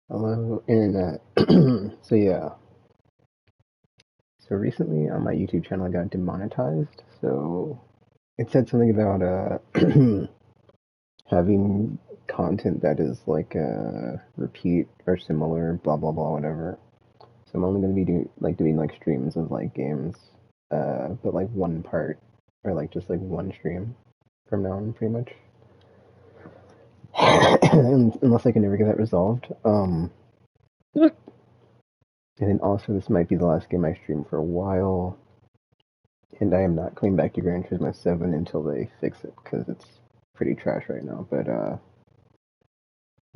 Hello, internet. So yeah, so recently on my YouTube channel I got demonetized. So it said something about having content that is like repeat or similar, blah blah blah, whatever. So I'm only gonna be doing like streams of like games, but like one part or like just like one stream from now on, pretty much. Unless I can never get that resolved. And then also this might be the last game I stream for a while. And I am not coming back to Gran Turismo 7 until they fix it because it's pretty trash right now. But I'm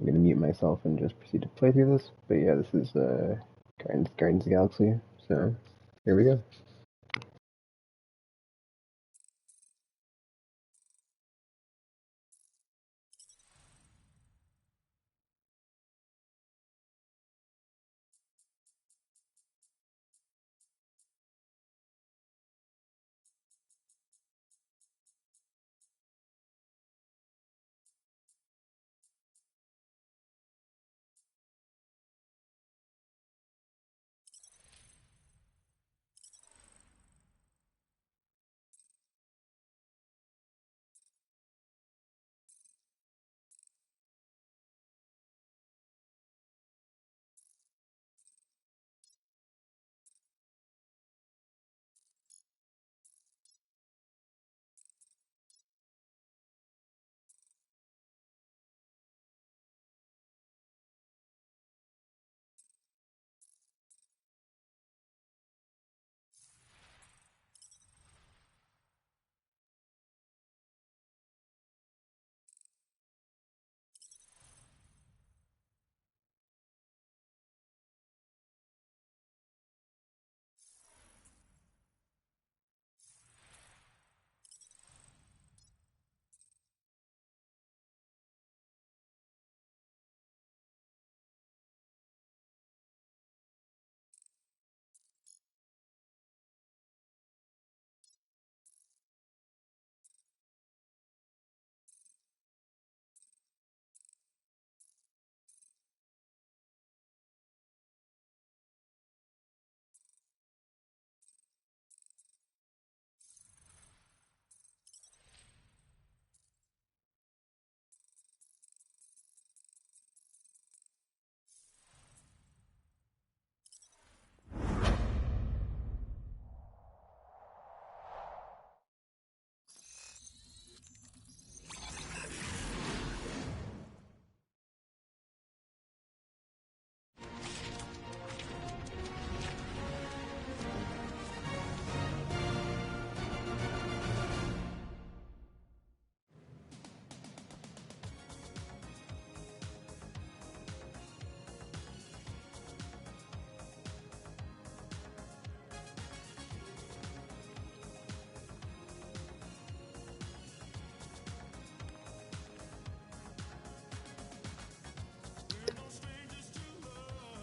gonna mute myself and just proceed to play through this. But yeah, this is Guardians of the Galaxy. So here we go.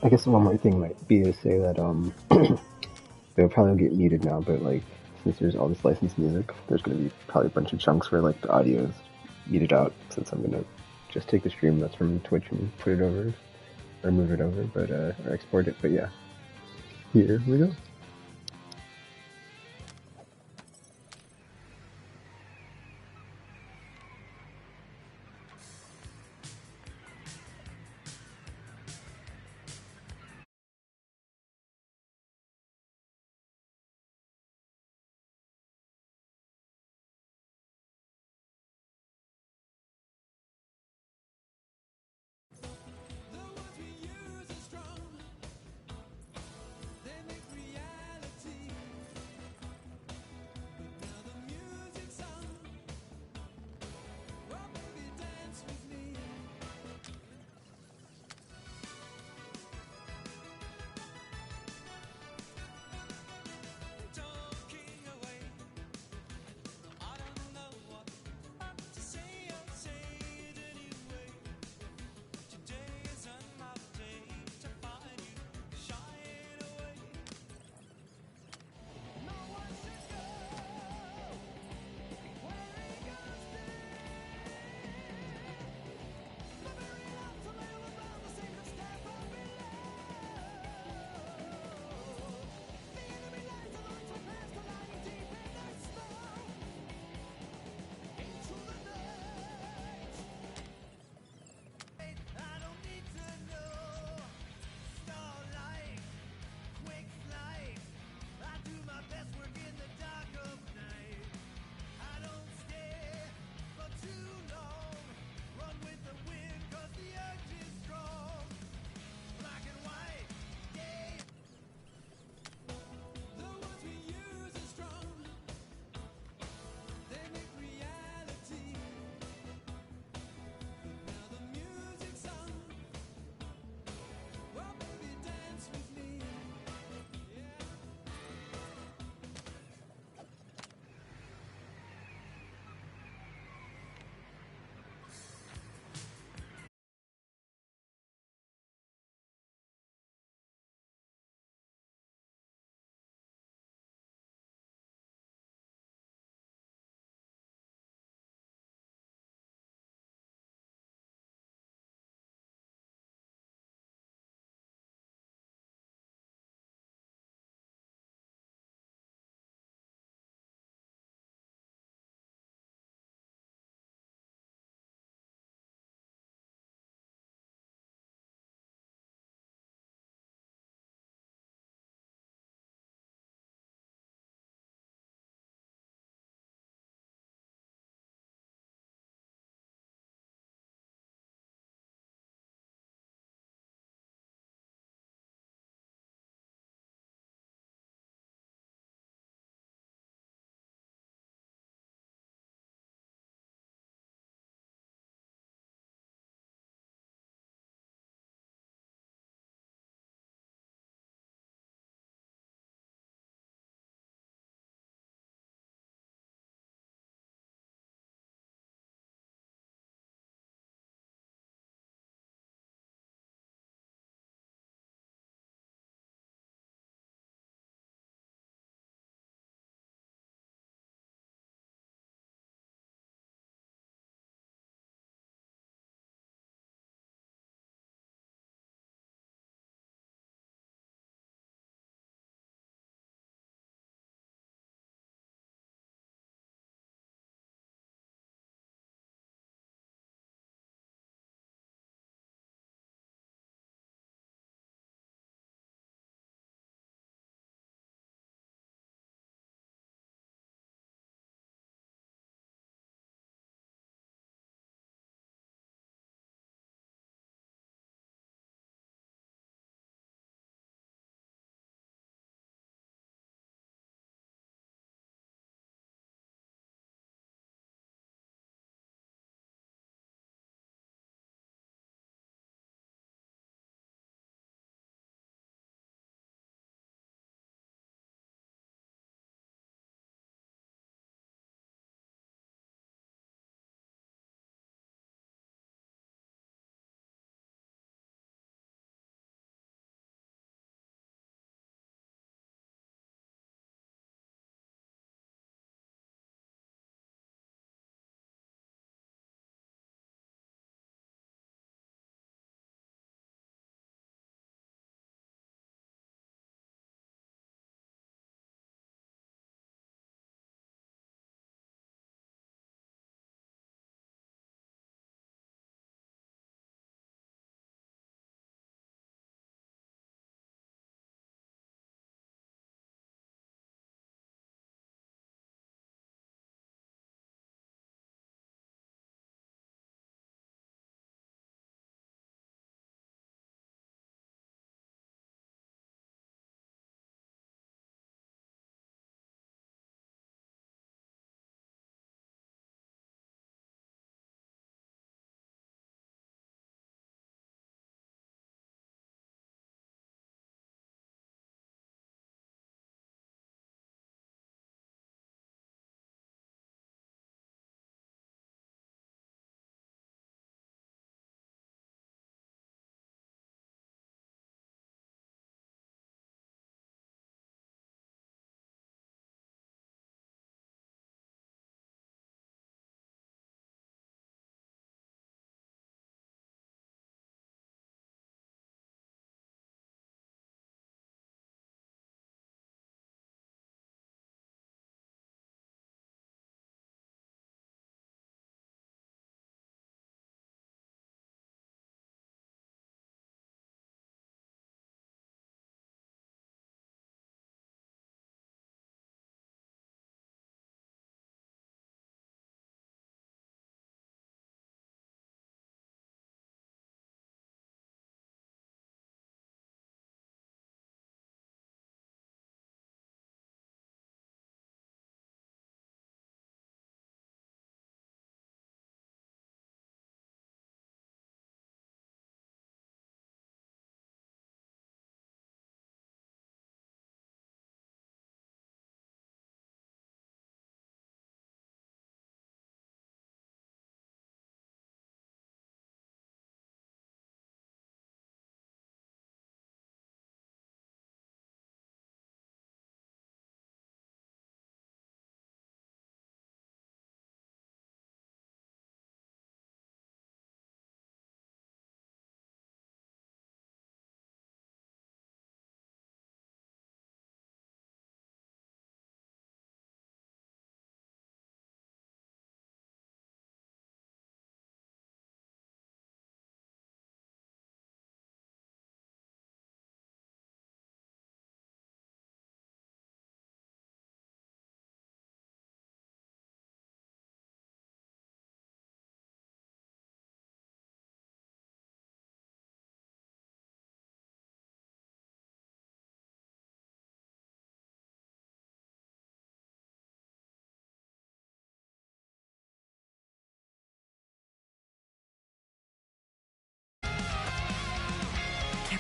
I guess one more thing might be to say that they'll probably get muted now, but like since there's all this licensed music, there's gonna be probably a bunch of chunks where like the audio is muted out. Since I'm gonna just take the stream that's from Twitch and put it over or move it over, but or export it. But yeah, here we go.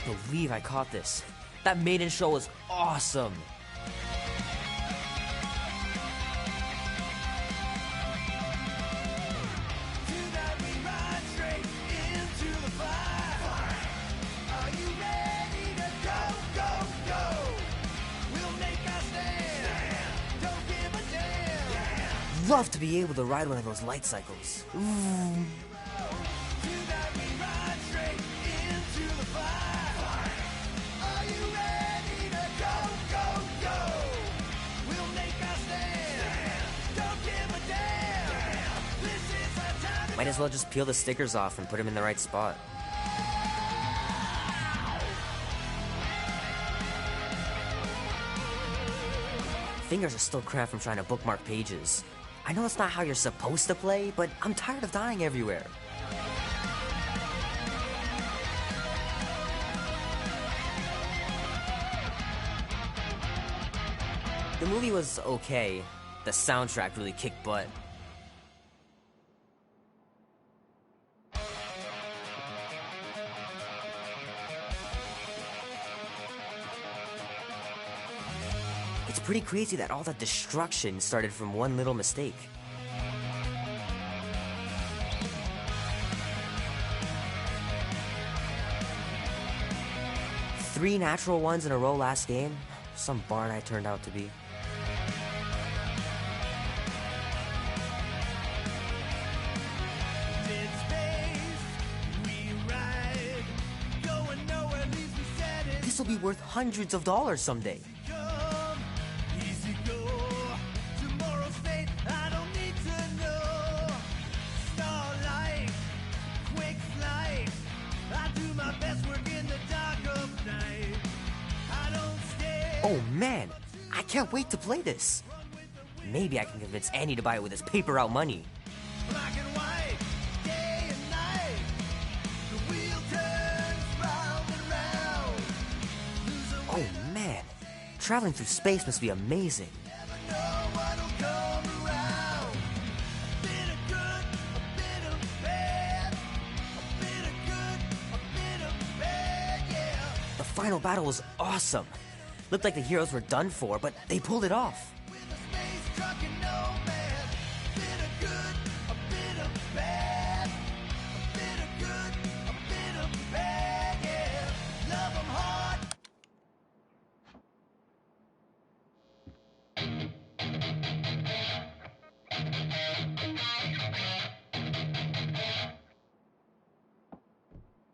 believe I caught this. That maiden show was awesome. Love to be able to ride one of those light cycles. Ooh. Might as well just peel the stickers off and put them in the right spot. Fingers are still cramped from trying to bookmark pages. I know it's not how you're supposed to play, but I'm tired of dying everywhere. The movie was okay. The soundtrack really kicked butt. It's pretty crazy that all that destruction started from one little mistake. Three natural ones in a row last game. Some barn I turned out to be. This will be worth hundreds of dollars someday. Oh man, I can't wait to play this. Maybe I can convince Annie to buy it with his paper out money. Black and white, day and night. The wheel turns round and round. Oh man, traveling through space must be amazing. The final battle was awesome. Looked like the heroes were done for, but they pulled it off.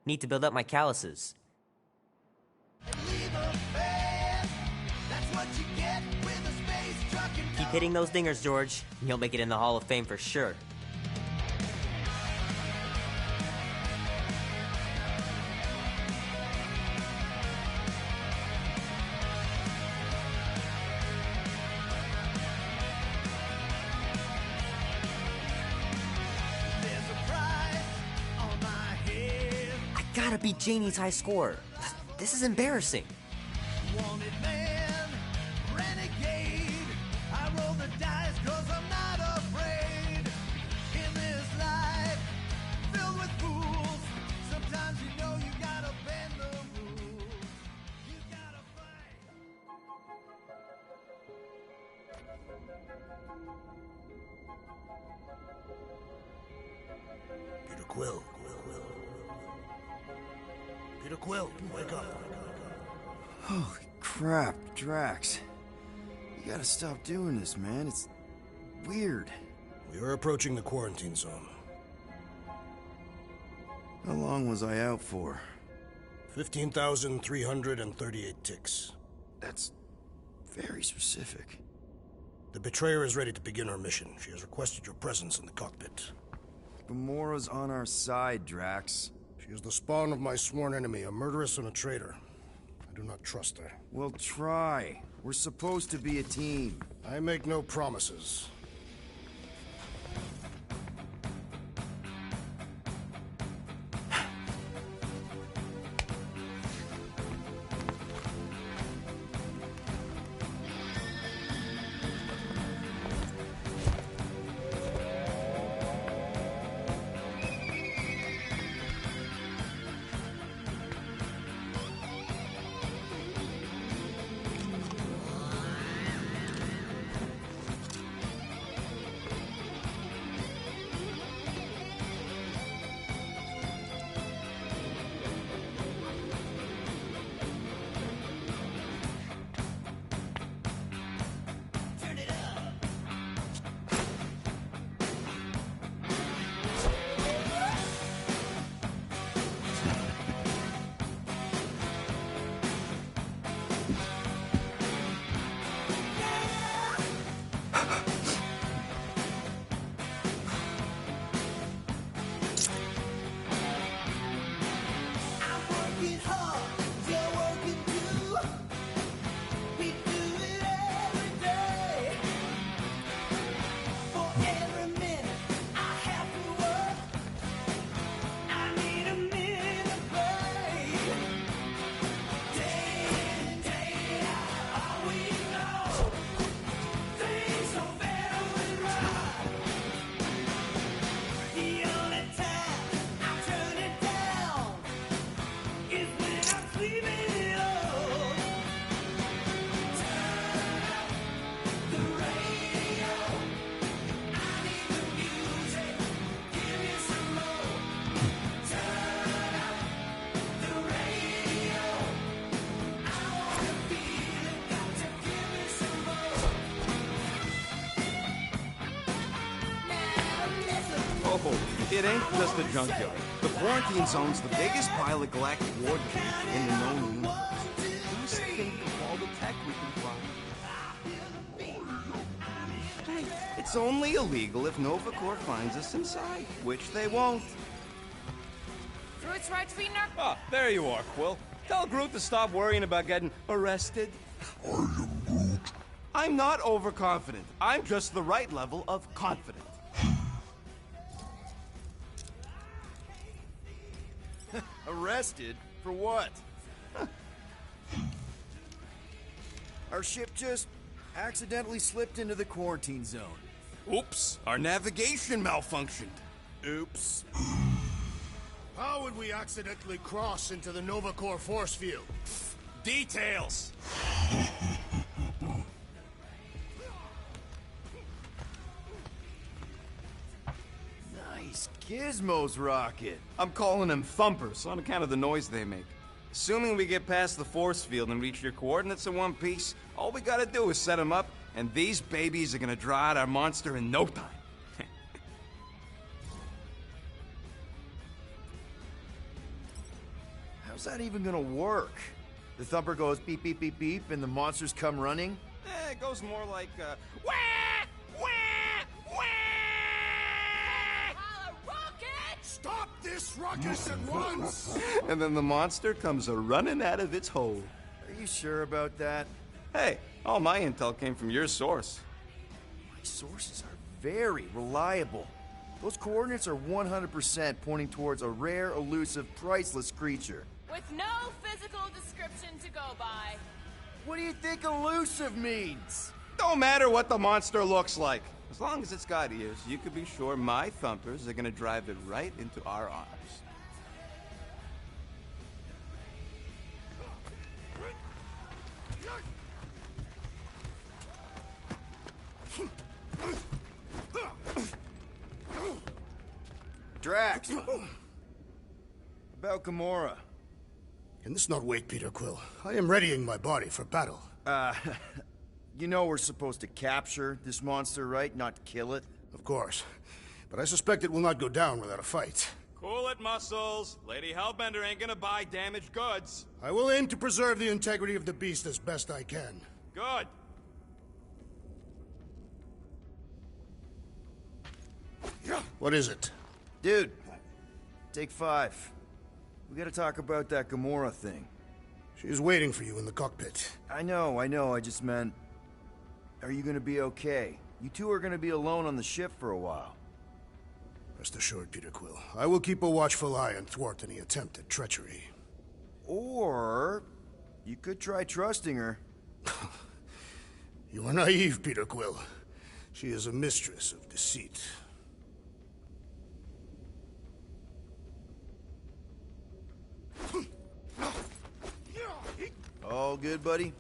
Need to build up my calluses. Keep hitting those dingers, George. You'll make it in the Hall of Fame for sure. I gotta beat Janie's high score. This is embarrassing. Wanted man, renegade. I roll the dice 'cause I'm not afraid. In this life filled with fools, sometimes you know you gotta bend the rules. You gotta fight. Peter Quill. Peter Quill, wake up. Holy crap, Drax. You gotta stop doing this, man. It's weird. We are approaching the quarantine zone. How long was I out for? 15,338 ticks. That's very specific. The Betrayer is ready to begin her mission. She has requested your presence in the cockpit. Gamora's on our side, Drax. She is the spawn of my sworn enemy, a murderess and a traitor. I do not trust her. Well, try. We're supposed to be a team. I make no promises. It ain't just a junkyard. The quarantine zone's the biggest pile of galactic war debris in the known universe. Who's think of all the tech we can find? Hey, it's only illegal if Nova Corps finds us inside, which they won't. Groot's right, Fiendner? Ah, there you are, Quill. Tell Groot to stop worrying about getting arrested. I am Groot. I'm not overconfident. I'm just the right level of confident. Arrested? For what? Our ship just accidentally slipped into the quarantine zone. Oops, our navigation malfunctioned. Oops. How would we accidentally cross into the Nova Corps force field? Details. Nice gizmos, Rocket. I'm calling them thumpers on account of the noise they make. Assuming we get past the force field and reach your coordinates in one piece, all we gotta do is set them up, and these babies are gonna draw out our monster in no time. How's that even gonna work? The thumper goes beep, beep, beep, beep, and the monsters come running? It goes more like, wah! Wah! Wah! Holla, Rocket! Stop this ruckus at once! And then the monster comes a-running out of its hole. Are you sure about that? Hey, all my intel came from your source. My sources are very reliable. Those coordinates are 100% pointing towards a rare, elusive, priceless creature. With no physical description to go by. What do you think elusive means? Don't matter what the monster looks like. As long as it's got ears, you can be sure my thumpers are gonna drive it right into our arms. Drax! About Gamora. Can this not wait, Peter Quill? I am readying my body for battle. You know we're supposed to capture this monster, right? Not kill it? Of course. But I suspect it will not go down without a fight. Cool it, Muscles. Lady Hellbender ain't gonna buy damaged goods. I will aim to preserve the integrity of the beast as best I can. Good. What is it? Dude, take 5. We gotta talk about that Gamora thing. She is waiting for you in the cockpit. I know, I just meant... Are you gonna be okay? You two are gonna be alone on the ship for a while. Rest assured, Peter Quill. I will keep a watchful eye and thwart any attempt at treachery. Or... you could try trusting her. You are naive, Peter Quill. She is a mistress of deceit. All good, buddy?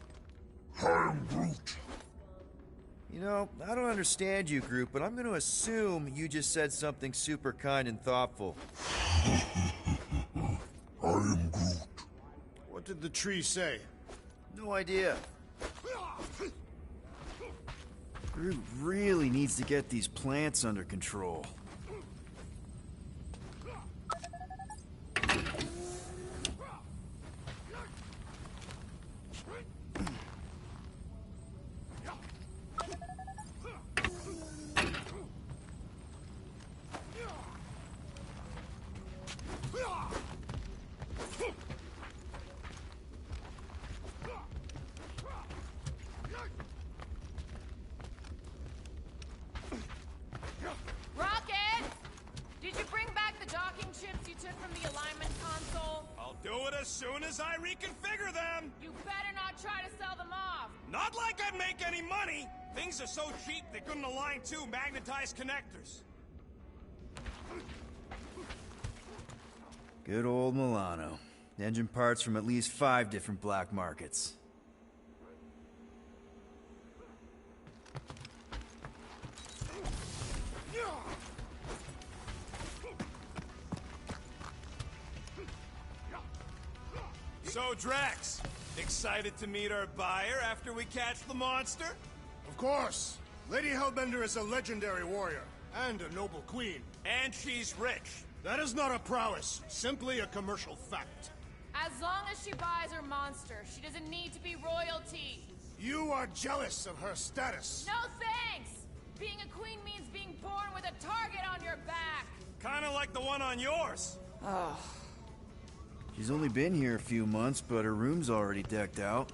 I am Groot. You know, I don't understand you, Groot, but I'm gonna assume you just said something super kind and thoughtful. I am Groot. What did the tree say? No idea. Groot really needs to get these plants under control. Rocket! Did you bring back the docking chips you took from the alignment console? I'll do it as soon as I reconfigure them. You better not try to sell them off. Not like I'd make any money. Things are so cheap they couldn't align 2 magnetized connectors. Good old Milano. Engine parts from at least 5 different black markets. So, Drax, excited to meet our buyer after we catch the monster? Of course. Lady Hellbender is a legendary warrior. And a noble queen. And she's rich. That is not a prowess, simply a commercial fact. As long as she buys her monster, she doesn't need to be royalty. You are jealous of her status. No thanks! Being a queen means being born with a target on your back. Kinda like the one on yours. She's only been here a few months, but her room's already decked out.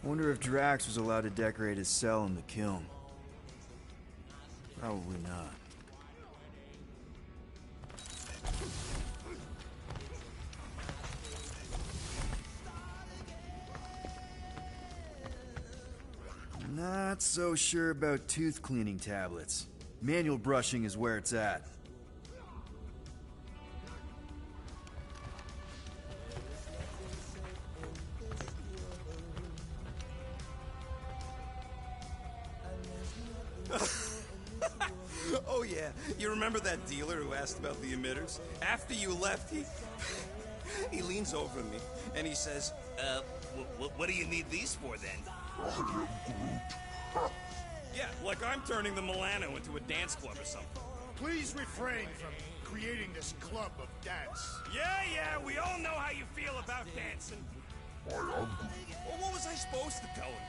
Wonder if Drax was allowed to decorate his cell in the kiln. Probably not. Not so sure about tooth cleaning tablets. Manual brushing is where it's at. Oh yeah, you remember that dealer who asked about the emitters? After you left, he leans over to me and he says, what do you need these for then? Yeah, like I'm turning the Milano into a dance club or something. Please refrain from creating this club of dance. Yeah, we all know how you feel about dancing. Well, what was I supposed to tell him?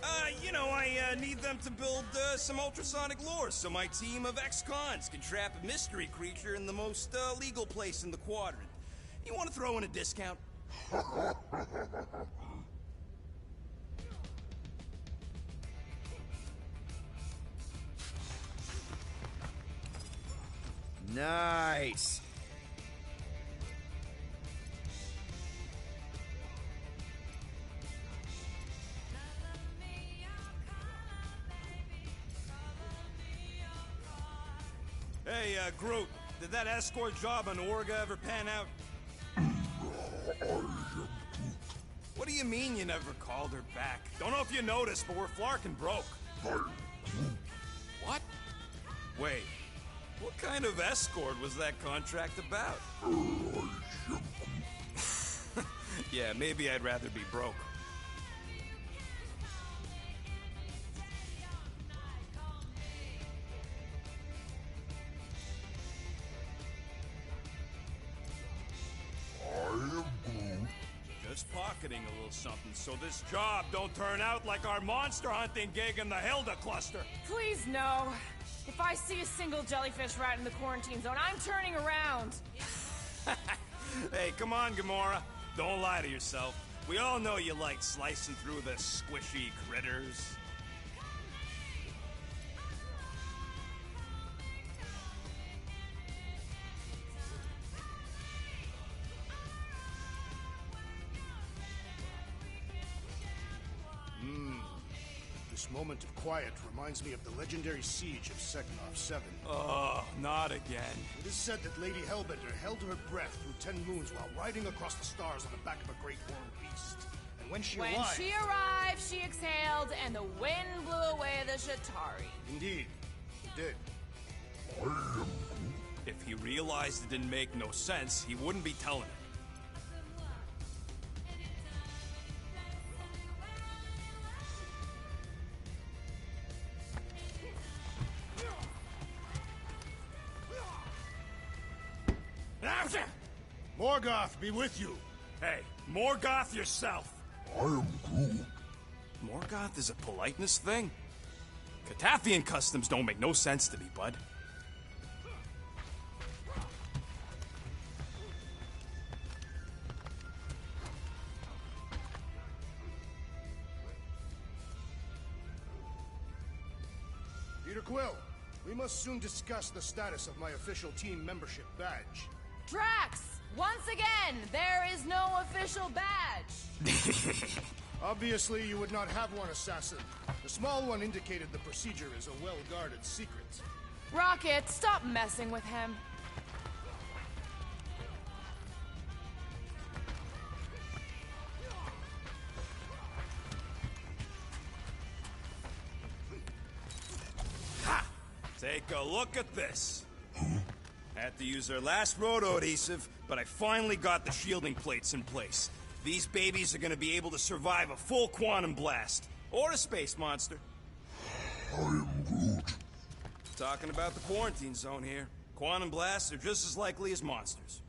I need them to build some ultrasonic lures so my team of ex-cons can trap a mystery creature in the most legal place in the quadrant. You want to throw in a discount? Nice! Hey, Groot, did that escort job on Orga ever pan out? What do you mean you never called her back? Don't know if you noticed, but we're flarkin' broke. What? Wait, what kind of escort was that contract about? Yeah, maybe I'd rather be broke. Just pocketing a little something so this job don't turn out like our monster hunting gig in the Hilda cluster. Please, no. If I see a single jellyfish rat in the quarantine zone, I'm turning around. Hey, come on, Gamora. Don't lie to yourself. We all know you like slicing through the squishy critters. This moment of quiet reminds me of the legendary siege of Seknov 7. Oh, not again. It is said that Lady Hellbender held her breath through 10 moons while riding across the stars on the back of a great horned beast. And when she arrived, she exhaled, and the wind blew away the Shatari. Indeed, it did. If he realized it didn't make no sense, he wouldn't be telling it. Morgoth be with you. Hey, Morgoth yourself. I am Groot. Morgoth is a politeness thing? Catathian customs don't make no sense to me, bud. Peter Quill, we must soon discuss the status of my official team membership badge. Drax! Once again, there is no official badge. Obviously, you would not have one, Assassin. The small one indicated the procedure is a well-guarded secret. Rocket, stop messing with him. Take a look at this. Had to use our last roto adhesive, but I finally got the shielding plates in place. These babies are gonna be able to survive a full quantum blast. Or a space monster. I am Groot. Talking about the quarantine zone here. Quantum blasts are just as likely as monsters.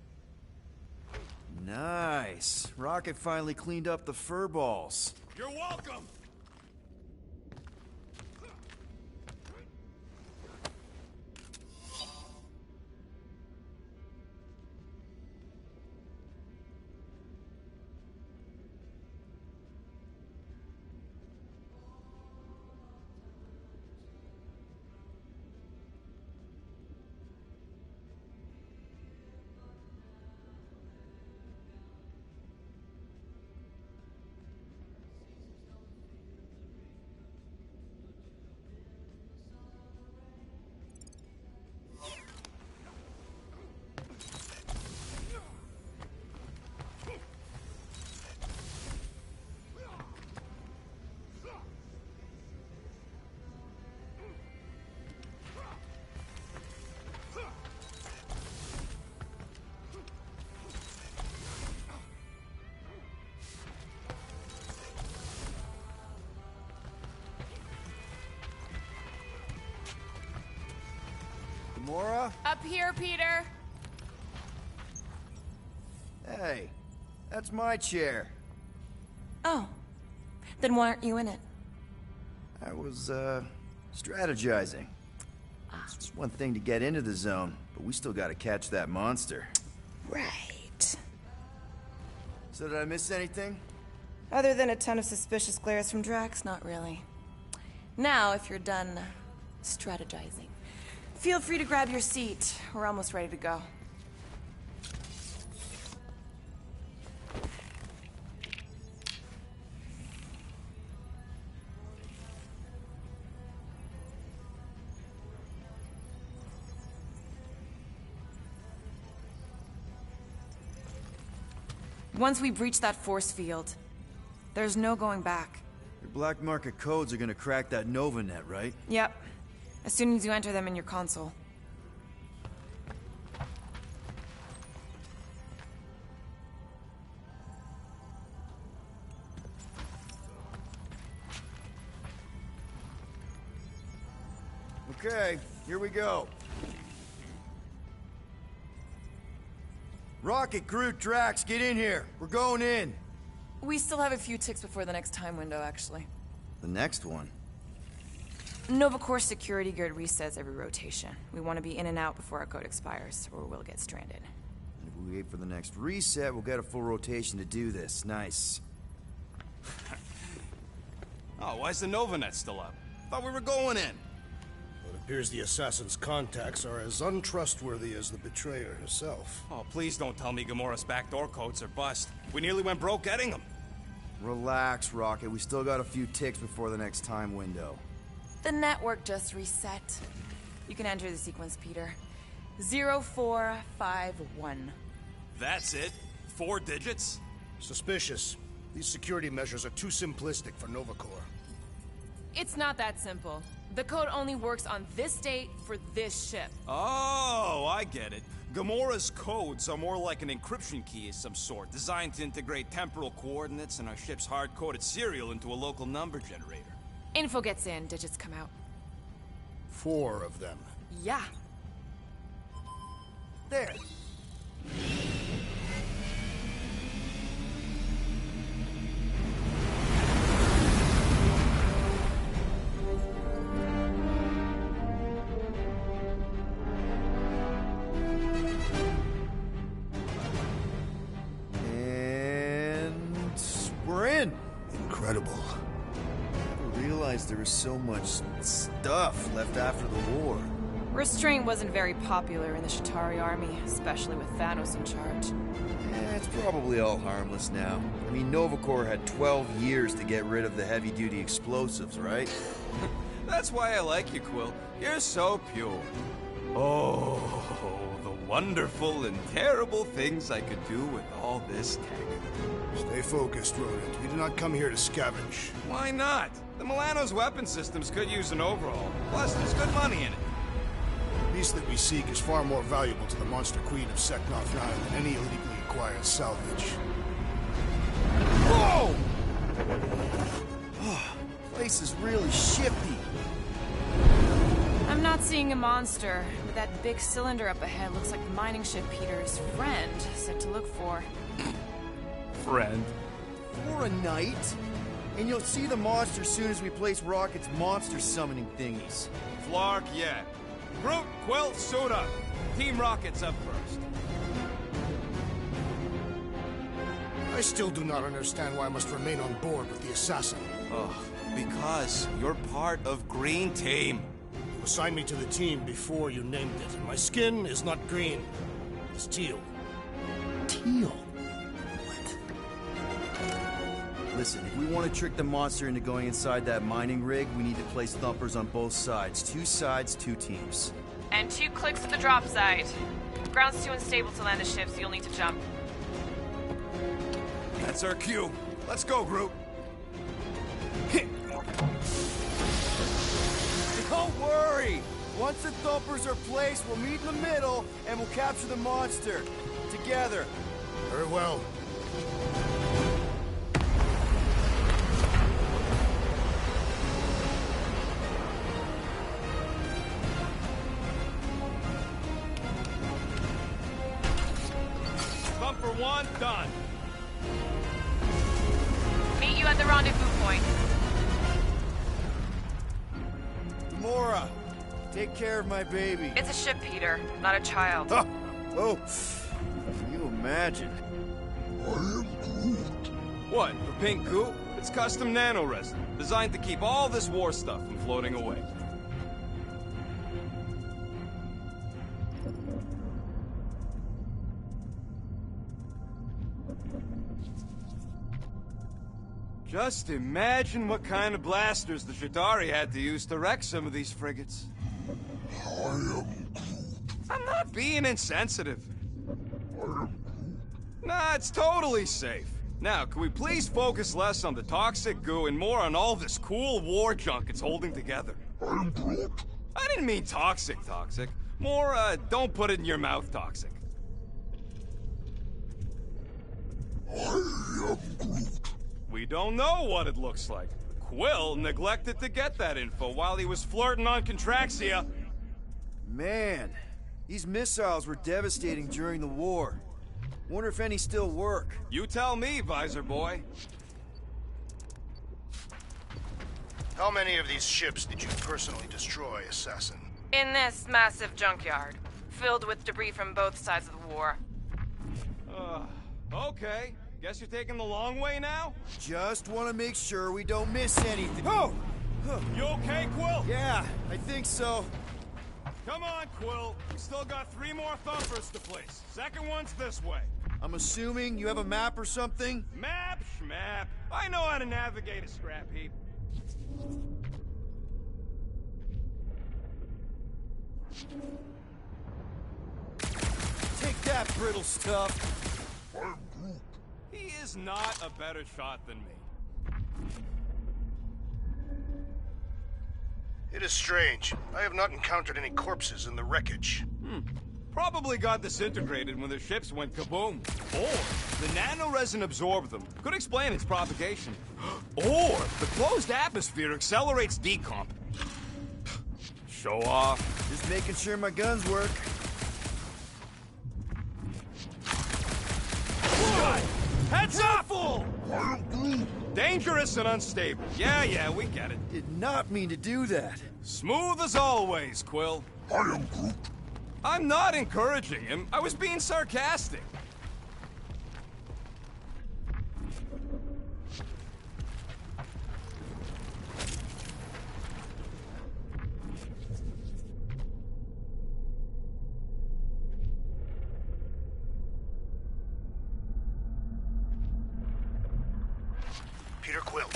Nice. Rocket finally cleaned up the fur balls. You're welcome! Gamora? Up here, Peter. Hey, that's my chair. Oh. Then why aren't you in it? I was, strategizing. It's one thing to get into the zone, but we still gotta catch that monster. Right. So did I miss anything? Other than a ton of suspicious glares from Drax, not really. Now, if you're done strategizing, feel free to grab your seat. We're almost ready to go. Once we breach that force field, there's no going back. Your black market codes are gonna crack that Nova-net, right? Yep. As soon as you enter them in your console. Okay, here we go. Rocket, Groot, Drax, get in here. We're going in. We still have a few ticks before the next time window, actually. The next one? Nova Corps security grid resets every rotation. We want to be in and out before our code expires, or we'll get stranded. And if we wait for the next reset, we'll get a full rotation to do this. Nice. Oh, why's the Nova-net still up? Thought we were going in. It appears the assassin's contacts are as untrustworthy as the betrayer herself. Oh, please don't tell me Gamora's backdoor codes are bust. We nearly went broke getting them. Relax, Rocket. We still got a few ticks before the next time window. The network just reset. You can enter the sequence, Peter. 0451. That's it? 4 digits? Suspicious. These security measures are too simplistic for Nova Corps. It's not that simple. The code only works on this date for this ship. Oh, I get it. Gamora's codes are more like an encryption key of some sort, designed to integrate temporal coordinates and our ship's hard-coded serial into a local number generator. Info gets in, digits come out. 4 of them. Yeah. There. Incredible. I realized there was so much stuff left after the war. Restraint wasn't very popular in the Chitauri army, especially with Thanos in charge. It's probably all harmless now. I mean, Nova Corps had 12 years to get rid of the heavy-duty explosives, right? That's why I like you, Quill. You're so pure. Oh, the wonderful and terrible things I could do with all this tech. Stay focused, Rodent. We did not come here to scavenge. Why not? The Milano's weapon systems could use an overhaul. Plus, there's good money in it. beast that we seek is far more valuable to the Monster Queen of Seknov 9 than any illegally acquired salvage. Whoa! Oh, place is really shifty. I'm not seeing a monster, but that big cylinder up ahead looks like the mining ship Peter's friend said to look for. Friend? For a night? And you'll see the monster soon as we place Rocket's monster summoning thingies. Flark, yeah. Groot, Quill, suit up. Team Rocket's up first. I still do not understand why I must remain on board with the assassin. Oh, because you're part of Green Team. You assigned me to the team before you named it, and my skin is not green. It's teal. Teal? What? Listen, if we want to trick the monster into going inside that mining rig, we need to place thumpers on both sides. 2 sides, 2 teams. And 2 clicks at the drop site. Ground's too unstable to land the ship, so you'll need to jump. That's our cue. Let's go, Groot. Don't worry! Once the thumpers are placed, we'll meet in the middle, and we'll capture the monster. Together. Very well. Thumper 1, done. Meet you at the rendezvous point. Gamora, take care of my baby. It's a ship, Peter, not a child. Oh, can you imagine? I am Groot. What, for pink goo? It's custom nanoresin, designed to keep all this war stuff from floating away. Just imagine what kind of blasters the Chitauri had to use to wreck some of these frigates. I am Groot. I'm not being insensitive. Nah, it's totally safe. Now, can we please focus less on the toxic goo and more on all this cool war junk it's holding together? I am Groot. I didn't mean toxic. More, don't put it in your mouth toxic. I am Groot. We don't know what it looks like. Quill neglected to get that info while he was flirting on Contraxia. Man, these missiles were devastating during the war. Wonder if any still work. You tell me, Visor Boy. How many of these ships did you personally destroy, Assassin? In this massive junkyard, filled with debris from both sides of the war. Okay. Guess you're taking the long way now? Just want to make sure we don't miss anything. Oh! You okay, Quill? Yeah, I think so. Come on, Quill. We still got 3 more thumpers to place. Second one's this way. I'm assuming you have a map or something? Map, schmap. I know how to navigate a scrap heap. Take that, brittle stuff. I am Groot. He is not a better shot than me. It is strange. I have not encountered any corpses in the wreckage. Probably got disintegrated when the ships went kaboom. Or the nanoresin absorbed them. Could explain its propagation. Or the closed atmosphere accelerates decomp. Show off. Just making sure my guns work. Heads up! I am Groot. Dangerous and unstable. Yeah, we get it. Did not mean to do that. Smooth as always, Quill. I am Groot. I'm not encouraging him. I was being sarcastic. Peter Quill.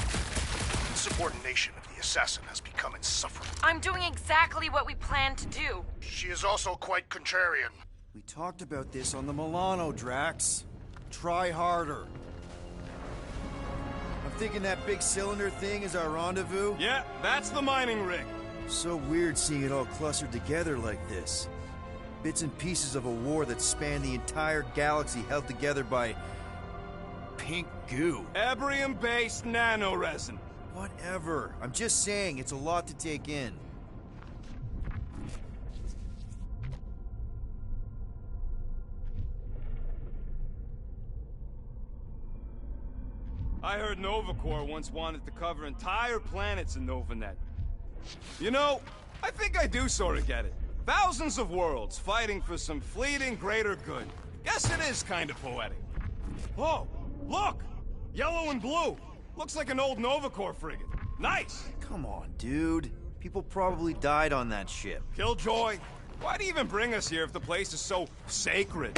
Insubordination of the assassin has become insufferable. I'm doing exactly what we planned to do. She is also quite contrarian. We talked about this on the Milano, Drax. Try harder. I'm thinking that big cylinder thing is our rendezvous. Yeah, that's the mining rig. So weird seeing it all clustered together like this. Bits and pieces of a war that spanned the entire galaxy held together by... pink goo. Ebrium-based nanoresin. Whatever. I'm just saying, it's a lot to take in. I heard NovaCorps once wanted to cover entire planets in NovaNet. You know, I think I do sort of get it. Thousands of worlds fighting for some fleeting greater good. Guess it is kind of poetic. Oh, look! Yellow and blue. Looks like an old NovaCorps frigate. Nice! Come on, dude. People probably died on that ship. Killjoy, why do you even bring us here if the place is so sacred?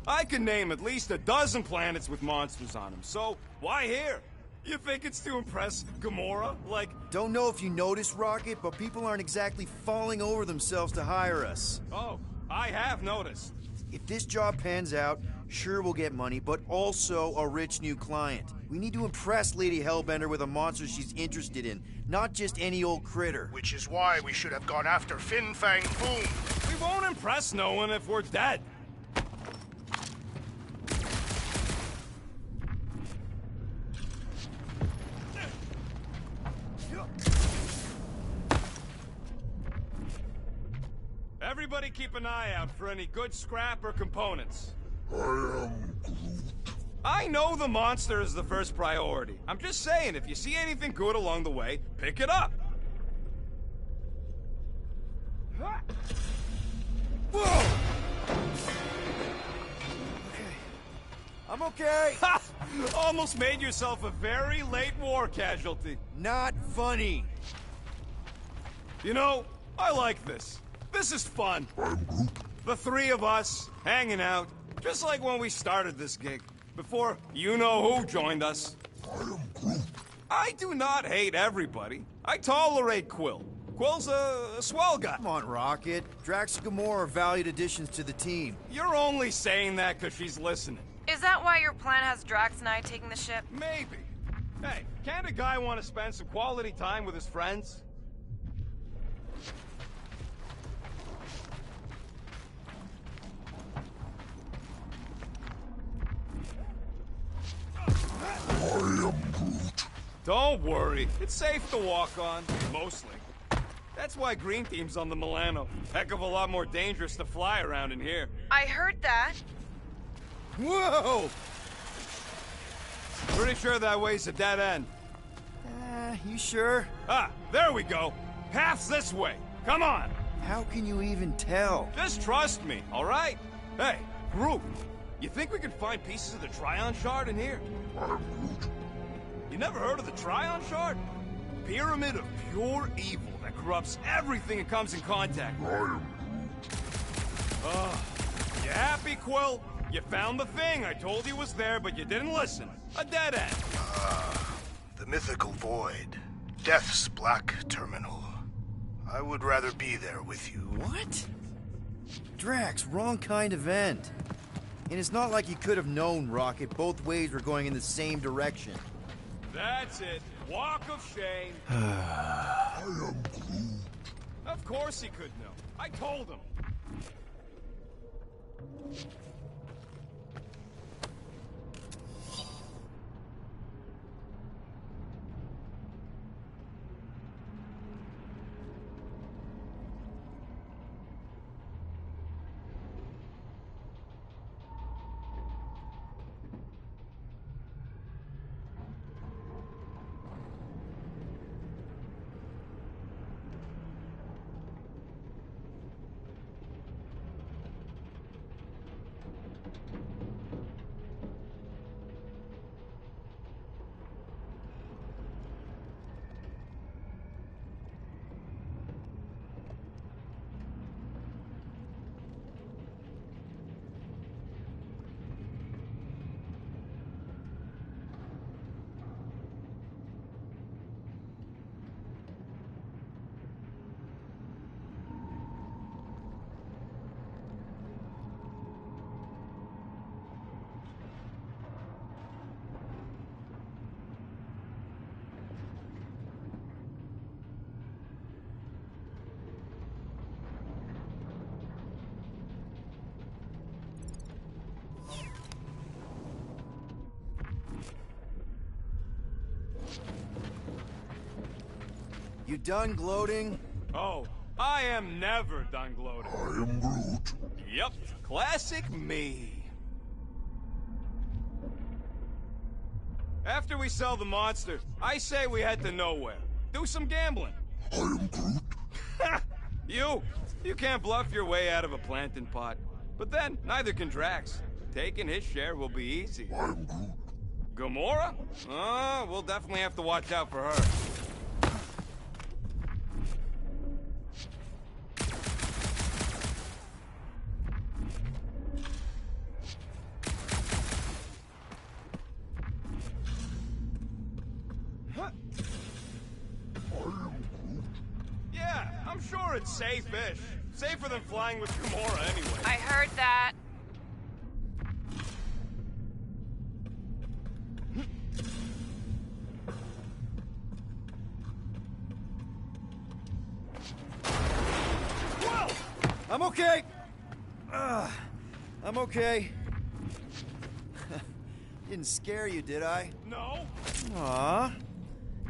I can name at least a dozen planets with monsters on them, so why here? You think it's to impress Gamora? Like... Don't know if you noticed, Rocket, but people aren't exactly falling over themselves to hire us. Oh, I have noticed. If this job pans out, sure we'll get money, but also a rich new client. We need to impress Lady Hellbender with a monster she's interested in, not just any old critter. Which is why we should have gone after Fin Fang Foom. We won't impress no one if we're dead. Everybody keep an eye out for any good scrap or components. I am Groot. I know the monster is the first priority. I'm just saying, if you see anything good along the way, pick it up. Whoa! Okay. I'm okay. Ha! Almost made yourself a very late war casualty. Not funny. You know, I like this. This is fun. I'm Groot. The three of us, hanging out, just like when we started this gig, before you-know-who joined us. I am Groot. I do not hate everybody. I tolerate Quill. Quill's a swell guy. Come on, Rocket. Drax and Gamora are valued additions to the team. You're only saying that because she's listening. Is that why your plan has Drax and I taking the ship? Maybe. Hey, can't a guy want to spend some quality time with his friends? I am Groot. Don't worry. It's safe to walk on. Mostly. That's why Green Team's on the Milano. Heck of a lot more dangerous to fly around in here. I heard that. Whoa! Pretty sure that way's a dead end. You sure? Ah, there we go. Path's this way. Come on. How can you even tell? Just trust me, all right? Hey, Groot, you think we could find pieces of the Trion Shard in here? I am Groot. You never heard of the Trion Shard? Pyramid of pure evil that corrupts everything it comes in contact with. I am Groot. You happy, Quill? You found the thing I told you was there, but you didn't listen. A dead end. The mythical void. Death's black terminal. I would rather be there with you. What? Drax, wrong kind of end. And it's not like you could have known, Rocket. Both ways were going in the same direction. That's it. Walk of shame. I am Groot. Of course he could know. I told him. You done gloating? Oh, I am never done gloating. I am Groot. Yep, classic me. After we sell the monster, I say we head to nowhere. Do some gambling. I am Groot. You can't bluff your way out of a plantain pot. But then, neither can Drax. Taking his share will be easy. I am Groot. Gamora? We'll definitely have to watch out for her. Yeah, I'm sure it's safe-ish. Safer than flying with Gamora anyway. I heard that. Whoa! I'm okay. I'm okay. Didn't scare you, did I? No. Aw.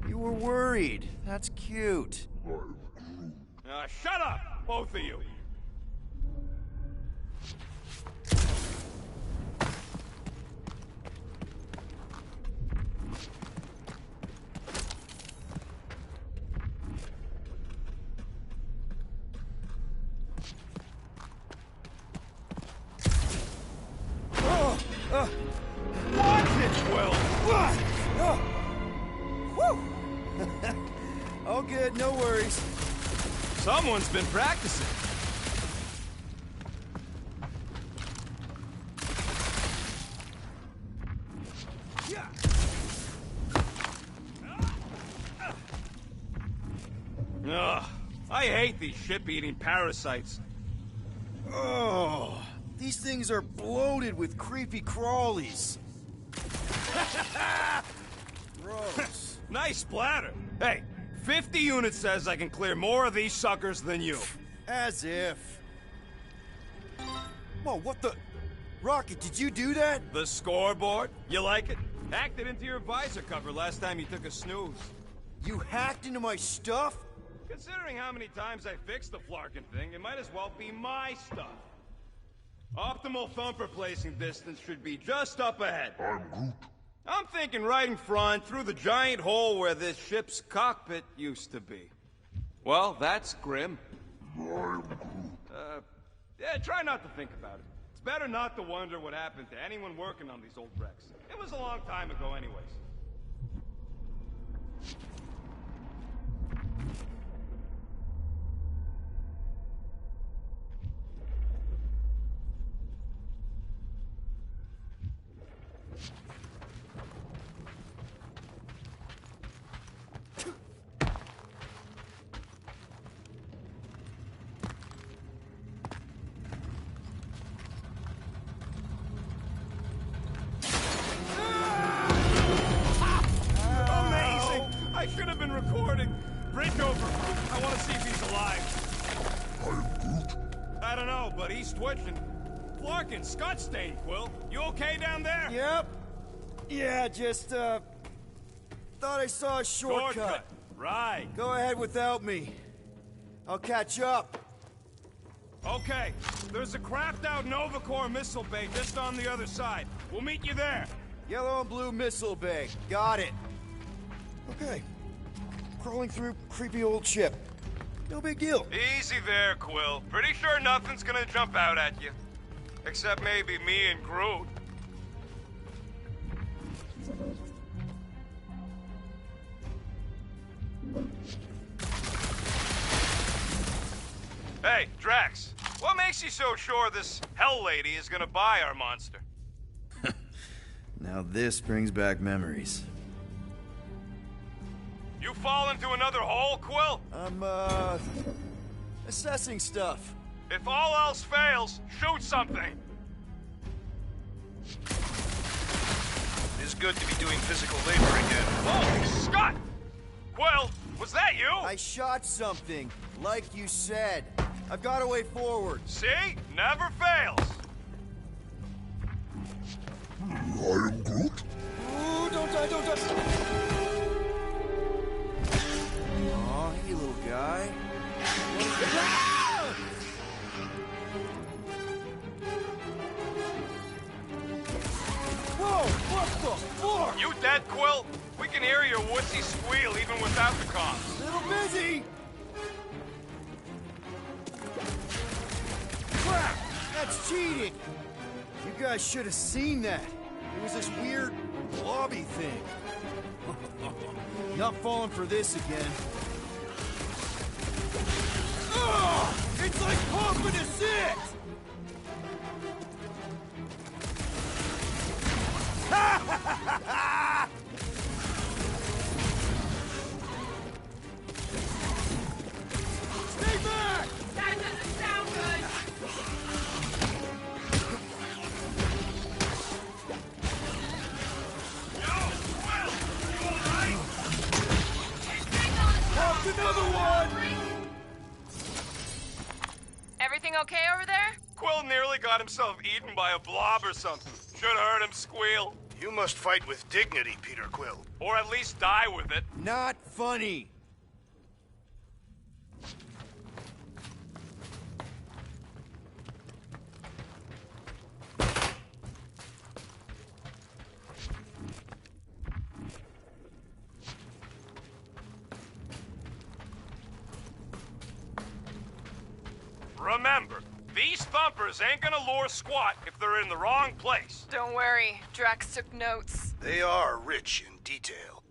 You were worried. That's cute. I am Groot. Shut up, both of you. Watch it, Will! All good, no worries. Someone's been practicing. Ugh, I hate these ship-eating parasites. Oh, these things are bloated with creepy crawlies. Gross. Nice splatter. Hey, 50 units says I can clear more of these suckers than you. As if. Whoa, what the? Rocket, did you do that? The scoreboard? You like it? Hacked it into your visor cover last time you took a snooze. You hacked into my stuff? Considering how many times I fixed the Flarkin thing, it might as well be my stuff. Optimal thumper placing distance should be just up ahead. I'm Groot. I'm thinking right in front, through the giant hole where this ship's cockpit used to be. Well, that's grim. I am Groot. Yeah, try not to think about it. It's better not to wonder what happened to anyone working on these old wrecks. It was a long time ago anyways. I should have been recording. Bridge over. I want to see if he's alive. I am Groot. I don't know, but he's twitching. Flarkin, Scott stain, Quill. You okay down there? Yep. Yeah, just, thought I saw a shortcut. Right. Go ahead without me. I'll catch up. Okay. There's a crapped-out Nova Corps missile bay just on the other side. We'll meet you there. Yellow and blue missile bay. Got it. Okay. Crawling through creepy old ship. No big deal. Easy there, Quill. Pretty sure nothing's gonna jump out at you. Except maybe me and Groot. Hey, Drax. What makes you so sure this Hell Lady is gonna buy our monster? Now this brings back memories. You fall into another hole, Quill? I'm, assessing stuff. If all else fails, shoot something. It is good to be doing physical labor again. Holy Scott! Quill, was that you? I shot something, like you said. I've got a way forward. See? Never fails. I am Groot. Ooh, don't die, don't die. Aw, he your wussy squeal even without the comms. Little busy! Crap! That's cheating! You guys should have seen that. It was this weird blobby thing. Not falling for this again. Ugh! It's like pumping a sit! Ha ha ha ha! Stay back! That doesn't sound good! Popped another one! Everything okay over there? Quill nearly got himself eaten by a blob or something. Should have heard him squeal. You must fight with dignity, Peter Quill. Or at least die with it. Not funny. Remember, these thumpers ain't gonna lure squat if they're in the wrong place. Don't worry, Drax took notes. They are rich in detail.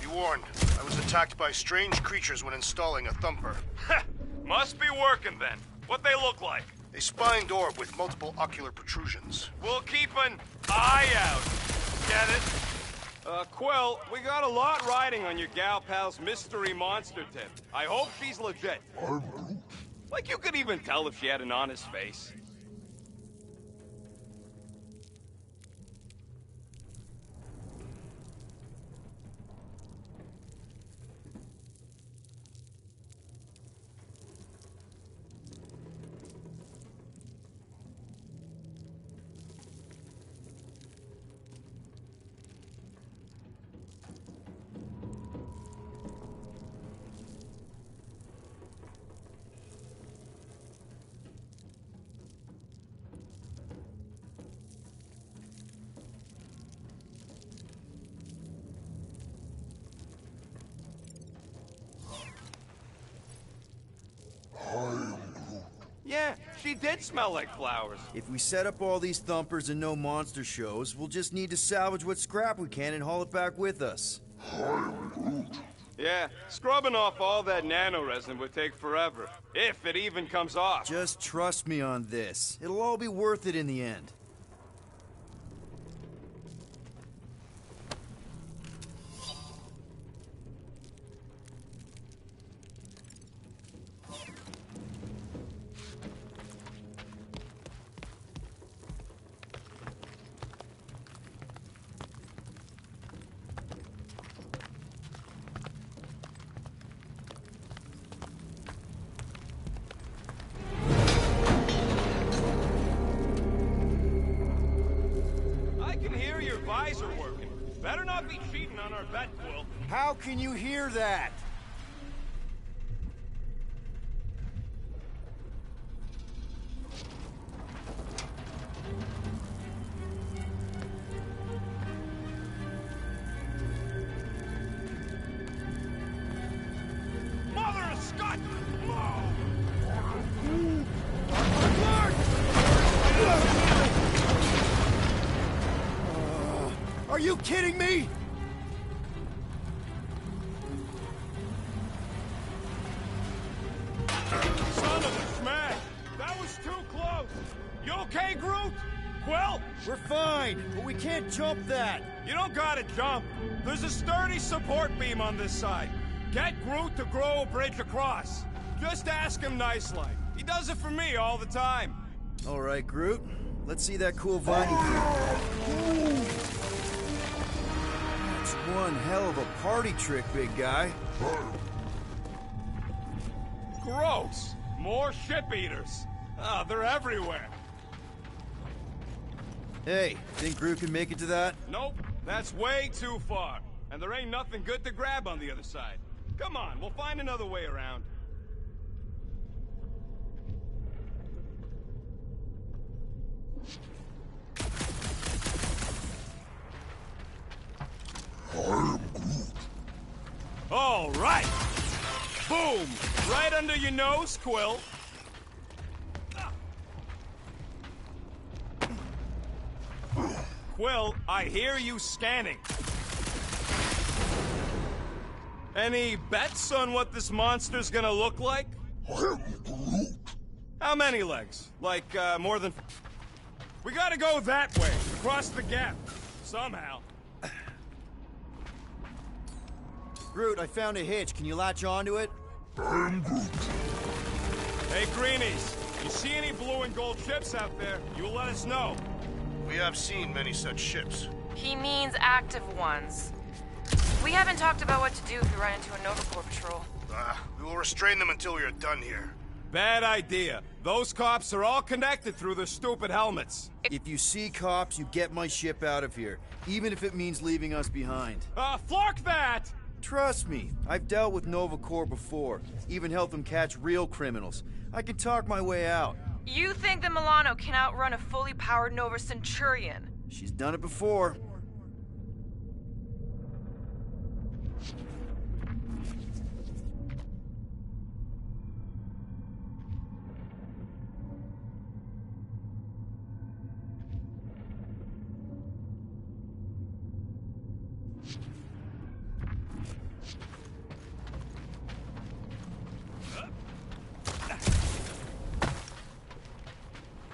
Be warned, I was attacked by strange creatures when installing a thumper. Must be working then. What they look like? A spined orb with multiple ocular protrusions. We'll keep an eye out. Get it? Quill, we got a lot riding on your gal pal's mystery monster tip. I hope she's legit. I'm Groot. Like you could even tell if she had an honest face. Yeah, she did smell like flowers. If we set up all these thumpers and no monster shows, we'll just need to salvage what scrap we can and haul it back with us. I'm Groot. Yeah, scrubbing off all that nanoresin would take forever, if it even comes off. Just trust me on this. It'll all be worth it in the end. Visor working. Better not be cheating on our bet, Quill. How can you hear that? Mother of Scott! Are you kidding me? Son of a smash! That was too close! You okay, Groot? Quill? We're fine, but we can't jump that. You don't gotta jump. There's a sturdy support beam on this side. Get Groot to grow a bridge across. Just ask him nice-like. He does it for me all the time. All right, Groot. Let's see that cool viney thing. That's one hell of a party trick, big guy. Gross! More ship eaters. Ah, they're everywhere. Hey, think Groot can make it to that? Nope, that's way too far. And there ain't nothing good to grab on the other side. Come on, we'll find another way around. All right! Boom! Right under your nose, Quill. Quill, I hear you scanning. Any bets on what this monster's gonna look like? How many legs? Like, more than... We gotta go that way, across the gap. Somehow. Groot, I found a hitch. Can you latch onto it? Hey, Greenies. You see any blue and gold ships out there, you let us know. We have seen many such ships. He means active ones. We haven't talked about what to do if we run into a Nova Corps patrol. We will restrain them until we are done here. Bad idea. Those cops are all connected through their stupid helmets. If you see cops, you get my ship out of here. Even if it means leaving us behind. Flark that! Trust me, I've dealt with Nova Corps before. Even helped them catch real criminals. I can talk my way out. You think that Milano can outrun a fully powered Nova Centurion? She's done it before.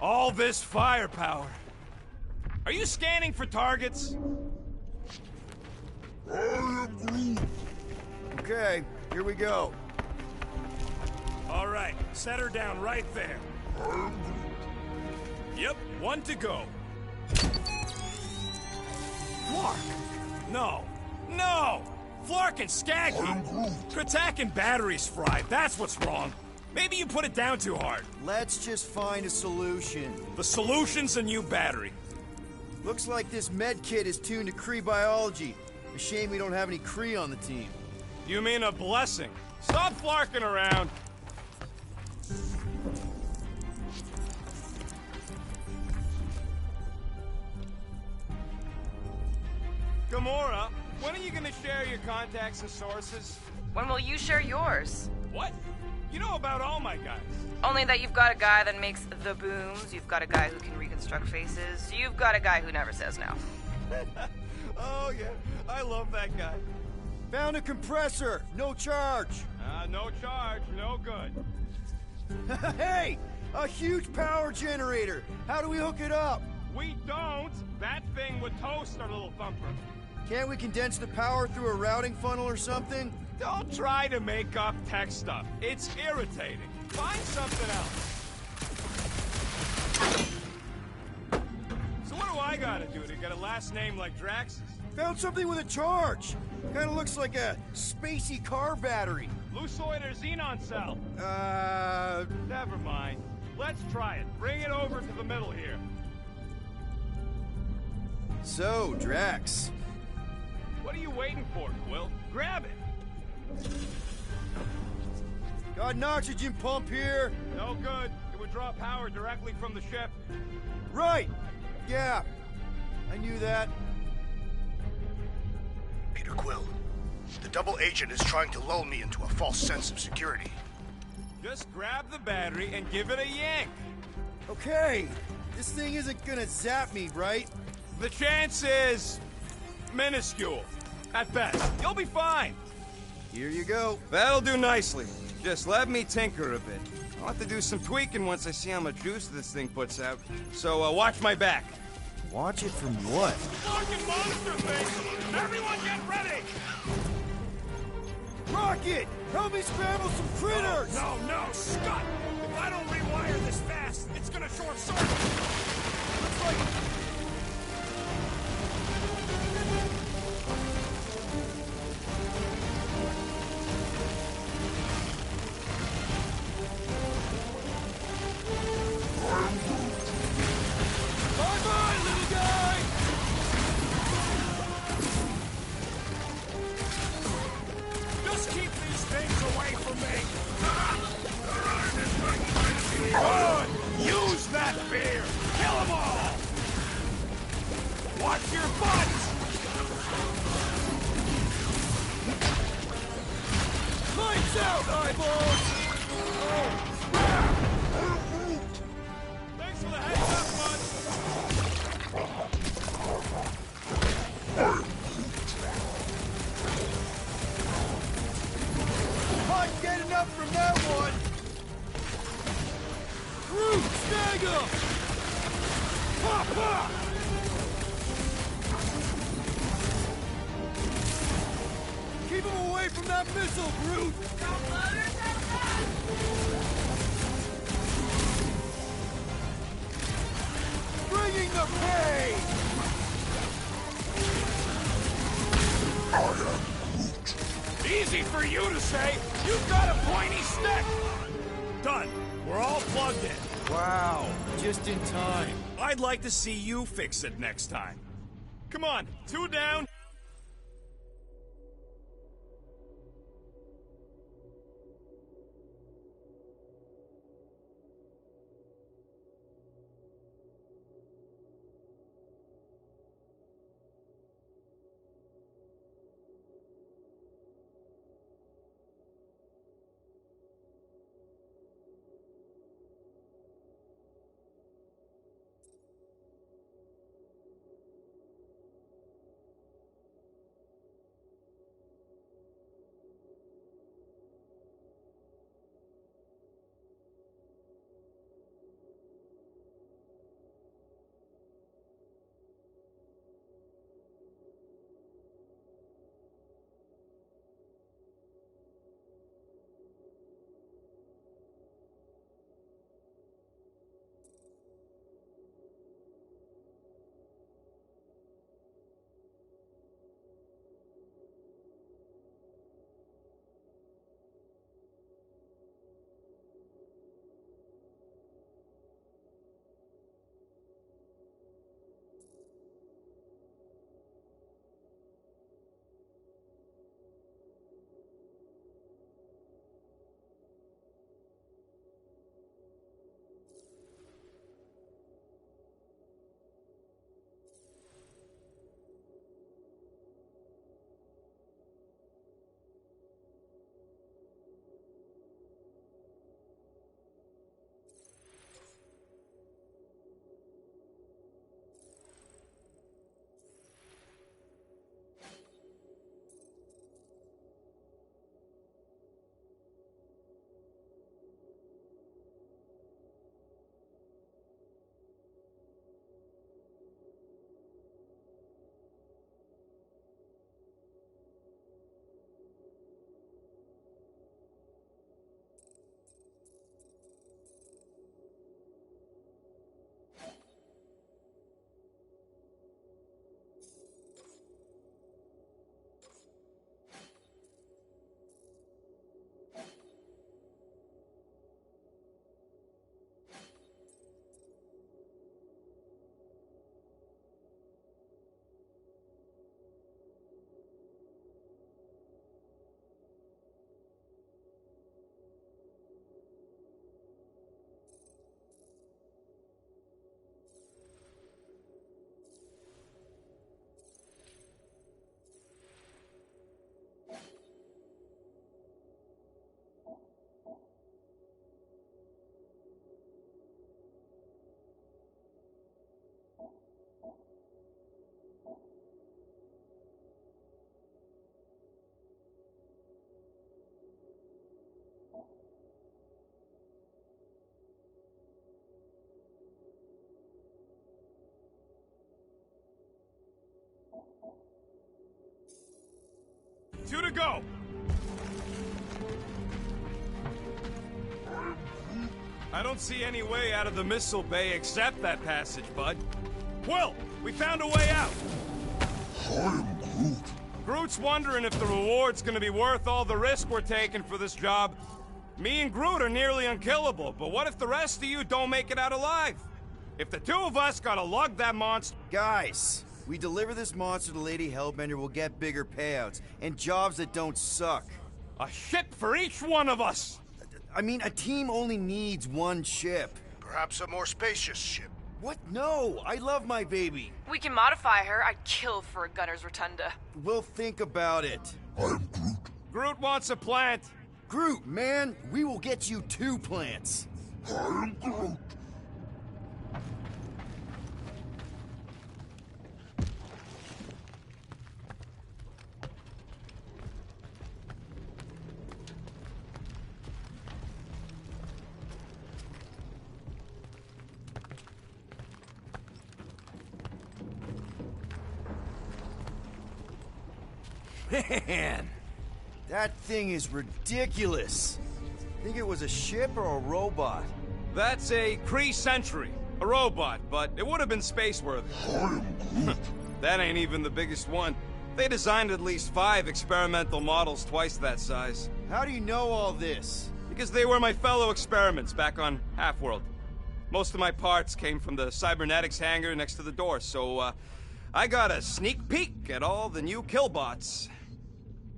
All this firepower. Are you scanning for targets? Okay, here we go. All right, set her down right there. Yep, one to go. Flark! No! No! Flark and Skaggy! Attack and batteries fried, that's what's wrong. Maybe you put it down too hard. Let's just find a solution. The solution's a new battery. Looks like this med kit is tuned to Kree biology. A shame we don't have any Kree on the team. You mean a blessing? Stop flarking around. Gamora, when are you gonna share your contacts and sources? When will you share yours? What? You know about all my guys. Only that you've got a guy that makes the booms, you've got a guy who can reconstruct faces, you've got a guy who never says no. Oh yeah, I love that guy. Found a compressor, no charge. No charge, no good. Hey, a huge power generator. How do we hook it up? We don't. That thing would toast our little thumper. Can't we condense the power through a routing funnel or something? Don't try to make up tech stuff. It's irritating. Find something else. So what do I gotta do to get a last name like Drax's? Found something with a charge. Kinda looks like a spacey car battery. Lusoid or xenon cell? Never mind. Let's try it. Bring it over to the middle here. So, Drax. What are you waiting for, Quill? Grab it! Got an oxygen pump here. No good. It would draw power directly from the ship. Right! Yeah. I knew that. Peter Quill, the double agent is trying to lull me into a false sense of security. Just grab the battery and give it a yank. Okay. This thing isn't gonna zap me, right? The chance is minuscule. At best. You'll be fine. Here you go. That'll do nicely. Just let me tinker a bit. I'll have to do some tweaking once I see how much juice this thing puts out. So, watch my back. Watch it from what? Fucking monster thing! Everyone get ready! Rocket! Help me scramble some critters! No, Scott! If I don't rewire this fast, it's gonna short circuit! Looks like... Bye-bye, little guy! eyeballs! Thanks for the heads up, bud! Can't get enough from that one! Groot, snag him! Pop, pop! Keep him away from that missile, Groot! Bringing the pain! Easy for you to say! You've got a pointy stick! Done. We're all plugged in. Wow, just in time. I'd like to see you fix it next time. Come on, 2 down. Two to go. I don't see any way out of the missile bay except that passage, bud. Quill, we found a way out. I'm Groot. Groot's wondering if the reward's gonna be worth all the risk we're taking for this job. Me and Groot are nearly unkillable, but what if the rest of you don't make it out alive? If the two of us gotta lug that monster... Guys, we deliver this monster to Lady Hellbender, we'll get bigger payouts, and jobs that don't suck. A ship for each one of us! I mean, a team only needs one ship. Perhaps a more spacious ship. What? No! I love my baby! We can modify her. I'd kill for a gunner's rotunda. We'll think about it. I'm Groot. Groot wants a plant. Groot, man, we will get you 2 plants. I am Groot. Man, that thing is ridiculous. Think it was a ship or a robot? That's a Kree Sentry, a robot, but it would have been space-worthy. I am Groot. That ain't even the biggest one. They designed at least 5 experimental models twice that size. How do you know all this? Because they were my fellow experiments back on Half-World. Most of my parts came from the cybernetics hangar next to the door, so I got a sneak peek at all the new killbots.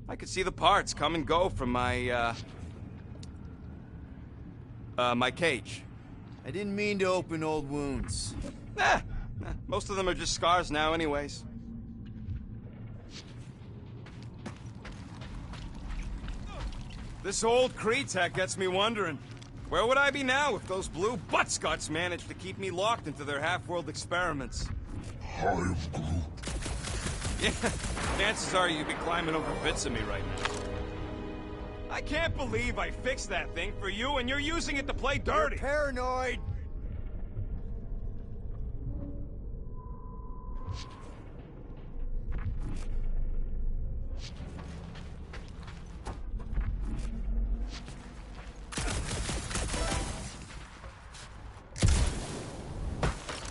I could see the parts come and go from my my cage. I didn't mean to open old wounds. Most of them are just scars now anyways. This old Kree tech gets me wondering, where would I be now if those blue butt-scuts managed to keep me locked into their half-world experiments? I am Groot. Yeah, chances are you'd be climbing over bits of me right now. I can't believe I fixed that thing for you and you're using it to play dirty. You're paranoid.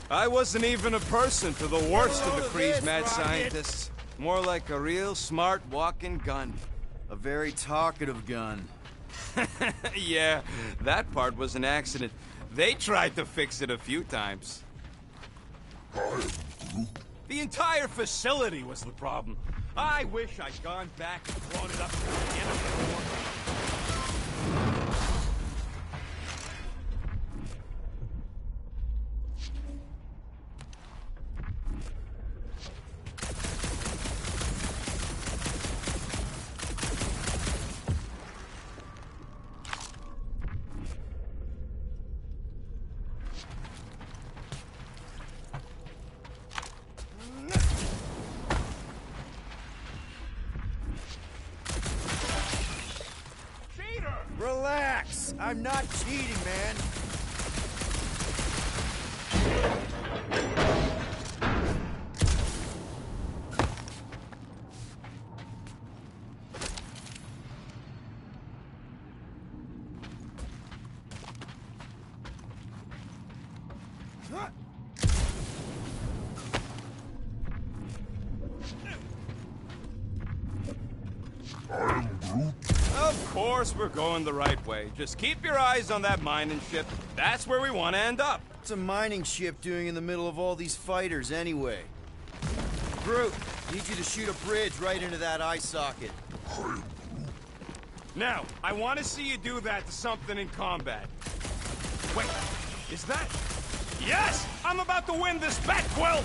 I wasn't even a person to the worst of the Kree's mad scientists. More like a real smart walking gun. A very talkative gun. Yeah, that part was an accident. They tried to fix it a few times. The entire facility was the problem. I wish I'd gone back and blown it up to the end of the war. Relax! I'm not cheating, man. Of course we're going the right way. Just keep your eyes on that mining ship. That's where we want to end up. What's a mining ship doing in the middle of all these fighters anyway? Groot, need you to shoot a bridge right into that eye socket. Now, I want to see you do that to something in combat. Wait, is that... Yes! I'm about to win this bet, Quill!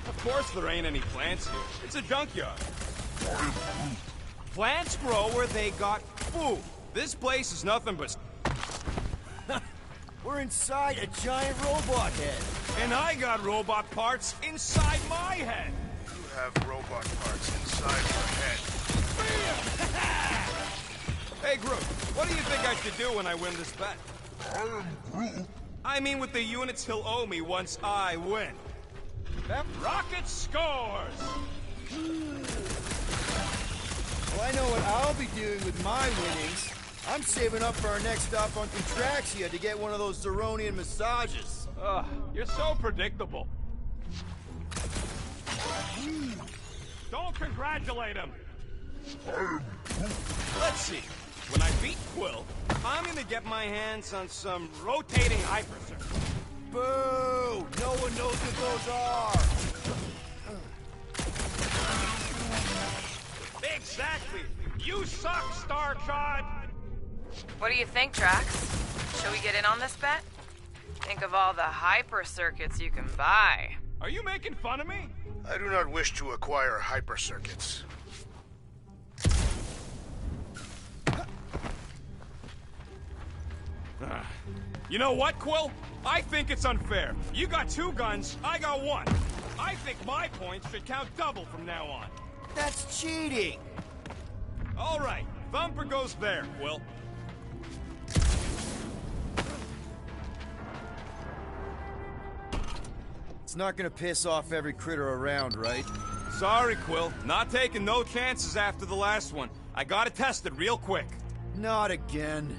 Of course there ain't any plants here. It's a junkyard. Plants grow where they got food. This place is nothing but... We're inside a giant robot head. And I got robot parts inside my head. You have robot parts inside your head. Hey, Groot, what do you think I should do when I win this bet? I am Groot. I mean with the units he'll owe me once I win. That rocket scores! Well, I know what I'll be doing with my winnings. I'm saving up for our next stop on Contraxia to get one of those Zeronian massages. Ugh, you're so predictable. Don't congratulate him! Let's see. When I beat Quill, I'm gonna get my hands on some rotating hypersur. Boo! No one knows what those are! Exactly! You suck, Starchild! What do you think, Drax? Shall we get in on this bet? Think of all the hyper circuits you can buy. Are you making fun of me? I do not wish to acquire hyper circuits. You know what, Quill? I think it's unfair. You got 2 guns, I got 1. I think my points should count double from now on. That's cheating! All right, Thumper goes there, Quill. It's not gonna piss off every critter around, right? Sorry, Quill. Not taking no chances after the last one. I gotta test it real quick. Not again.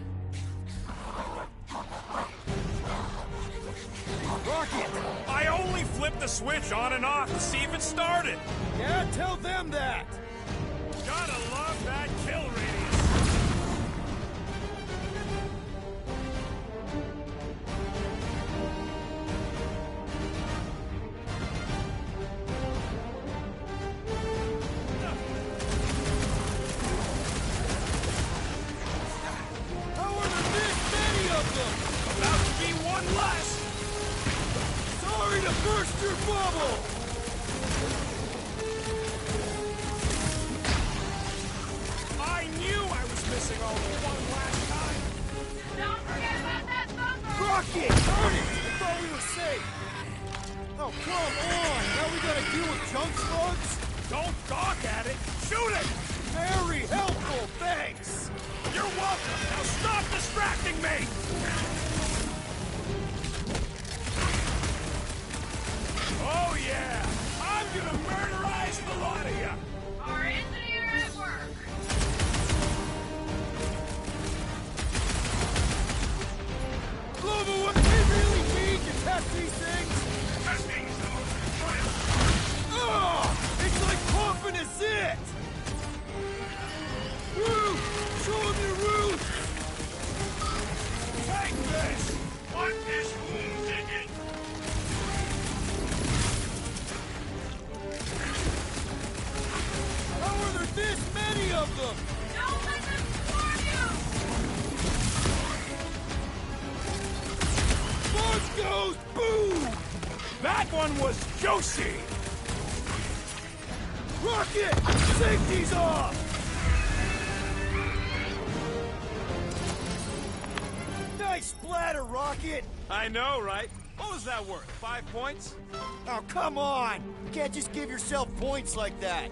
Rocket! I only flipped the switch on and off to see if it started. Yeah, tell them that! Gotta love that kill radius. How are there this many of them? About to be 1 less. Sorry to burst your bubble! I knew I was missing only 1 last time. Don't forget about that Thumper! Rocket! Darn it! I thought we were safe! Oh, come on! Now we gotta deal with junk slugs? Don't gawk at it. Shoot it! Very helpful, thanks! You're welcome. Now stop distracting me! Oh yeah! I'm gonna murderize the lot of you! Our engineer at work! Global, what we really need to test these things? It's like pumping a zit! Woo! Show them your roots! Take this! What is womb digging? How are there this many of them? Don't let them swarm you! Buzz goes boom! That one was juicy! Rocket! Safety's off! Nice splatter, Rocket! I know, right? What was that worth? 5 points? Oh, come on! You can't just give yourself points like that!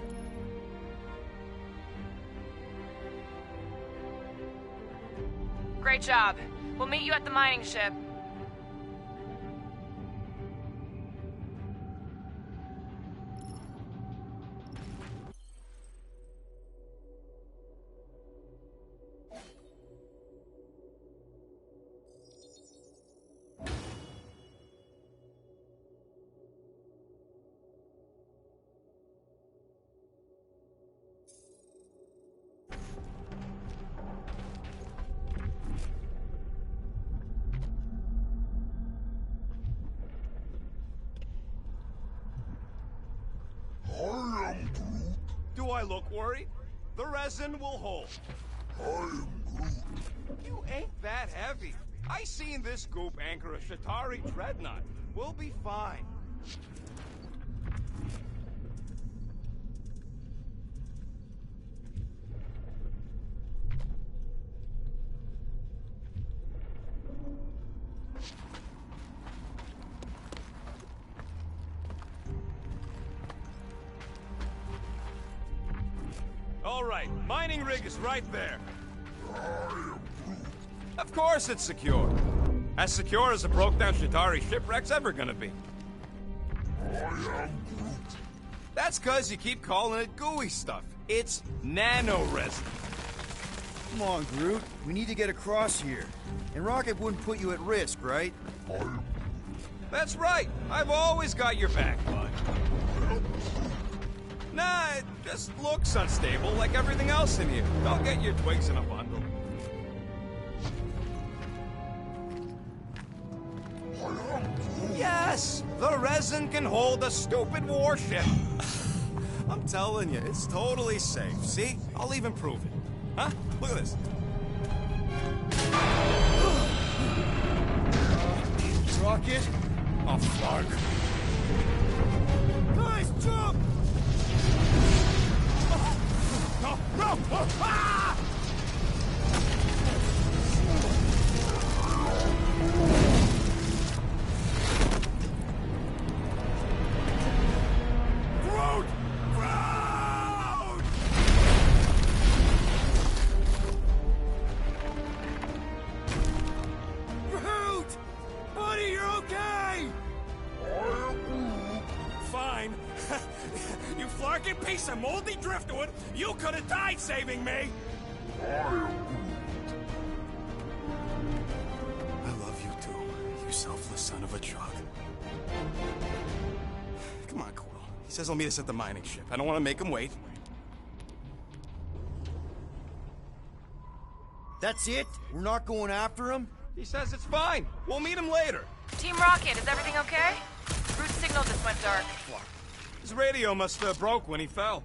Great job. We'll meet you at the mining ship. I am Groot. Do I look worried? The resin will hold. I am Groot. You ain't that heavy. I seen this goop anchor a Shatari dreadnought. We'll be fine. All right, mining rig is right there. I am Groot. Of course it's secure. As secure as a broke-down Shatari shipwreck's ever gonna be. I am Groot. That's cause you keep calling it gooey stuff. It's nano-resin. Come on, Groot. We need to get across here. And Rocket wouldn't put you at risk, right? I am That's right. I've always got your back, bud. Nah, it just looks unstable like everything else in here. Don't get your twigs in a bundle. Yes! The resin can hold a stupid warship. I'm telling you, it's totally safe. See? I'll even prove it. Huh? Look at this. Rocket? Oh, fuck. Guys, Jump! No! No! Ah! Groot! Groot! Groot! Buddy, you're okay! Fine. You flarkin' piece of moldy driftwood! You could have died saving me! I love you too, you selfless son of a truck. Come on, Quill. He says he'll meet us at the mining ship. I don't want to make him wait. That's it? We're not going after him? He says it's fine. We'll meet him later. Team Rocket, is everything okay? Groot's signal just went dark. His radio must have broke when he fell.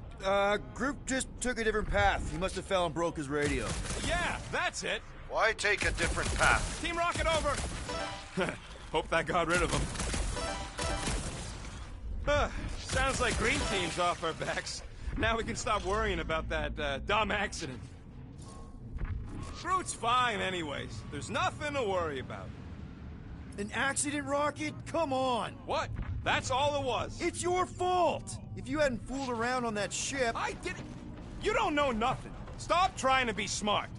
Groot just took a different path. He must have fell and broke his radio. Yeah, that's it. Why take a different path? Team Rocket over. Hope that got rid of him. Sounds like Green Team's off our backs. Now we can stop worrying about that dumb accident. Groot's fine anyways. There's nothing to worry about. An accident, Rocket? Come on! What? That's all it was. It's your fault! If you hadn't fooled around on that ship... I didn't... You don't know nothing. Stop trying to be smart.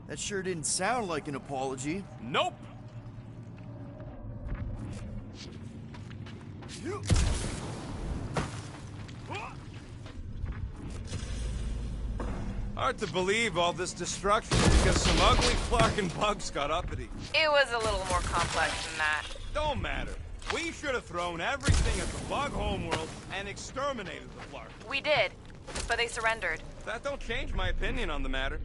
That sure didn't sound like an apology. Nope. Hard to believe all this destruction because some ugly Flarkin bugs got uppity. It was a little more complex than that. Don't matter. We should have thrown everything at the bug homeworld and exterminated the Flark. We did, but they surrendered. That don't change my opinion on the matter.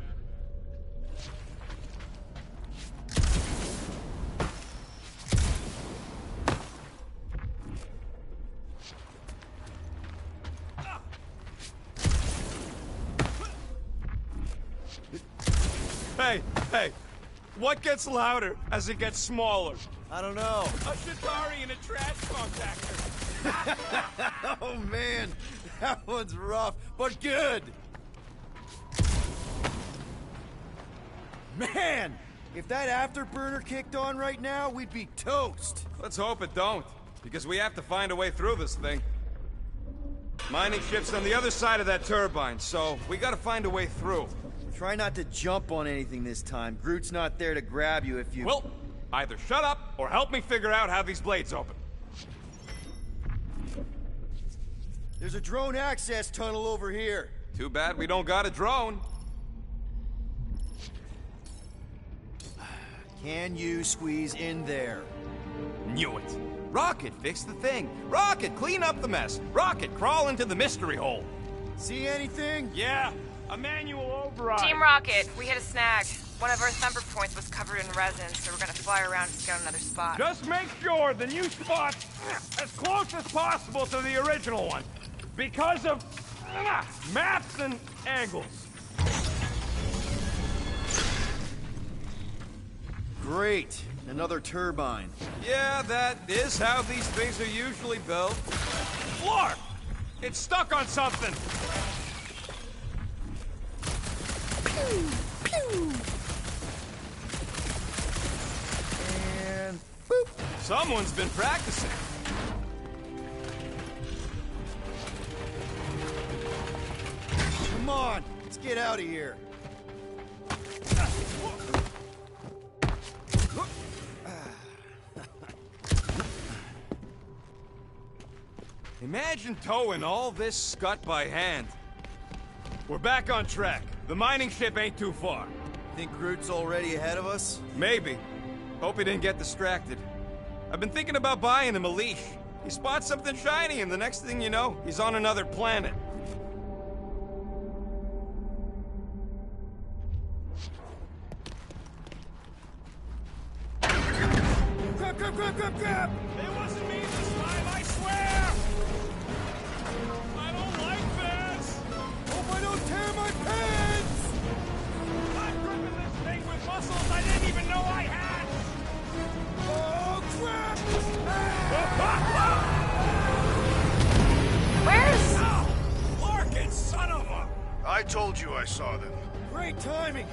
Hey, what gets louder as it gets smaller? I don't know. A Chitauri and a trash compactor. Oh man, that one's rough, but good. Man, if that afterburner kicked on right now, we'd be toast. Let's hope it don't, because we have to find a way through this thing. Mining ship's on the other side of that turbine, so we gotta find a way through. Try not to jump on anything this time. Groot's not there to grab you if you... Well, either shut up or help me figure out how these blades open. There's a drone access tunnel over here. Too bad we don't got a drone. Can you squeeze in there? Knew it. Rocket, fix the thing. Rocket, clean up the mess. Rocket, crawl into the mystery hole. See anything? Yeah, a manual override. Team Rocket, we hit a snag. One of our thumper points was covered in resin, so we're gonna fly around to scout another spot. Just make sure the new spot's as close as possible to the original one. Because of maps and angles. Great. Another turbine. Yeah, that is how these things are usually built. Floor! It's stuck on something! Pew! Pew! And boop! Someone's been practicing. Come on, let's get out of here. Imagine towing all this scut by hand. We're back on track. The mining ship ain't too far. Think Groot's already ahead of us? Maybe. Hope he didn't get distracted. I've been thinking about buying him a leash. He spots something shiny, and the next thing you know, he's on another planet. Grab, grab, grab, grab, grab! It wasn't me this time, I swear! I don't like this! Hope I don't tear my pants! I'm gripping this thing with muscles I didn't even know I had! Oh, crap! Where's told you I saw them. Great timing.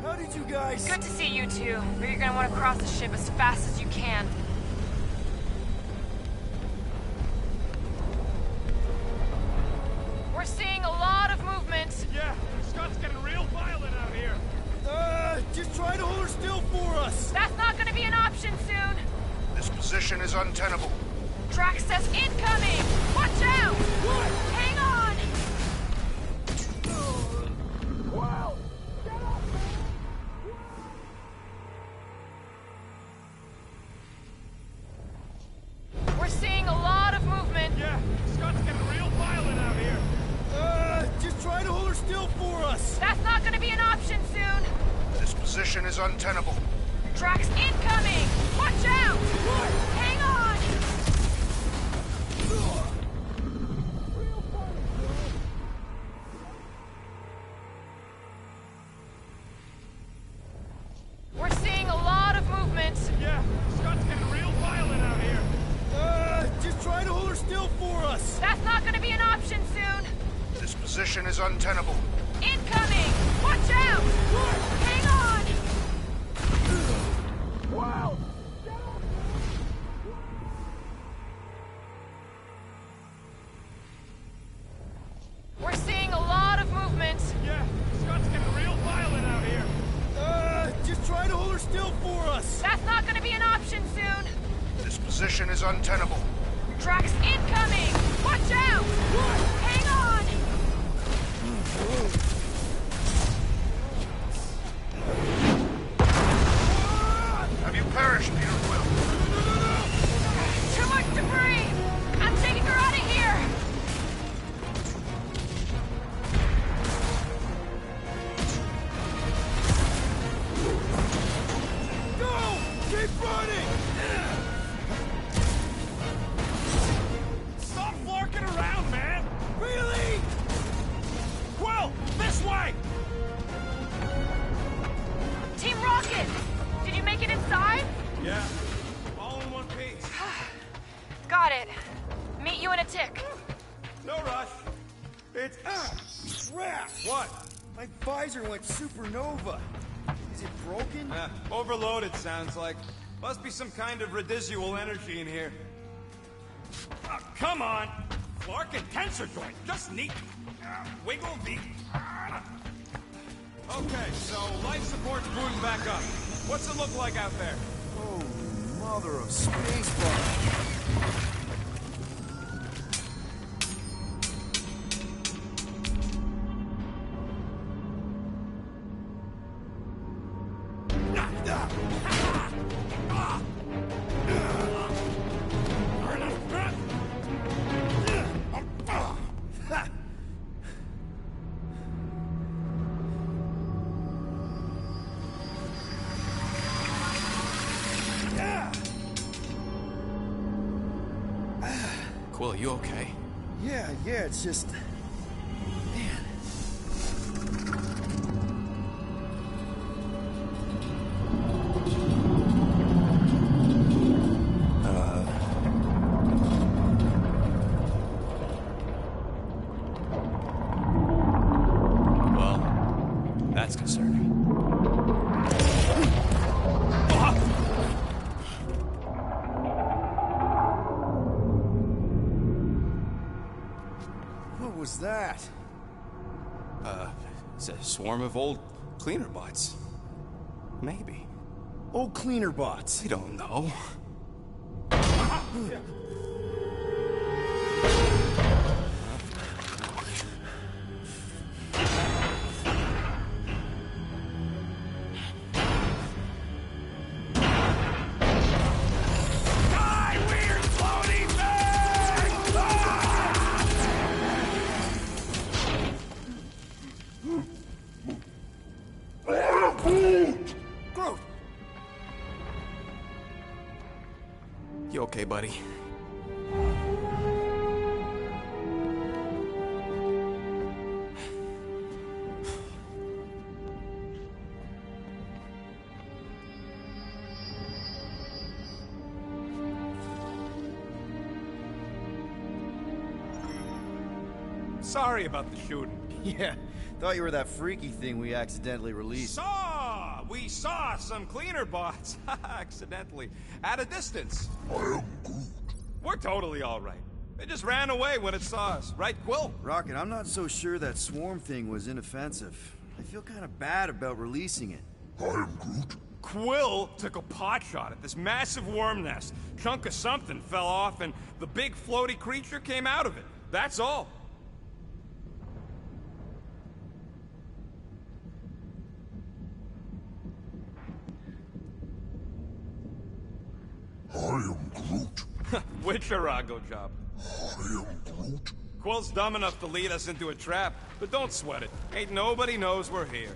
How did you guys... Good to see you two, but you're gonna want to cross the ship as fast as you can. We're seeing a lot of movement. Yeah, Scott's getting real violent out here. Just try to hold her still for us. That's not gonna be an option soon. This position is untenable. Drax says incoming! Watch out! What? Hang on! Wow! We're seeing a lot of movement. Yeah, Scott's getting real violent out here. Just try to hold her still for us. That's not gonna be an option soon. This position is untenable. Drax incoming! Watch out! What? Hang on! We're seeing a lot of movement. Yeah, Scott's getting real violent out here. Just try to hold her still for us. That's not gonna be an option soon. This position is untenable. Incoming! Watch out! What? Hang on! Wow! We're seeing a lot of movement. Yeah, Scott's getting real violent out here. Just try to hold her still for us. That's not gonna be an option soon. This position is untenable. Drax incoming! Watch out! What? Hang on! Have you perished, Peter Quill? Too much debris! I'm taking her out of here! Go! Keep running! Stop flarking around, man! Really? Quill, this way! Team Rocket! Did you make it inside? Yeah, all in one piece. Got it. Meet you in a tick. No rush. It's... Crap! What? My visor went supernova. Is it broken? Overloaded, sounds like. Must be some kind of residual energy in here. Come on! Clark and tensor joint, just neat. Wiggle the... Okay, so life support's booting back up. What's it look like out there? Oh, mother of spacebar. Quill, you okay? Yeah, it's just... Man. Well, that's concerning. What was that? It's a swarm of old cleaner bots. Maybe. Old cleaner bots. I don't know. Groot! You okay, buddy? Sorry about the shooting. Yeah, thought you were that freaky thing we accidentally released. We saw some cleaner bots, accidentally, at a distance. I am Groot. We're totally all right. They just ran away when it saw us, right, Quill? Rocket, I'm not so sure that swarm thing was inoffensive. I feel kind of bad about releasing it. I am Groot. Quill took a pot shot at this massive worm nest. Chunk of something fell off, and the big floaty creature came out of it. That's all. I am Groot. Witcherago job. I am Groot. Quill's dumb enough to lead us into a trap, but don't sweat it. Ain't nobody knows we're here.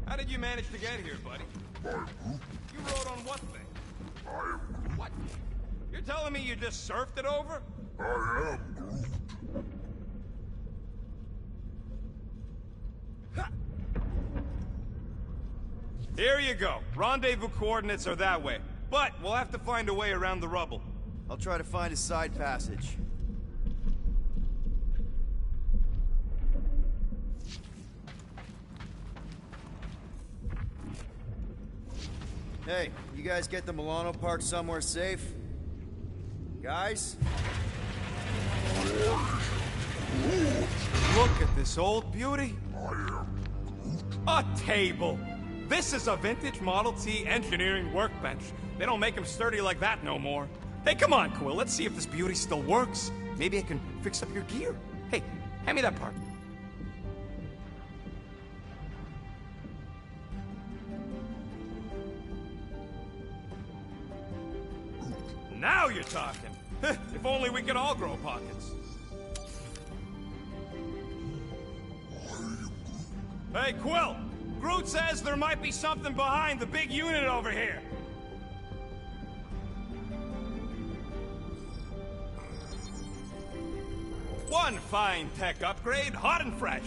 How did you manage to get here, buddy? I am Groot. You rode on what thing? I am Groot. What? You're telling me you just surfed it over? I am Groot. Ha! Here you go. Rendezvous coordinates are that way. But we'll have to find a way around the rubble. I'll try to find a side passage. Hey, you guys get the Milano parked somewhere safe? Guys? Look at this old beauty. I am Groot. A table. This is a vintage Model T engineering workbench. They don't make them sturdy like that no more. Hey, come on, Quill. Let's see if this beauty still works. Maybe I can fix up your gear. Hey, hand me that part. Now you're talking. If only we could all grow pockets. Hey, Quill! Groot says there might be something behind the big unit over here. One fine tech upgrade, hot and fresh.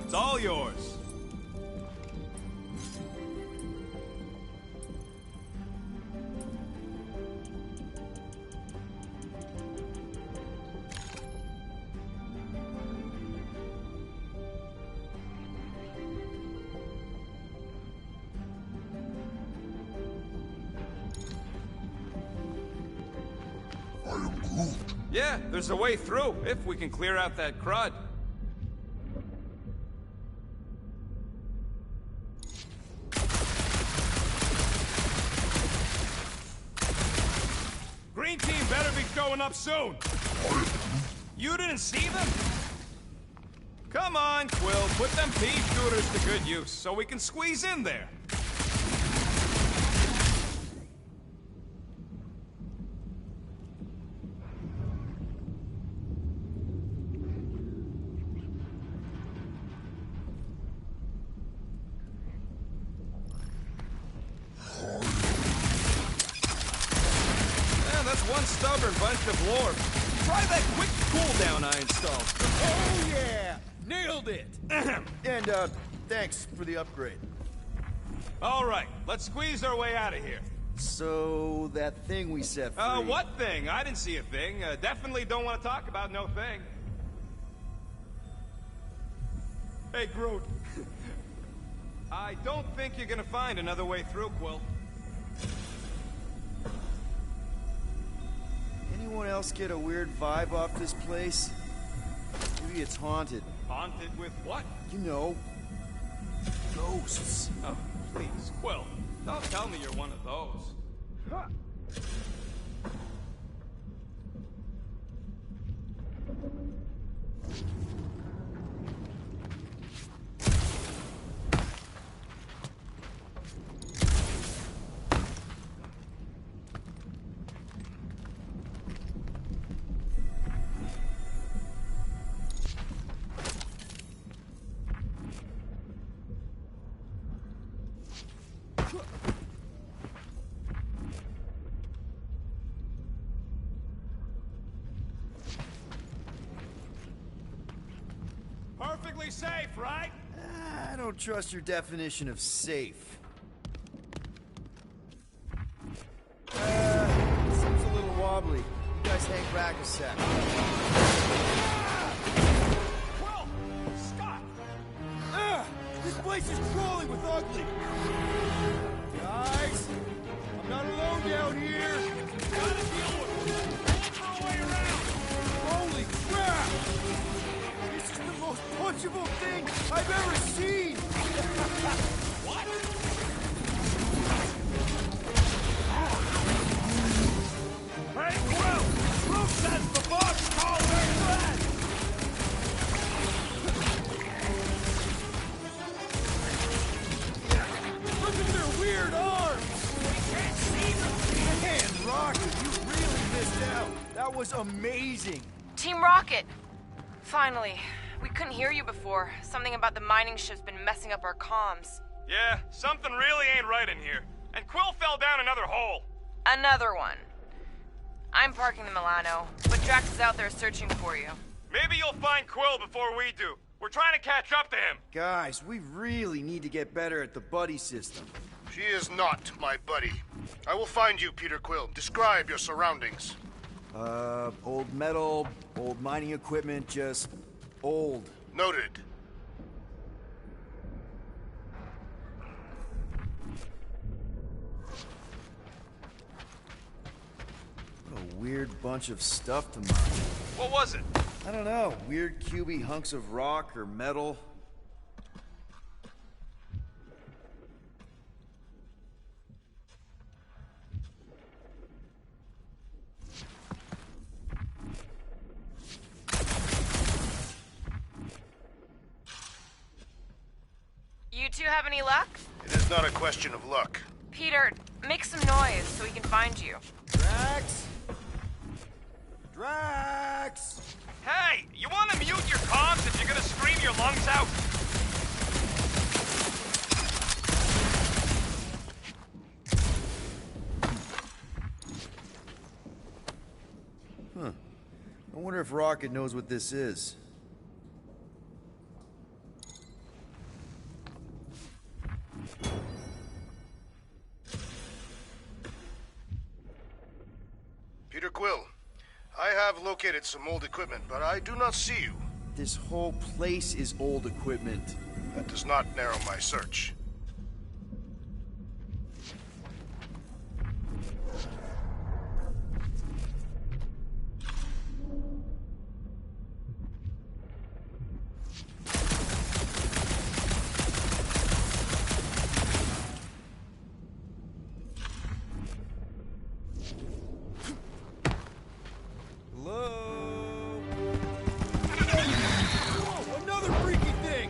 It's all yours. I am Groot. Yeah, there's a way through, if we can clear out that crud. Green team better be showing up soon. You didn't see them? Come on, Quill, put them pea shooters to good use so we can squeeze in there. One stubborn bunch of lore. Try that quick cooldown I installed. Oh yeah! Nailed it! And, Thanks for the upgrade. All right, let's squeeze our way out of here. So, that thing we set free... What thing? I didn't see a thing. Definitely don't want to talk about no thing. Hey, Groot. I don't think you're gonna find another way through, Quill. Anyone else get a weird vibe off this place? Maybe it's haunted. Haunted with what? You know, ghosts. Oh, please, Quill. Don't tell me you're one of those. Huh. Perfectly safe, right? I don't trust your definition of safe. Seems a little wobbly. You guys hang back a sec. Quill! Scott! This place is crawling with ugly. Guys, I'm not alone down here. Gotta deal with it. Pull our way around. Holy crap! This is the most punchable thing I've ever seen! What? Hey, Quill! Groot says the boss called her friend! Look at their weird arms! We can't see them! Man, Rocket, you really missed out! That was amazing! Team Rocket! Finally. We couldn't hear you before. Something about the mining ship's been messing up our comms. Yeah, something really ain't right in here. And Quill fell down another hole. Another one. I'm parking the Milano, but Drax is out there searching for you. Maybe you'll find Quill before we do. We're trying to catch up to him. Guys, we really need to get better at the buddy system. She is not my buddy. I will find you, Peter Quill. Describe your surroundings. Old metal, old mining equipment, just old. Noted. What a weird bunch of stuff to mine. What was it? I don't know, weird cubey hunks of rock or metal. You two have any luck? It is not a question of luck. Peter, make some noise so we can find you. Drax? Drax! Hey, you want to mute your comms if you're gonna scream your lungs out? Huh. I wonder if Rocket knows what this is. Peter Quill, I have located some old equipment, but I do not see you. This whole place is old equipment. That does not narrow my search.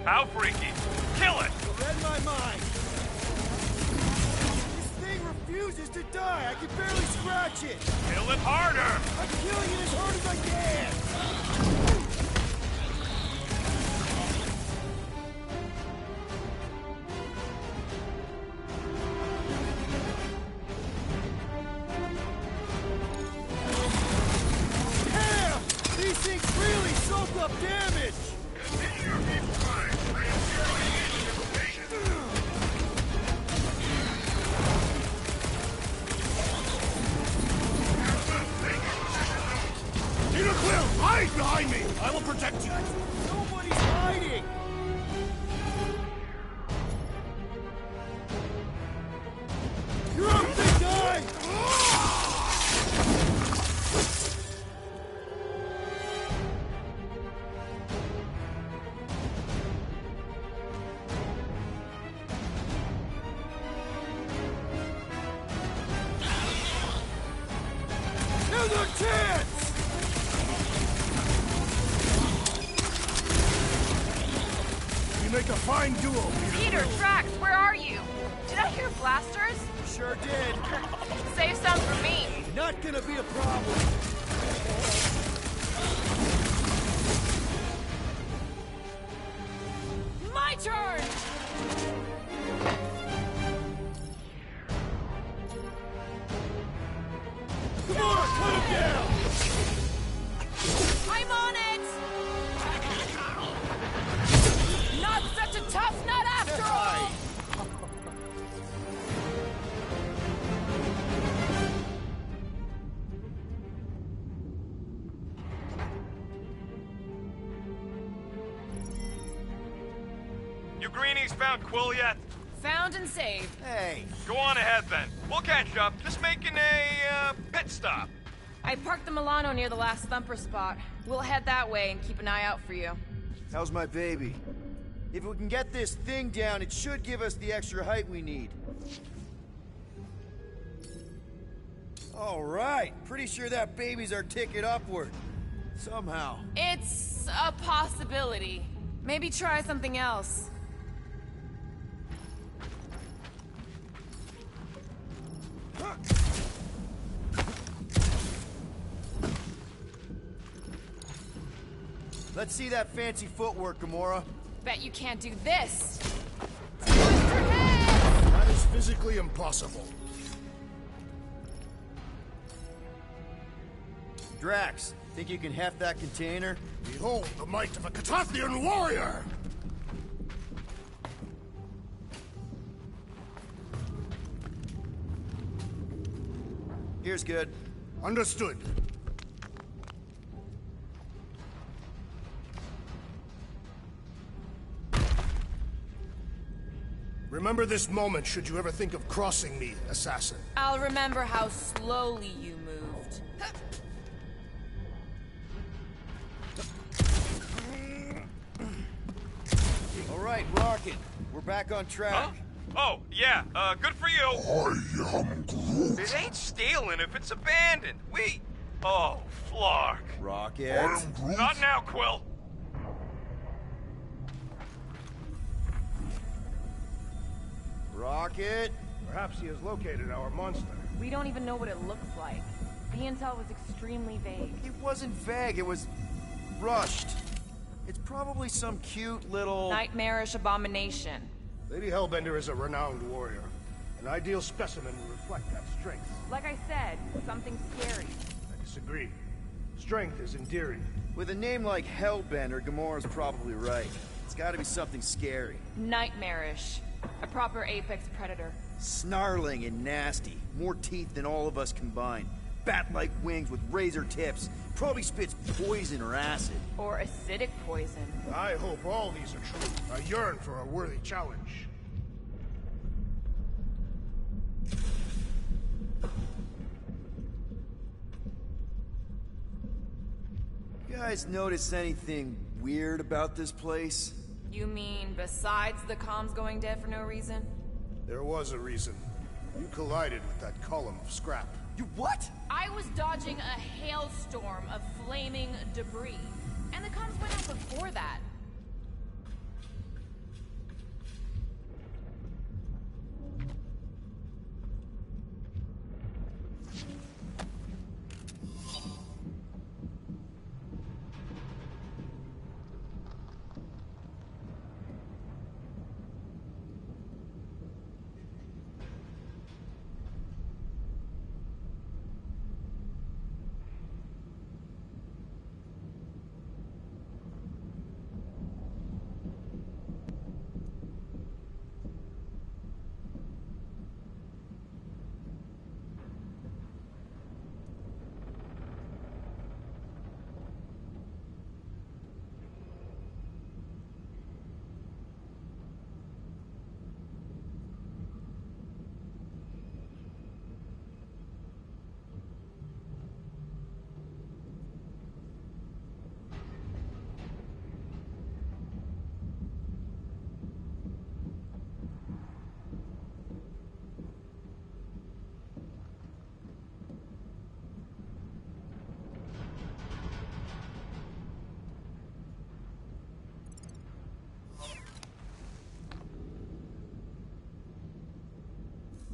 How freaky? Kill it! Read my mind. This thing refuses to die. I can barely scratch it. Kill it harder! I'm killing it as hard as I can. Damn! These things really soak up damage. hiding? You're up, big guy! Here's our chance! We make a fine duo. Peter, Drax, where are you? Did I hear blasters? Sure did. Save some for me. Not gonna be a problem. My turn! Come on, cut him down! I'm on it! Not such a tough nut after all! You greenies found Quill yet? Found and saved. Hey, Go on ahead then. We'll catch up. Just making a pit stop. I parked the Milano near the last thumper spot. We'll head that way and keep an eye out for you. how's my baby? If we can get this thing down, it should give us the extra height we need. All right, pretty sure that baby's our ticket upward. Somehow. It's a possibility. Maybe try something else. Let's see that fancy footwork, Gamora. Bet you can't do this. That is physically impossible. Drax, think you can heft that container? Behold the might of a Catathian warrior! Here's good. Understood. Remember this moment should you ever think of crossing me, assassin. I'll remember how slowly you moved. All right, Rocket. We're back on track. Huh? Oh, yeah, good for you. I am Groot. It ain't stealing if it's abandoned. Oh, Flark. Rocket. I am Groot. Not now, Quill. Rocket. Perhaps he has located our monster. We don't even know what it looks like. The intel was extremely vague. It wasn't vague, it was rushed. It's probably some cute little... Nightmarish abomination. Lady Hellbender is a renowned warrior. An ideal specimen will reflect that strength. Like I said, something scary. I disagree. Strength is endearing. With a name like Hellbender, Gamora's probably right. It's gotta be something scary. Nightmarish. A proper apex predator. Snarling and nasty. More teeth than all of us combined. Bat-like wings with razor tips. Probably spits poison or acid. Or acidic poison. I hope all these are true. I yearn for a worthy challenge. You guys notice anything weird about this place? You mean besides the comms going dead for no reason? There was a reason. You collided with that column of scrap. You what? I was dodging a hailstorm of flaming debris. And the comms went out before that.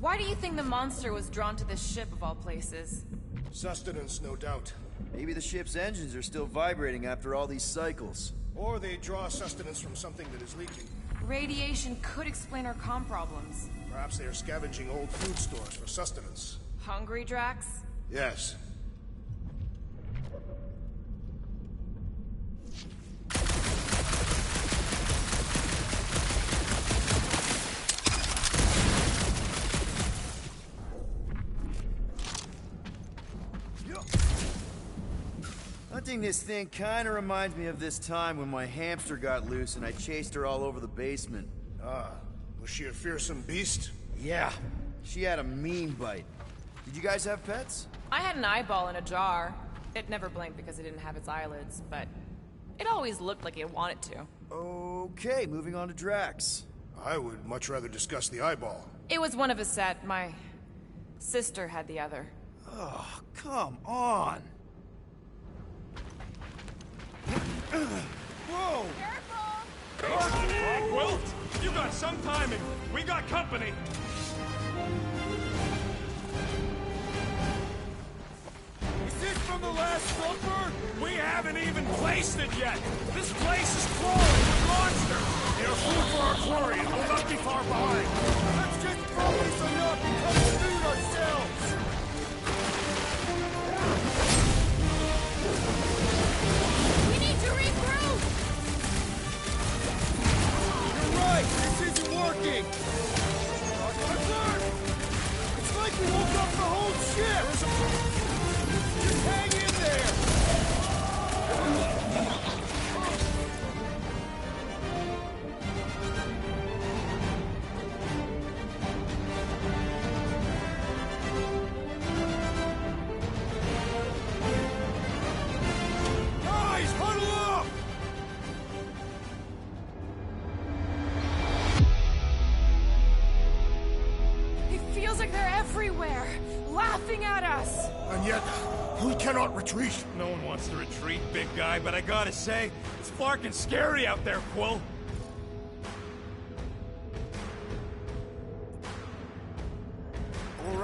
Why do you think the monster was drawn to this ship of all places? Sustenance, no doubt. Maybe the ship's engines are still vibrating after all these cycles. Or they draw sustenance from something that is leaking. Radiation could explain our comm problems. Perhaps they are scavenging old food stores for sustenance. Hungry, Drax? Yes. Hunting this thing kinda reminds me of this time when my hamster got loose and I chased her all over the basement. Ah, was she a fearsome beast? Yeah, she had a mean bite. Did you guys have pets? I had an eyeball in a jar. It never blinked because it didn't have its eyelids, but it always looked like it wanted to. Okay, moving on to Drax. I would much rather discuss the eyeball. It was one of a set. My sister had the other. Oh, come on! Whoa! Careful! Quill, you got some timing. We got company. Is this from the last supper? We haven't even placed it yet. This place is crawling with monsters. They're food for our quarry, and we'll not be far behind. Let's just focus on not becoming food ourselves! We need to regroup! You're right! This isn't working! It's like we woke up the whole ship! Just hang in there! Guys, huddle up! It feels like they're everywhere, laughing at us. And yet, we cannot retreat. No one wants to retreat, big guy, but I gotta say, it's fucking scary out there, Quill. All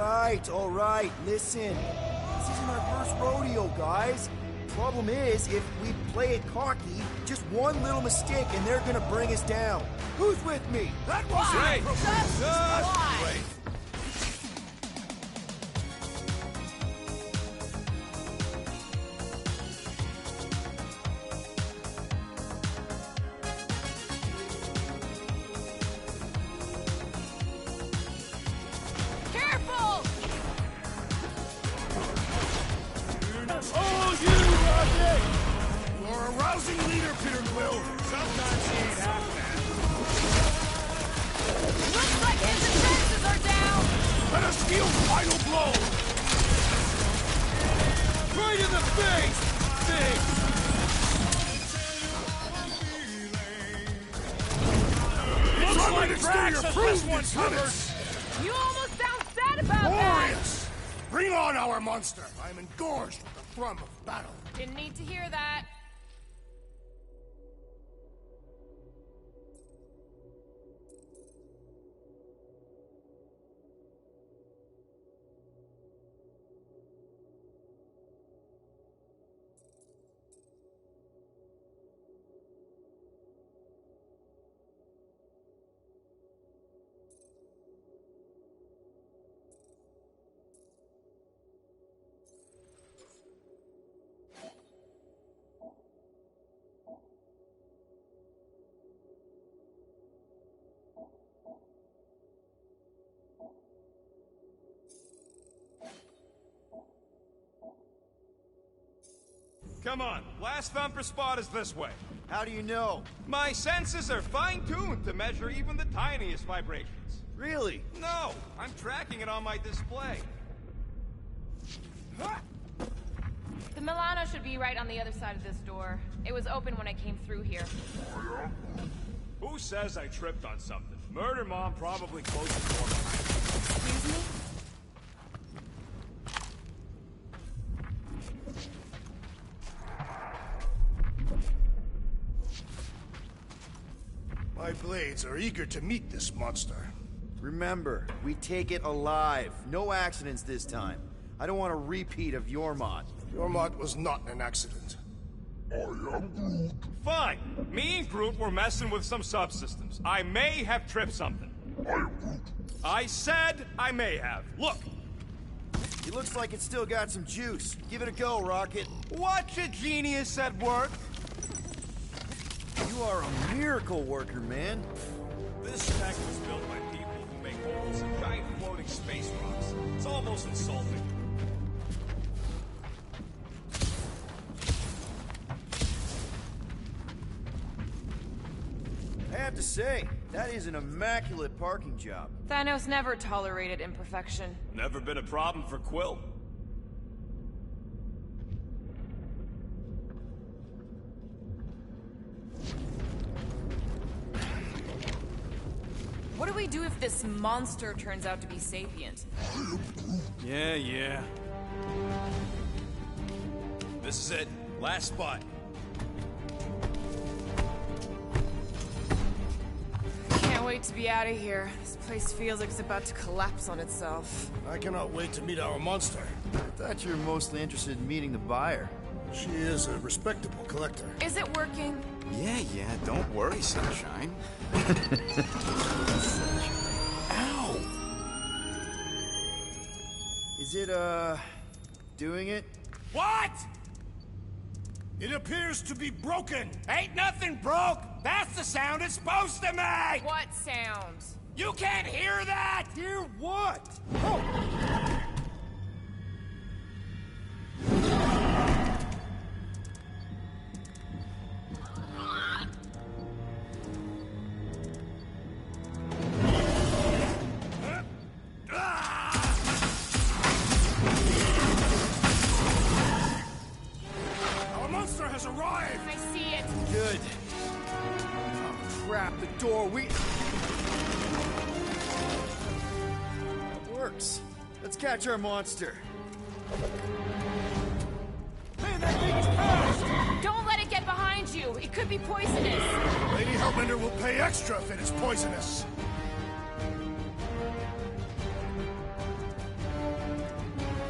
right, listen. This isn't our first rodeo, guys. Problem is, if we play it cocky, just one little mistake and they're gonna bring us down. Who's with me? That was Wait! Just why? Wait. Careful! Oh, you, Rocket! You're a rousing leader, Peter Quill. Sometimes he ain't half bad. Looks like his defenses are down! Let us deal final blow! right in the face! Thing! Looks like Drax has this one covered. You almost sound sad about that! Glorious! Bring on our monster! I am engorged with the thrum of battle. Didn't need to hear that. Come on, last thumper spot is this way. How do you know? My senses are fine-tuned to measure even the tiniest vibrations. Really? No, I'm tracking it on my display. The Milano should be right on the other side of this door. It was open when I came through here. Who says I tripped on something? Murder Mom probably closed the door behind me. Excuse me? My blades are eager to meet this monster. Remember, we take it alive. No accidents this time. I don't want a repeat of Yormont. Yormont was not an accident. I am Groot. Fine. Me and Groot were messing with some subsystems. I may have tripped something. I am Groot. I said I may have. Look. It looks like it's still got some juice. Give it a go, Rocket. Watch a genius at work. You are a miracle worker, man. This tech was built by people who make holes in giant floating space rocks. It's almost insulting. I have to say, that is an immaculate parking job. Thanos never tolerated imperfection. Never been a problem for Quill. What do we do if this monster turns out to be sapient? Yeah. This is it. Last spot. Can't wait to be out of here. This place feels like it's about to collapse on itself. I cannot wait to meet our monster. I thought you were mostly interested in meeting the buyer. She is a respectable collector. Is it working? Yeah, don't worry, Sunshine. Ow! Is it, doing it? What? It appears to be broken. Ain't nothing broke. That's the sound it's supposed to make. What sound? You can't hear that? Hear what? Our monster has arrived. I see it. Good. Oh, crap, the door, It works. Let's catch our monster. Man, that thing is fast! Don't let it get behind you. It could be poisonous. Lady Hellbender will pay extra if it is poisonous.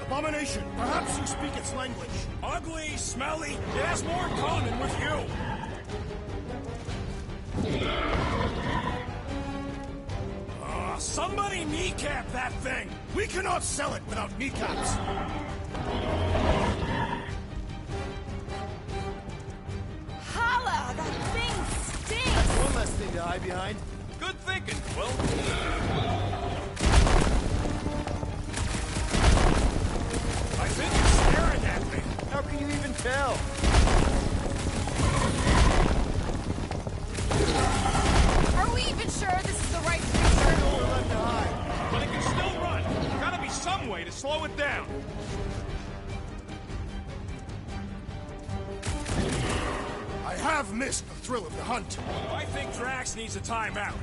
Abomination, perhaps you speak its language. Ugly, smelly. It has more in common with you. Somebody kneecap that thing. We cannot sell it without kneecaps. Holla! That thing stinks! One less thing to hide behind. Good thinking, Quill. I think you're staring at me. How can you even tell? Are we even sure this is the right creature? Nowhere left to hide. But it can still run. Gotta be some way to slow it down. I have missed the thrill of the hunt. I think Drax needs a timeout.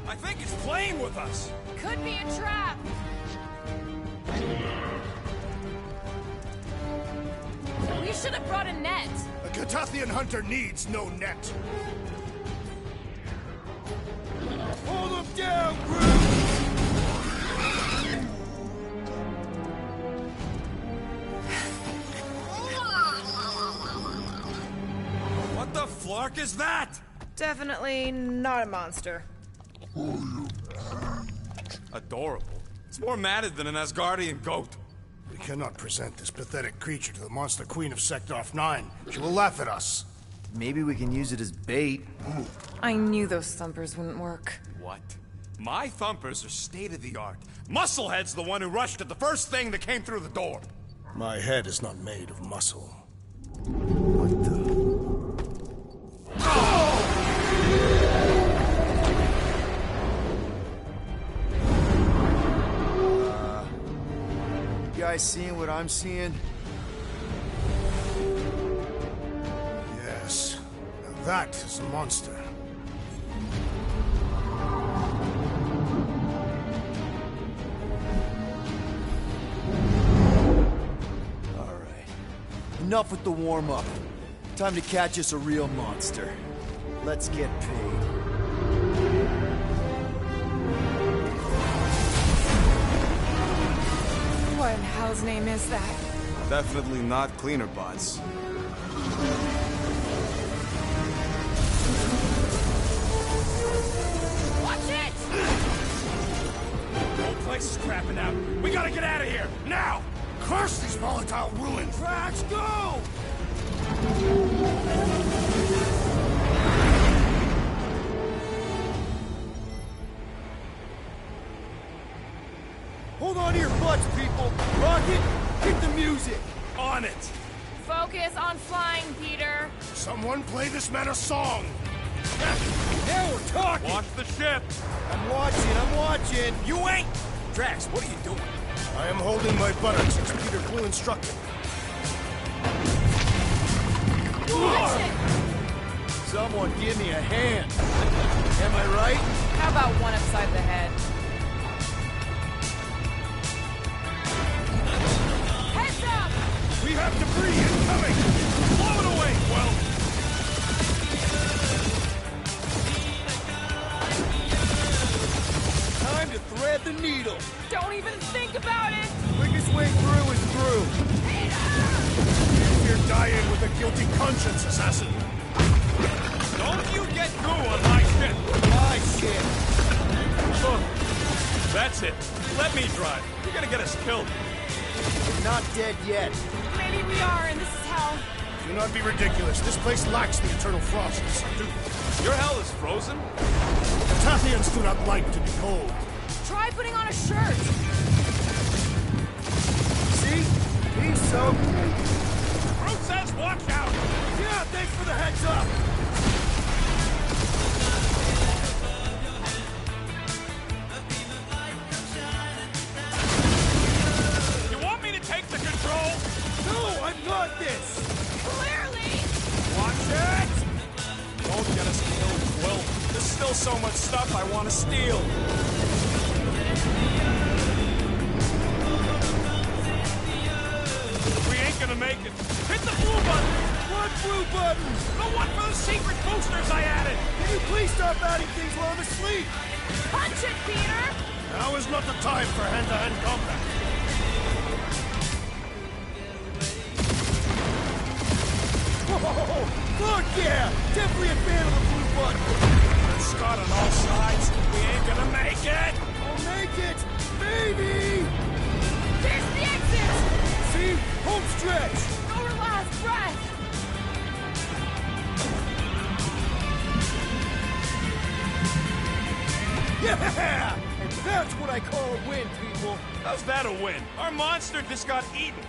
I think it's playing with us. Could be a trap. We should have brought a net. A Catathian hunter needs no net. Hold him down, Groot! What the flark is that? Definitely not a monster. Adorable. It's more matted than an Asgardian goat. We cannot present this pathetic creature to the monster queen of Seknarf 9. She will laugh at us. Maybe we can use it as bait. I knew those thumpers wouldn't work. What? My thumpers are state-of-the-art. Musclehead's the one who rushed at the first thing that came through the door. My head is not made of muscle. What the? You guys seeing what I'm seeing? Yes. Now that is a monster. Enough with the warm-up. Time to catch us a real monster. Let's get paid. What in hell's name is that? Definitely not cleaner bots. Watch it! The whole place is crapping out. We gotta get out of here, now! Curse these volatile ruins! Drax, go! Hold on to your butts, people! Rocket, hit the music! On it! Focus on flying, Peter. Someone play this man a song! Now we're talking! Watch the ship! I'm watching! You ain't! Drax, what are you doing? I am holding my buttocks as Peter Quill instructed. Watch it! Someone give me a hand. Am I right? How about one upside the head? Heads up! We have debris incoming! Blow it away, Quill! Time to thread the needle. Don't even think about it! Quickest way through is through. You're dying with a guilty conscience, assassin. Don't you get through on my ship! My shit. Look, that's it. Let me drive. You're gonna get us killed. We're not dead yet. Maybe we are, and this is hell. Do not be ridiculous. This place lacks the eternal frost of Sardu. Your hell is frozen? Tathians do not like to be cold. Try putting on a shirt. See? He's so cool. Groot says watch out! Yeah, thanks for the heads up. You want me to take the control? No, I've got this. Clearly! Watch it! Don't get us killed, Quill. There's still so much stuff I want to steal. We ain't gonna make it. Hit the blue button! What blue button? The one for the secret boosters I added! Can you please stop adding things while I'm asleep? Punch it, Peter! Now is not the time for hand-to-hand combat. Whoa! Fuck yeah! Definitely a fan of the blue button. There's Scott on all sides. We ain't gonna make it! I'll make it! Maybe! There's the exit! See? Home stretch! Go her last breath! Yeah! And that's what I call a win, people. How's that a win? Our monster just got eaten.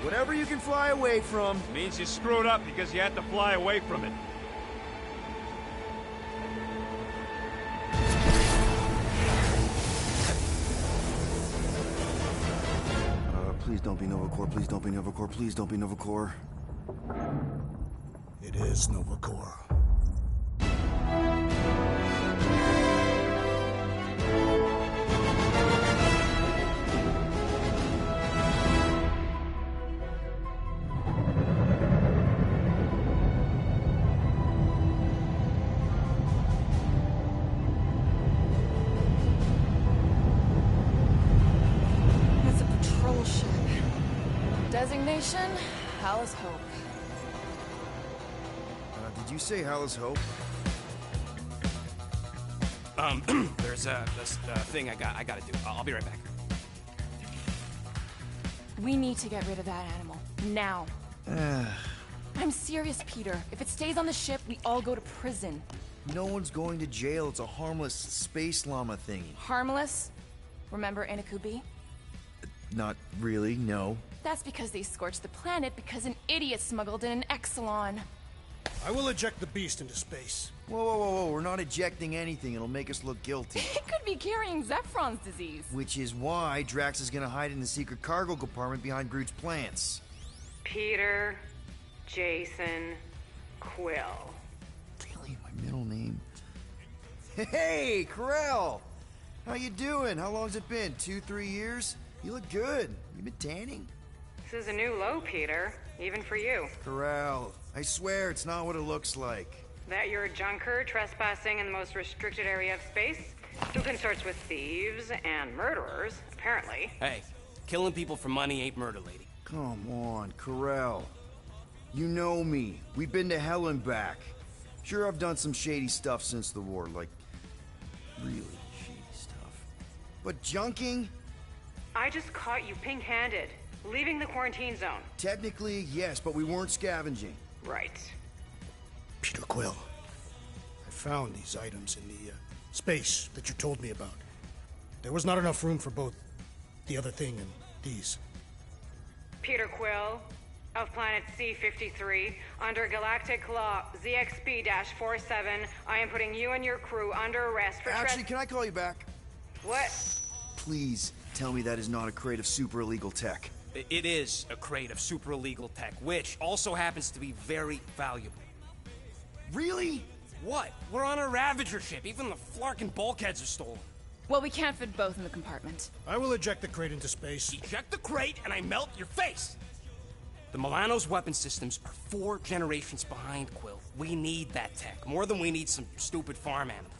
Whatever you can fly away from. Means you screwed up because you had to fly away from it. Please don't be Nova Corps. Please don't be Nova Corps. Please don't be Nova Corps. It is Nova Corps. It's a patrol ship. Designation, Hal's Hope. Did you say Hal's Hope? There's this thing I gotta do. I'll be right back. We need to get rid of that animal. Now. I'm serious, Peter. If it stays on the ship, we all go to prison. No one's going to jail. It's a harmless space llama thingy. Harmless? Remember Inakubi? Not really, no. That's because they scorched the planet because an idiot smuggled in an Exelon. I will eject the beast into space. Whoa, whoa, whoa, whoa. We're not ejecting anything. It'll make us look guilty. It could be carrying Zephron's disease. Which is why Drax is gonna hide in the secret cargo compartment behind Groot's plants. Peter, Jason, Quill. Really? My middle name? Hey, Corell! How you doing? How long's it been? 2-3 years? You look good. You been tanning? This is a new low, Peter. Even for you. Corell, I swear it's not what it looks like. That you're a junker trespassing in the most restricted area of space, who consorts with thieves and murderers, apparently. Hey, killing people for money ain't murder, lady. Come on, Corell. You know me. We've been to hell and back. Sure, I've done some shady stuff since the war, like really shady stuff. But junking? I just caught you pink-handed, leaving the quarantine zone. Technically, yes, but we weren't scavenging. Right. Peter Quill, I found these items in the space that you told me about. There was not enough room for both the other thing and these. Peter Quill, of planet C-53, under Galactic Law ZXP-47, I am putting you and your crew under arrest for Actually, can I call you back? What? Please tell me that is not a crate of super illegal tech. It is a crate of super illegal tech, which also happens to be very valuable. Really? What? We're on a Ravager ship. Even the Flarkin bulkheads are stolen. Well, we can't fit both in the compartment. I will eject the crate into space. Eject the crate and I melt your face! The Milano's weapon systems are 4 generations behind, Quill. We need that tech, more than we need some stupid farm animal.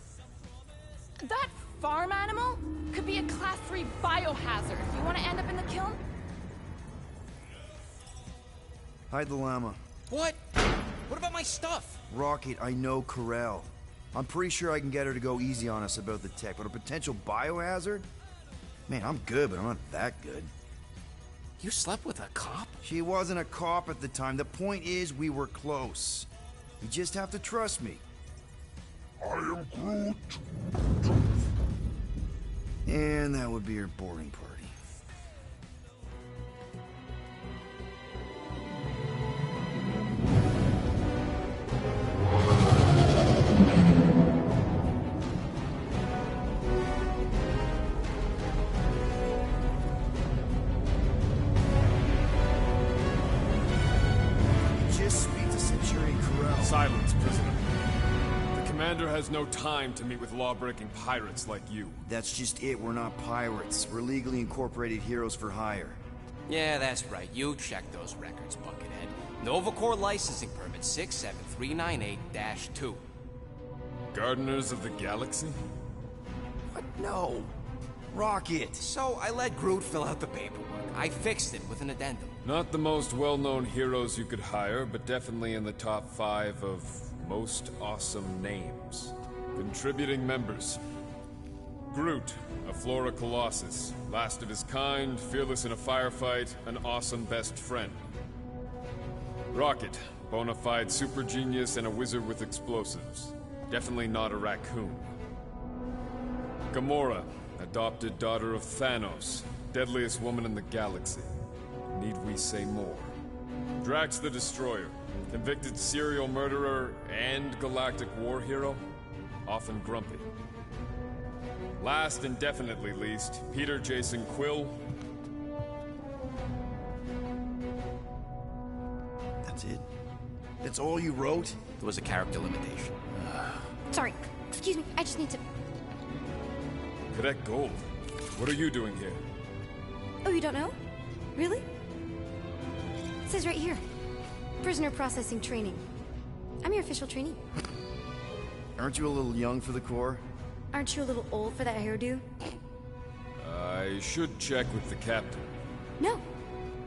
That farm animal could be a Class 3 biohazard. You want to end up in the kiln? Hide the llama. What? What about my stuff? Rocket, I know Corell. I'm pretty sure I can get her to go easy on us about the tech, but a potential biohazard? Man, I'm good, but I'm not that good. You slept with a cop? She wasn't a cop at the time. The point is, we were close. You just have to trust me. I am Groot. And that would be her boarding party. Silence, prisoner. The commander has no time to meet with law-breaking pirates like you. That's just it. We're not pirates. We're legally incorporated heroes for hire. Yeah, that's right. You check those records, Buckethead. Novacore licensing permit 67398-2. Gardeners of the Galaxy? What? No. Rocket! So I let Groot fill out the paperwork. I fixed it with an addendum. Not the most well-known heroes you could hire, but definitely in the top 5 of most awesome names. Contributing members. Groot, a Flora Colossus. Last of his kind, fearless in a firefight, an awesome best friend. Rocket, bona fide super genius and a wizard with explosives. Definitely not a raccoon. Gamora, adopted daughter of Thanos, deadliest woman in the galaxy. Need we say more? Drax the Destroyer, convicted serial murderer and galactic war hero, often grumpy. Last and definitely least, Peter Jason Quill. That's it? That's all you wrote? There was a character limitation. Sorry, excuse me, I just need to... Cadet Gold, what are you doing here? Oh, you don't know? Really? It says right here. Prisoner processing training. I'm your official trainee. Aren't you a little young for the Corps? Aren't you a little old for that hairdo? I should check with the captain. No.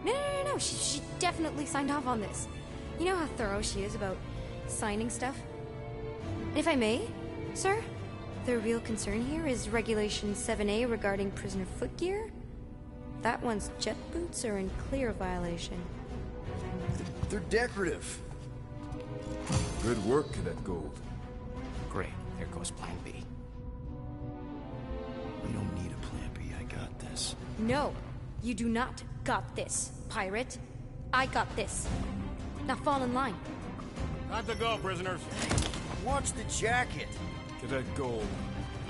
No. She definitely signed off on this. You know how thorough she is about signing stuff? And if I may, sir, the real concern here is Regulation 7A regarding prisoner footgear. That one's jet boots are in clear violation. They're decorative. Good work, Cadet Gold. Great. There goes Plan B. We don't need a Plan B. I got this. No, you do not got this, pirate. I got this. Now fall in line. Time to go, prisoners. Watch the jacket. Cadet Gold,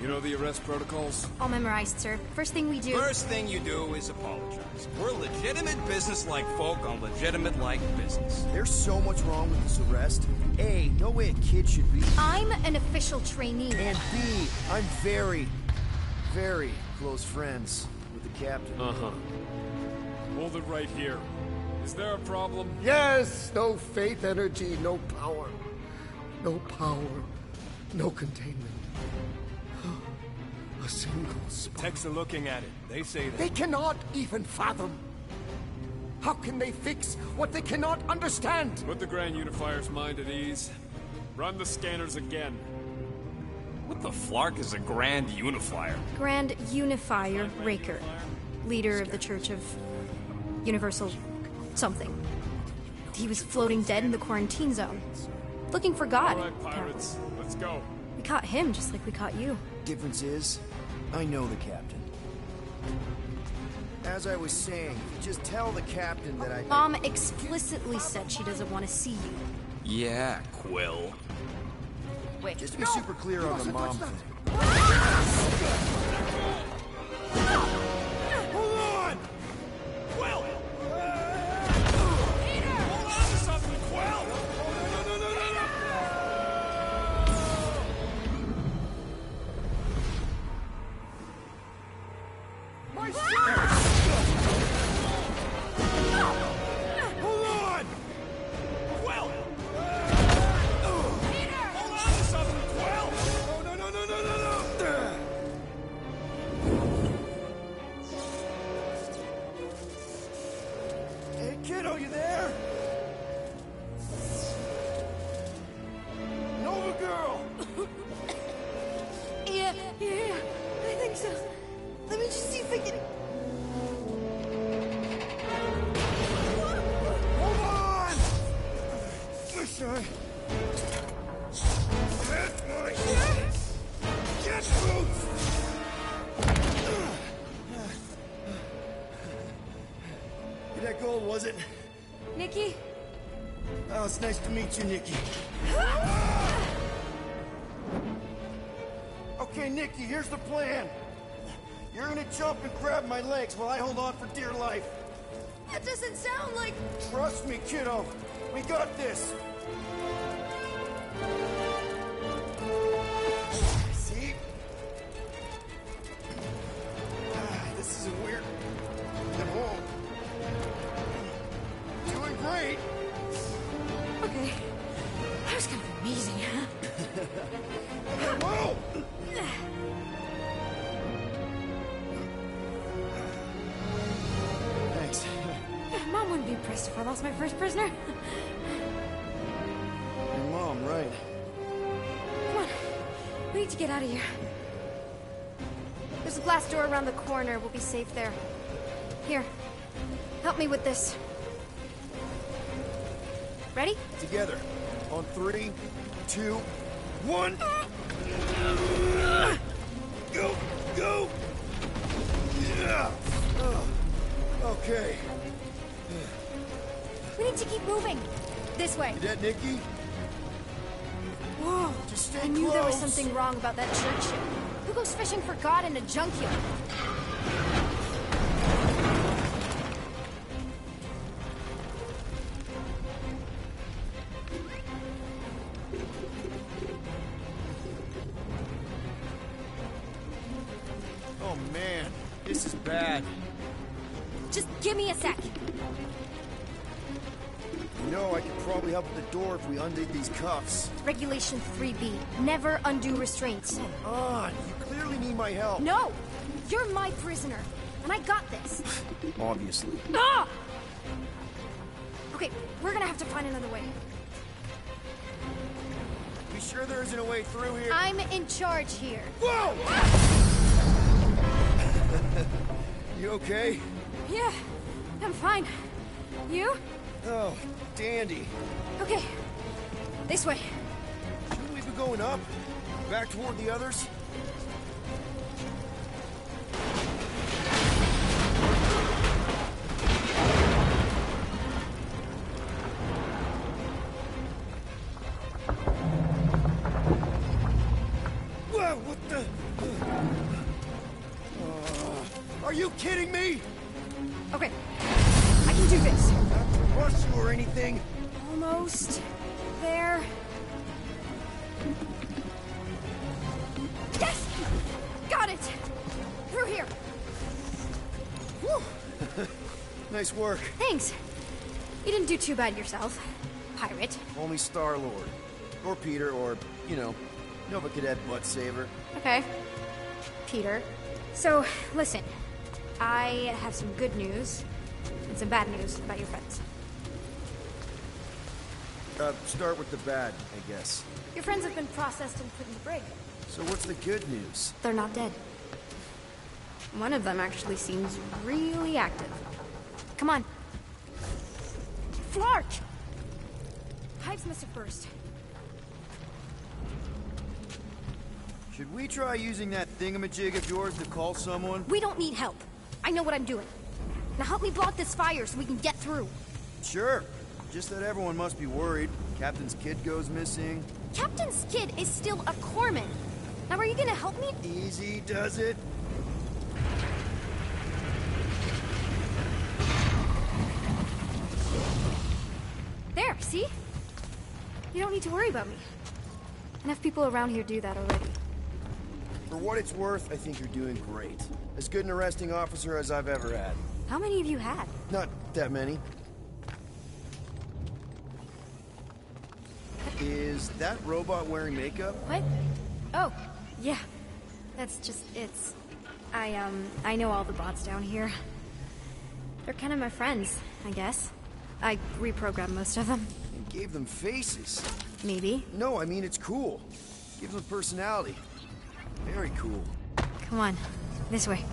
you know the arrest protocols? All memorized, sir. First thing we do... First thing you do is apologize. We're legitimate business-like folk on legitimate-like business. There's so much wrong with this arrest. A, no way a kid should be... I'm an official trainee. And B, I'm very, very close friends with the captain. Uh-huh. Hold it right here. Is there a problem? Yes, no faith energy, no power. No power, no containment. A single spark. Techs are looking at it. They say that. They cannot even fathom. How can they fix what they cannot understand? Put the Grand Unifier's mind at ease. Run the scanners again. What the flark is a Grand Unifier? Grand Unifier Raker, leader of the Church of Universal something. He was floating dead in the quarantine zone, looking for God. All right, pirates, let's go. We caught him just like we caught you. Difference is, I know the captain. As I was saying, just tell the captain that I... Mom explicitly said she doesn't want to see you. Yeah, Quill. Wait, just to be super clear on the mom thing. Hold on! Quill! Peter! Hold on to something, Quill! No! My shirt! Hold on! Quill! Peter! Hold on to something, Quill! No! Hey, kiddo, you there? Nova girl! Yeah, I think so. Let me just see if I can... Hold on! Wish I... Get my... Get boots! That gold, was it? Nikki? Oh, it's nice to meet you, Nikki. Okay, Nikki, here's the plan. You're gonna jump and grab my legs while I hold on for dear life. That doesn't sound like... Trust me, kiddo. We got this. See? This is weird. At home. Doing great. Okay. That was kind of amazing, huh? Whoa! Thanks. Mom wouldn't be impressed if I lost my first prisoner. Your mom, right? Come on. We need to get out of here. There's a glass door around the corner. We'll be safe there. Here. Help me with this. Ready? Together. On 3, 2, 1. Go! Go! Yeah! Okay. We need to keep moving. This way. You dead, Nikki? Whoa. Just stay I knew there was close. something wrong about that church ship. Who goes fishing for God in a junkyard? Oh man, this is bad. Just give me a sec. You know, I could probably help with the door if we undid these cuffs. Regulation 3B. Never undo restraints. Come on, you clearly need my help. No! You're my prisoner, and I got this. Obviously. Ah! Okay, we're gonna have to find another way. Be sure there isn't a way through here. I'm in charge here. Whoa! You okay? Yeah, I'm fine. You? Oh, dandy. Okay, this way. Shouldn't we be going up? Back toward the others? Whoa, what the... Are you kidding me? Okay, I can do this. Not to rush you or anything. Almost there. Yes! Got it! Through here. Whew. Nice work. Thanks. You didn't do too bad yourself, pirate. Only Star-Lord. Or Peter, or, you know, Nova Cadet Butt Saver. Okay. Peter. So, listen. I have some good news and some bad news about your friends. Start with the bad, I guess. Your friends have been processed and put in the brig. So what's the good news? They're not dead. One of them actually seems really active. Come on. Flark! Pipes must have burst. Should we try using that thingamajig of yours to call someone? We don't need help. I know what I'm doing. Now help me blow out this fire so we can get through. Sure. Just that everyone must be worried. Captain's kid goes missing. Captain's kid is still a corpsman. Now are you gonna help me? Easy does it. There, see? You don't need to worry about me. Enough people around here do that already. For what it's worth, I think you're doing great. As good an arresting officer as I've ever had. How many of you had? Not that many. Is that robot wearing makeup? What? Oh, yeah. That's just, it's... I know all the bots down here. They're kind of my friends, I guess. I reprogrammed most of them. And gave them faces. Maybe. No, I mean, it's cool. Gives them personality. Very cool. Come on, this way.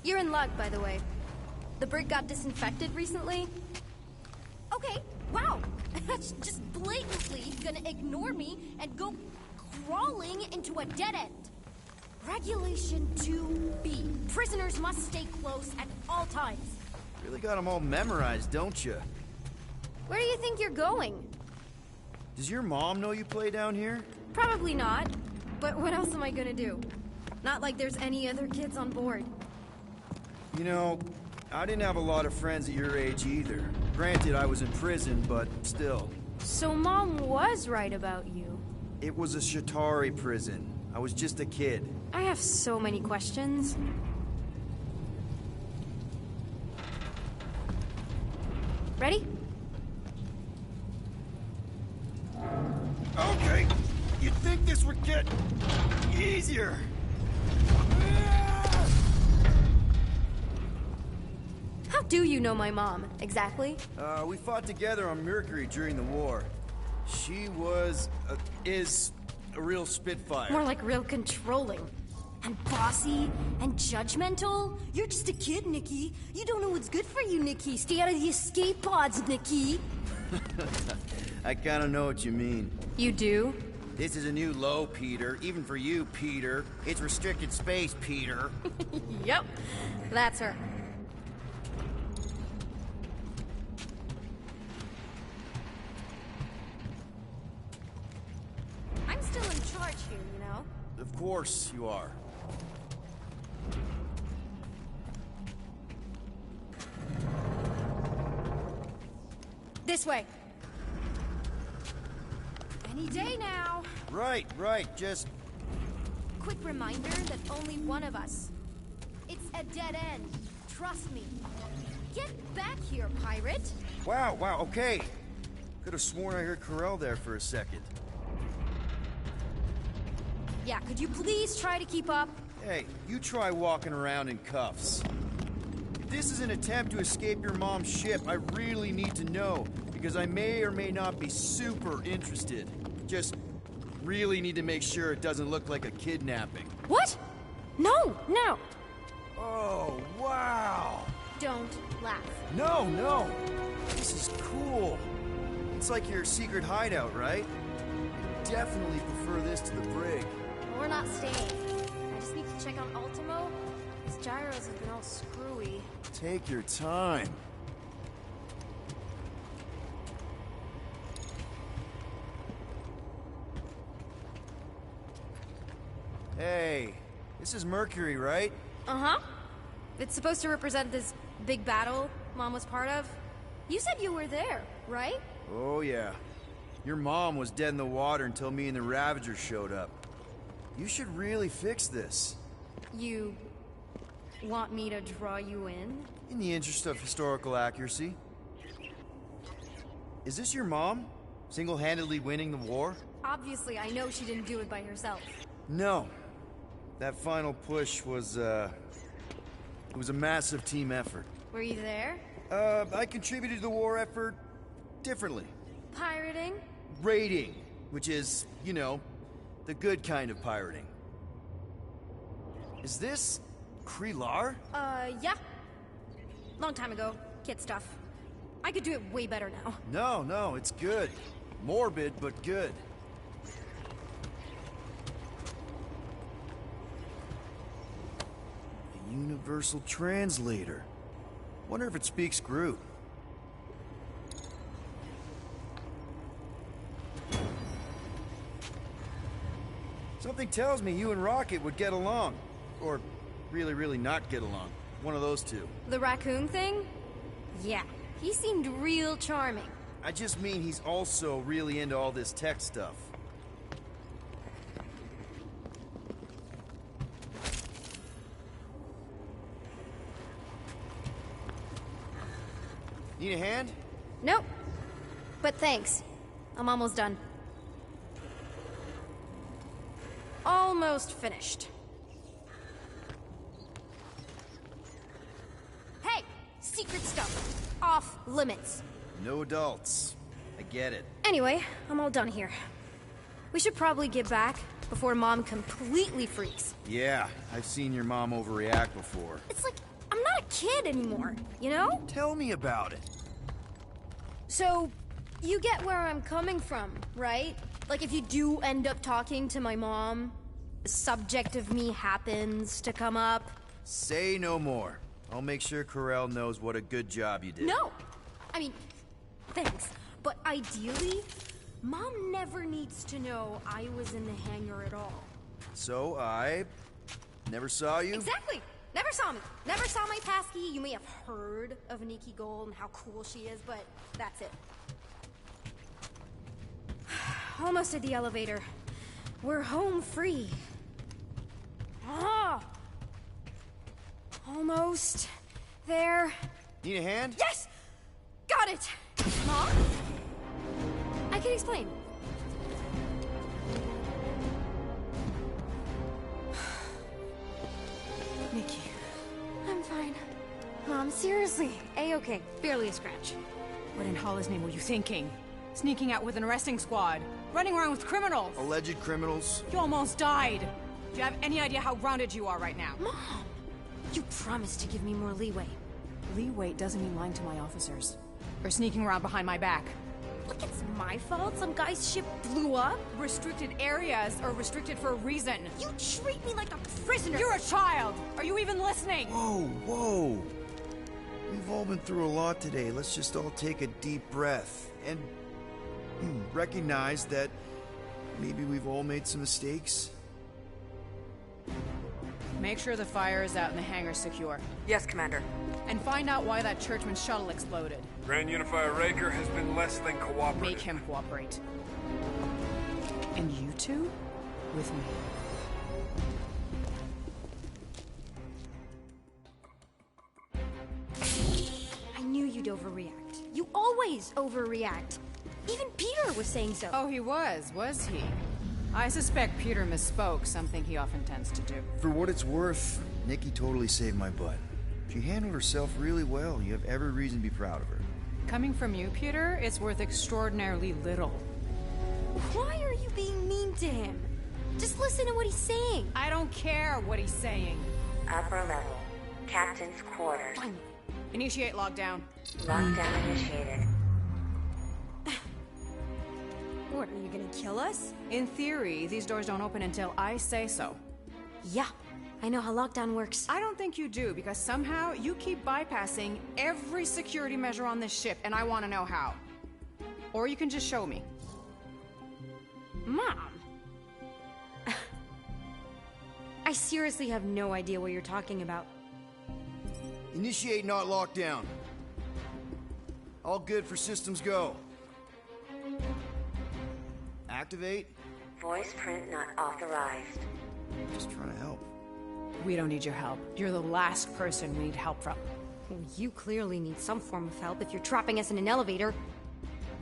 You're in luck, by the way. The brig got disinfected recently. Okay, wow. That's just blatantly gonna ignore me and go crawling into a dead end. Regulation 2B. Prisoners must stay close at all times. Really got them all memorized, don't you? Where do you think you're going? Does your mom know you play down here? Probably not. But what else am I gonna do? Not like there's any other kids on board. You know, I didn't have a lot of friends at your age either. Granted, I was in prison, but still. So Mom was right about you. It was a Shatari prison. I was just a kid. I have so many questions. Ready? Okay, you'd think this would get easier. How do you know my mom, exactly? We fought together on Mercury during the war. She was, is a real spitfire. More like real controlling. And bossy, and judgmental. You're just a kid, Nikki. You don't know what's good for you, Nikki. Stay out of the escape pods, Nikki. I kinda know what you mean. You do? This is a new low, Peter. Even for you, Peter. It's restricted space, Peter. Yep, that's her. I'm still in charge here, you know? Of course you are. This way. Any day now. Right, just... Quick reminder that only one of us. It's a dead end. Trust me. Get back here, pirate. Wow, okay. Could have sworn I heard Corell there for a second. Yeah, could you please try to keep up? Hey, you try walking around in cuffs. If this is an attempt to escape your mom's ship, I really need to know, because I may or may not be super interested. Just really need to make sure it doesn't look like a kidnapping. What? No. Oh, wow! Don't laugh. No! This is cool. It's like your secret hideout, right? I definitely prefer this to the brig. We're not staying. I just need to check on Ultimo. His gyros have been all screwy. Take your time. Hey, this is Mercury, right? Uh-huh. It's supposed to represent this big battle Mom was part of. You said you were there, right? Oh, yeah. Your mom was dead in the water until me and the Ravager showed up. You should really fix this. You... Want me to draw you in? In the interest of historical accuracy. Is this your mom? Single-handedly winning the war? Obviously, I know she didn't do it by herself. No. That final push was, it was a massive team effort. Were you there? I contributed to the war effort differently. Pirating? Raiding, which is, you know, the good kind of pirating. Is this Krelar? Yeah. Long time ago. Kid stuff. I could do it way better now. No, it's good. Morbid, but good. A universal translator. Wonder if it speaks Groot. Something tells me you and Rocket would get along. Or really, really not get along. One of those two. The raccoon thing? Yeah. He seemed real charming. I just mean he's also really into all this tech stuff. Need a hand? Nope. But thanks. I'm almost done. Almost finished. Hey! Secret stuff. Off limits. No adults. I get it. Anyway, I'm all done here. We should probably get back before Mom completely freaks. Yeah, I've seen your mom overreact before. It's like, I'm not a kid anymore, you know? Tell me about it. So, you get where I'm coming from, right? Like if you do end up talking to my mom, the subject of me happens to come up. Say no more. I'll make sure Corell knows what a good job you did. No! I mean, thanks. But ideally, Mom never needs to know I was in the hangar at all. So I never saw you? Exactly! Never saw me. Never saw my passkey. You may have heard of Nikki Gold and how cool she is, but that's it. Almost at the elevator. We're home free. Ah! Almost there. Need a hand? Yes! Got it! Mom? I can explain. Nikki. I'm fine. Mom, seriously. A-okay. Barely a scratch. What in Hollis' name were you thinking? Sneaking out with an arresting squad? Running around with criminals? Alleged criminals? You almost died. Do you have any idea how grounded you are right now? Mom! You promised to give me more leeway. Leeway doesn't mean lying to my officers. Or sneaking around behind my back. Look, it's my fault some guy's ship blew up. Restricted areas are restricted for a reason. You treat me like a prisoner. You're a child! Are you even listening? Whoa. We've all been through a lot today. Let's just all take a deep breath and recognize that maybe we've all made some mistakes. Make sure the fire is out and the hangar's secure. Yes, Commander. And find out why that churchman's shuttle exploded. Grand Unifier Raker has been less than cooperative. Make him cooperate. And you two? With me. I knew you'd overreact. You always overreact. Even Peter was saying so. Oh, he was he? I suspect Peter misspoke, something he often tends to do. For what it's worth, Nikki totally saved my butt. She handled herself really well. You have every reason to be proud of her. Coming from you, Peter, it's worth extraordinarily little. Why are you being mean to him? Just listen to what he's saying. I don't care what he's saying. Upper level. Captain's quarters. Fine. Initiate lockdown. Lockdown initiated. What, are you gonna kill us? In theory, these doors don't open until I say so. Yeah, I know how lockdown works. I don't think you do, because somehow you keep bypassing every security measure on this ship, and I want to know how. Or you can just show me. Mom! I seriously have no idea what you're talking about. Initiate not lockdown. All good for systems go. Activate. Voice print not authorized. Just trying to help. We don't need your help. You're the last person we need help from. Well, you clearly need some form of help if you're trapping us in an elevator.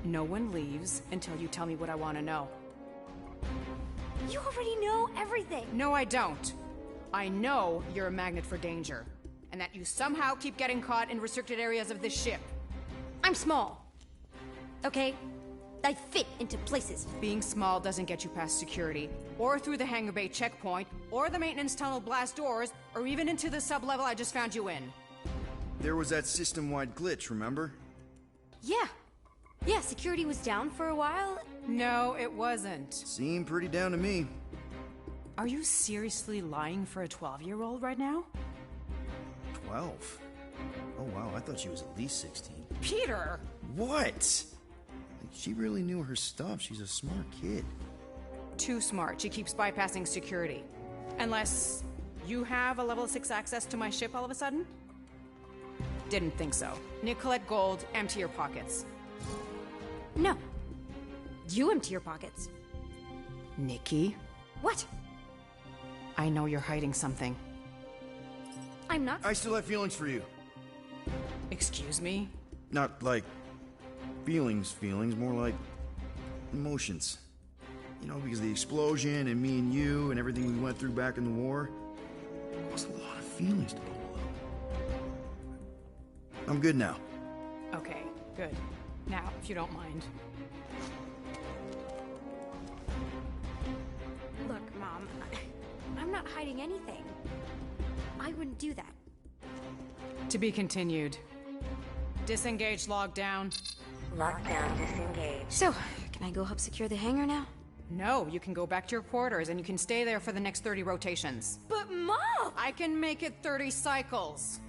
No one leaves until you tell me what I want to know. You already know everything! No, I don't. I know you're a magnet for danger, and that you somehow keep getting caught in restricted areas of this ship. I'm small. Okay? I fit into places. Being small doesn't get you past security, or through the hangar bay checkpoint, or the maintenance tunnel blast doors, or even into the sub-level I just found you in. There was that system-wide glitch, remember? Yeah. Yeah, security was down for a while. No, it wasn't. Seemed pretty down to me. Are you seriously lying for a 12-year-old right now? 12? Oh wow, I thought she was at least 16. Peter! What? She really knew her stuff. She's a smart kid. Too smart. She keeps bypassing security. Unless you have a level 6 access to my ship all of a sudden? Didn't think so. Nicolette Gold, empty your pockets. No. You empty your pockets. Nikki? What? I know you're hiding something. I'm not. I still have feelings for you. Excuse me? Not like feelings, more like emotions. You know, because of the explosion and me and you and everything we went through back in the war. There was a lot of feelings to bubble up. I'm good now. Okay, good. Now, if you don't mind. Look, Mom, I'm not hiding anything. I wouldn't do that. To be continued. Disengage, lockdown. Lockdown disengaged. So, can I go help secure the hangar now? No, you can go back to your quarters and you can stay there for the next 30 rotations. But Mom! I can make it 30 cycles.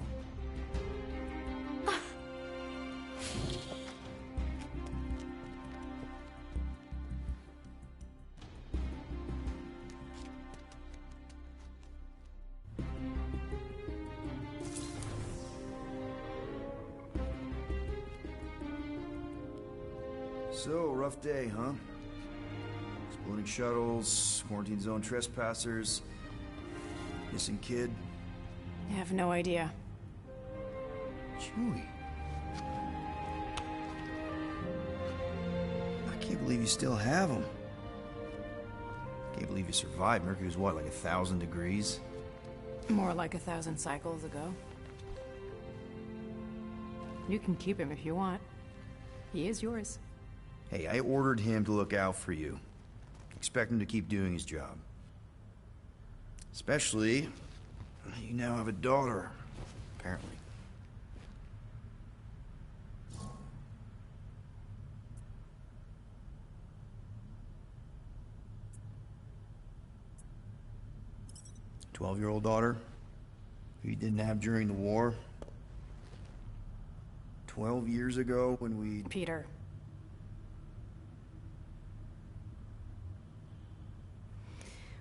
So, rough day, huh? Exploding shuttles, quarantine zone trespassers, missing kid. I have no idea. Chewie. I can't believe you still have him. Can't believe you survived. Mercury was what, like 1,000 degrees? More like 1,000 cycles ago. You can keep him if you want. He is yours. Hey, I ordered him to look out for you. Expect him to keep doing his job. Especially, you now have a daughter, apparently. A 12-year-old daughter who you didn't have during the war. 12 years ago when we... Peter.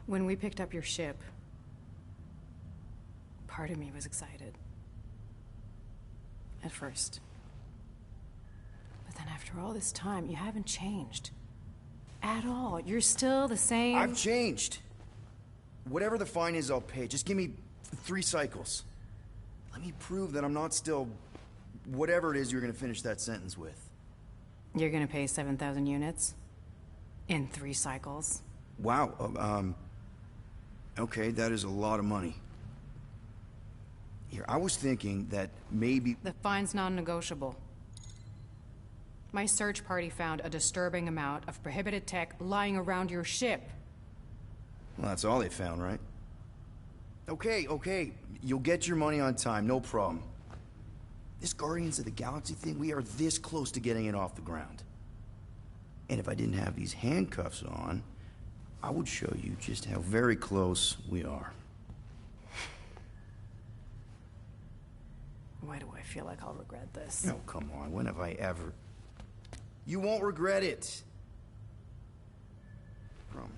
When we picked up your ship, part of me was excited. At first. But then after all this time, you haven't changed. At all. You're still the same... I've changed. Whatever the fine is, I'll pay. Just give me 3 cycles. Let me prove that I'm not still... whatever it is you're gonna finish that sentence with. You're gonna pay 7,000 units? In 3 cycles? Wow, okay, that is a lot of money. Here, I was thinking that maybe... The fine's non-negotiable. My search party found a disturbing amount of prohibited tech lying around your ship. Well, that's all they found, right? Okay, you'll get your money on time, no problem. This Guardians of the Galaxy thing, we are this close to getting it off the ground. And if I didn't have these handcuffs on, I would show you just how very close we are. Why do I feel like I'll regret this? No, come on, when have I ever... You won't regret it. Promise.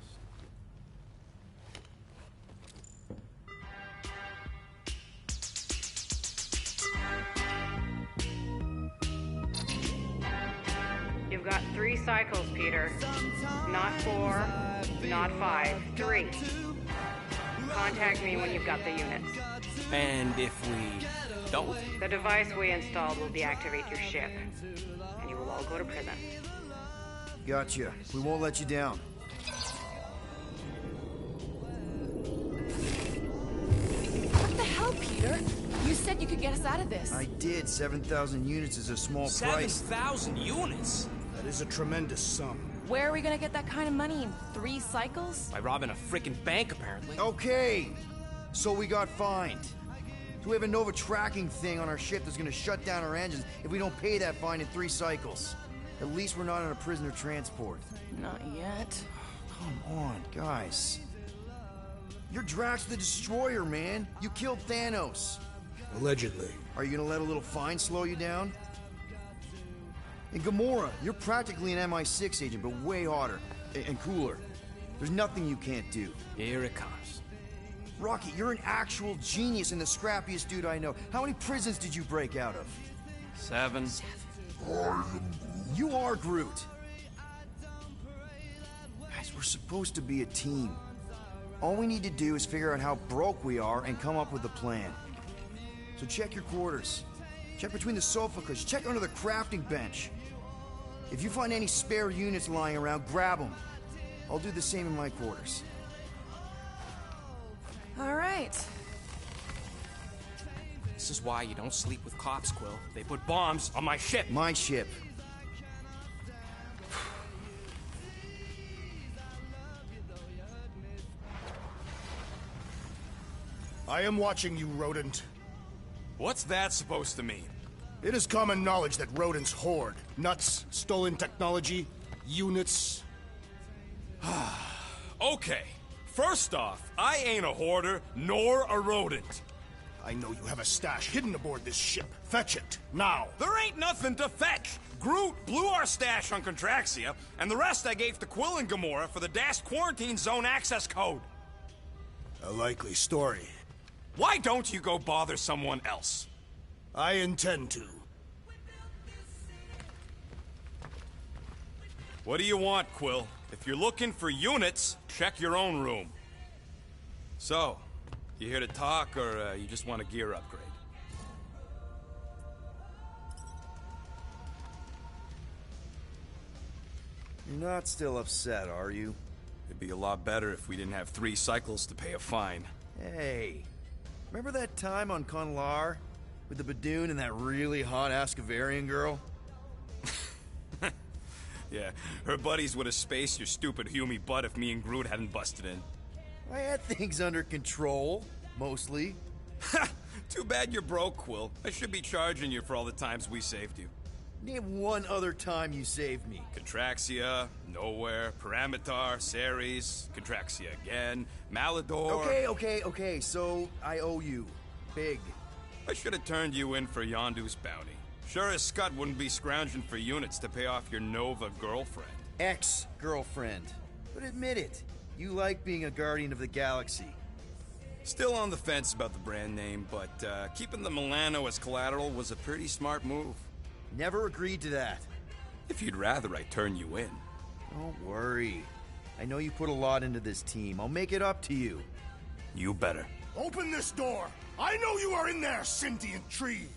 You've got 3 cycles, Peter. Not 4, not 5, 3. Contact me when you've got the units. And if we don't? The device we installed will deactivate your ship, and you will all go to prison. Gotcha. We won't let you down. What the hell, Peter? You said you could get us out of this. I did. 7,000 units is a small price. 7,000 units? That is a tremendous sum. Where are we gonna get that kind of money in 3 cycles? By robbing a frickin' bank, apparently. Okay, so we got fined. So we have a Nova tracking thing on our ship that's gonna shut down our engines if we don't pay that fine in 3 cycles. At least we're not on a prisoner transport. Not yet. Come on, guys. You're Drax the Destroyer, man. You killed Thanos. Allegedly. Are you gonna let a little fine slow you down? And Gamora, you're practically an MI6 agent, but way hotter and cooler. There's nothing you can't do. Here it comes. Rocky, you're an actual genius and the scrappiest dude I know. How many prisons did you break out of? 7. You are Groot. Guys, we're supposed to be a team. All we need to do is figure out how broke we are and come up with a plan. So check your quarters. Check between the sofa cushions. Check under the crafting bench. If you find any spare units lying around, grab them. I'll do the same in my quarters. All right. This is why you don't sleep with cops, Quill. They put bombs on my ship. My ship. I am watching you, rodent. What's that supposed to mean? It is common knowledge that rodents hoard nuts, stolen technology, units. Okay, first off, I ain't a hoarder nor a rodent. I know you have a stash hidden aboard this ship. Fetch it, now. There ain't nothing to fetch. Groot blew our stash on Contraxia, and the rest I gave to Quill and Gamora for the DAS quarantine zone access code. A likely story. Why don't you go bother someone else? I intend to. What do you want, Quill? If you're looking for units, check your own room. So, you here to talk, or you just want a gear upgrade? You're not still upset, are you? It'd be a lot better if we didn't have 3 cycles to pay a fine. Hey, remember that time on Conlar? With the Badoon and that really hot Ascavarian girl? Yeah, her buddies would have spaced your stupid Hume butt if me and Groot hadn't busted in. I had things under control, mostly. Ha! Too bad you're broke, Quill. I should be charging you for all the times we saved you. Name one other time you saved me. Contraxia, Nowhere, Paramitar, Ceres, Contraxia again, Malador... Okay, so I owe you. Big. I should have turned you in for Yondu's bounty. Sure as Scott wouldn't be scrounging for units to pay off your Nova girlfriend. Ex-girlfriend. But admit it, you like being a Guardian of the Galaxy. Still on the fence about the brand name, but keeping the Milano as collateral was a pretty smart move. Never agreed to that. If you'd rather I turn you in. Don't worry. I know you put a lot into this team. I'll make it up to you. You better. Open this door! I know you are in there, sentient tree!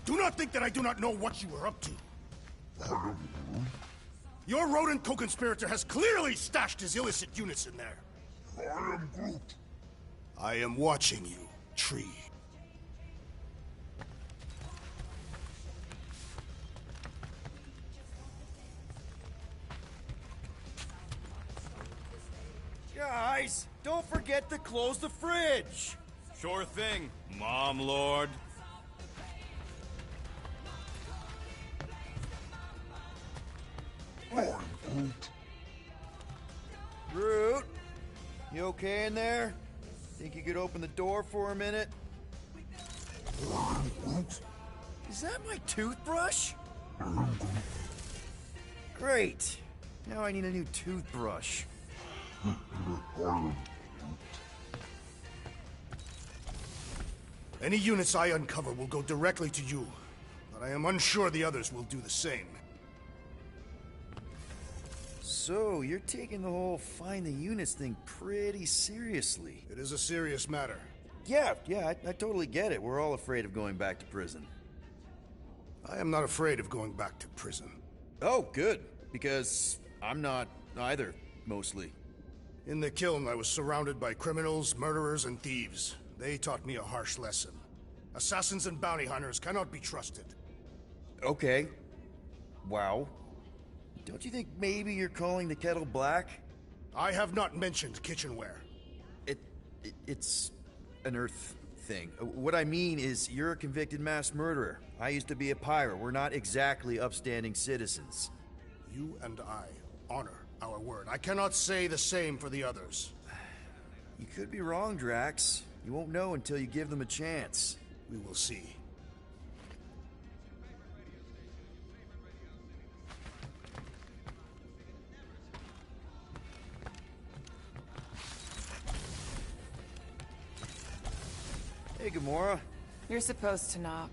Do not think that I do not know what you are up to. Your rodent co-conspirator has clearly stashed his illicit units in there. I am Groot. I am watching you, tree. Guys, don't forget to close the fridge! Sure thing, Mom Lord. Groot, you okay in there? Think you could open the door for a minute? Is that my toothbrush? Great. Now I need a new toothbrush. Any units I uncover will go directly to you, but I am unsure the others will do the same. So, you're taking the whole find the units thing pretty seriously. It is a serious matter. Yeah, I totally get it. We're all afraid of going back to prison. I am not afraid of going back to prison. Oh, good. Because I'm not either, mostly. In the kiln, I was surrounded by criminals, murderers, and thieves. They taught me a harsh lesson. Assassins and bounty hunters cannot be trusted. Okay. Wow. Don't you think maybe you're calling the kettle black? I have not mentioned kitchenware. It's an Earth thing. What I mean is, you're a convicted mass murderer. I used to be a pirate. We're not exactly upstanding citizens. You and I honor our word. I cannot say the same for the others. You could be wrong, Drax. You won't know until you give them a chance. We will see. Hey, Gamora. You're supposed to knock.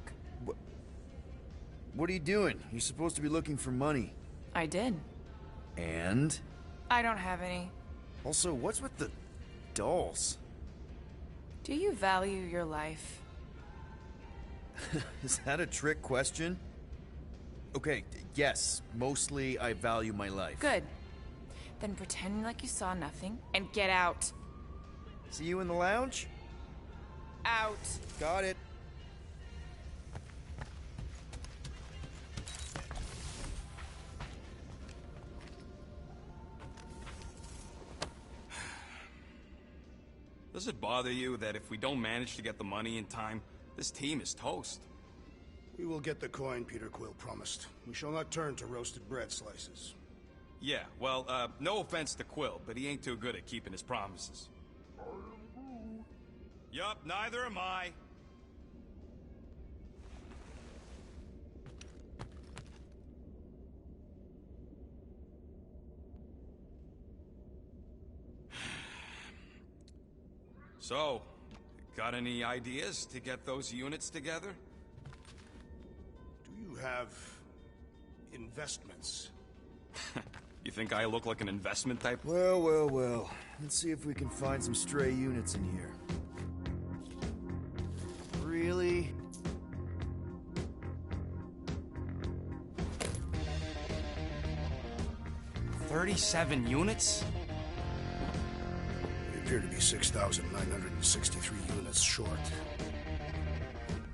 What are you doing? You're supposed to be looking for money. I did. And? I don't have any. Also, what's with the dolls? Do you value your life? Is that a trick question? Okay, yes. Mostly, I value my life. Good. Then pretend like you saw nothing and get out. See you in the lounge? Out. Got it. Does it bother you that if we don't manage to get the money in time, this team is toast? We will get the coin Peter Quill promised. We shall not turn to roasted bread slices. Yeah, well, no offense to Quill, but he ain't too good at keeping his promises. Yup, neither am I. So, got any ideas to get those units together? Do you have investments? You think I look like an investment type? Well. Let's see if we can find some stray units in here. Really? $37 units? We appear to be 6,963 units short.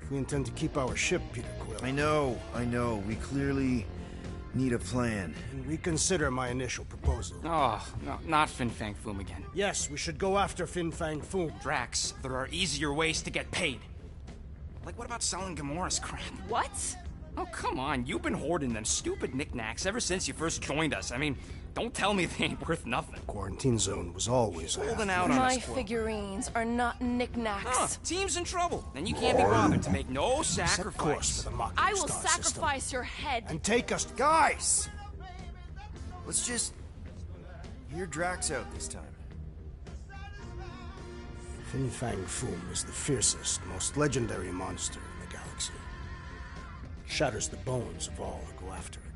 If we intend to keep our ship, Peter Quill... I know. We clearly need a plan. And reconsider my initial proposal. Oh, no, not Fin Fang Foom again. Yes, we should go after Fin Fang Foom. Drax, there are easier ways to get paid. Like, what about selling Gamora's crap? What? Oh, come on. You've been hoarding them stupid knickknacks ever since you first joined us. I mean, don't tell me they ain't worth nothing. Quarantine zone was always holding out on my us. My figurines are not knickknacks. Team's in trouble. Then you can't be bothered to make no sacrifice. I will sacrifice your head. And take us... Guys! Let's just... hear Drax out this time. Fin Fang Foom is the fiercest, most legendary monster in the galaxy. It shatters the bones of all who go after it.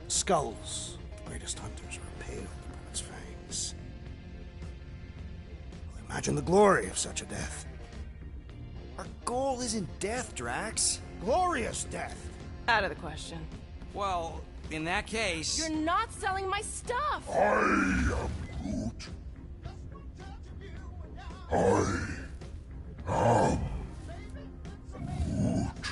Skulls, the greatest hunters, are impaled upon its fangs. Well, imagine the glory of such a death. Our goal isn't death, Drax. Glorious death! Out of the question. Well, in that case... You're not selling my stuff! I am Groot. I am Groot.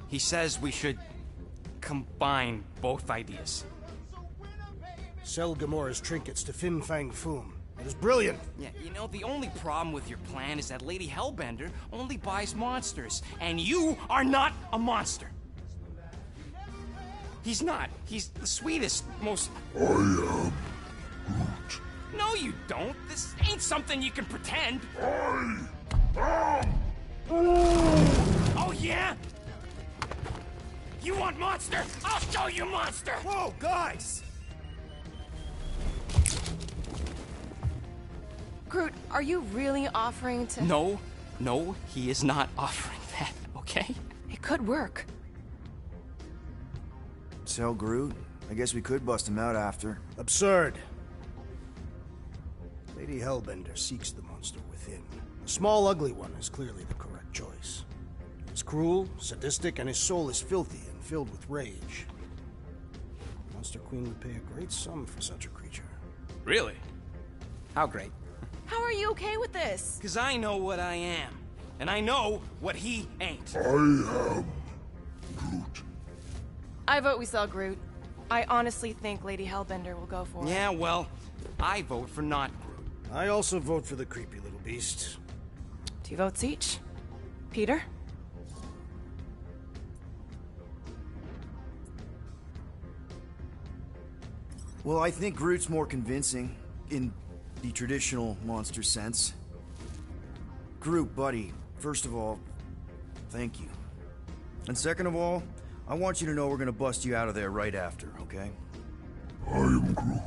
He says we should combine both ideas. Sell Gamora's trinkets to Fin Fang Foom. It is brilliant. Yeah, you know, the only problem with your plan is that Lady Hellbender only buys monsters, and you are not a monster. He's not. He's the sweetest, most... I am Groot. No, you don't. This ain't something you can pretend. I am... Oh, yeah? You want monster? I'll show you monster! Whoa, guys! Groot, are you really offering to... No, he is not offering that, okay? It could work. tell Groot. I guess we could bust him out after. Absurd. Lady Hellbender seeks the monster within. The small, ugly one is clearly the correct choice. He's cruel, sadistic, and his soul is filthy and filled with rage. Monster Queen would pay a great sum for such a creature. Really? How great? How are you okay with this? Because I know what I am. And I know what he ain't. I am Groot. I vote we sell Groot. I honestly think Lady Hellbender will go for it. Yeah, well, I vote for not Groot. I also vote for the creepy little beast. 2 votes each. Peter? Well, I think Groot's more convincing, in the traditional monster sense. Groot, buddy, first of all, thank you. And second of all, I want you to know we're gonna bust you out of there right after, okay? I am Groot.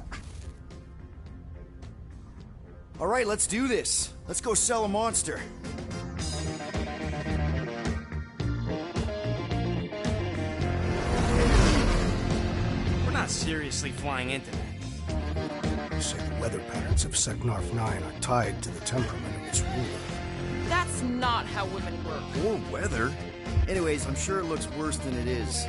All right, let's do this. Let's go sell a monster. We're not seriously flying into that. You say the weather patterns of Seknarf 9 are tied to the temperament of its ruler. That's not how women work. Or weather. Anyways, I'm sure it looks worse than it is.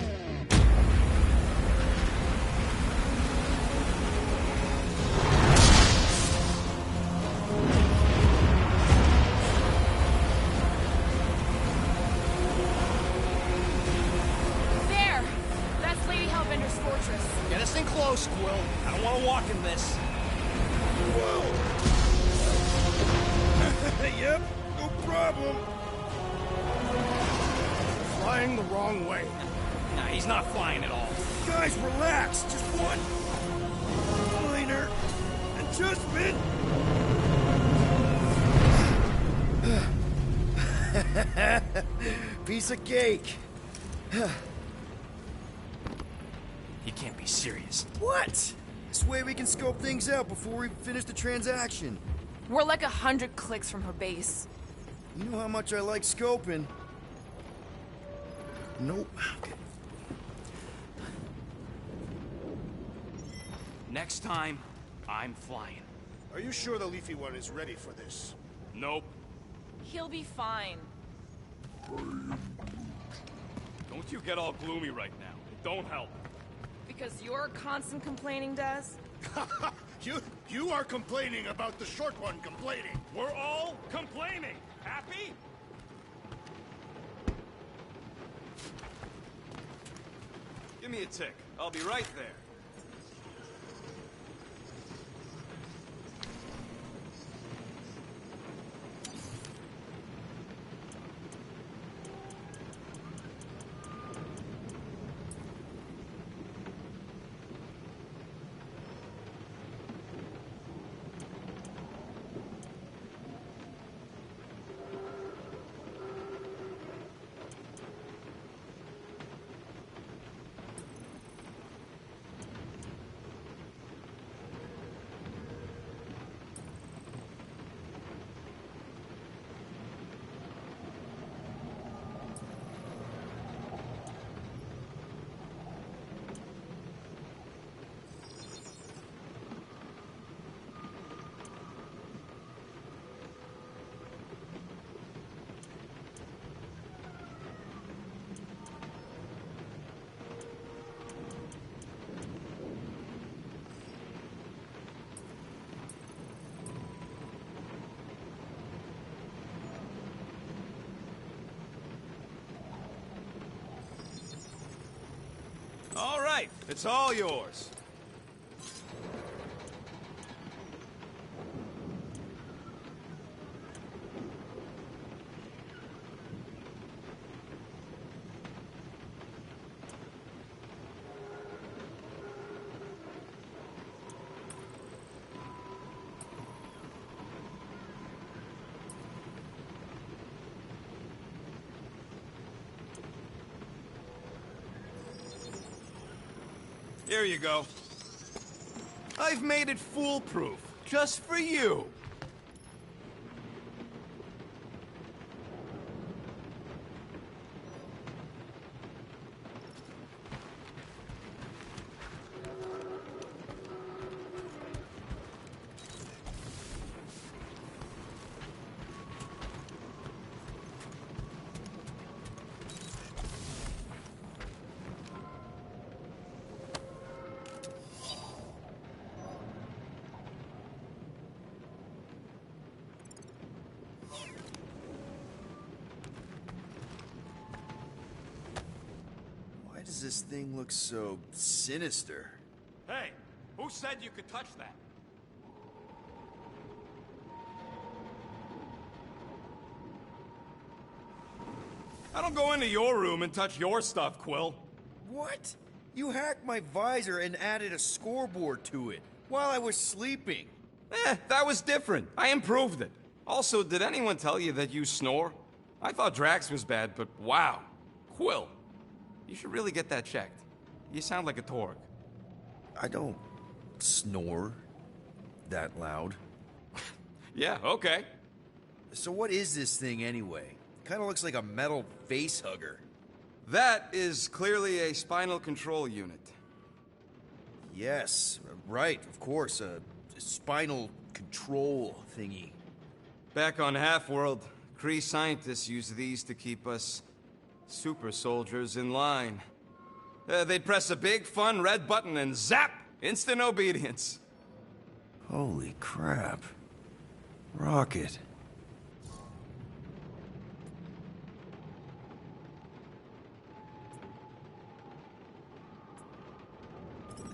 There! That's Lady Hellbender's fortress. Get us in close, Quill. I don't want to walk in this. Yep, no problem. Flying the wrong way. Nah, he's not flying at all. Guys, relax. Just one minor adjustment. Piece of cake. He can't be serious. What? This way we can scope things out before we finish the transaction. We're like 100 clicks from her base. You know how much I like scoping. Nope. Next time, I'm flying. Are you sure the Leafy One is ready for this? Nope. He'll be fine. Don't you get all gloomy right now. It don't help. Because your constant complaining does? You are complaining about the short one complaining. We're all complaining. Happy? Give me a tick. I'll be right there. All right, it's all yours. Here you go. I've made it foolproof, just for you. does this thing look so sinister? Hey, who said you could touch that? I don't go into your room and touch your stuff, Quill. What? You hacked my visor and added a scoreboard to it while I was sleeping. That was different. I improved it. Also, did anyone tell you that you snore? I thought Drax was bad, but wow. Quill, you should really get that checked. You sound like a Torg. I don't snore that loud. Yeah, okay. So what is this thing anyway? Kind of looks like a metal face hugger. That is clearly a spinal control unit. Yes, right, of course, a spinal control thingy. Back on Half-World, Kree scientists use these to keep us super soldiers in line. They'd press a big, fun red button and zap! Instant obedience. Holy crap. Rocket.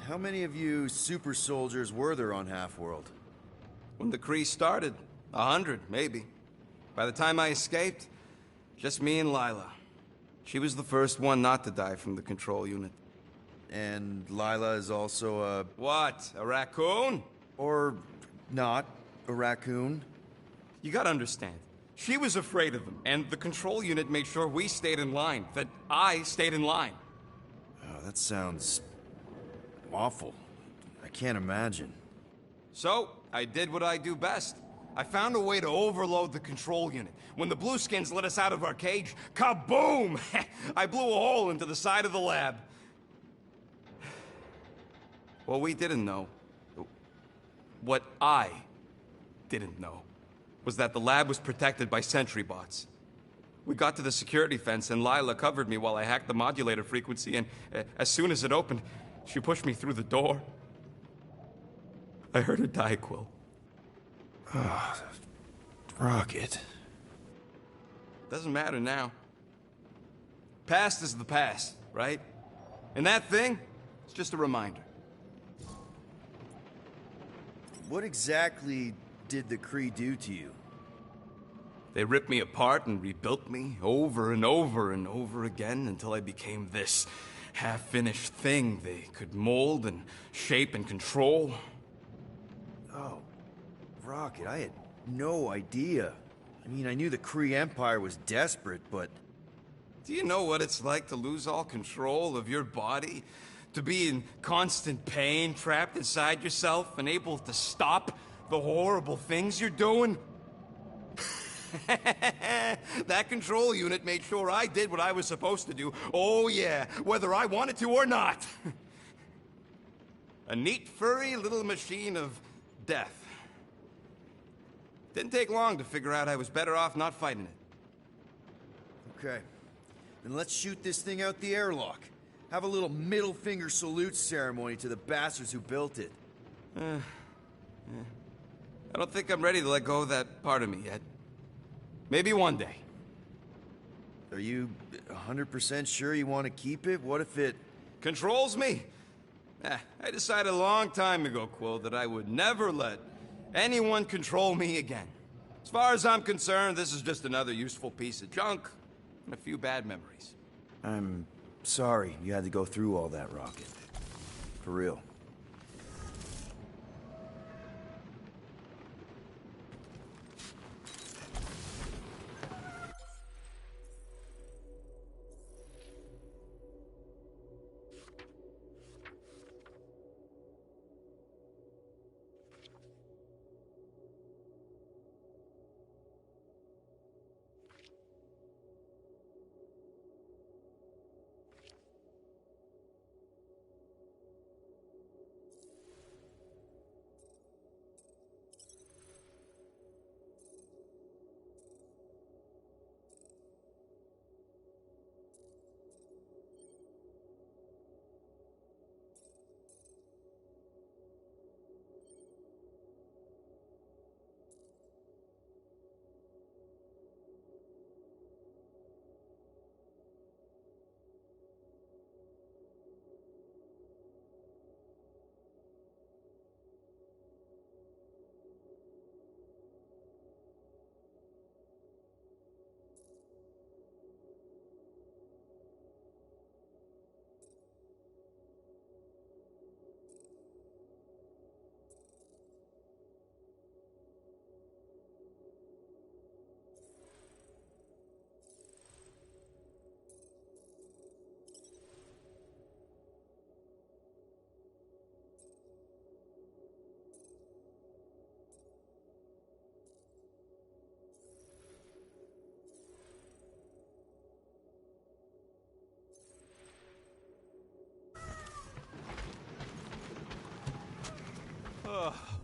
How many of you super soldiers were there on Half-World? When the Kree started, 100, maybe. By the time I escaped, just me and Lila. She was the first one not to die from the control unit. And Lila is also a... What? A raccoon? Or not a raccoon? You gotta understand. She was afraid of them, and the control unit made sure we stayed in line, that I stayed in line. Oh, that sounds... awful. I can't imagine. So, I did what I do best. I found a way to overload the control unit. When the Blueskins let us out of our cage, kaboom! I blew a hole into the side of the lab. What we didn't know, what I didn't know, was that the lab was protected by sentry bots. We got to the security fence and Lila covered me while I hacked the modulator frequency, and as soon as it opened, she pushed me through the door. I heard her die, Quill. Oh, Rocket. Doesn't matter now. Past is the past, right? And that thing, it's just a reminder. What exactly did the Kree do to you? They ripped me apart and rebuilt me over and over and over again until I became this half-finished thing they could mold and shape and control. Oh, Rocket, I had no idea. I mean, I knew the Kree Empire was desperate, but... Do you know what it's like to lose all control of your body? To be in constant pain, trapped inside yourself, unable to stop the horrible things you're doing? That control unit made sure I did what I was supposed to do. Oh yeah, whether I wanted to or not. A neat, furry little machine of death. Didn't take long to figure out I was better off not fighting it. Okay. Then let's shoot this thing out the airlock. Have a little middle finger salute ceremony to the bastards who built it. I don't think I'm ready to let go of that part of me yet. Maybe one day. Are you 100% sure you want to keep it? What if it... controls me? I decided a long time ago, Quill, that I would never let anyone control me again. As far as I'm concerned, this is just another useful piece of junk and a few bad memories. I'm sorry you had to go through all that, Rocket. For real.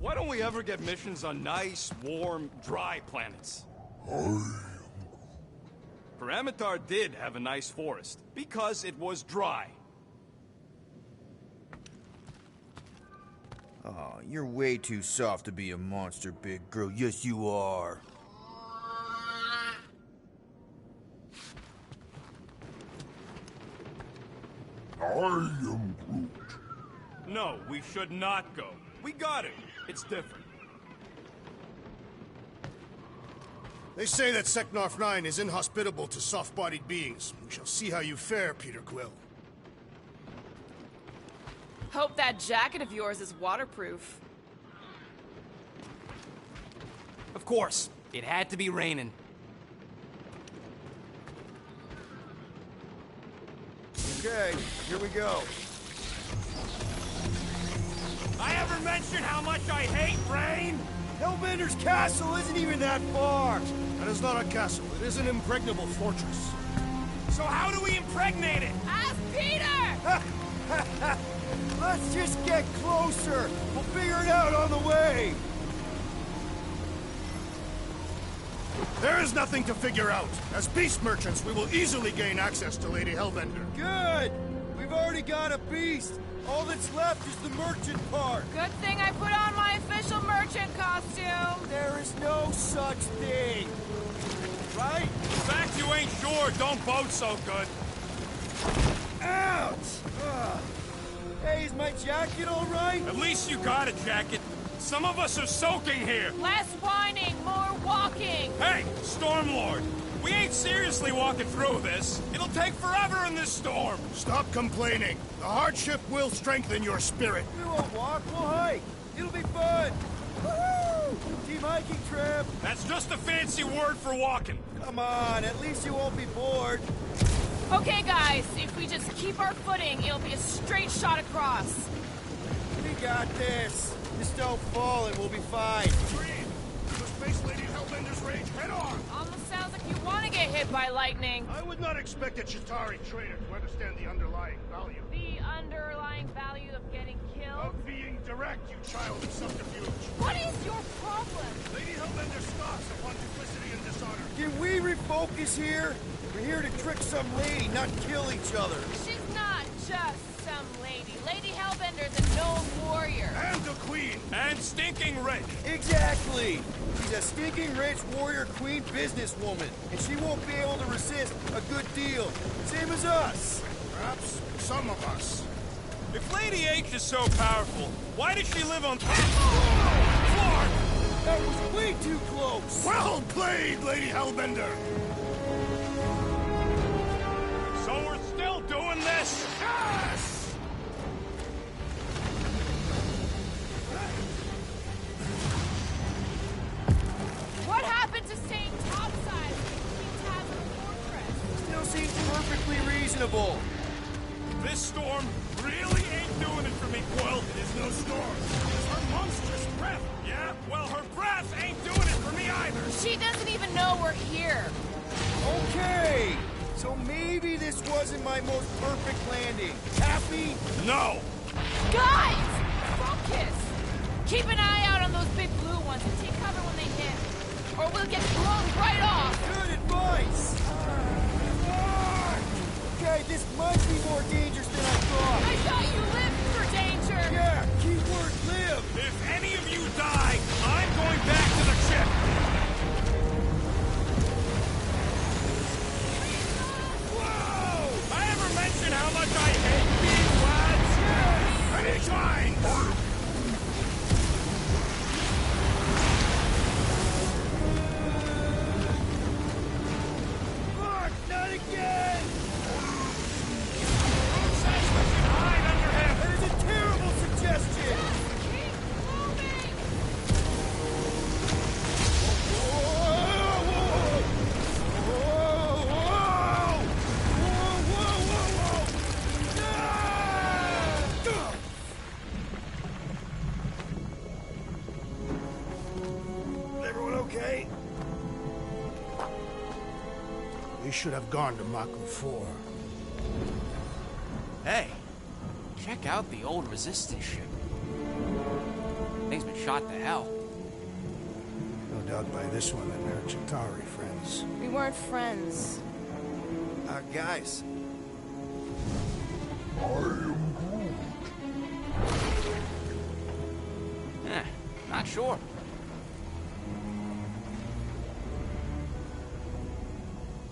Why don't we ever get missions on nice, warm, dry planets? Paramitar did have a nice forest, because it was dry. Oh, you're way too soft to be a monster, big girl. Yes, you are. I am Groot. No, we should not go. We got it. It's different. They say that Seknarf 9 is inhospitable to soft-bodied beings. We shall see how you fare, Peter Quill. Hope that jacket of yours is waterproof. Of course. It had to be raining. Okay, here we go. I ever mentioned how much I hate rain? Hellbender's castle isn't even that far. That is not a castle. It is an impregnable fortress. So how do we impregnate it? Ask Peter! Let's just get closer. We'll figure it out on the way. There is nothing to figure out. As beast merchants, we will easily gain access to Lady Hellbender. Good. We've already got a beast. All that's left is the merchant part. Good thing I put on my official merchant costume. There is no such thing. Right? In fact, you ain't sure. Don't boat so good. Ouch! Ugh. Hey, is my jacket all right? At least you got a jacket. Some of us are soaking here. Less whining, more walking. Hey, Stormlord. We ain't seriously walking through this. It'll take forever in this storm. Stop complaining. The hardship will strengthen your spirit. We won't walk, we'll hike. It'll be fun. Woohoo! Team hiking trip. That's just a fancy word for walking. Come on, at least you won't be bored. Okay, guys, if we just keep our footing, it'll be a straight shot across. We got this. Just don't fall and we'll be fine. Green, to face Lady Hellbender's rage head on. Almost sounds like you want to get hit by lightning. I would not expect a Chitauri trader to understand the underlying value. The underlying value of getting killed? Of being direct, you child of subterfuge. What is your problem? Lady Hellbender scoffs upon duplicity and dishonor. Can we refocus here? We're here to trick some lady, not kill each other. She's not just some lady. Lady Hellbender's a known warrior. And a queen. And stinking rich. Exactly. She's a stinking rich warrior queen businesswoman, and she won't be able to resist a good deal. Same as us. Perhaps some of us. If Lady H is so powerful, why does she live on floor? That was way too close. Well played, Lady Hellbender. So we're still doing this? Yes! What happened to staying topside between tabs of the fortress? Still seems perfectly reasonable. This storm really ain't doing it for me, Quill. It is no storm. It is her monstrous breath. Yeah? Well, her breath ain't doing it for me either. She doesn't even know we're here. Okay. So maybe this wasn't my most perfect landing. Happy? No. Guys! Focus! Keep an eye out on those big blue ones and take cover when they hit. Or we'll get blown right off. Good advice. Okay, this might be more dangerous than I thought. I thought you lived for danger. Yeah, keyword live. If any of you die, I'm going back to the ship. Whoa! I ever mention how much I hate being lads? Yes! Anytime! Fuck, not again! Who says we should hide under him? That is a terrible suggestion! Keep moving! Everyone okay? We should have gone to Mako 4. Hey, check out the old Resistance ship. Thing's been shot to hell. No doubt by this one and her Chitauri friends. We weren't friends. Guys. Not sure.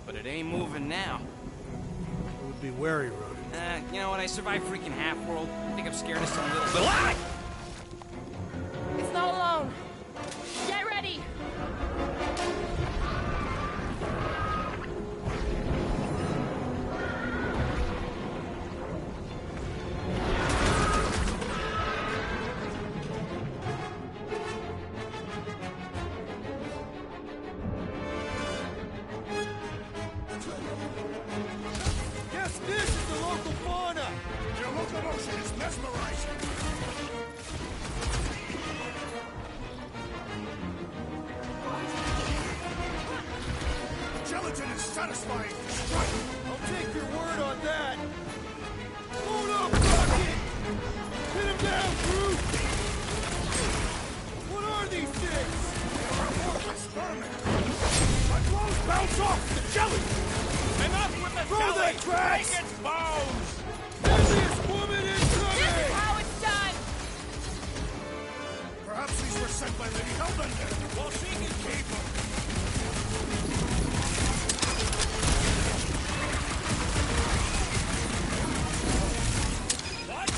But it ain't moving now. Would be wary, Rodent. You know what? I survived freaking Half-World. I think I'm scared of some little... Ah! It's not alone. Get ready! Yes, this is the local fauna! Your locomotion is mesmerizing. Gelatin is satisfying. Strike! I'll take your word on that! Load up, Rocket! Hit him down, crew! What are these things? Experiment. My blows bounce off the jelly. Enough with the Throw jelly! that trash! Take its bones! Deadliest woman incoming! This is how it's done! Perhaps these were sent by Lady Hellbender. Well, she can keep them. What?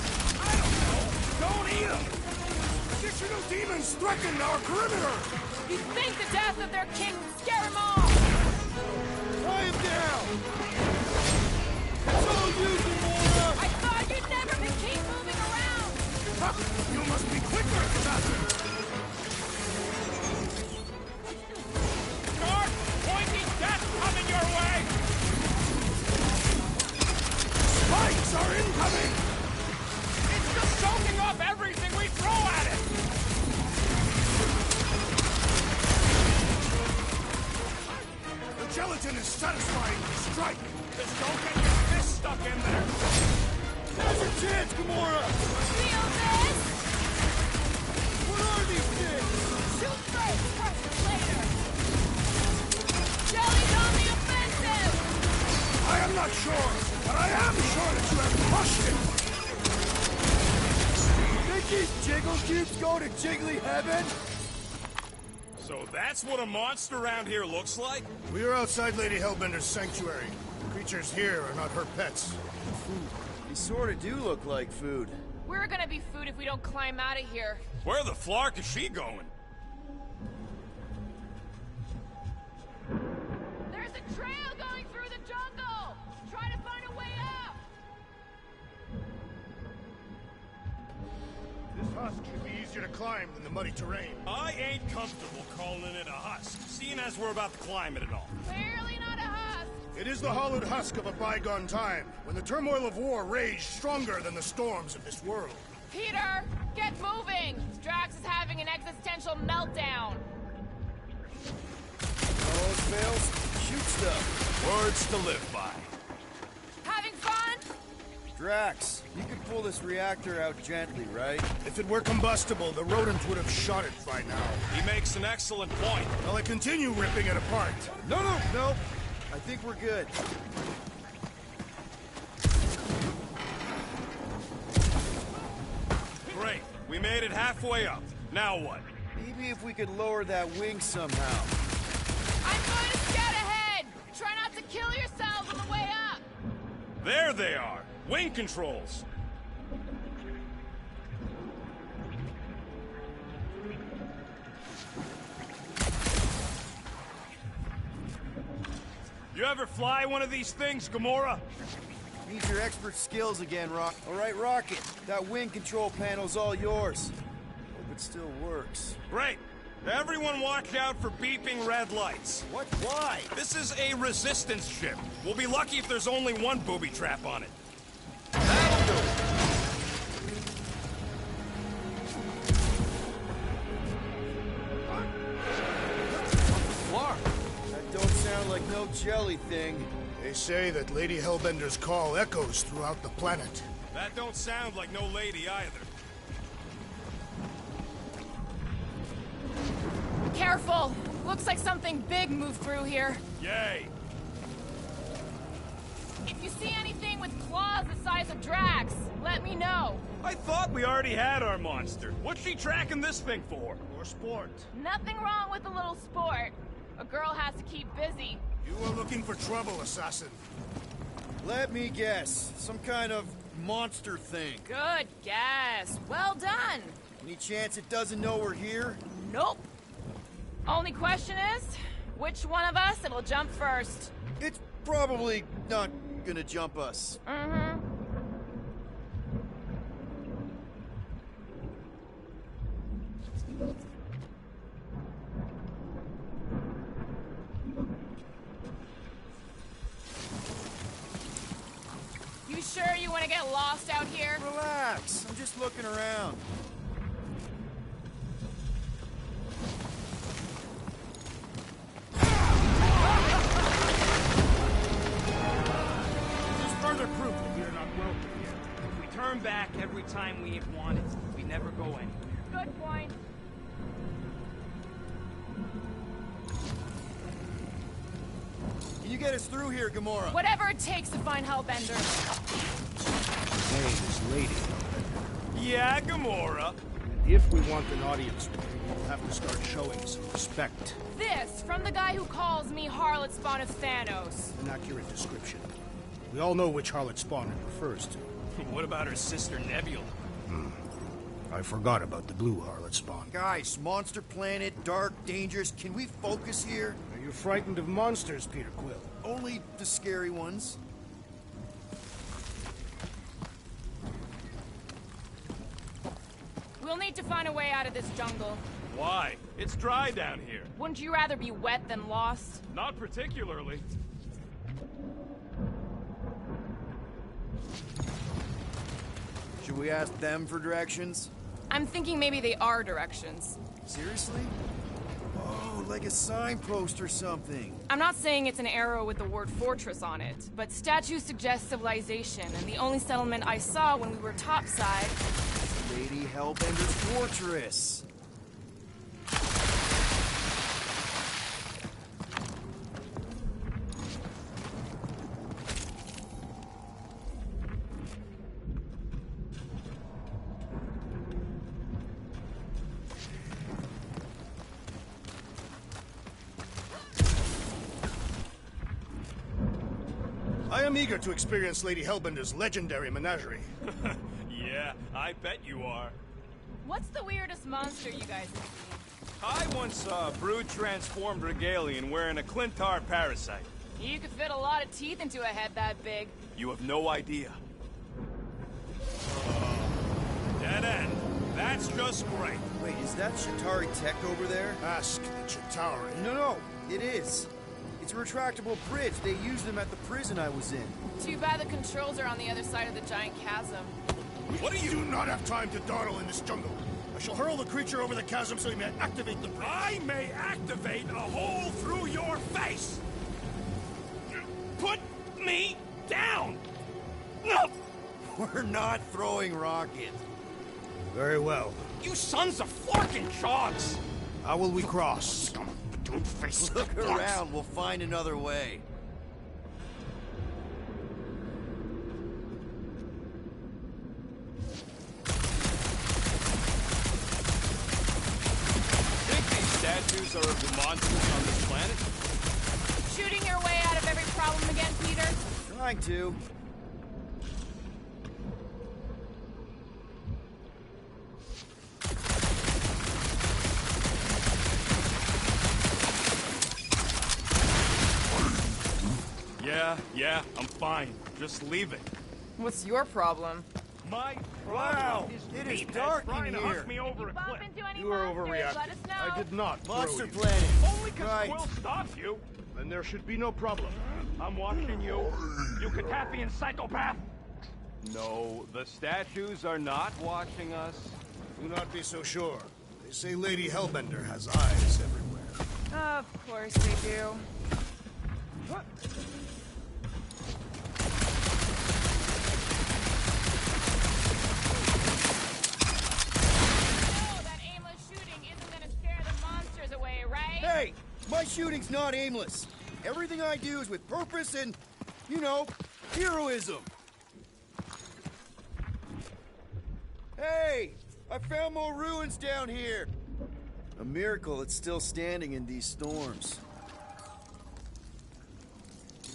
I don't know. Don't eat them. Additional demons threaten our perimeter. You think the death of their king would scare them all? Tie him down! It's all you, Gamora! I thought you'd never be keep moving around! Ha! You must be quicker, Assassin. Guard! Pointing death coming your way! Spikes are incoming. It's just soaking up everything we throw at it! The gelatin is satisfying. Strike. Just don't get your fist stuck in there! Now's your chance, Gamora! Feel this? What are these things? Shoot first, crush later! Jelly's on the offensive! I am not sure, but I am sure that you have crushed it. Think these jiggle cubes go to jiggly heaven? So that's what a monster around here looks like? We are outside Lady Hellbender's sanctuary. Creatures here are not her pets. They sort of do look like food. We're gonna be food if we don't climb out of here. Where the flark is she going? There's a trail going through the jungle! Try to find a way up! This husk should be easier to climb than the muddy terrain. I ain't comfortable calling it a husk, seeing as we're about to climb it and all. Clearly not a husk! It is the hollowed husk of a bygone time, when the turmoil of war raged stronger than the storms of this world. Peter, get moving! Drax is having an existential meltdown! All else fails, shoot stuff. Words to live by. Having fun? Drax, you can pull this reactor out gently, right? If it were combustible, the rodent would have shot it by now. He makes an excellent point. Will I continue ripping it apart? No. I think we're good. Great. We made it halfway up. Now what? Maybe if we could lower that wing somehow. I'm going to scout ahead! Try not to kill yourselves on the way up! There they are. Wing controls. You ever fly one of these things, Gamora? Need your expert skills again, Rock. All right, Rocket. That wing control panel's all yours. Hope it still works. Great. Everyone watch out for beeping red lights. What? Why? This is a resistance ship. We'll be lucky if there's only one booby trap on it. That'll do. Clark. That don't sound like no jelly thing. They say that Lady Hellbender's call echoes throughout the planet. That don't sound like no lady either. Careful! Looks like something big moved through here. Yay! If you see anything with claws the size of Drax, let me know. I thought we already had our monster. What's she tracking this thing for? For sport. Nothing wrong with a little sport. A girl has to keep busy. You are looking for trouble, assassin. Let me guess. Some kind of monster thing. Good guess. Well done. Any chance it doesn't know we're here? Nope. Only question is, which one of us it'll jump first? It's probably not gonna jump us. Mm-hmm. You sure you want to get lost out here? Relax. I'm just looking around. Further proof that we are not welcome here. If we turn back every time we ain't wanted, we never go anywhere. Good point. Can you get us through here, Gamora? Whatever it takes to find Hellbender. Her name is Lady Hellbender. Yeah, Gamora. If we want an audience with her, we'll have to start showing some respect. This, from the guy who calls me Harlot Spawn of Thanos. An accurate description. We all know which harlot spawn it refers to. What about her sister Nebula? I forgot about the blue harlot spawn. Guys, monster planet, dark, dangerous. Can we focus here? Are you frightened of monsters, Peter Quill? Only the scary ones. We'll need to find a way out of this jungle. Why? It's dry down here. Wouldn't you rather be wet than lost? Not particularly. Should we ask them for directions? I'm thinking maybe they are directions. Seriously? Oh, like a signpost or something. I'm not saying it's an arrow with the word fortress on it, but statues suggest civilization, and the only settlement I saw when we were topside... Lady Hellbender's fortress. I am eager to experience Lady Hellbender's legendary menagerie. Yeah, I bet you are. What's the weirdest monster you guys have seen? I once saw a brood transformed Regalian wearing a Clintar parasite. You could fit a lot of teeth into a head that big. You have no idea. Dead end. That's just great. Wait, is that Chitauri tech over there? Ask the Chitauri. No, it is. It's a retractable bridge. They used them at the prison I was in. Too bad the controls are on the other side of the giant chasm. What do you not have time to dawdle in this jungle? I shall hurl the creature over the chasm so he may activate the bridge. I may activate a hole through your face! Put me down! No! We're not throwing rockets. Very well. You sons of forking chogs! How will we cross? Look around, we'll find another way. Think these statues are of the monsters on this planet? Shooting your way out of every problem again, Peter? Trying to. Yeah, I'm fine. Just leave it. What's your problem? My Wow, problem it is meatheads dark trying in to here. huck me over a cliff. You are overreacting. I did not throw Monster you. planet. Only because Right. Quill stopped you. Then there should be no problem. I'm watching you. You Katafian psychopath. No, the statues are not watching us. Do not be so sure. They say Lady Hellbender has eyes everywhere. Of course they do. What? No, that aimless shooting isn't gonna scare the monsters away, Hey! My shooting's not aimless. Everything I do is with purpose and, you know, heroism. Hey! I found more ruins down here. A miracle it's still standing in these storms.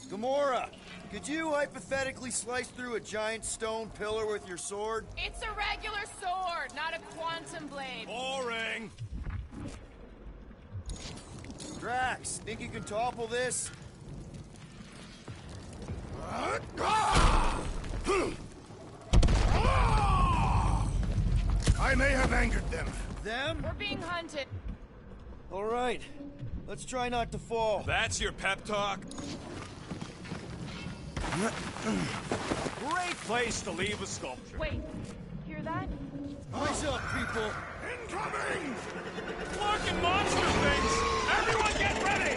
Gamora, could you hypothetically slice through a giant stone pillar with your sword? It's a regular sword, not a quantum blade. Boring. Drax, think you can topple this? I may have angered them. Them? We're being hunted. All right. Let's try not to fall. That's your pep talk? Great place to leave a sculpture. Wait, hear that? Eyes up, people. Incoming! Larkin monster things! Everyone get ready!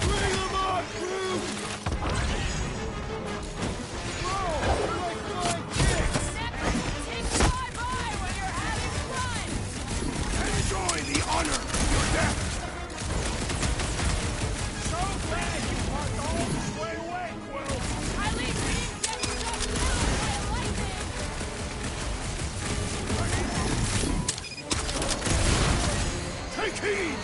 Bring them on, crew! Enjoy the honor of your death! So glad you parked all this way away, Quill! I leave being dead stuff down by lightning! Take heed!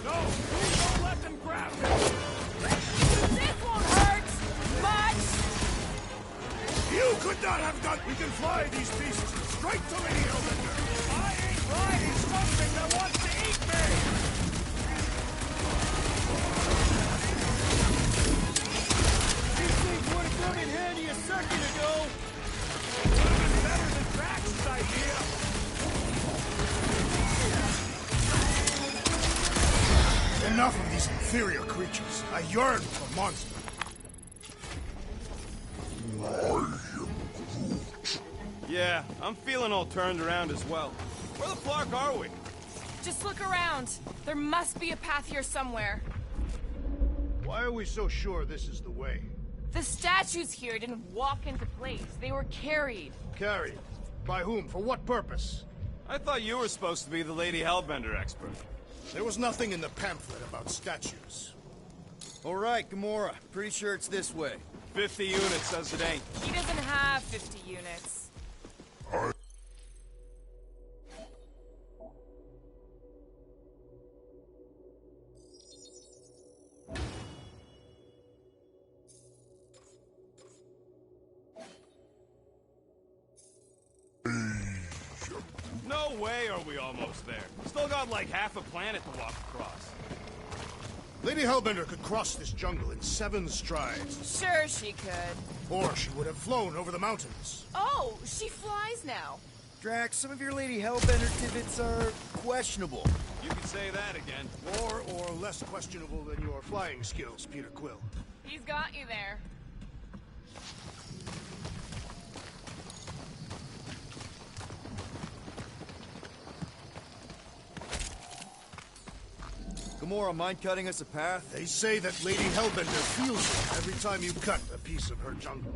No! Don't let them grab me! This won't hurt much! You could not have done. We can fly these pieces straight to Lady Hellbender. I ain't riding something that wants to eat me! These things would have come in handy a second ago. Would have been better than Drax's idea! Enough of these inferior creatures. I yearn for monsters. Yeah, I'm feeling all turned around as well. Where the fuck are we? Just look around. There must be a path here somewhere. Why are we so sure this is the way? The statues here didn't walk into place. They were carried. Carried? By whom? For what purpose? I thought you were supposed to be the Lady Hellbender expert. There was nothing in the pamphlet about statues. All right, Gamora. Pretty sure it's this way. 50 units says it ain't. He doesn't have 50 units. No way are we almost there. Still got like half a planet to walk across. Lady Hellbender could cross this jungle in 7 strides. Sure she could. Or she would have flown over the mountains. Oh, she flies now. Drax, some of your Lady Hellbender tidbits are questionable. You could say that again. More or less questionable than your flying skills, Peter Quill. He's got you there. Gamora, mind cutting us a path? They say that Lady Hellbender feels it every time you cut a piece of her jungle.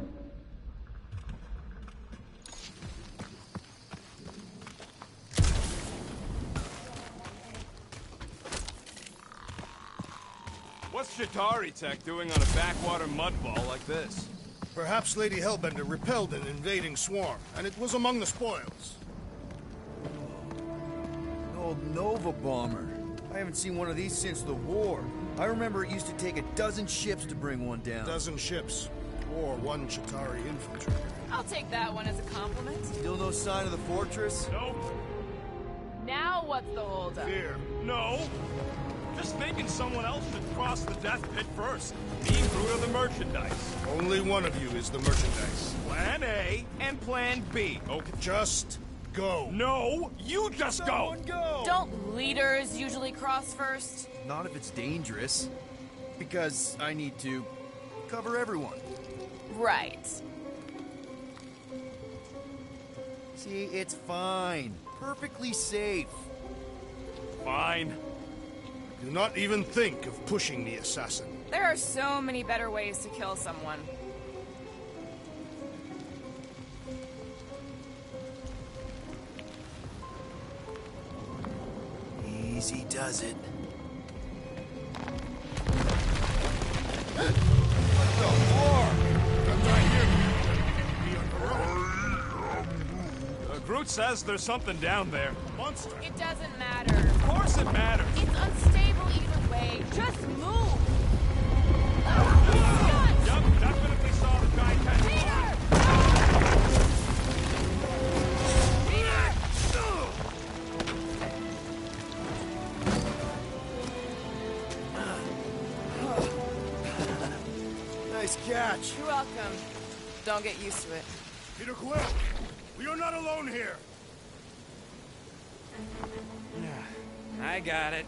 What's Chitauri Tech doing on a backwater mud ball like this? Perhaps Lady Hellbender repelled an invading swarm, and it was among the spoils. An old Nova bomber. I haven't seen one of these since the war. I remember it used to take 12 ships to bring one down. 12 ships. Or 1 Chitauri infantry. I'll take that one as a compliment. Still no sign of the fortress? Nope. Now what's the holdup? Fear. No. Just thinking someone else should cross the death pit first. Me and Groot are the merchandise. Only one of you is the merchandise. Plan A and Plan B. Okay. Just go. No, you just Someone go! Don't leaders usually cross first? Not if it's dangerous. Because I need to cover everyone. Right. See, it's fine. Perfectly safe. Fine. Do not even think of pushing the assassin. There are so many better ways to kill someone. Easy does it. Groot says there's something down there. Monster! It doesn't matter. Of course it matters. It's unstable either way. Just move! Yup, definitely saw the guy catch fire. Nice catch. You're welcome. Don't get used to it. Peter Quill, we are not alone here. I got it.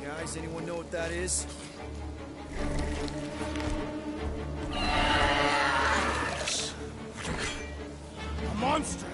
Guys, anyone know what that is? A monster!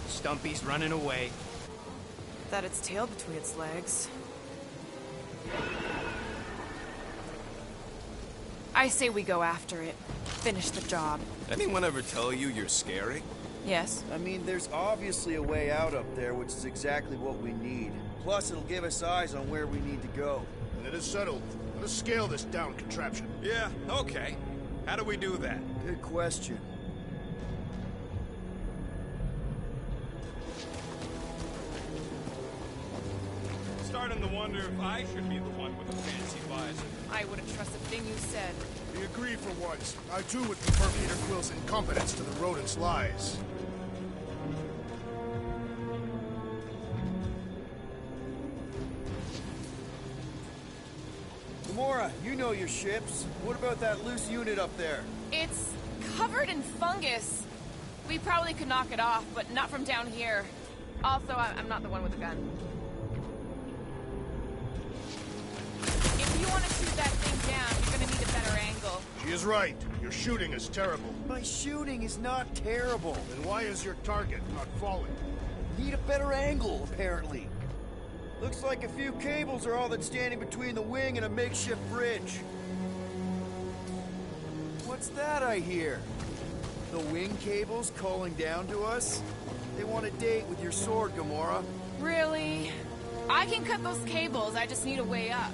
Stumpy's running away. That its tail between its legs. I say we go after it. Finish the job. Anyone ever tell you you're scary? Yes. I mean, there's obviously a way out up there, which is exactly what we need. Plus, it'll give us eyes on where we need to go. And it is settled. Let us scale this down contraption. Yeah, okay. How do we do that? Good question. Starting to wonder if I should be the one with the fancy visor. I wouldn't trust a thing you said. We agree for once. I too would prefer Peter Quill's incompetence to the rodent's lies. Gamora, you know your ships. What about that loose unit up there? It's covered in fungus. We probably could knock it off, but not from down here. Also, I'm not the one with the gun. If you want to shoot that thing down, you're gonna need a better angle. She is right. Your shooting is terrible. My shooting is not terrible. Then why is your target not falling? Need a better angle, apparently. Looks like a few cables are all that's standing between the wing and a makeshift bridge. What's that I hear? The wing cables calling down to us? They want a date with your sword, Gamora. Really? I can cut those cables, I just need a way up.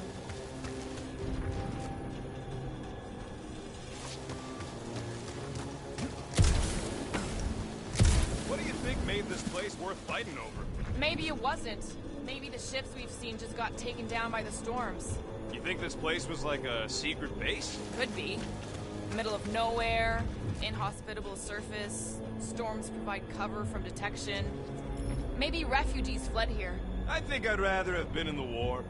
What do you think made this place worth fighting over? Maybe it wasn't. Maybe the ships we've seen just got taken down by the storms. You think this place was like a secret base? Could be. Middle of nowhere, inhospitable surface, storms provide cover from detection. Maybe refugees fled here. I think I'd rather have been in the war.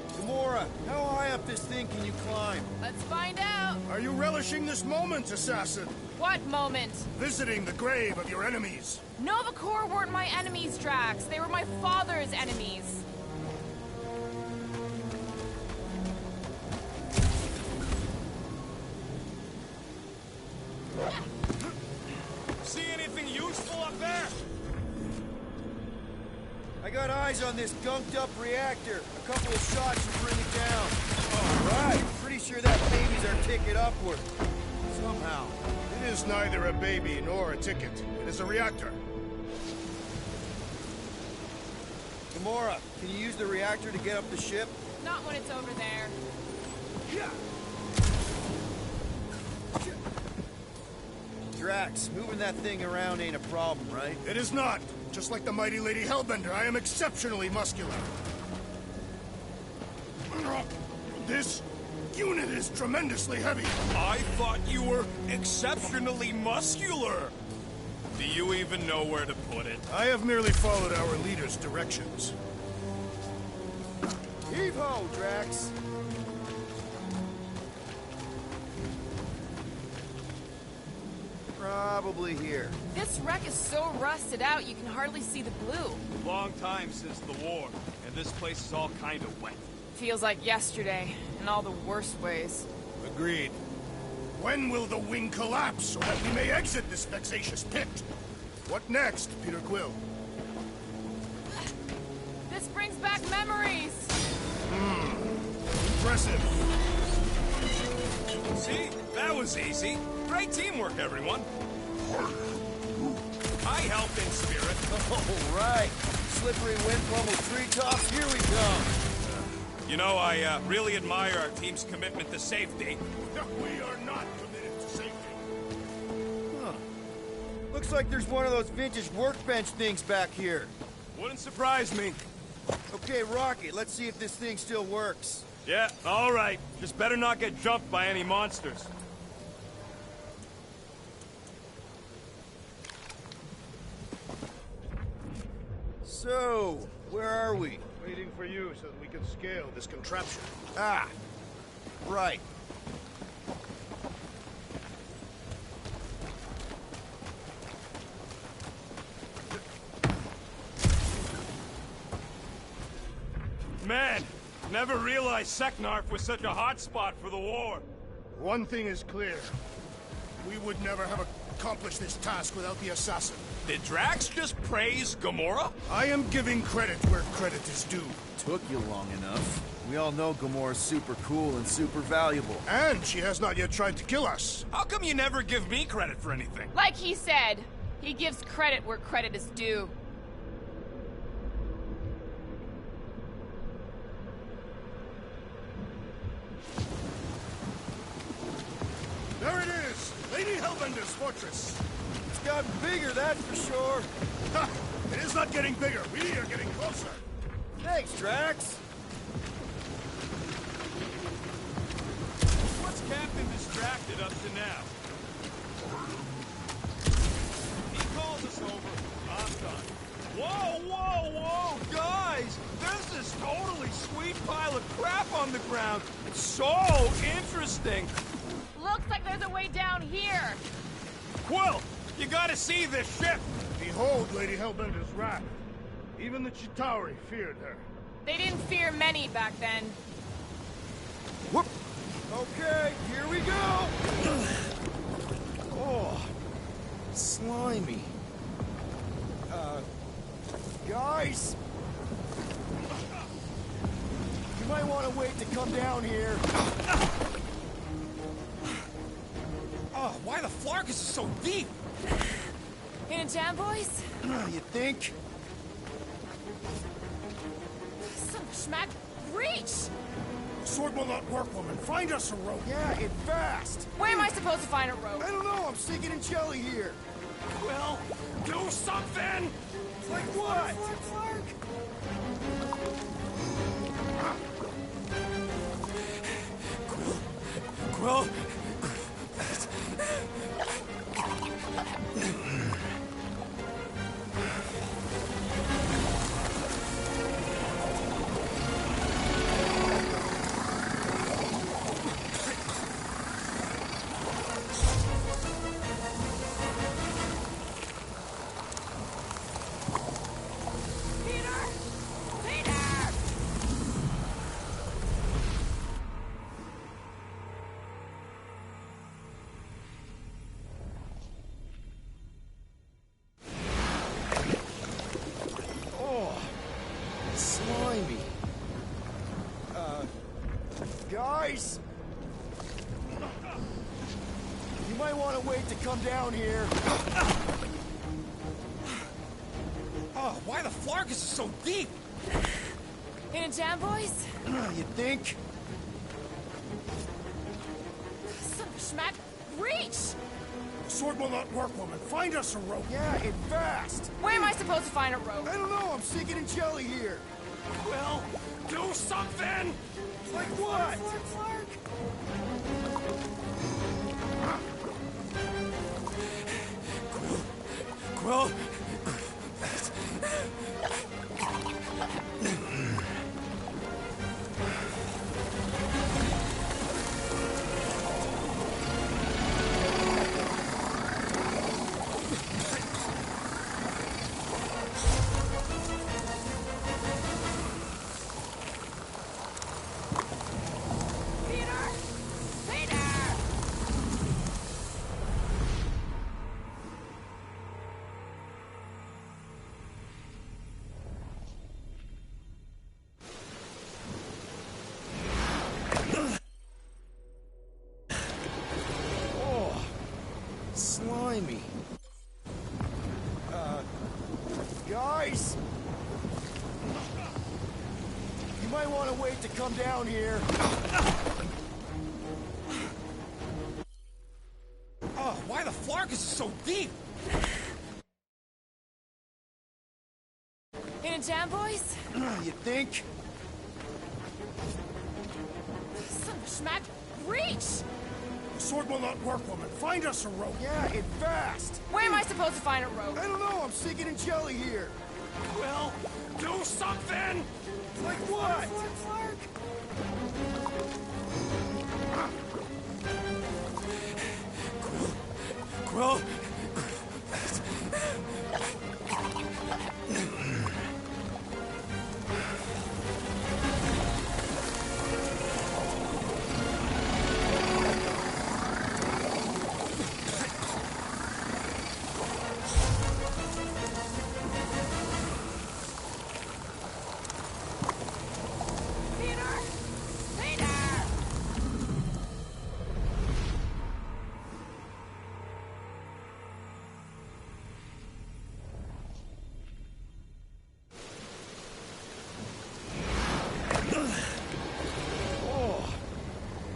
Gamora, how high up this thing can you climb? Let's find out. Are you relishing this moment, assassin? What moment? Visiting the grave of your enemies. Nova Corps weren't my enemies, Drax. They were my father's enemies. See anything useful up there? I got eyes on this gunked-up reactor. A couple of shots should bring it down. All right, pretty sure that baby's our ticket upward. Somehow. It is neither a baby nor a ticket. It is a reactor. Gamora, can you use the reactor to get up the ship? Not when it's over there. Yeah. Drax, moving that thing around ain't a problem, right? It is not. Just like the mighty Lady Hellbender, I am exceptionally muscular. This unit is tremendously heavy. I thought you were exceptionally muscular. Do you even know where to put it? I have merely followed our leader's directions. Heave-ho, Drax! Probably here. This wreck is so rusted out you can hardly see the blue. Long time since the war, and this place is all kind of wet. Feels like yesterday, in all the worst ways. Agreed. When will the wing collapse so that we may exit this vexatious pit? What next, Peter Quill? This brings back memories! Impressive. See? That was easy. Great teamwork, everyone. I helped in spirit. All right. Slippery wind pummeled treetops, here we come. You know, I really admire our team's commitment to safety. We are not committed to safety. Huh. Looks like there's one of those vintage workbench things back here. Wouldn't surprise me. Okay, Rocket, let's see if this thing still works. Yeah, all right. Just better not get jumped by any monsters. So, where are we? Waiting for you so that we can scale this contraption. Ah, right. Man, never realized Seknarf was such a hot spot for the war. One thing is clear. We would never have accomplished this task without the assassin. Did Drax just praise Gamora? I am giving credit where credit is due. Took you long enough. We all know Gamora's super cool and super valuable. And she has not yet tried to kill us. How come you never give me credit for anything? Like he said, he gives credit where credit is due. There it is! Lady Hellbender's fortress! It's gotten bigger, that's for sure. Ha! It is not getting bigger. We are getting closer. Thanks, Drax. What's Captain distracted up to now? He calls us over. I'm done. Whoa, whoa, whoa, guys! There's this totally sweet pile of crap on the ground. It's so interesting. Looks like there's a way down here. Quill, you gotta see this ship. Behold Lady Hellbender's wrath. Even the Chitauri feared her. They didn't fear many back then. Whoop. Okay, here we go. Oh, slimy. Guys, you might want to wait to come down here. Oh, why the Flarkus is so deep? In a jam, boys? You think? Some schmack reach! Sword will not work, woman. Find us a rope. Yeah, and fast. Where am I supposed to find a rope? I don't know. I'm sinking in jelly here. Quill, do something! Like what? Quill? Slimy. Guys? You might want to wait to come down here. Oh, why the Flarkus is so deep? In a jam, boys? You think? Son of a schmack. Reach! The sword will not work, woman. Find us a rope. Yeah, and fast. Where am I supposed to find a rope? I don't know. I'm sinking in jelly here. Quill, do something! Like what? Flark. Quill? Slimy. Guys? You might want to wait to come down here. Oh, why the Flarkus is so deep? In a jam, boys? You think? Son of a schmack. Reach! The sword will not work, woman. Find us a rope. Yeah, and fast. Where am I supposed to find a rope? I don't know. I'm sinking in jelly here. Quill, do something! Like what? Flark. Quill?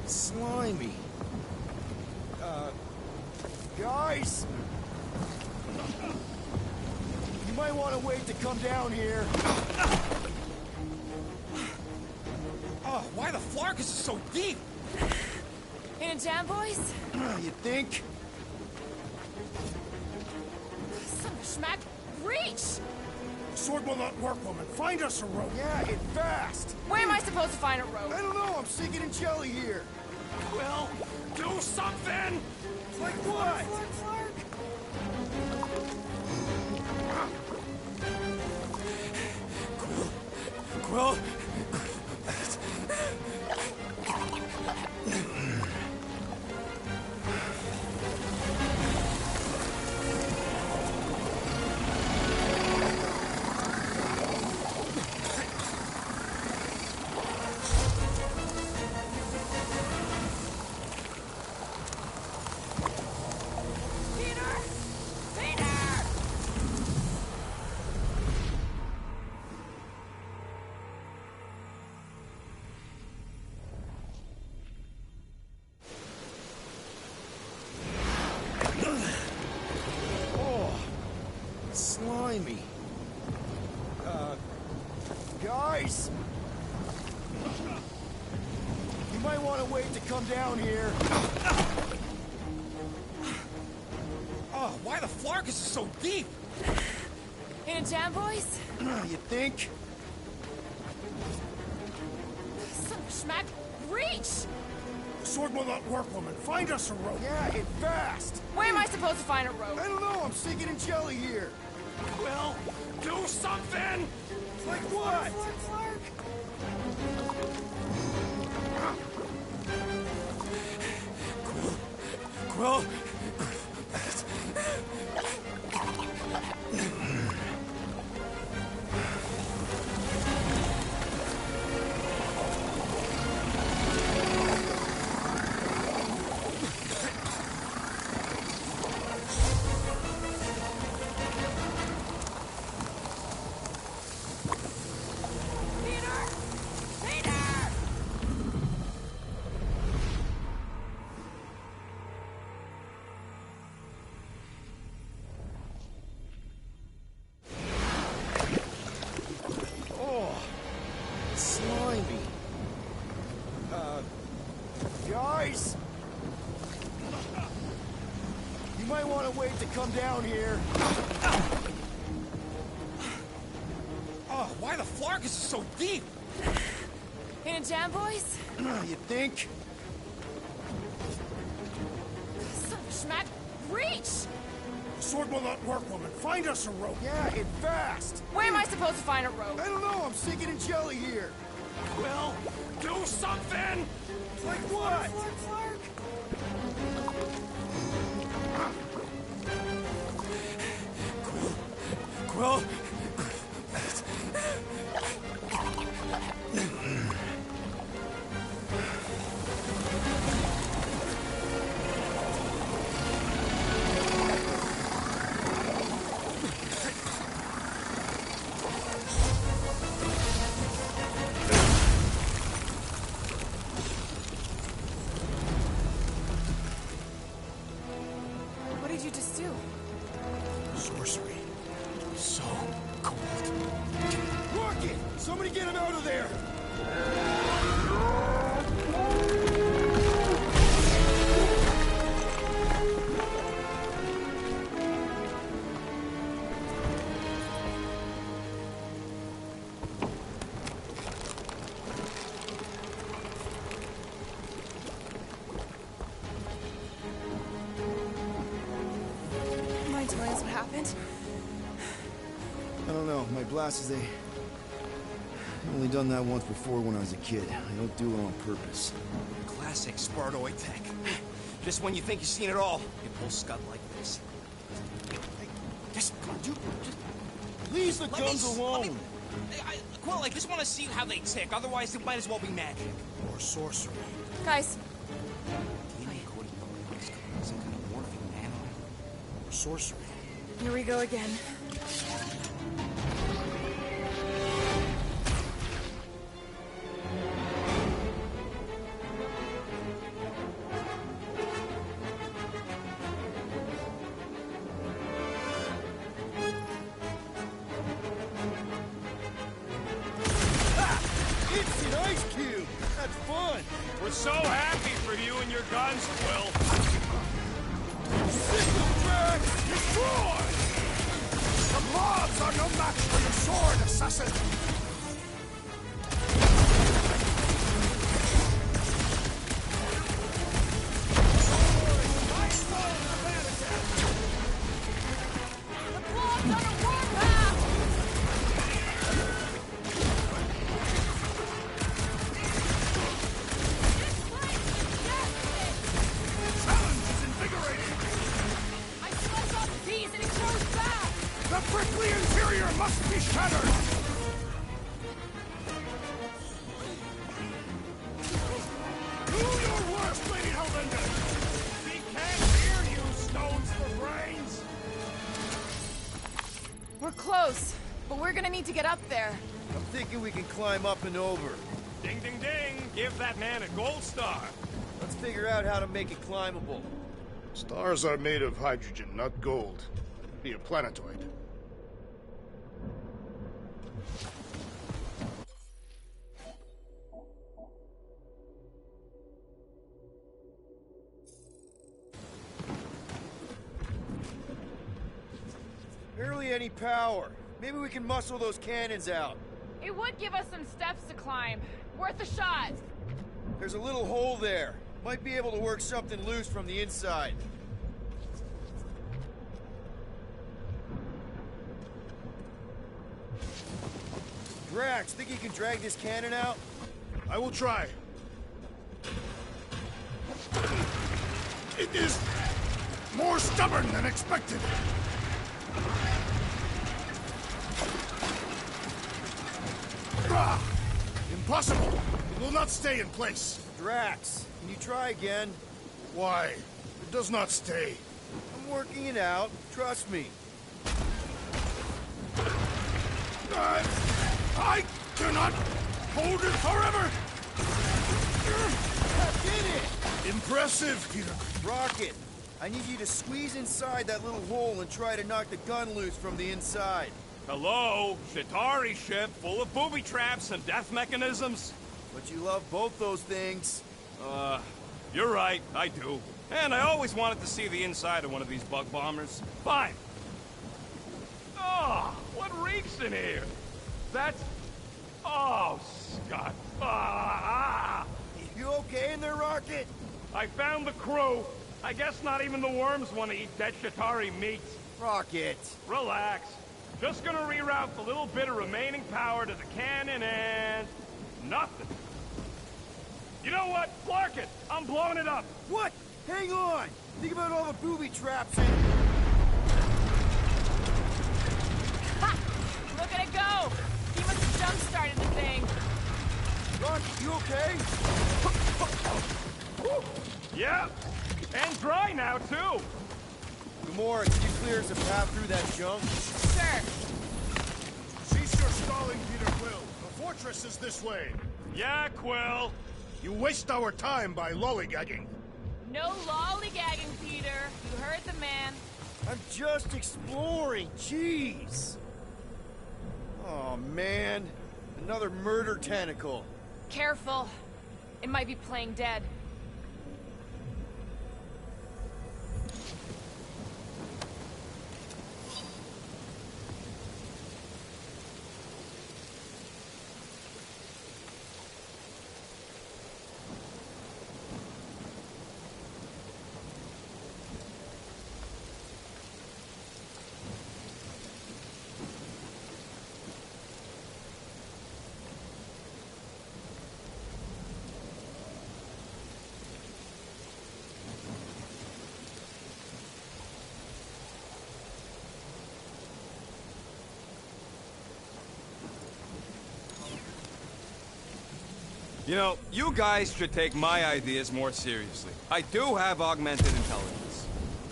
Slimy. Guys? You might want to wait to come down here. Oh, why the Flarkus is so deep? In a jam, boys? You think? Son of a schmack. Reach! The sword will not work, woman. Find us a rope. Yeah, and fast. Where am I supposed to find a rope? I don't know. I'm sinking in jelly here. Quill, do something! Like what? Flark. Quill? come down here. Oh, why the Flarkus is so deep? In a jam, boys? You think? Son of a schmack, reach! The sword will not work, woman. Find us a rope. Yeah, and fast. Where am I supposed to find a rope? I don't know, I'm sinking in jelly here. Quill, do something! Like what? Quill? Slimy. Guys? You might want to wait to come down here. Oh, why the Flarkus is so deep? In a jam, boys? You think? Son of a schmack, reach! The sword will not work, woman. Find us a rope. Yeah, and fast. Where am I supposed to find a rope? I don't know, I'm sinking in jelly here. Quill, do something! Like what? Quill? What did you just do? Sorcery. So cold. Rocket! Somebody get him out of there! Mind telling us what happened? I don't know. My glasses, I've only done that once before when I was a kid. I don't do it on purpose. Classic Spartoid tech. Just when you think you've seen it all, you pull scud like this. Hey, just come on, dude. Just Leave the guns alone! Quill, I just want to see how they tick. Otherwise, it might as well be magic. Or sorcery. Guys, DNA coding some kind of morphing nano. Or sorcery. here we go again. It's an ice cube! That's fun! We're so happy for you and your guns, Quill. System drag! Destroy! The blobs are no match for your sword, assassin! Challenge is invigorating! I slice off the piece and it grows back! The prickly interior must be shattered! Do your worst, Lady Helvender! We can't hear you, stones for brains. We're close, but we're gonna need to get up there. I'm thinking we can climb up and over. Ding, ding, ding. Give that man a gold star. Let's figure out how to make it climbable. Stars are made of hydrogen, not gold. Be a planetoid. Barely any power. Maybe we can muscle those cannons out. It would give us some steps to climb. Worth a shot. There's a little hole there. Might be able to work something loose from the inside. Drax, think you can drag this cannon out? I will try. It is more stubborn than expected. Ah, impossible. It will not stay in place. Drax, can you try again? Why? It does not stay. I'm working it out. Trust me. I cannot hold it forever! I did it! Impressive, Peter. Rocket, I need you to squeeze inside that little hole and try to knock the gun loose from the inside. Hello? Chitauri ship full of booby traps and death mechanisms? But you love both those things. You're right, I do. And I always wanted to see the inside of one of these bug bombers. Fine. Oh, what reeks in here? That's... Oh, Scott. You okay in there, Rocket? I found the crew. I guess not even the worms want to eat dead Chitauri meat. Rocket. Relax. Just gonna reroute the little bit of remaining power to the cannon and... nothing. You know what? Clark it! I'm blowing it up! What? Hang on! Think about all the booby traps and... Ha! Look at it go! He must have jump-started the thing. Rocket, you okay? Yeah! And dry now, too! Gamora, can you clear us a path through that junk? Sure. Cease your stalling, Peter Quill. The fortress is this way. Yeah, Quill. You waste our time by lollygagging. No lollygagging, Peter. You heard the man. I'm just exploring, jeez! Oh, man. Another murder tentacle. Careful. It might be playing dead. You know, you guys should take my ideas more seriously. I do have augmented intelligence.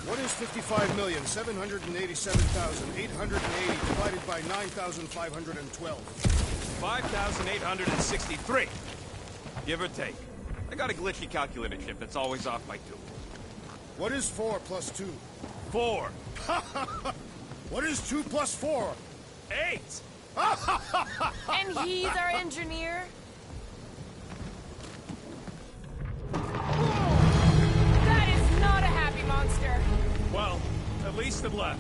What is 55,787,880 divided by 9,512? 5,863. Give or take. I got a glitchy calculator chip that's always off my tube. What is 4 plus 2? 4. What is 2 plus 4? 8. And he's our engineer? That is not a happy monster. Well, at least it left.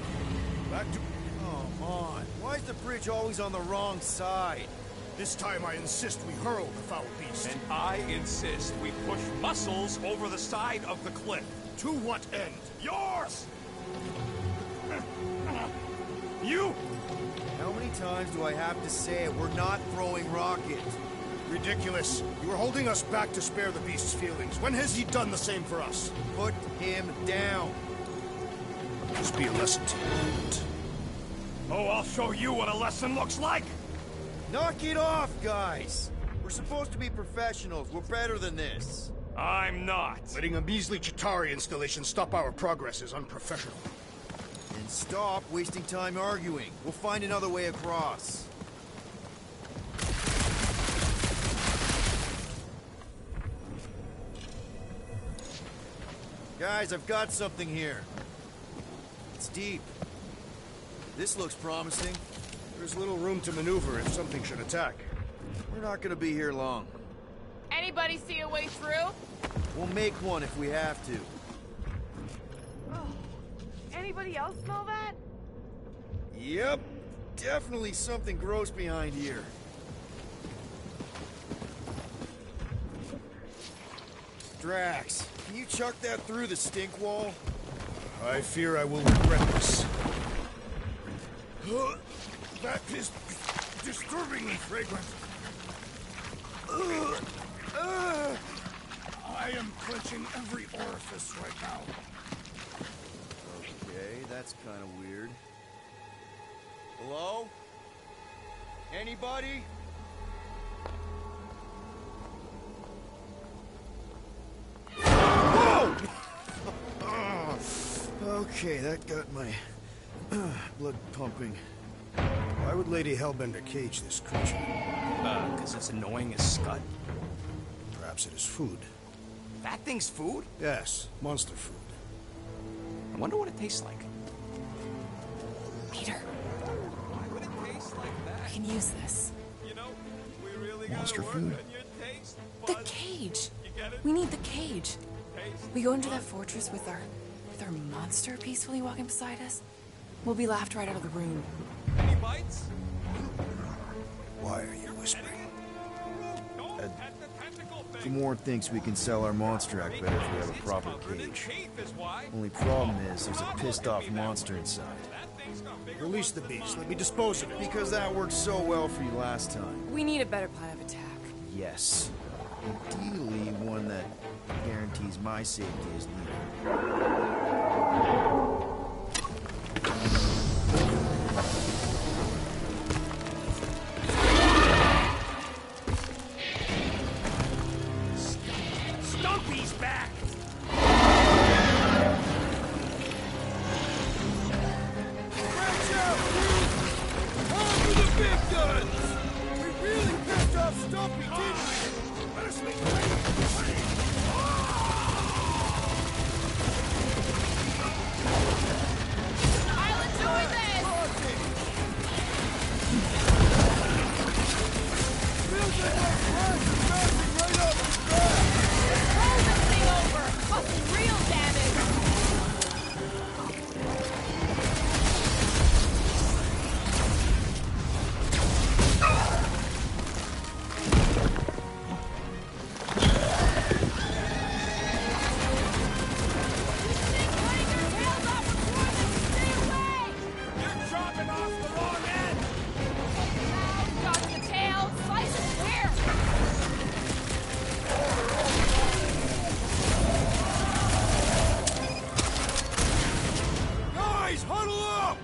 Back to... Come on. Why is the bridge always on the wrong side? This time I insist we hurl the foul beast. And I insist we push muscles over the side of the cliff. To what end? Yours! You! How many times do I have to say it? We're not throwing Rocket. Ridiculous. You are holding us back to spare the beast's feelings. When has he done the same for us? Put him down. This be a lesson to you. Oh, I'll show you what a lesson looks like! Knock it off, guys! We're supposed to be professionals. We're better than this. I'm not. Letting a measly Chitauri installation stop our progress is unprofessional. And stop wasting time arguing. We'll find another way across. Guys, I've got something here. It's deep. This looks promising. There's little room to maneuver if something should attack. We're not gonna be here long. Anybody see a way through? We'll make one if we have to. Oh. Anybody else smell that? Yep, definitely something gross behind here. Drax, can you chuck that through the stink wall? I fear I will regret this. That is disturbingly fragrant. I am clenching every orifice right now. Okay, that's kind of weird. Hello? Anybody? Whoa! Okay, that got my blood pumping. Why would Lady Hellbender cage this creature? Because it's annoying as scud. Perhaps it is food. That thing's food? Yes, monster food. I wonder what it tastes like. Peter. Why would it taste like that? We can use this. You know, we really Monster gotta food. work on your taste The buds. cage. You get it? We need the cage. Taste We go into that fortress with our monster peacefully walking beside us. We'll be laughed right out of the room. Any bites? Why are you whispering? Gamorrean thinks we can sell our monster act better if we have a proper cage. Only problem is there's a pissed off monster inside. Release the beast. Let me dispose of it. Because that worked so well for you last time. We need a better plan of attack. Yes. Ideally, one that guarantees my safety is needed. Stumpy's back! Stretch out, dude! On for the big guns! We really pissed off Stumpy, didn't we? Let us make I'll enjoy this! Feels like my flesh is bouncing right off his back! Roll this thing over! Busting real damage! You're chopping off the wrong end! Got the tail, slice it where? Guys, huddle up!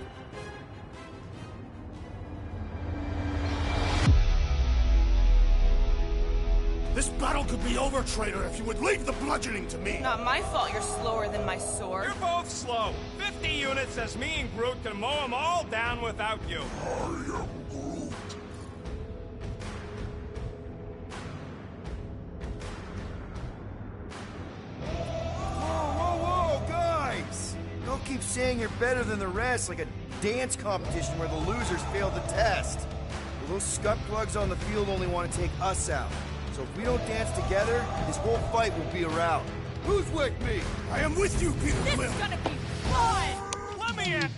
This battle could be over, traitor, if you would leave the bludgeoning to me. Not my fault you're slower than my sword. You're both slow. 50 units as me and Groot can mow them all down without you. Whoa, guys! Don't keep saying you're better than the rest like a dance competition where the losers failed the test. Well, those scut plugs on the field only want to take us out. So if we don't dance together, this whole fight will be a rout. Who's with me? I am with you, Peter This Quill. is gonna be fun! Let me in.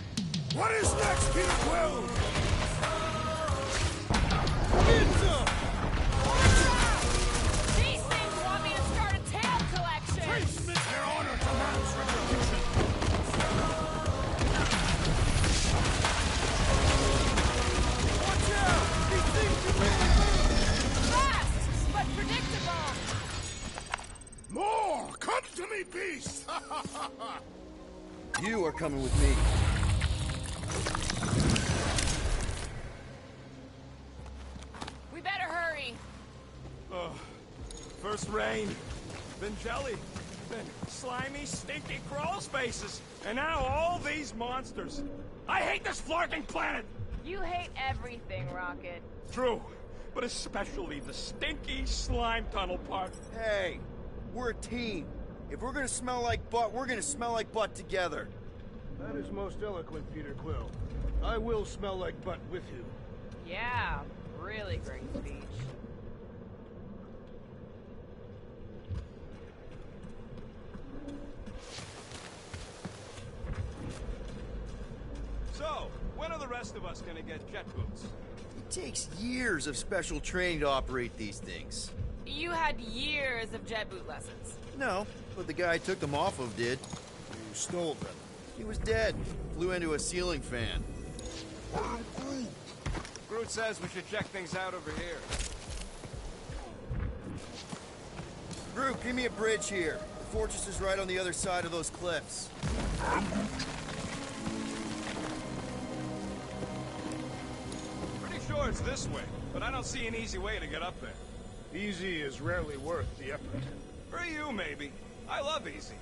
What is next, Peter Quill? These things want me to start a tail collection! Their honor demands retribution. Watch out! These things can really move! Fast, but predictable! More! Come to me, beast! You are coming with me. We better hurry. First rain, then jelly, then slimy, stinky crawl spaces, and now all these monsters. I hate this flarking planet! You hate everything, Rocket. True, but especially the stinky slime tunnel part. Hey, we're a team. If we're gonna smell like butt, we're gonna smell like butt together. That is most eloquent, Peter Quill. I will smell like butt with you. Yeah, really great speech. So, when are the rest of us gonna get jet boots? It takes years of special training to operate these things. You had years of jet boot lessons. No, but the guy I took them off of did. You stole them. He was dead. Flew into a ceiling fan. Groot says we should check things out over here. Groot, give me a bridge here. The fortress is right on the other side of those cliffs. Pretty sure it's this way, but I don't see an easy way to get up there. Easy is rarely worth the effort. For you, maybe. I love easy.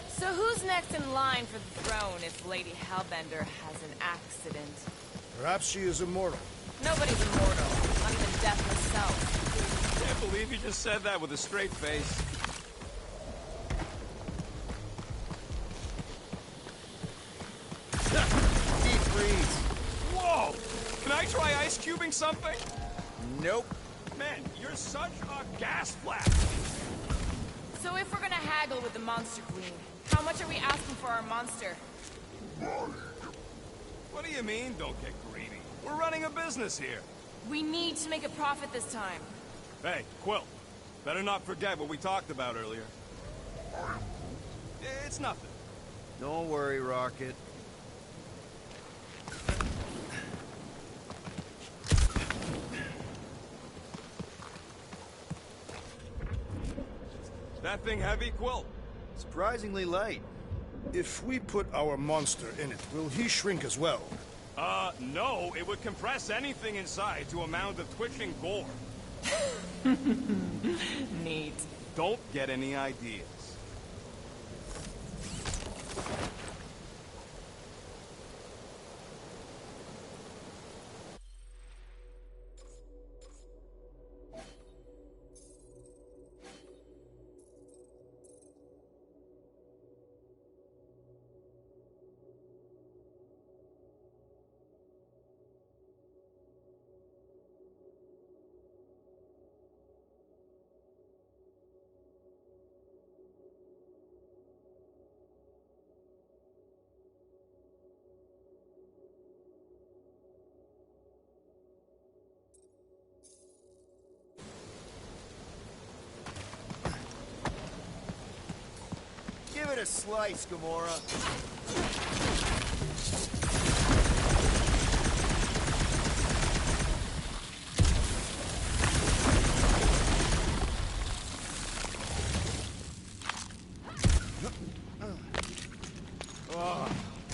So who's next in line for the throne if Lady Hellbender has an accident? Perhaps she is immortal. Nobody's immortal, not even death herself. Can't believe you just said that with a straight face. Deep freeze. Whoa! Can I try ice cubing something? Nope. Man, you're such a gas flash. So if we're gonna haggle with the Monster Queen, how much are we asking for our monster? What do you mean, don't get greedy? We're running a business here. We need to make a profit this time. Hey, Quill. Better not forget what we talked about earlier. It's nothing. Don't worry, Rocket. That thing heavy, Quill? Surprisingly light. If we put our monster in it, will he shrink as well? No. It would compress anything inside to a mound of twitching gore. Neat. Don't get any ideas. Give it a slice, Gamora.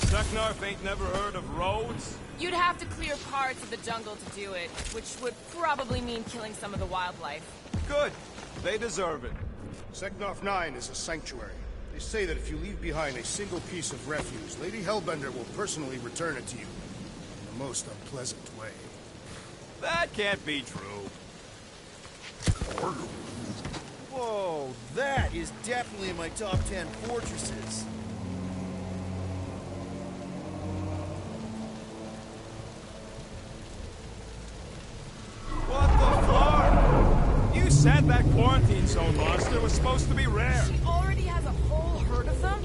Seknarf ain't never heard of roads? You'd have to clear parts of the jungle to do it, which would probably mean killing some of the wildlife. Good. They deserve it. Seknarf 9 is a sanctuary. They say that if you leave behind a single piece of refuse, Lady Hellbender will personally return it to you in the most unpleasant way. That can't be true. Whoa, that is definitely in my top 10 fortresses. What the fuck? You said that quarantine zone monster was supposed to be rare. She already has a whole herd of them?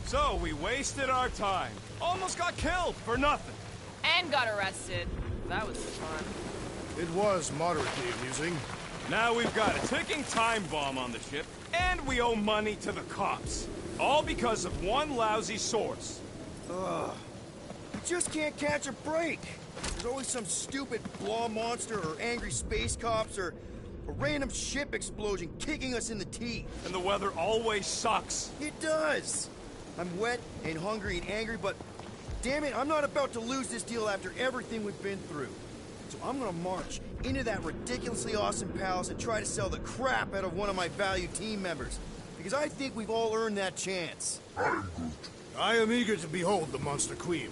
So we wasted our time. Almost got killed for nothing. And got arrested. That was fun. It was moderately amusing. Now we've got a ticking time bomb on the ship, and we owe money to the cops. All because of one lousy source. Ugh. We just can't catch a break. There's always some stupid blah monster or angry space cops or a random ship explosion kicking us in the teeth. And the weather always sucks. It does. I'm wet and hungry and angry, but damn it, I'm not about to lose this deal after everything we've been through. So I'm gonna march into that ridiculously awesome palace and try to sell the crap out of one of my valued team members. Because I think we've all earned that chance. I am eager to behold the Monster Queen.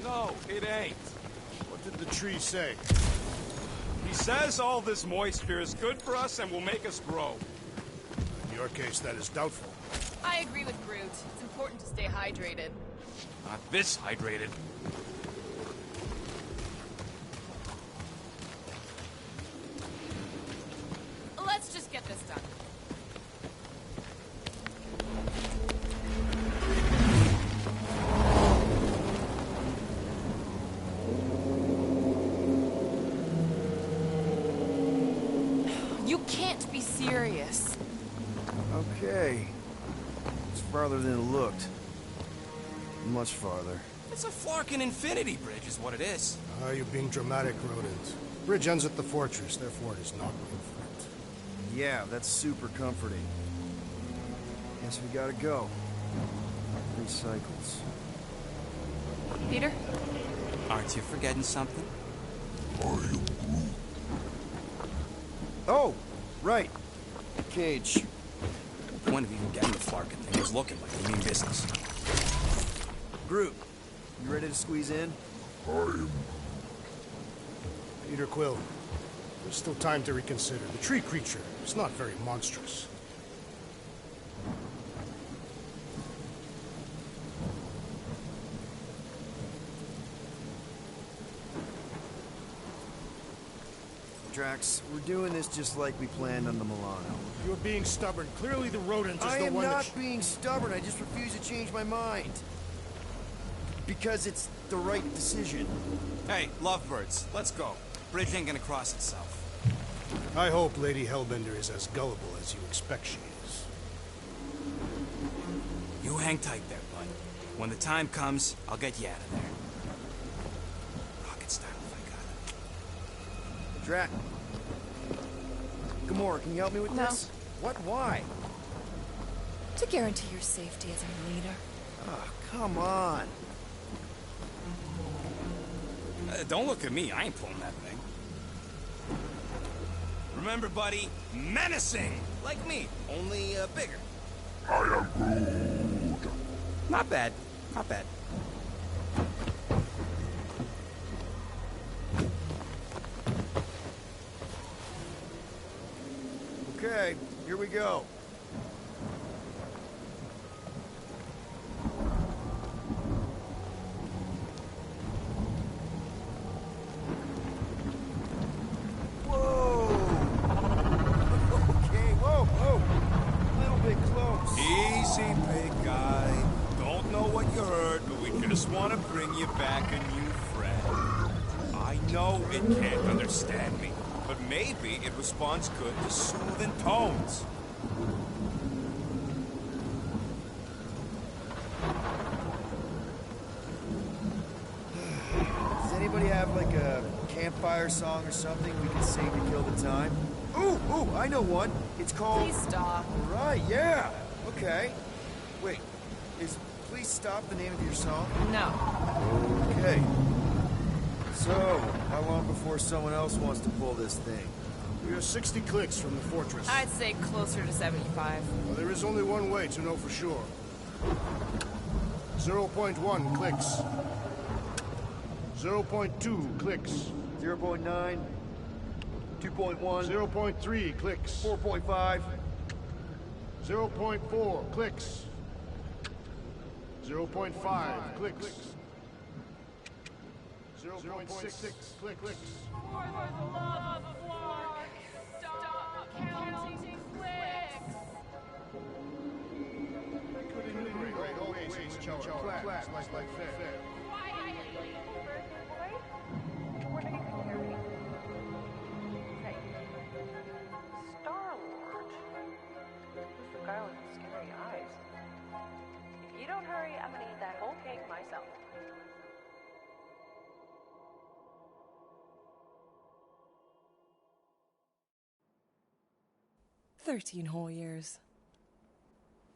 No, it ain't. What did the tree say? He says all this moisture is good for us and will make us grow. You your case, that is doubtful. I agree with Groot. It's important to stay hydrated. Not this hydrated. Let's just get this done. You can't be serious. Okay. It's farther than it looked. Much farther. It's a Flarkin infinity bridge is what it is. You're being dramatic, Rodent. Bridge ends at the fortress, therefore it is not movement. Yeah, that's super comforting. Guess we gotta go. 3 cycles. Peter? Aren't you forgetting something? Oh, right. Cage. The point of even getting the Flarkin thing was looking like you mean business. Groot, you ready to squeeze in? Peter Quill, there's still time to reconsider. The tree creature is not very monstrous. Drax, we're doing this just like we planned on the Milano. You're being stubborn. Clearly the rodent is I the am one not being stubborn. I just refuse to change my mind. Because it's the right decision. Hey, lovebirds, let's go. Bridge ain't gonna cross itself. I hope Lady Hellbender is as gullible as you expect she is. You hang tight there, bud. When the time comes, I'll get you out of there. Rocket style if I got it. Drax. Gamora, can you help me with this? What? Why? To guarantee your safety as a leader. Oh, come on. Don't look at me. I ain't pulling that thing. Remember, buddy, menacing! Like me, only bigger. I am Groot. Not bad. Not bad. Okay, here we go. Easy, big guy. Don't know what you heard, but we just want to bring you back a new friend. I know it can't understand me, but maybe it responds good to soothing tones. Does anybody have like a campfire song or something we can sing to kill the time? Ooh, I know one. It's called... Please stop. Right, yeah. Okay. Wait, is Please Stop the name of your song? No. Okay. So, how long before someone else wants to pull this thing? We are 60 clicks from the fortress. I'd say closer to 75. Well, there is only one way to know for sure. 0.1 clicks. 0.2 clicks. 0.9. 2.1. 0.3 clicks. 4.5. 0.4 clicks. 0.5 clicks. 0.6 clicks. For the love of Clark, stop counting clicks. Star-Lord? Who's the guy with the scary eyes? If you don't hurry, I'm gonna eat that whole cake myself. "13 whole years.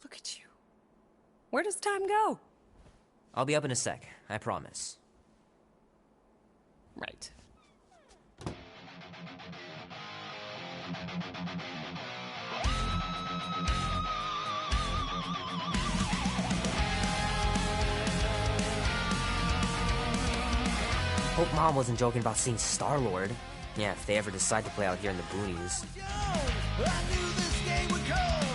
Look at you. Where does time go?" I'll be up in a sec, I promise. Right. Hope Mom wasn't joking about seeing Star-Lord. Yeah, if they ever decide to play out here in the boonies. I knew this day would come.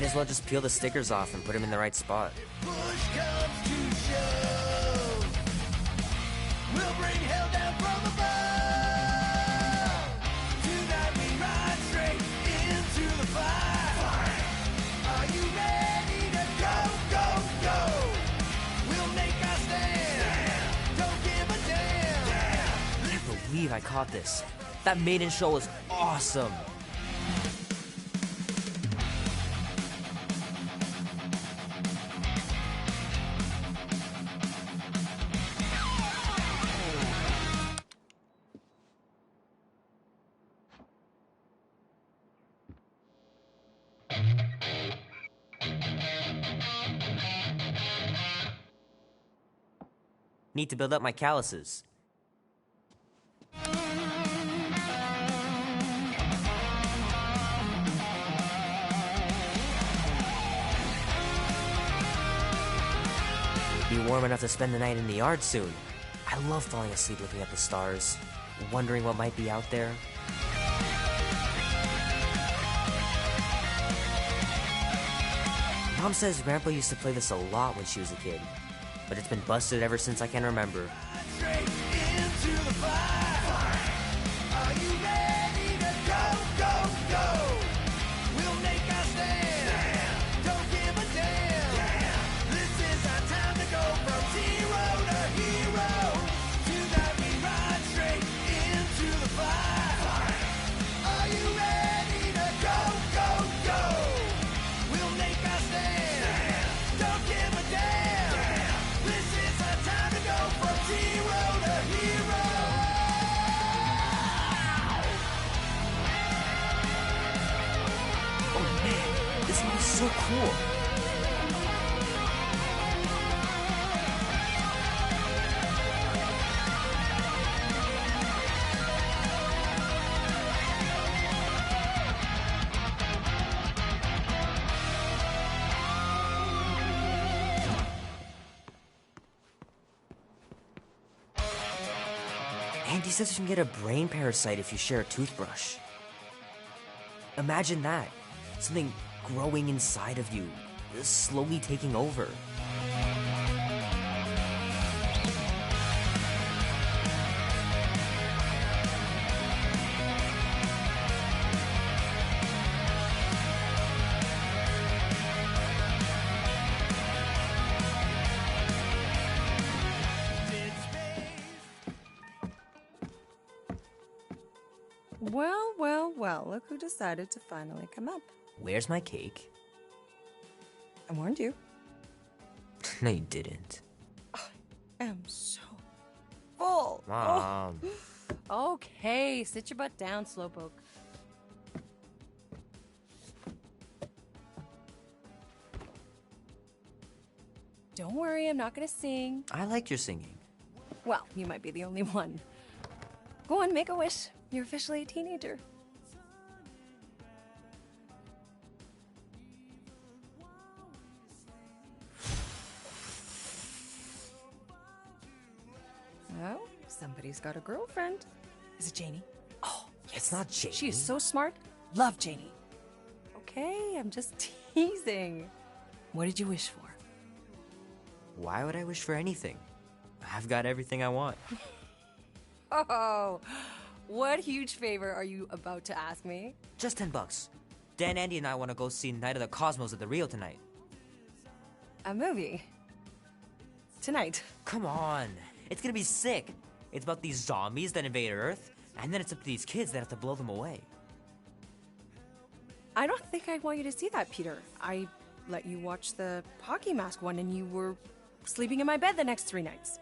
as well just peel the stickers off and put them in the right spot. Push comes to shove. We'll bring hell down from above. Tonight we ride straight into the fire. Are you ready to go, go, go? We'll make our stand. Don't give a damn. I can't believe I caught this. That maiden show was awesome. Need to build up my calluses. Be warm enough to spend the night in the yard soon. I love falling asleep looking at the stars, wondering what might be out there. Mom says Grandpa used to play this a lot when she was a kid, but it's been busted ever since I can remember. Straight into the fire. Are you ready to go, go, go? We'll make our stand. Don't give a damn. This is our time to go from zero to hero. Tonight we ride straight into the fire. Are you ready to go, go, go? We'll make our stand. Don't give a damn. This is our time to go from zero to hero. Oh man, this one is so cool. Andy says you can get a brain parasite if you share a toothbrush. Imagine that. Something growing inside of you, slowly taking over. Well, well, well, look who decided to finally come up. Where's my cake? I warned you. No, you didn't. I am so full. Mom. Oh. Okay, sit your butt down, Slowpoke. Don't worry, I'm not gonna sing. I like your singing. Well, you might be the only one. Go on, make a wish. You're officially a teenager. Well, somebody's got a girlfriend. Is it Janie? Oh, yes. It's not Janie. She is so smart. Love Janie. Okay, I'm just teasing. What did you wish for? Why would I wish for anything? I've got everything I want. Oh, what huge favor are you about to ask me? Just $10. Dan, Andy, and I want to go see Night of the Cosmos at the Rio tonight. A movie? Tonight? Come on. It's gonna be sick. It's about these zombies that invade Earth, and then it's up to these kids that have to blow them away. I don't think I want you to see that, Peter. I let you watch the hockey mask one and you were sleeping in my bed the next 3 nights.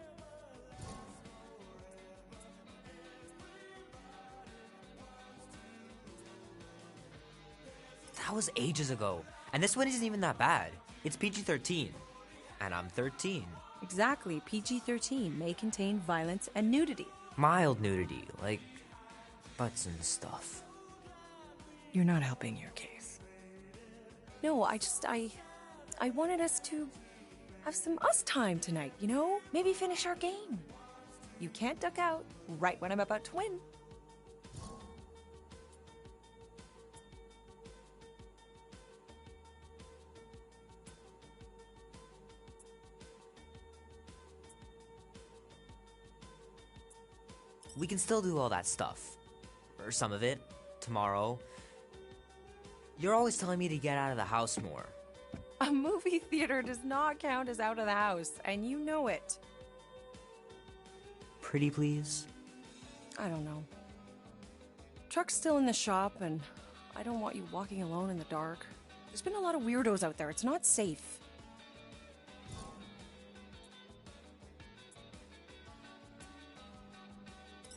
That was ages ago. And this one isn't even that bad. It's PG-13. And I'm 13. Exactly. PG-13 may contain violence and nudity. Mild nudity, like butts and stuff. You're not helping your case. No, I wanted us to have some us time tonight, you know? Maybe finish our game. You can't duck out right when I'm about to win. We can still do all that stuff. Or some of it. Tomorrow. You're always telling me to get out of the house more. A movie theater does not count as out of the house, and you know it. Pretty please? I don't know. Truck's still in the shop, and I don't want you walking alone in the dark. There's been a lot of weirdos out there. It's not safe.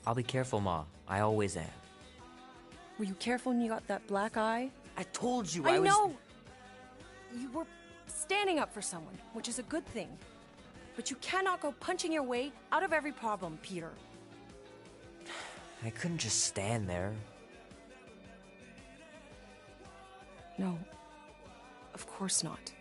I'll be careful, Ma. I always am. Were you careful when you got that black eye? I told you I was... know! You were standing up for someone, which is a good thing. But you cannot go punching your way out of every problem, Peter. I couldn't just stand there. No. Of course not.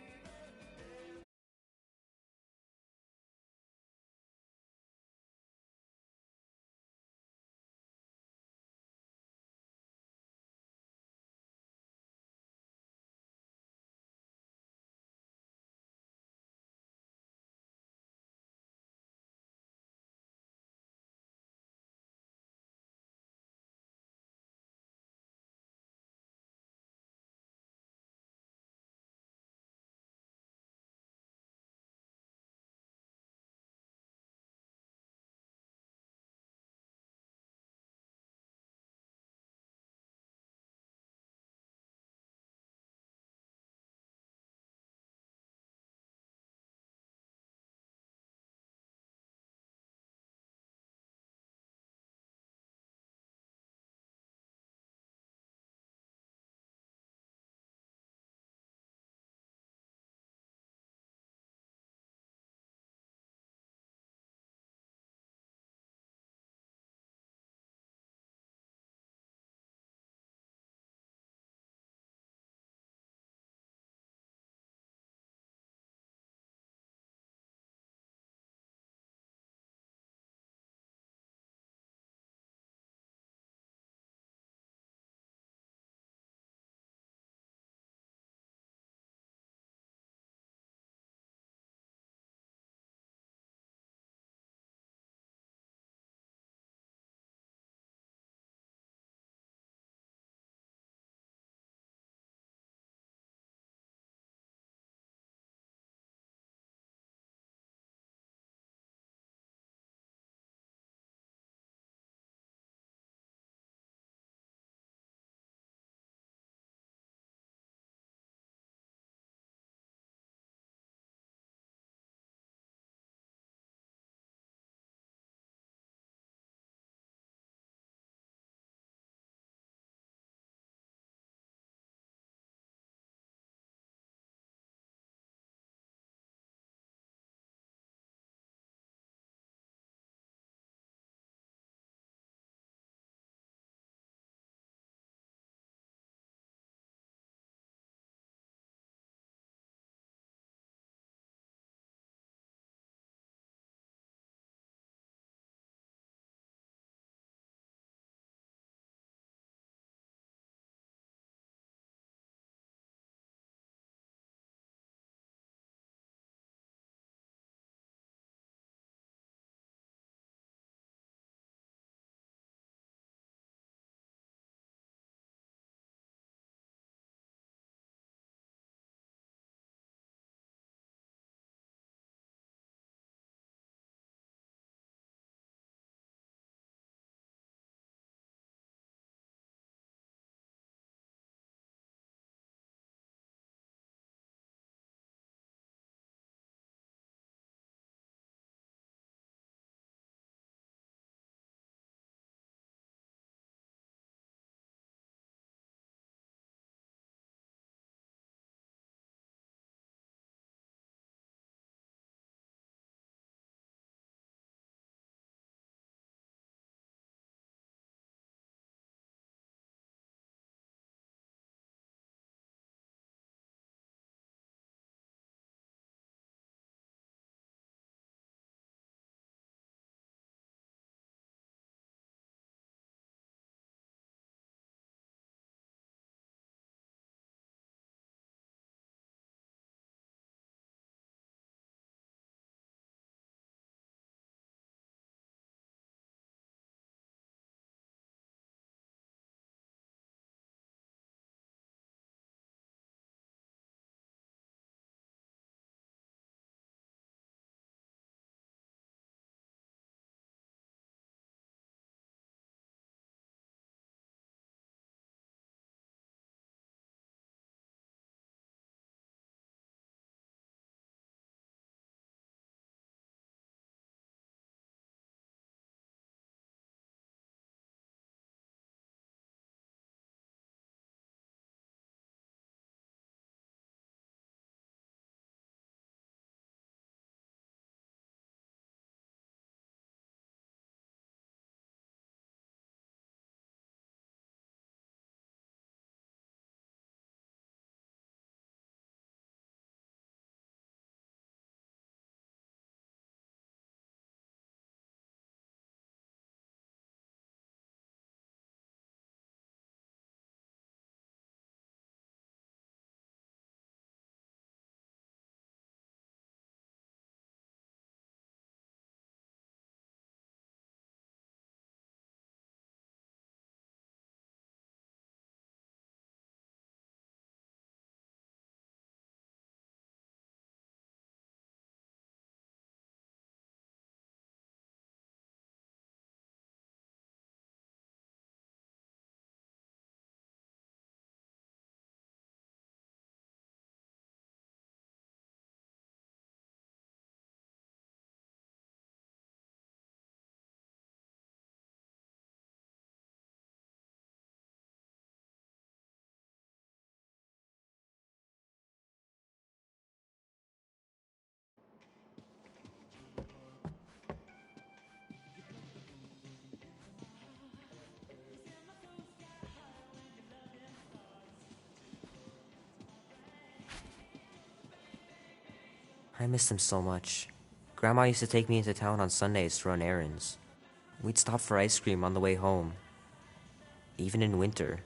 I miss him so much. Grandma used to take me into town on Sundays to run errands. We'd stop for ice cream on the way home. Even in winter.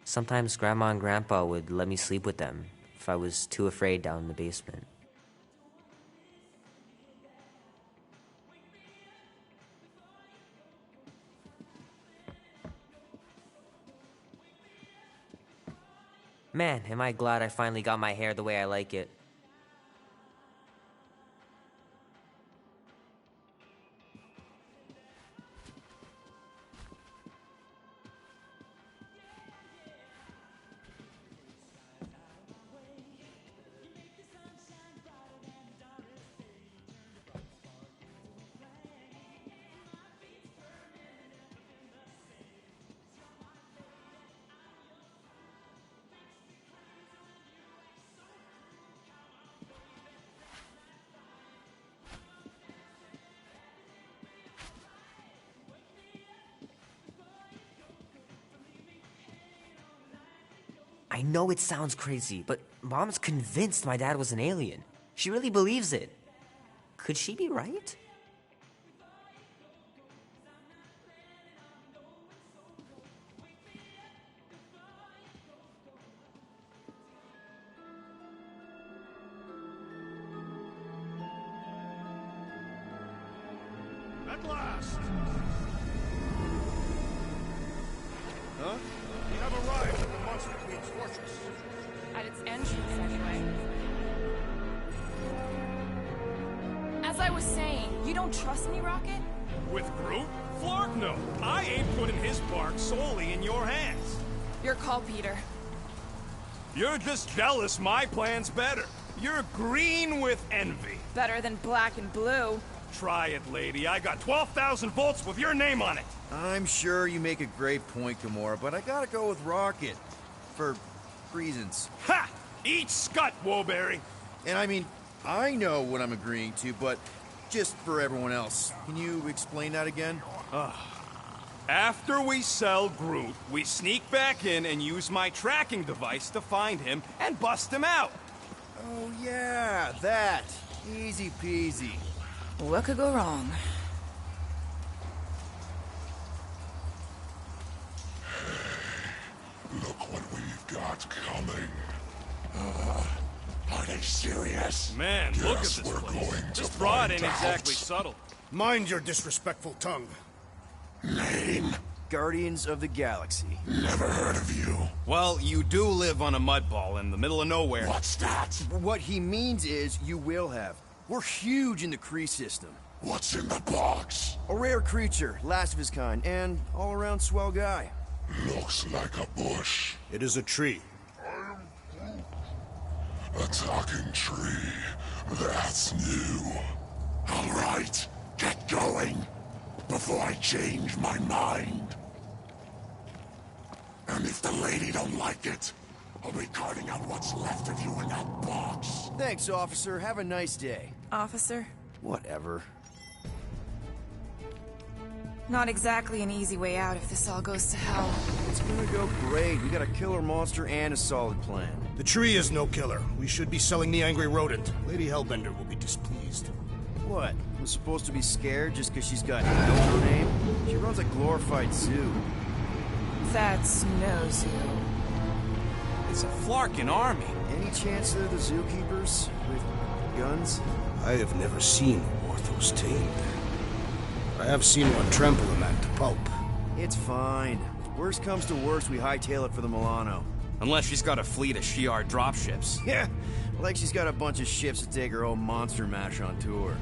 Sometimes Grandma and Grandpa would let me sleep with them if I was too afraid down in the basement. Man, am I glad I finally got my hair the way I like it. I know it sounds crazy, but Mom's convinced my dad was an alien. She really believes it. Could she be right? At last! Huh? We have arrived at the Monster Queen's fortress. At its entrance, anyway. As I was saying, you don't trust me, Rocket? With Groot? Flark, no. I ain't putting his bark solely in your hands. Your call, Peter. You're just jealous my plan's better. You're green with envy. Better than black and blue. Try it, lady. I got 12,000 volts with your name on it. I'm sure you make a great point, Gamora, but I gotta go with Rocket. For reasons. Ha! Eat scut, Woberry. And I mean, I know what I'm agreeing to, but just for everyone else, can you explain that again? After we sell Groot, we sneak back in and use my tracking device to find him and bust him out. Oh yeah, that. Easy peasy. What could go wrong? Look what we've got coming. Are they serious? Man, look at this we're place. going This to broad find ain't out. exactly subtle. Mind your disrespectful tongue. Name? Guardians of the Galaxy. Never heard of you. Well, you do live on a mud ball in the middle of nowhere. What's that? What he means is you will have. We're huge in the Kree system. What's in the box? A rare creature, last of his kind, and all-around swell guy. Looks like a bush. It is a tree. A talking tree. That's new. All right, get going before I change my mind. And if the lady don't like it, I'll be carting out what's left of you in that box. Thanks, officer. Have a nice day. Officer? Whatever. Not exactly an easy way out if this all goes to hell. It's gonna go great. We got a killer monster and a solid plan. The tree is no killer. We should be selling the angry rodent. Lady Hellbender will be displeased. What? Was supposed to be scared just because she's got hell in her name? She runs a glorified zoo. That's no zoo. It's a Flarkin army. Any chance they're the zookeepers with guns? I have never seen Orthos tamed. I have seen one trample a man to pulp. It's fine. If worst comes to worst, we hightail it for the Milano. Unless she's got a fleet of Shi'ar dropships. Yeah, like she's got a bunch of ships to take her own monster mash on tour.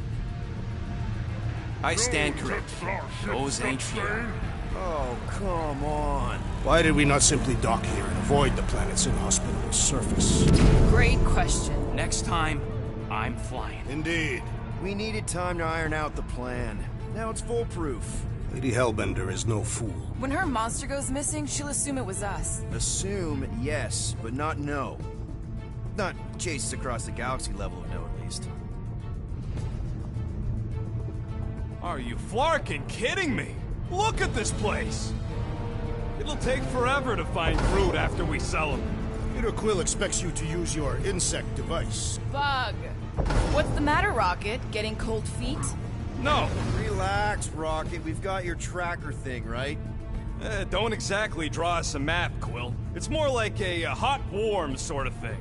I stand corrected. Those ain't Shi'ar. Oh, come on. Why did we not simply dock here and avoid the planet's inhospitable surface? Great question. Next time, I'm flying. Indeed. We needed time to iron out the plan. Now it's foolproof. Lady Hellbender is no fool. When her monster goes missing, she'll assume it was us. Assume, yes, but not know. Not chase us across the galaxy level of no, at least. Are you Flarkin kidding me? Look at this place! It'll take forever to find Groot after we sell him. Peter Quill expects you to use your insect device. Bug. What's the matter, Rocket? Getting cold feet? No. Relax, Rocket. We've got your tracker thing, right? Don't exactly draw us a map, Quill. It's more like a hot-warm sort of thing.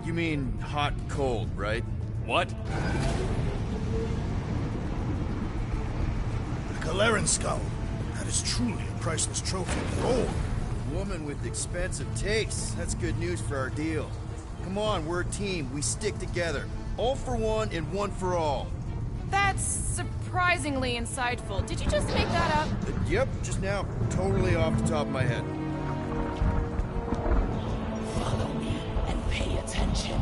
You mean hot-cold, right? What? The Kaleran skull. That is truly a priceless trophy. Oh, A woman with expensive tastes. That's good news for our deal. Come on, we're a team. We stick together. All for one and one for all. That's surprisingly insightful. Did you just make that up? Yep, just now. Totally off the top of my head. Follow me and pay attention.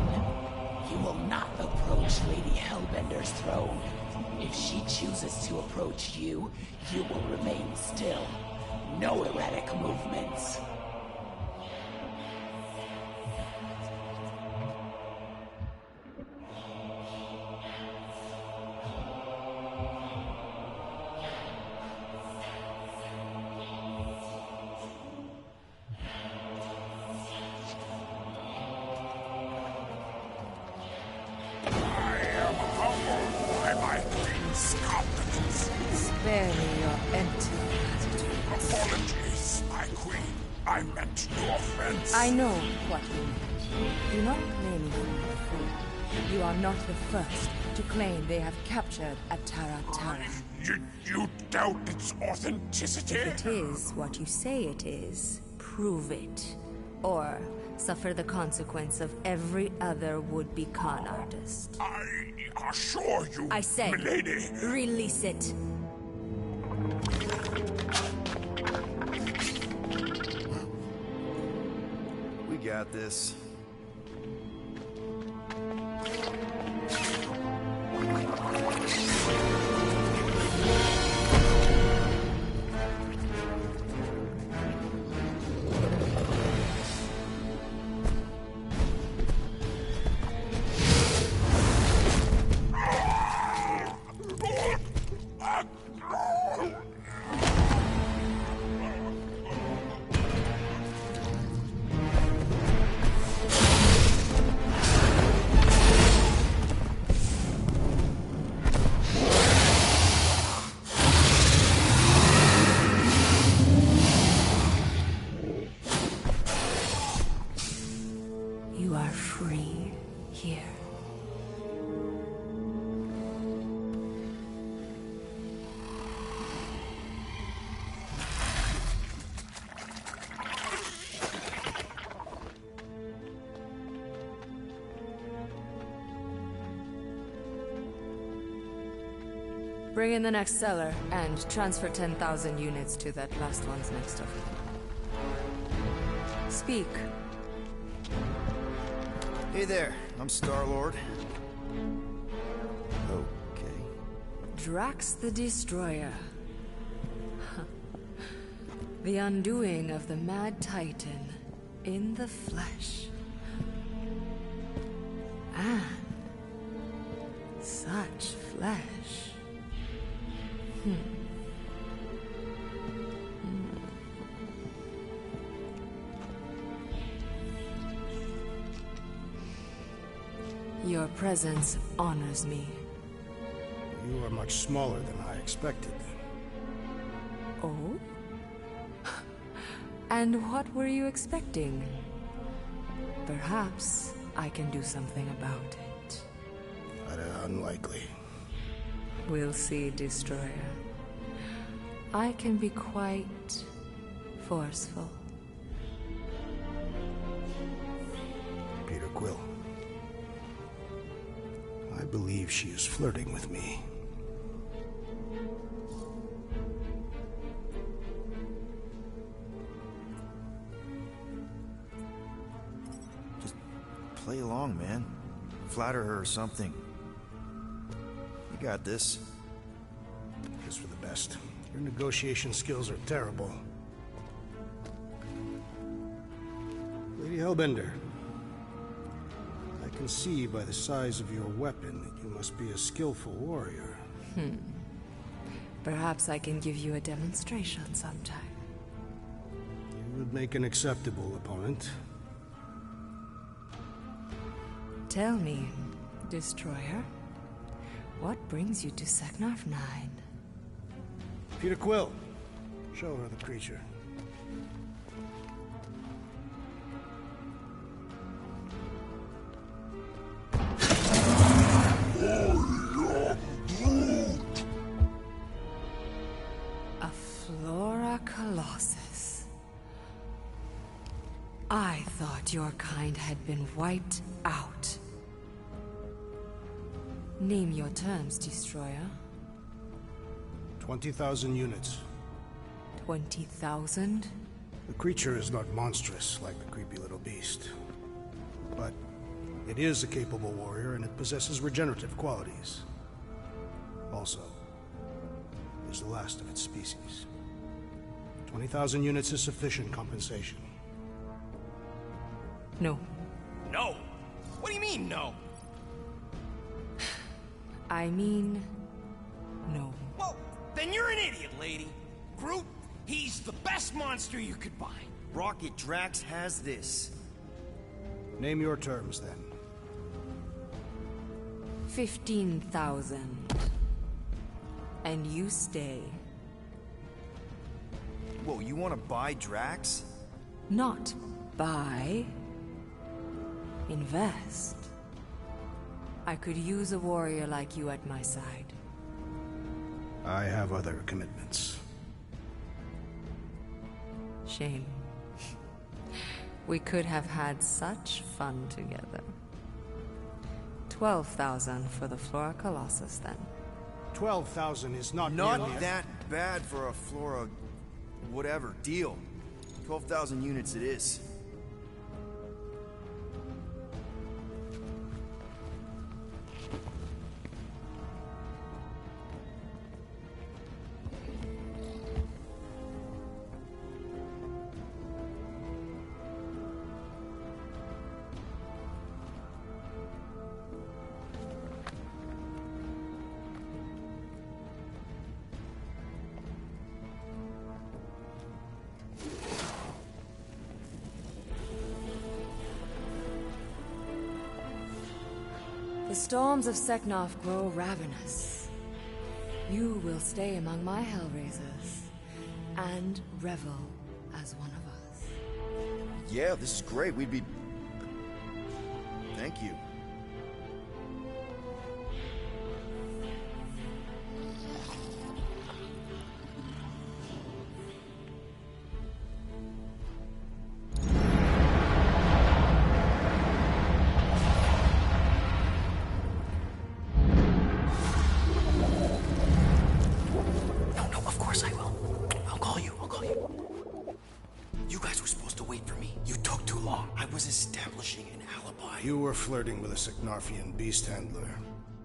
You will not approach Lady Hellbender's throne. If she chooses to approach you, you will remain still. No erratic movements. Spare me your empty attitude. Apologies, my queen. I meant no offense. I know what you mean. Do not play me for a fool. You are not the first to claim they have captured Atara Tara. You doubt its authenticity? If it is what you say it is, prove it. Or suffer the consequence of every other would-be con artist. I assure you, I say, milady. Release it. We got this. You are free here. Bring in the next seller and transfer 10,000 units to that last one's next of it. Speak. Hey there, I'm Star-Lord. Okay. Drax the Destroyer. The undoing of the Mad Titan in the flesh. And such flesh. Your presence honors me. You are much smaller than I expected. Oh? And what were you expecting? Perhaps I can do something about it. But unlikely. We'll see, Destroyer. I can be quite forceful. Peter Quill. I believe she is flirting with me. Just play along, man. Flatter her or something. You got this. Just for the best. Your negotiation skills are terrible. Lady Hellbender. I can see by the size of your weapon that you must be a skillful warrior. Perhaps I can give you a demonstration sometime. would make an acceptable opponent. Tell me, Destroyer, what brings you to Seknarf 9? Peter Quill, show her the creature. A Flora Colossus. I thought your kind had been wiped out. Name your terms, Destroyer. 20,000 units. 20,000? The creature is not monstrous like the creepy little beast. But it is a capable warrior and it possesses regenerative qualities. Also, it is the last of its species. 20,000 units is sufficient compensation. No. No? What do you mean, no? I mean, no. Well, then you're an idiot, lady. Groot, he's the best monster you could buy. Rocket Drax has this. Name your terms, then. 15,000. And you stay. Whoa, you want to buy Drax? Not buy. Invest. I could use a warrior like you at my side. I have other commitments. Shame. We could have had such fun together. 12,000 for the Flora Colossus, then. 12,000 is not Not nearly that bad for a Flora... whatever, deal. 12,000 units it is. The storms of Seknarf grow ravenous. You will stay among my Hellraisers and revel as one of us. Yeah, this is great. We'd be... Thank you. No, of course I will. I'll call you. You guys were supposed to wait for me. You took too long. I was establishing an alibi. You were flirting with a Seknarfian beast handler.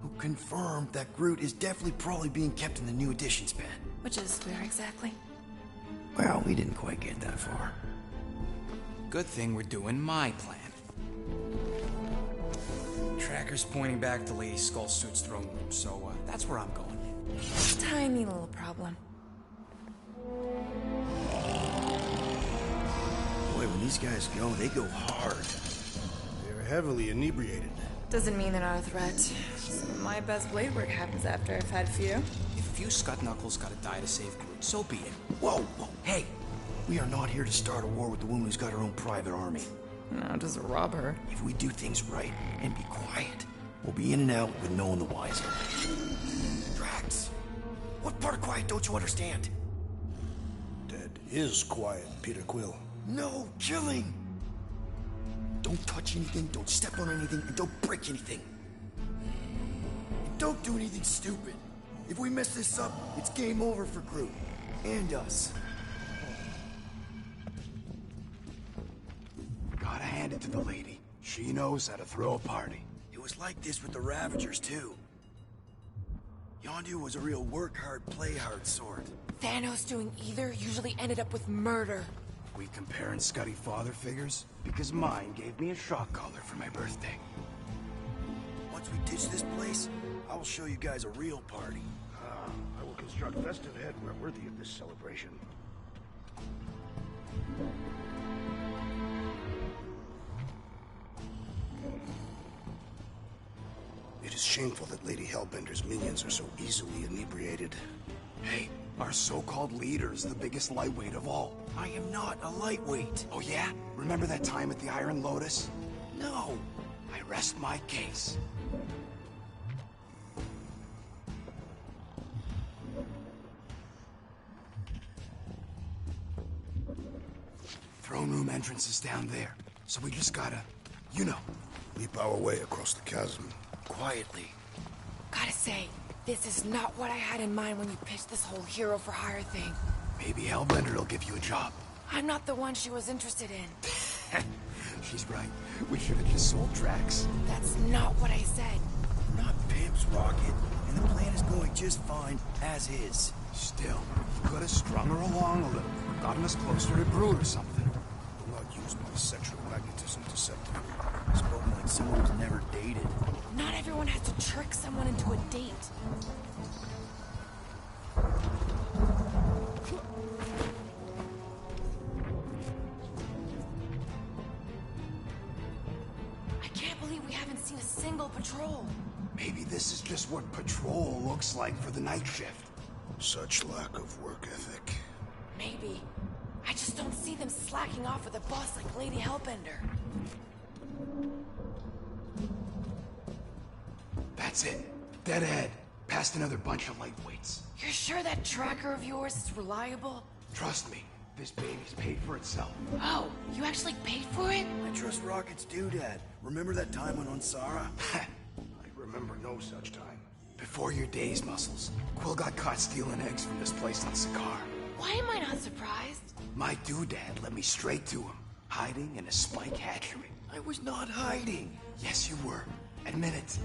Who confirmed that Groot is definitely probably being kept in the new editions pen. Which is where exactly? Well, we didn't quite get that far. Good thing we're doing my plan. Tracker's pointing back to Lady Skullsuit's throne room, so that's where I'm going. Tiny little problem. Boy, when these guys go, they go hard. They're heavily inebriated. Doesn't mean they're not a threat. Some of my best blade work happens after I've had a few. If a few Scut Knuckles gotta die to save Groot, so be it. Whoa! Hey! We are not here to start a war with the woman who's got her own private army. No, just rob her. If we do things right and be quiet, we'll be in and out with no one the wiser. Drax, what part of quiet don't you understand? Dead is quiet, Peter Quill. No killing! Don't touch anything, don't step on anything, and don't break anything. And don't do anything stupid. If we mess this up, it's game over for Groot. And us. Gotta hand it to the lady. She knows how to throw a party. It was like this with the Ravagers, too. Yondu was a real work-hard, play-hard sort. Thanos doing either usually ended up with murder. We comparing Scuddy father figures? Because mine gave me a shock collar for my birthday. Once we ditch this place, I will show you guys a real party. I will construct festive headwear worthy of this celebration. shameful that Lady Hellbender's minions are so easily inebriated. Hey, our so-called leader is the biggest lightweight of all. I am not a lightweight. Oh yeah? Remember that time at the Iron Lotus? No. I rest my case. Throne room entrance is down there, so we just gotta, you know. Leap our way across the chasm. Quietly. Gotta say, this is not what I had in mind when you pitched this whole hero for hire thing. Maybe Hellbender will give you a job. I'm not the one she was interested in. She's right. We should have just sold Drax. That's not what I said. We're not pimps, Rocket. And the plan is going just fine, as is. Still, you could have strung her along a little. Gotten us closer to Groot or something. Will not use my sexual magnetism deceptively. Spoken like someone who's never dated. Not everyone has to trick someone into a date. I can't believe we haven't seen a single patrol. Maybe this is just what patrol looks like for the night shift. Such lack of work ethic. Maybe. I just don't see them slacking off with a boss like Lady Hellbender. That's it. Dead ahead. Past another bunch of lightweights. You're sure that tracker of yours is reliable? Trust me, this baby's paid for itself. Oh, you actually paid for it? I trust Rocket's doodad. Remember that time on Onsara? I remember no such time. Before your days, Muscles, Quill got caught stealing eggs from this place on Sakaar. Why am I not surprised? My doodad led me straight to him, hiding in a spike hatchery. I was not hiding. Yes, you were. Admit it.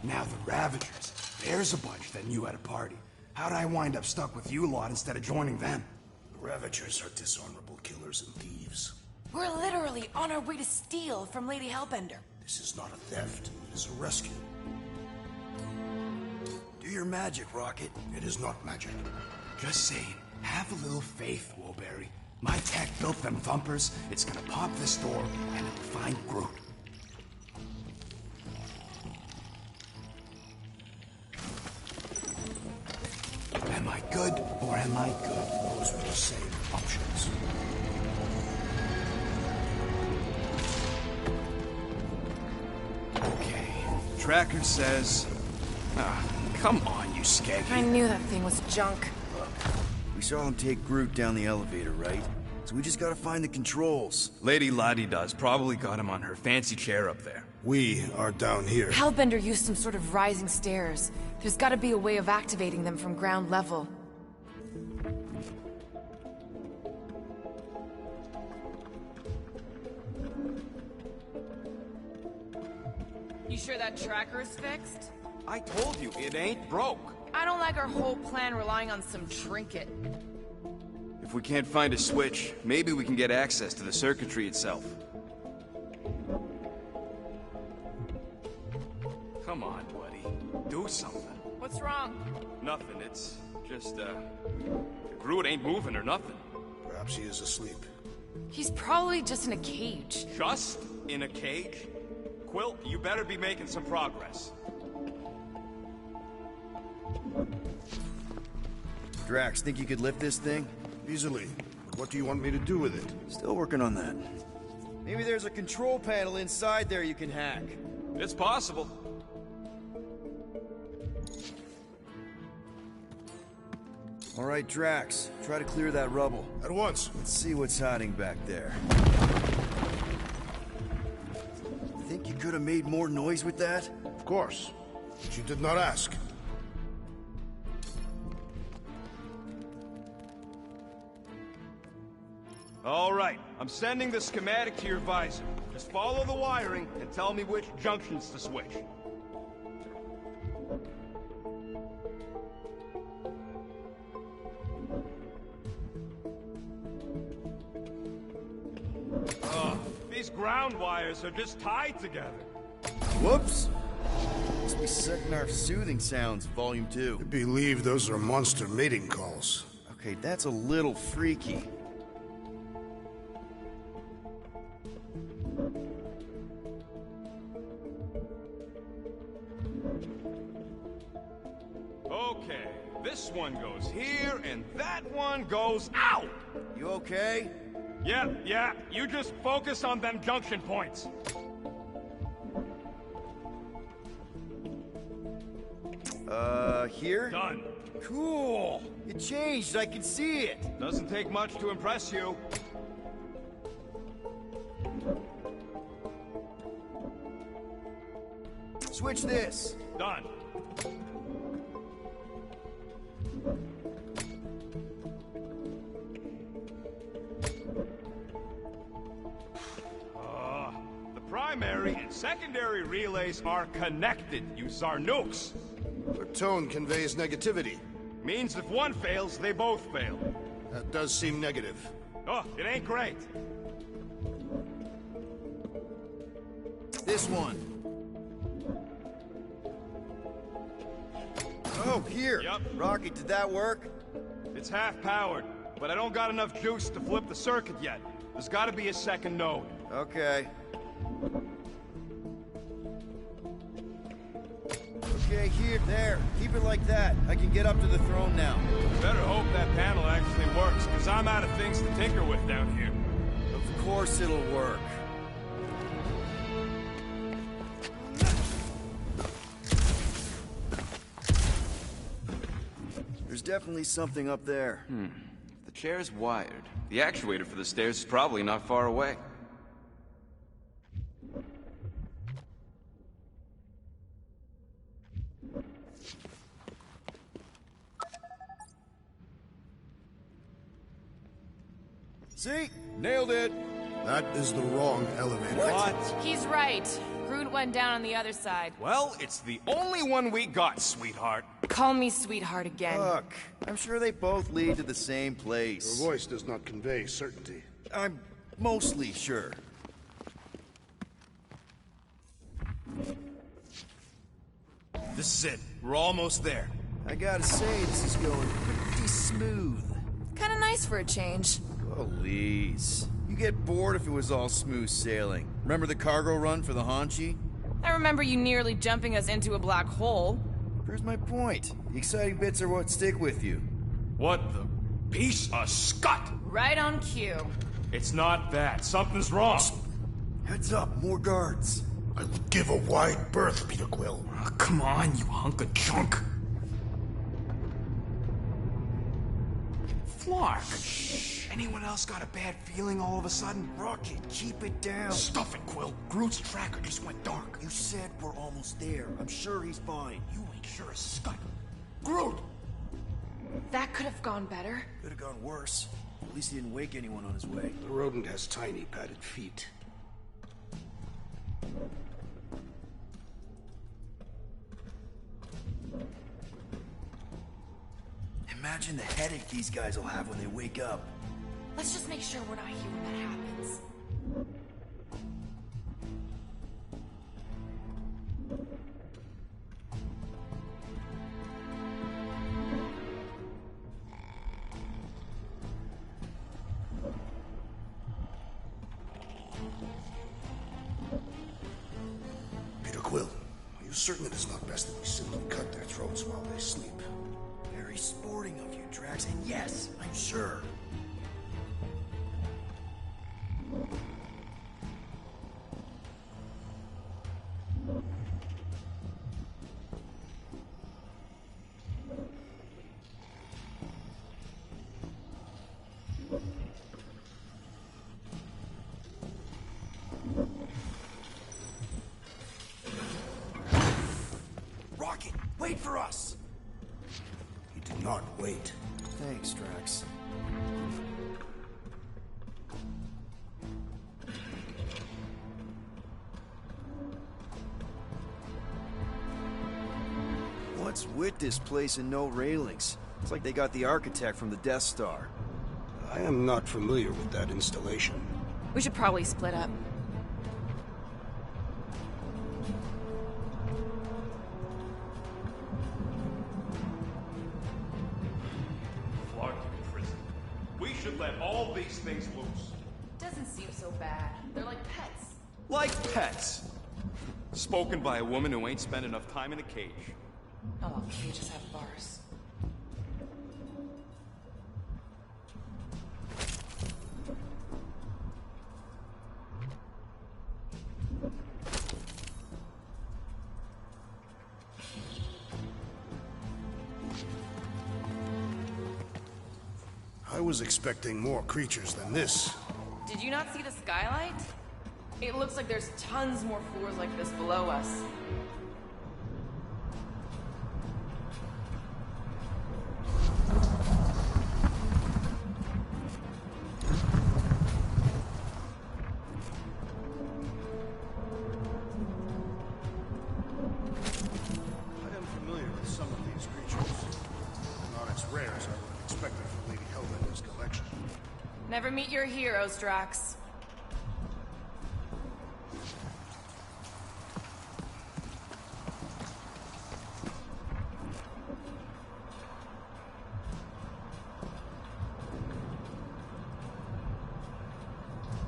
Now the Ravagers. There's a bunch that knew at a party. How'd I wind up stuck with you lot instead of joining them? The Ravagers are dishonorable killers and thieves. We're literally on our way to steal from Lady Hellbender. This is not a theft. It is a rescue. Do your magic, Rocket. It is not magic. Just saying. Have a little faith, Woolberry. My tech built them thumpers. It's gonna pop this door, and it'll find Groot. Am I good, or am I good? Those were the same options. Okay. Tracker says... come on, you skaggy. I knew that thing was junk. We saw him take Groot down the elevator, right? So we just gotta find the controls. Lady Ladi-Da's probably got him on her fancy chair up there. We are down here. Hellbender used some sort of rising stairs. There's gotta be a way of activating them from ground level. You sure that tracker's fixed? I told you, it ain't broke. I don't like our whole plan relying on some trinket. If we can't find a switch, maybe we can get access to the circuitry itself. Come on, buddy. Do something. What's wrong? Nothing, it's just, Groot ain't moving or nothing. Perhaps he is asleep. He's probably just in a cage. Just in a cage? Quill, you better be making some progress. Drax, think you could lift this thing? Easily. But what do you want me to do with it? Still working on that. Maybe there's a control panel inside there you can hack. It's possible. All right, Drax, try to clear that rubble. At once. Let's see what's hiding back there. Think you could have made more noise with that? Of course. But you did not ask. All right, I'm sending the schematic to your visor. Just follow the wiring and tell me which junctions to switch. ground wires are just tied together. Whoops! Must be Seknarf Soothing Sounds, Volume 2. I believe those are monster mating calls. Okay, that's a little freaky. Okay, this one goes here, and that one goes out! You okay? Yeah, you just focus on them junction points. Here? Done. Cool! It changed, I can see it! Doesn't take much to impress you. Switch this! Done. The primary and secondary relays are connected, you Zarnooks. Their tone conveys negativity. Means if one fails, they both fail. That does seem negative. Oh, it ain't great. This one. Oh, here! Yep. Rocket, did that work? It's half-powered, but I don't got enough juice to flip the circuit yet. There's gotta be a second node. Okay. Okay, here, there. Keep it like that. I can get up to the throne now. Better hope that panel actually works, because I'm out of things to tinker with down here. Of course it'll work. There's definitely something up there. If the chair's wired, the actuator for the stairs is probably not far away. See? Nailed it! That is the wrong elevator. What? He's right. Groot went down on the other side. Well, it's the only one we got, sweetheart. Call me sweetheart again. Look, I'm sure they both lead to the same place. Your voice does not convey certainty. I'm mostly sure. This is it. We're almost there. I gotta say, this is going pretty smooth. Kinda nice for a change. Please. You get bored if it was all smooth sailing. Remember the cargo run for the Hanshi? I remember you nearly jumping us into a black hole. Here's my point. The exciting bits are what stick with you. What the piece of scut? Right on cue. It's not that. Something's wrong. Heads up, more guards. I will give a wide berth, Peter Quill. Oh, come on, you hunk of junk. Flark. Shh. Anyone else got a bad feeling all of a sudden? Rocket, keep it down. Stuff it, Quill. Groot's tracker just went dark. You said we're almost there. I'm sure he's fine. You ain't sure as scut. Groot! That could have gone better. Could have gone worse. At least he didn't wake anyone on his way. The rodent has tiny padded feet. Imagine the headache these guys will have when they wake up. Let's just make sure we're not here when that happens. Peter Quill, are you certain it is not best that we simply cut their throats while they sleep? Very sporting of you, Drax, and yes, I'm sure. Rocket, wait for us! He did not wait. Thanks, Drax. What's with this place and no railings? It's like they got the architect from the Death Star. I am not familiar with that installation. We should probably split up. should let all these things loose. Doesn't seem so bad. They're like pets. Like pets. Spoken by a woman who ain't spent enough time in a cage. Oh, cages have bars. I was expecting more creatures than this. Did you not see the skylight? It looks like there's tons more floors like this below us. I am familiar with some of these creatures. Not as rare as I would have expected from Lady Hellbender's collection. Never meet your heroes, Drax.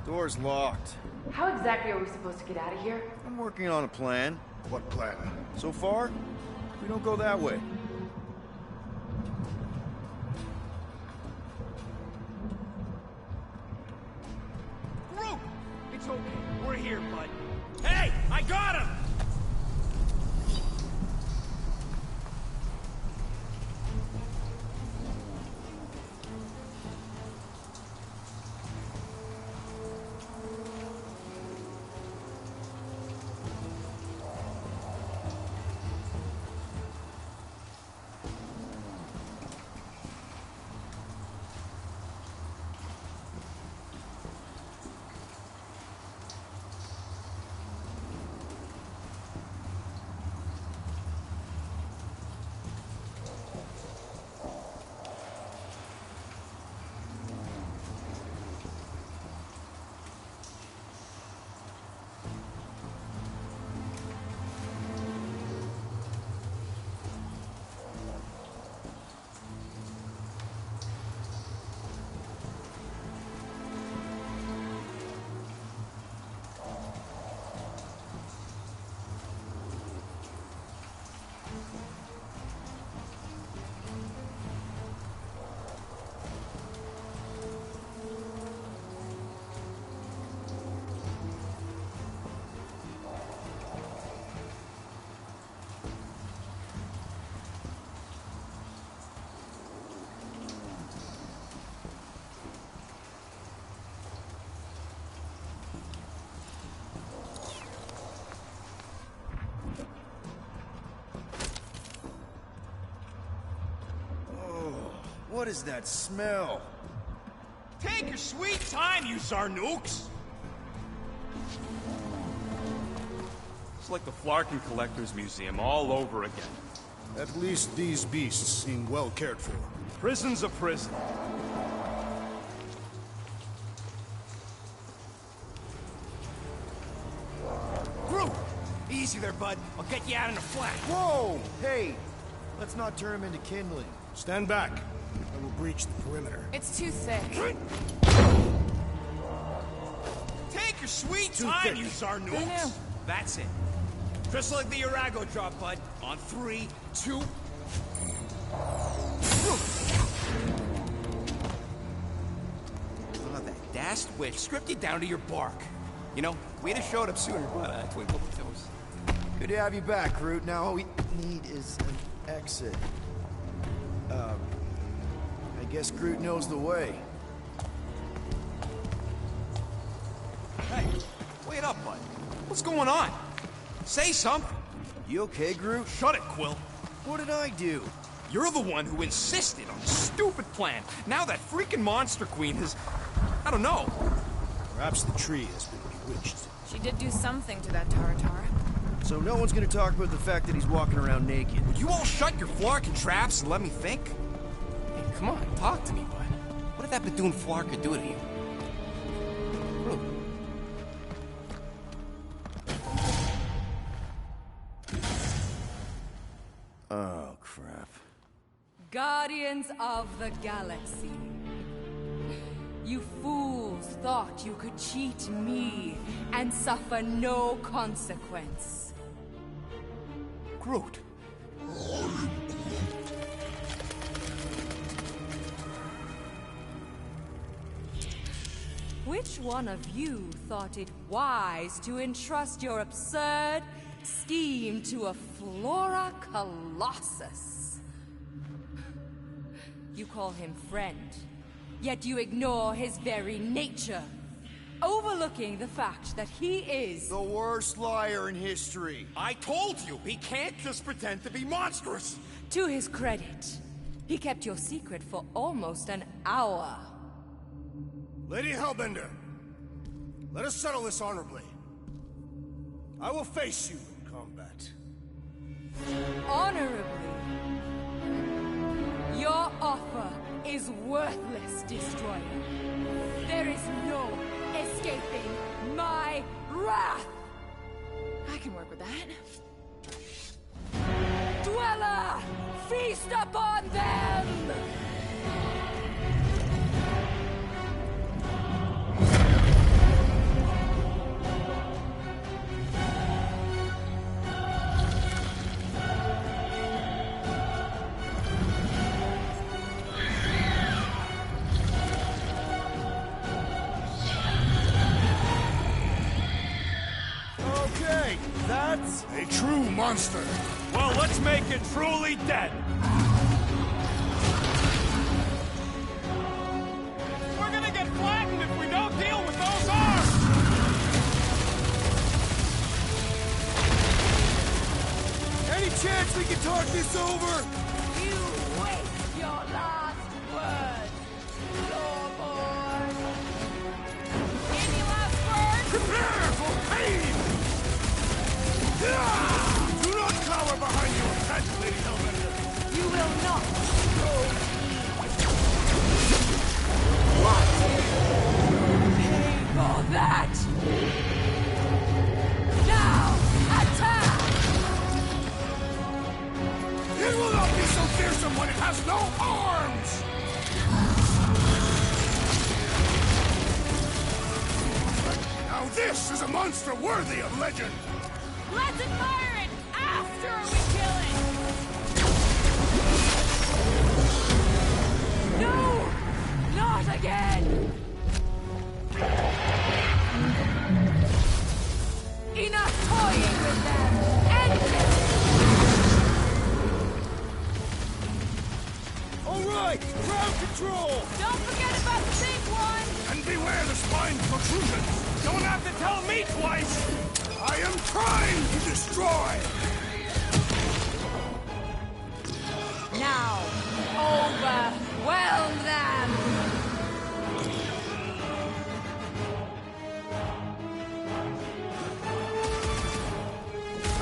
Door's locked. How exactly are we supposed to get out of here? I'm working on a plan. What plan? So far, we don't go that way. Groot! It's okay. We're here, bud. Hey! I got him! What is that smell? Take your sweet time, you Zarnooks! It's like the Flarkin Collector's Museum all over again. At least these beasts seem well cared for. Prison's a prison. Groot! Easy there, bud. I'll get you out in a flash. Whoa! Hey! Let's not turn him into kindling. Stand back. I will breach the perimeter. It's too thick. Take your sweet Too time, thick. you Zarnooks! I know. That's it. Just like the Urago drop, bud. On 3, 2... Oh, that dashed witch stripped you down to your bark. You know, we'd have showed up sooner, but twinkle the toes. Good to have you back, Groot. Now all we need is an exit. I guess Groot knows the way. Hey, wait up, bud. What's going on? Say something. You okay, Groot? Shut it, Quill. What did I do? You're the one who insisted on the stupid plan. Now that freaking Monster Queen has... I don't know. Perhaps the tree has been bewitched. She did do something to that Taratara. So no one's gonna talk about the fact that he's walking around naked. Would you all shut your Flarkin traps and let me think? Hey, come on, talk to me, bud. What did that Bethune Flarka do to you? Groot. Oh, crap. Guardians of the Galaxy. You fools thought you could cheat me and suffer no consequence. Groot. Which one of you thought it wise to entrust your absurd scheme to a Flora Colossus? You call him friend, yet you ignore his very nature, overlooking the fact that he is the worst liar in history. I told you, he can't just pretend to be monstrous. To his credit, he kept your secret for almost an hour. Lady Hellbender, let us settle this honorably. I will face you in combat. Honorably? Your offer is worthless, Destroyer. There is no escaping my wrath! I can work with that. Dweller! Feast upon them! Okay, that's a true monster. Well, let's make it truly dead. We're gonna get flattened if we don't deal with those arms! Any chance we can talk this over? You waste your last words, Lord. Any last words? Prepare for pain! Do not cower behind your head, Lady Hellbender! You will not go. What? Pay for that! Now, attack! It will not be so fearsome when it has no arms! Now this is a monster worthy of legend! Let's admire it after we kill it! No! Not again! Enough toying with them! End it! Alright! Ground control! Don't forget about the big one! And beware the spine protrusions! Don't have to tell me twice! I am trying to destroy! Now, overwhelm them!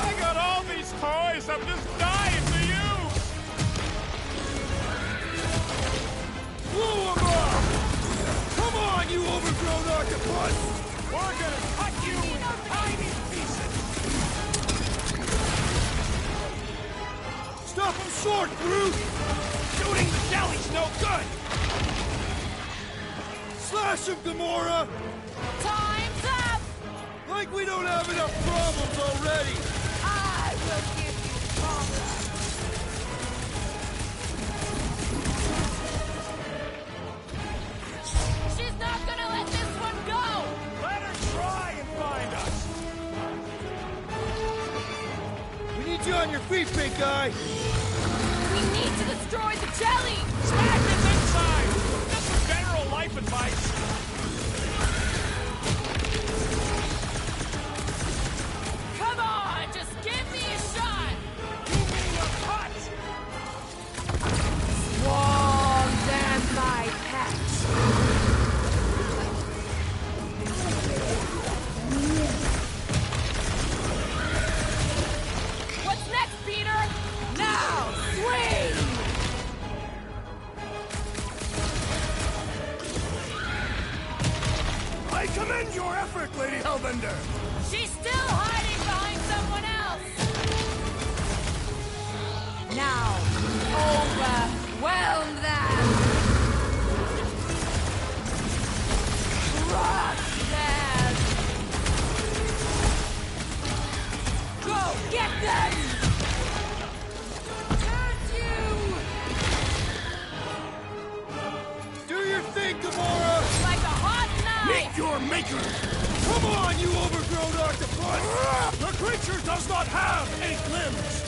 I got all these toys, I'm just dying to use! Blow 'em up! Come on, you overgrown octopus! We're gonna cut you into tiny pieces! Stop him short, Groot! Shooting the jelly's no good! Slash him, Gamora! Time's up! Like we don't have enough problems already! I will give you problems! She's not gonna let this one go! Let her try and find us! We need you on your feet, big guy! We need to destroy the jelly! Smash his inside! This is general life advice! Come on, just give me a shot! You mean a cut! Swarm them, my pet! What's next, Peter? Now, swing! I commend your effort, Lady Hellbender! She's still hiding behind someone else! Now, overwhelm them! Do your thing, Gamora! Like a hot knife! Meet your maker! Come on, you overgrown octopus! The creature does not have 8 limbs!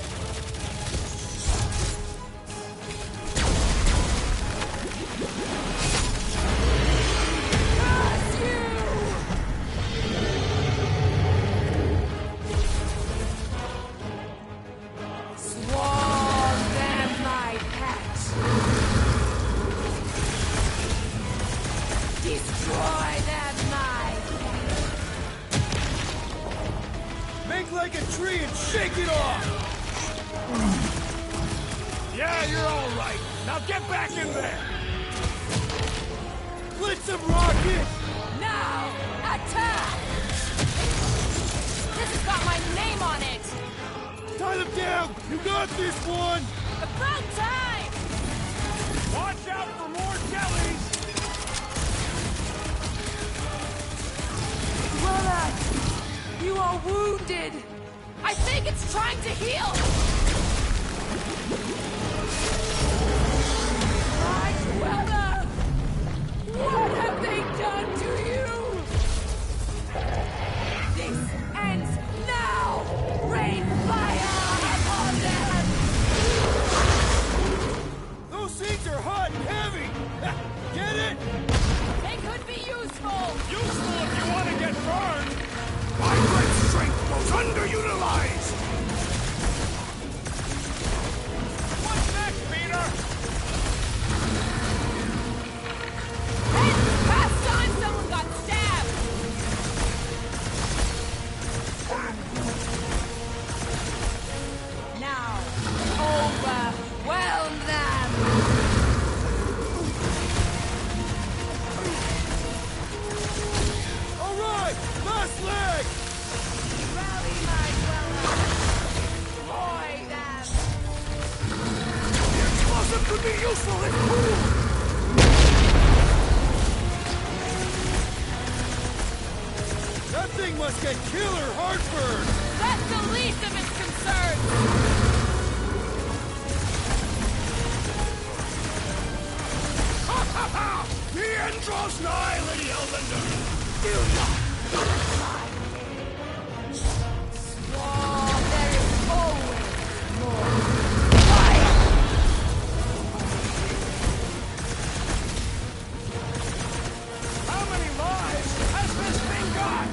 Swarm them, my pet! Destroy them, my Make like a tree and shake it off! Yeah, you're all right. Now get back in there! Blitz him, Rocket! Now, attack! This has got my name on it! Tie them down! You got this one! About time! Watch out for more jellies! Cruella! You are wounded! I think it's trying to heal! My Cruella! What have they done to you? This ends now! Rain fire upon them! Those things are hot and heavy! Get it? They could be useful! Useful if you want to get burned! My great strength goes underutilized! What's next, Peter? Hey! Last time someone got stabbed! Now, overwhelm them! All right! Last leg! Rally, my Cruella! Destroy them! The explosive could be useful if cooled! That thing must get killer heartburn! That's the least of its concerns! Ha ha ha! The end draws nigh, Lady Hellbender! Do not! Oh, there is always more fire! How many lives has this thing got?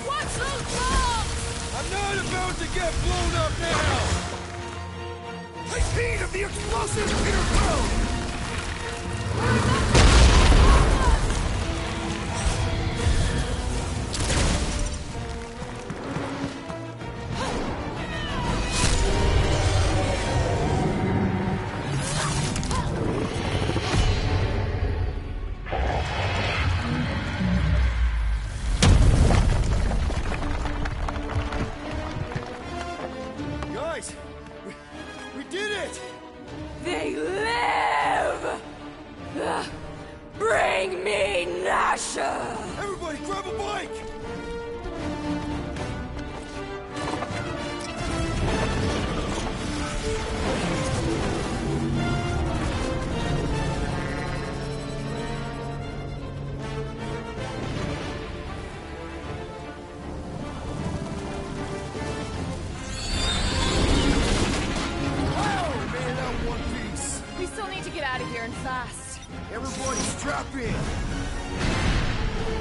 Watch those bombs! I'm not about to get blown up now! Take heed of the explosives, Peter Quill! Guys, we did it! They live! Bring me Nasha! Everybody grab a bike! Wow, we made it out in one piece! We still need to get out of here and fast. Everybody strap in!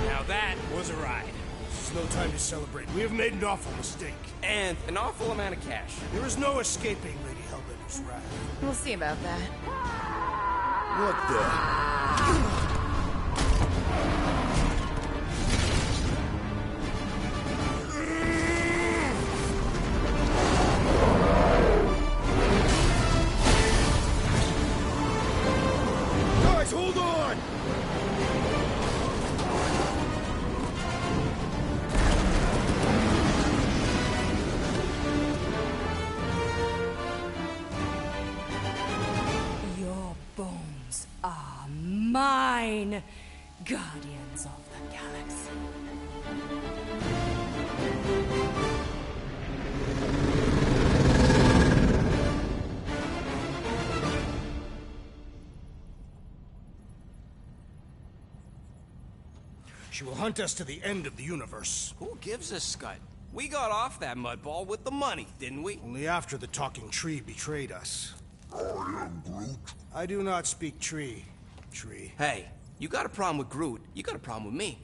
Now that was a ride. This is no time to celebrate. We have made an awful mistake. And an awful amount of cash. There is no escaping Lady Hellbender's wrath. We'll see about that. What the? Guys, hold on! Your bones are mine! Guardians of the Galaxy. She will hunt us to the end of the universe. Who gives a scut? We got off that mudball with the money, didn't we? Only after the talking tree betrayed us. I am Groot. I do not speak tree. Tree. Hey, you got a problem with Groot, you got a problem with me.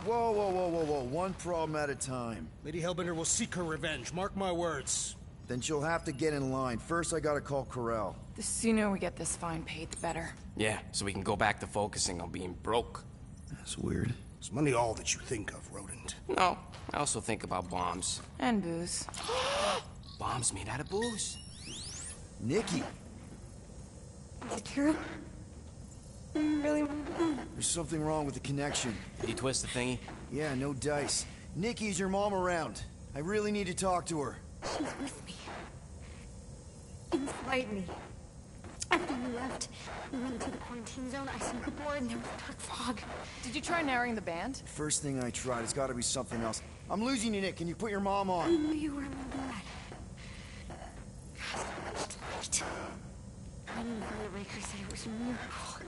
Whoa, whoa, whoa, whoa, whoa. One problem at a time. Lady Hellbender will seek her revenge. Mark my words. Then she'll have to get in line. First, I gotta call Corel. The sooner we get this fine paid, the better. Yeah, so we can go back to focusing on being broke. That's weird. Is money all that you think of, rodent? No, I also think about bombs. And booze. Bombs made out of booze. Nikki! Is it true? Really? There's something wrong with the connection. Did you twist the thingy? Yeah, no dice. Nikki, is your mom around? I really need to talk to her. She's with me. Inside me. After you left, we went to the quarantine zone. I snuck aboard and there was dark fog. Did you try narrowing the band? First thing I tried, it's gotta be something else. I'm losing you, Nick. Can you put your mom I on? knew you were my dad. Tonight. I knew the Raker said it was a miracle.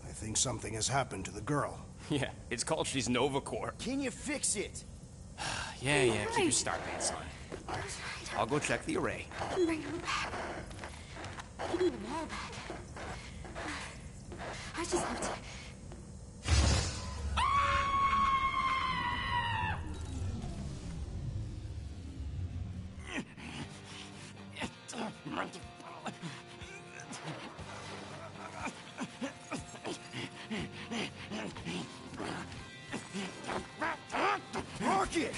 I think something has happened to the girl. Yeah, it's called she's Nova Corps. Can you fix it? Yeah, keep your star pants on. I'll go check the array. Bring her back. Give me them all back. I just have to... Rocket!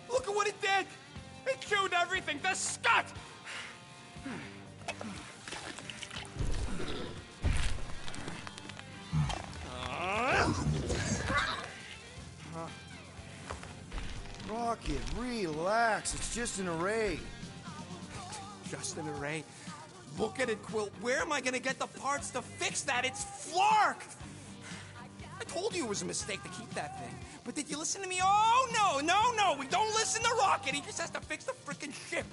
Look at what it did! It chewed everything! The scut! Rocket, relax. It's just an array. Just an array. Look at it, Quill. Where am I gonna get the parts to fix that? It's Flark! I told you it was a mistake to keep that thing. But did you listen to me? Oh, no! We don't listen to Rocket. He just has to fix the frickin' ship.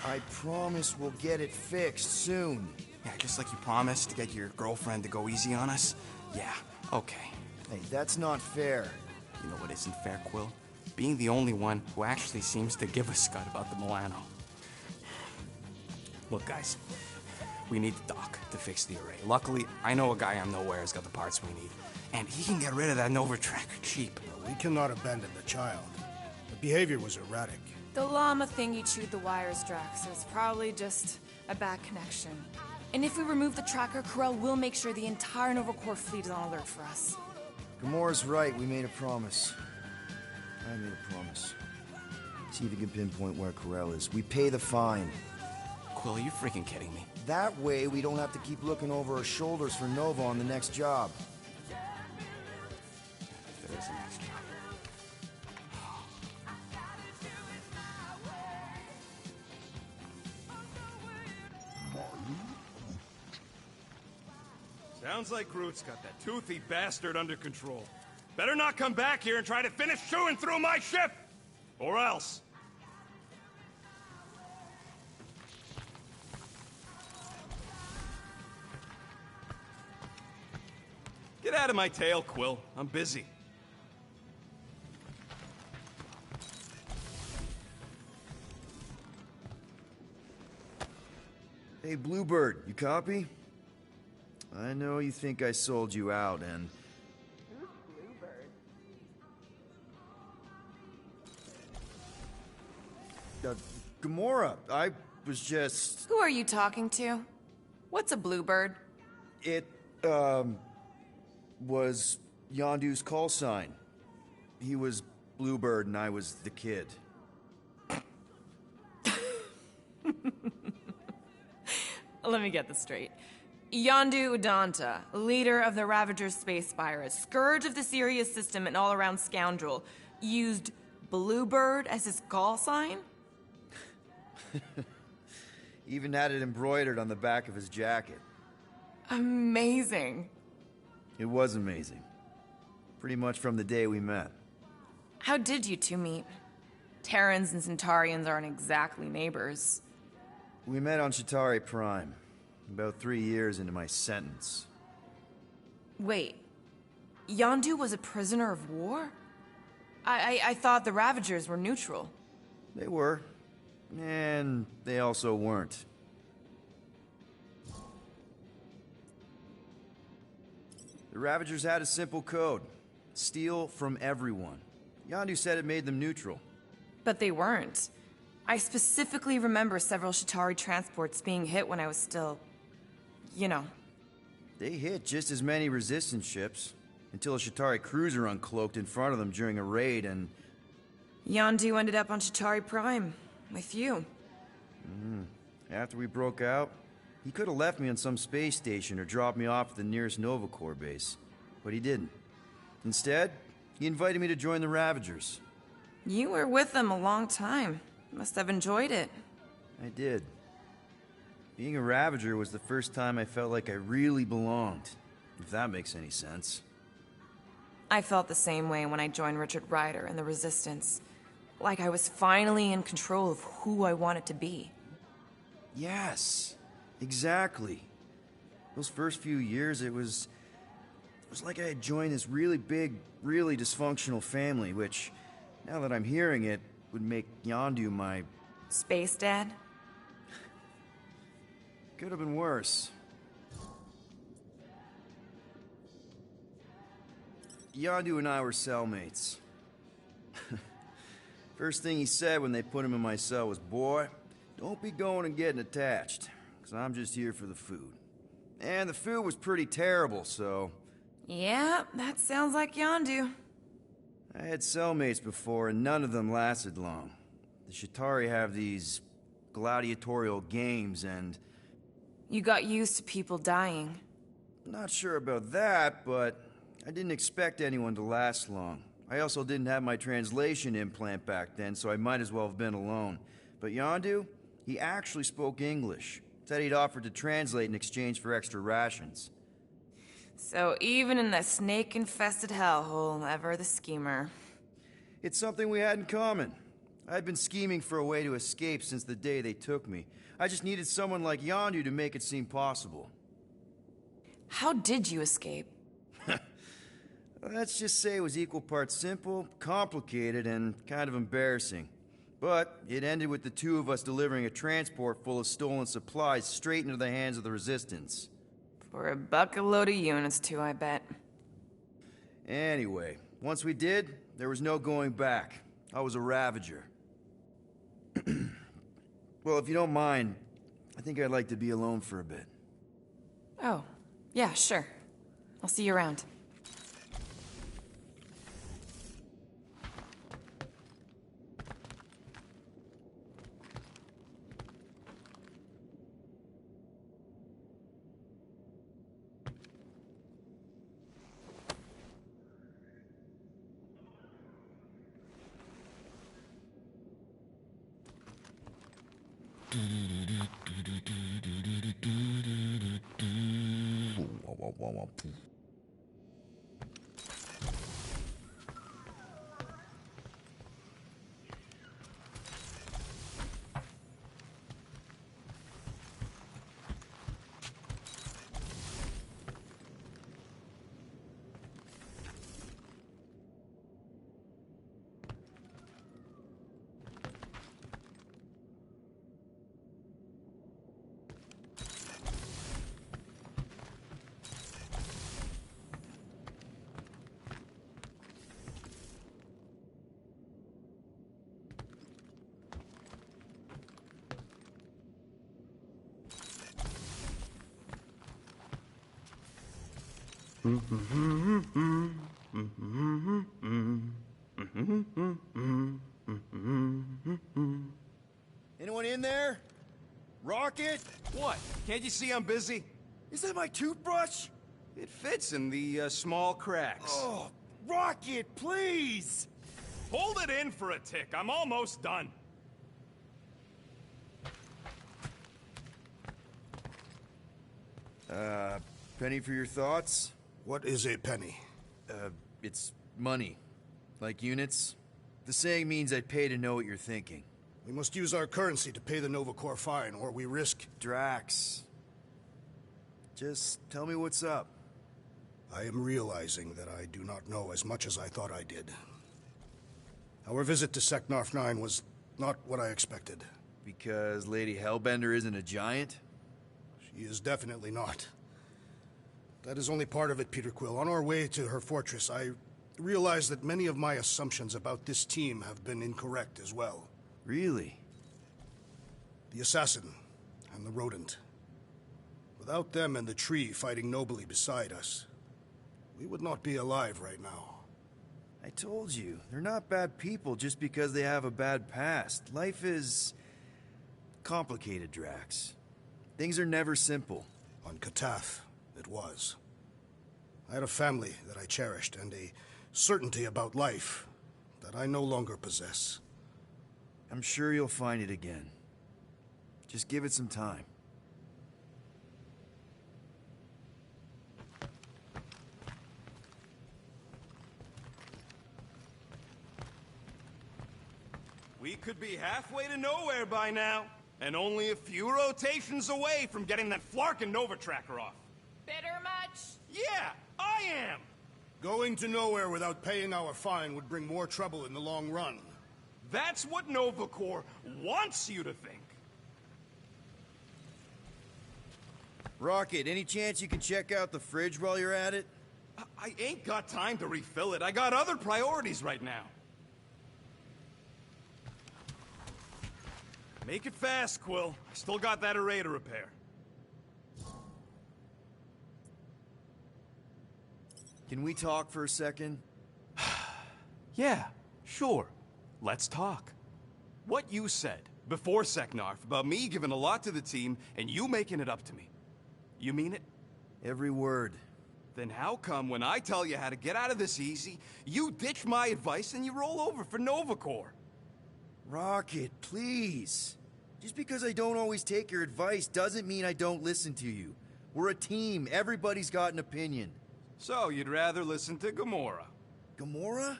I promise we'll get it fixed soon. Yeah, just like you promised to get your girlfriend to go easy on us? Yeah, okay. Hey, that's not fair. You know what isn't fair, Quill? Being the only one who actually seems to give a scut about the Milano. Look, guys, we need the doc to fix the array. Luckily, I know a guy on Nowhere has got the parts we need. And he can get rid of that Nova Tracker cheap. We cannot abandon the child. The behavior was erratic. The llama thingy chewed the wires, Drax, so it's probably just a bad connection. And if we remove the tracker, Corel will make sure the entire Nova Corps fleet is on alert for us. Gamora's right. We made a promise. I made a promise. See if you can pinpoint where Corel is. We pay the fine. Quill, are you freaking kidding me? That way, we don't have to keep looking over our shoulders for Nova on the next job. If there is a next job. Sounds like Groot's got that toothy bastard under control. Better not come back here and try to finish chewing through my ship! Or else. Get out of my tail, Quill. I'm busy. Hey, Bluebird, you copy? I know you think I sold you out, and... Who's Bluebird? Gamora, I was just... Who are you talking to? What's a bluebird? It, was Yondu's call sign. He was Bluebird and I was the kid. Let me get this straight. Yondu Udonta, leader of the Ravager's space virus, scourge of the Sirius system and all-around scoundrel, used Bluebird as his call sign? Even had it embroidered on the back of his jacket. Amazing. It was amazing. Pretty much from the day we met. How did you two meet? Terrans and Centaurians aren't exactly neighbors. We met on Chitauri Prime, about 3 years into my sentence. Wait, Yondu was a prisoner of war? I thought the Ravagers were neutral. They were. And they also weren't. The Ravagers had a simple code. Steal from everyone. Yondu said it made them neutral. But they weren't. I specifically remember several Chitauri transports being hit when I was still... you know. They hit just as many resistance ships, until a Chitauri cruiser uncloaked in front of them during a raid and... Yondu ended up on Chitauri Prime, with you. After we broke out, he could have left me on some space station or dropped me off at the nearest Nova Corps base. But he didn't. Instead, he invited me to join the Ravagers. You were with them a long time. Must have enjoyed it. I did. Being a Ravager was the first time I felt like I really belonged, if that makes any sense. I felt the same way when I joined Richard Rider and the Resistance. Like I was finally in control of who I wanted to be. Yes, exactly. Those first few years, it was like I had joined this really big, really dysfunctional family, which, now that I'm hearing it, would make Yondu my... Space Dad? Could have been worse. Yondu and I were cellmates. First thing he said when they put him in my cell was, "Boy, don't be going and getting attached, because I'm just here for the food." And the food was pretty terrible, so... Yeah, that sounds like Yondu. I had cellmates before, and none of them lasted long. The Chitauri have these gladiatorial games, and... You got used to people dying. Not sure about that, but I didn't expect anyone to last long. I also didn't have my translation implant back then, so I might as well have been alone. But Yondu, he actually spoke English. Said he'd offered to translate in exchange for extra rations. So even in that snake-infested hellhole, ever the schemer. It's something we had in common. I'd been scheming for a way to escape since the day they took me. I just needed someone like Yondu to make it seem possible. How did you escape? Let's just say it was equal parts simple, complicated, and kind of embarrassing. But it ended with the two of us delivering a transport full of stolen supplies straight into the hands of the Resistance. For a bucket load of units too, I bet. Anyway, once we did, there was no going back. I was a Ravager. Well, if you don't mind, I think I'd like to be alone for a bit. Oh, yeah, sure. I'll see you around. Anyone in there? Rocket? What? Can't you see I'm busy? Is that my toothbrush? It fits in the small cracks. Oh, Rocket, please! Hold it in for a tick. I'm almost done. Penny for your thoughts? What is a penny? It's money. Like units. The saying means I'd pay to know what you're thinking. We must use our currency to pay the Nova Corps fine, or we risk... Drax. Just tell me what's up. I am realizing that I do not know as much as I thought I did. Our visit to Seknarf 9 was not what I expected. Because Lady Hellbender isn't a giant? She is definitely not. That is only part of it, Peter Quill. On our way to her fortress, I realized that many of my assumptions about this team have been incorrect as well. Really? The assassin and the rodent. Without them and the tree fighting nobly beside us, we would not be alive right now. I told you, they're not bad people just because they have a bad past. Life is complicated, Drax. Things are never simple. On Katath, it was. I had a family that I cherished and a certainty about life that I no longer possess. I'm sure you'll find it again. Just give it some time. We could be halfway to nowhere by now, and only a few rotations away from getting that Flarkin Nova Tracker off. Bitter much? Yeah, I am! Going to nowhere without paying our fine would bring more trouble in the long run. That's what Nova Corps wants you to think. Rocket, any chance you can check out the fridge while you're at it? I ain't got time to refill it. I got other priorities right now. Make it fast, Quill. I still got that array to repair. Can we talk for a second? Yeah, sure. Let's talk. What you said before Seknarf about me giving a lot to the team and you making it up to me. You mean it? Every word. Then how come when I tell you how to get out of this easy, you ditch my advice and you roll over for Nova Corps? Rocket, please. Just because I don't always take your advice doesn't mean I don't listen to you. We're a team. Everybody's got an opinion. So, you'd rather listen to Gamora? Gamora?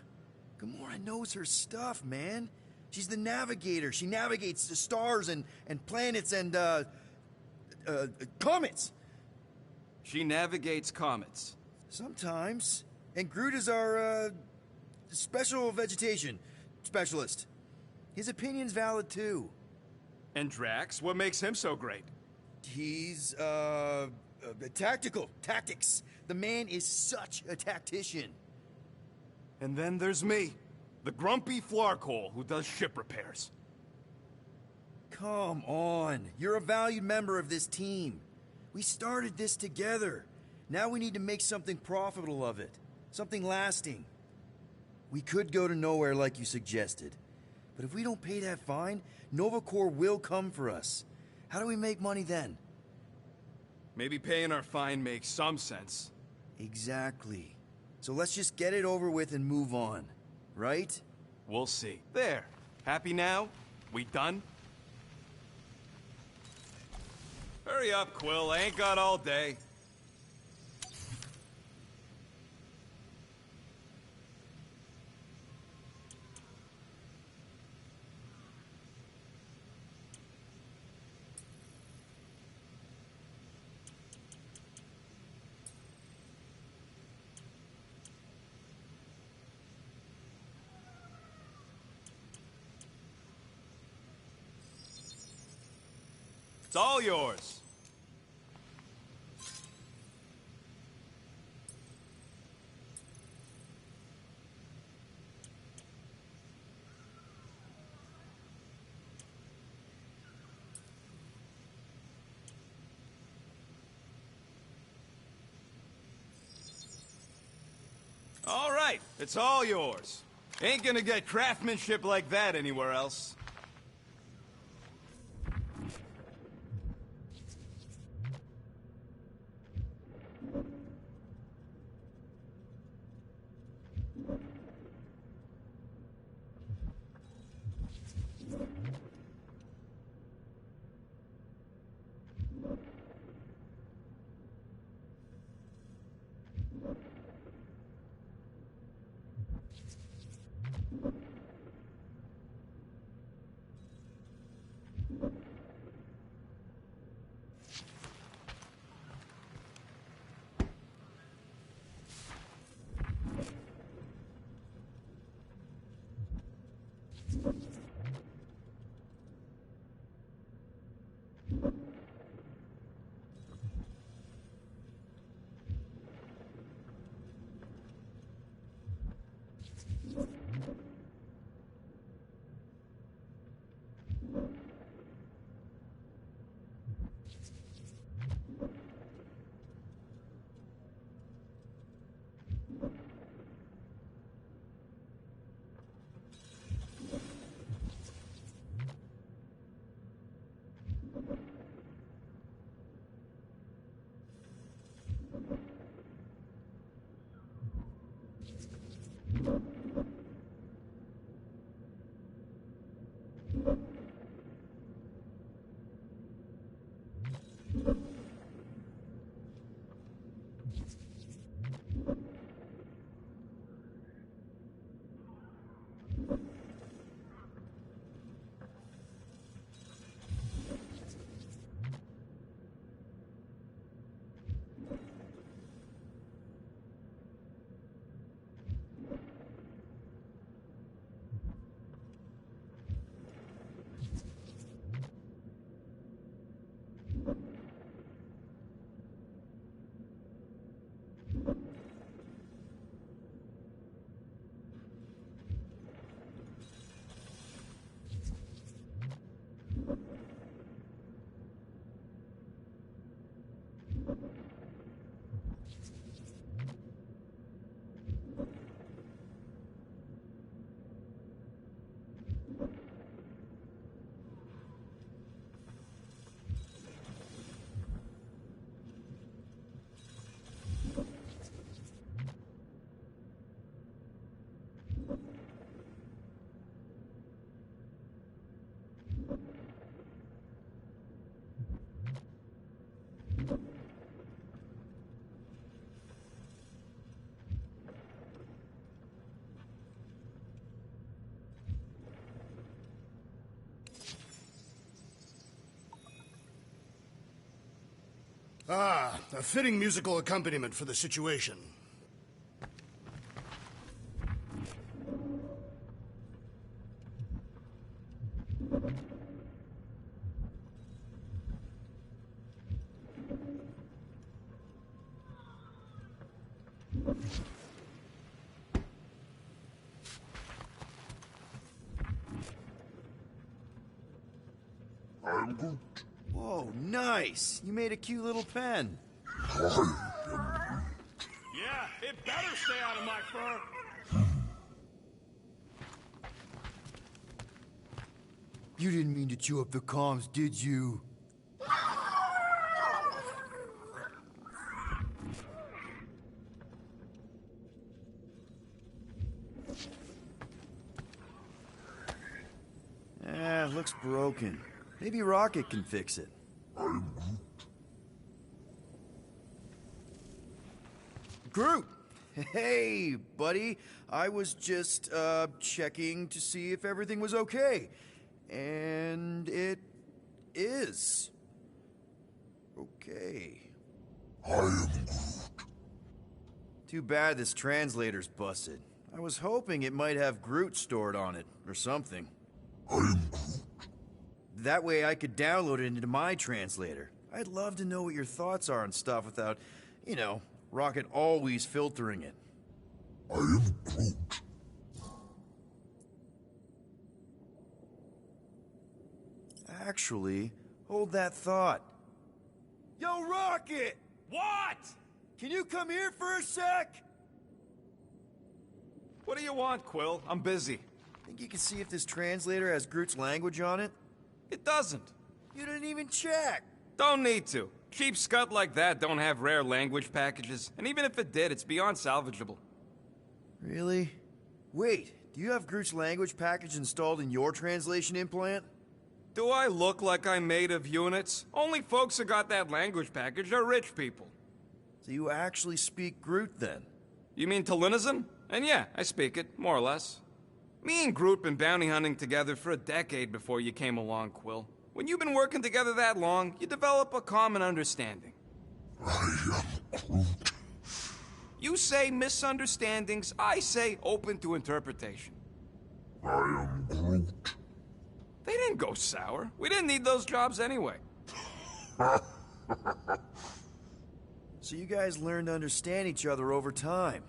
Gamora knows her stuff, man. She's the navigator. She navigates the stars and planets and, comets. She navigates comets. Sometimes. And Groot is our, special vegetation specialist. His opinion's valid, too. And Drax? What makes him so great? He's, tactical. Tactics. The man is such a tactician. And then there's me, the grumpy Flarkhole who does ship repairs. Come on. You're a valued member of this team. We started this together. Now we need to make something profitable of it. Something lasting. We could go to nowhere like you suggested. But if we don't pay that fine, Nova Corps will come for us. How do we make money then? Maybe paying our fine makes some sense. Exactly. So let's just get it over with and move on. Right? We'll see. There. Happy now? We done? Hurry up, Quill. I ain't got all day. It's all yours. All right, it's all yours. Ain't gonna get craftsmanship like that anywhere else. Ah, a fitting musical accompaniment for the situation. I'm Groot. Whoa, nice! You made a cute little pen. Yeah, it better stay out of my fur. You didn't mean to chew up the comms, did you? Looks broken. Maybe Rocket can fix it. Groot! Hey, buddy. I was just, checking to see if everything was okay. And it is. Okay. I am Groot. Too bad this translator's busted. I was hoping it might have Groot stored on it, or something. I am Groot. That way I could download it into my translator. I'd love to know what your thoughts are on stuff without, you know, Rocket always filtering it. I am Groot. Actually, hold that thought. Yo, Rocket! What? Can you come here for a sec? What do you want, Quill? I'm busy. Think you can see if this translator has Groot's language on it? It doesn't. You didn't even check. Don't need to. Cheap scud like that don't have rare language packages, and even if it did, it's beyond salvageable. Really? Wait, do you have Groot's language package installed in your translation implant? Do I look like I'm made of units? Only folks who got that language package are rich people. So you actually speak Groot then? You mean Tolinism? And yeah, I speak it, more or less. Me and Groot been bounty hunting together for a decade before you came along, Quill. When you've been working together that long, you develop a common understanding. I am Groot. You say misunderstandings, I say open to interpretation. I am Groot. They didn't go sour. We didn't need those jobs anyway. So you guys learned to understand each other over time.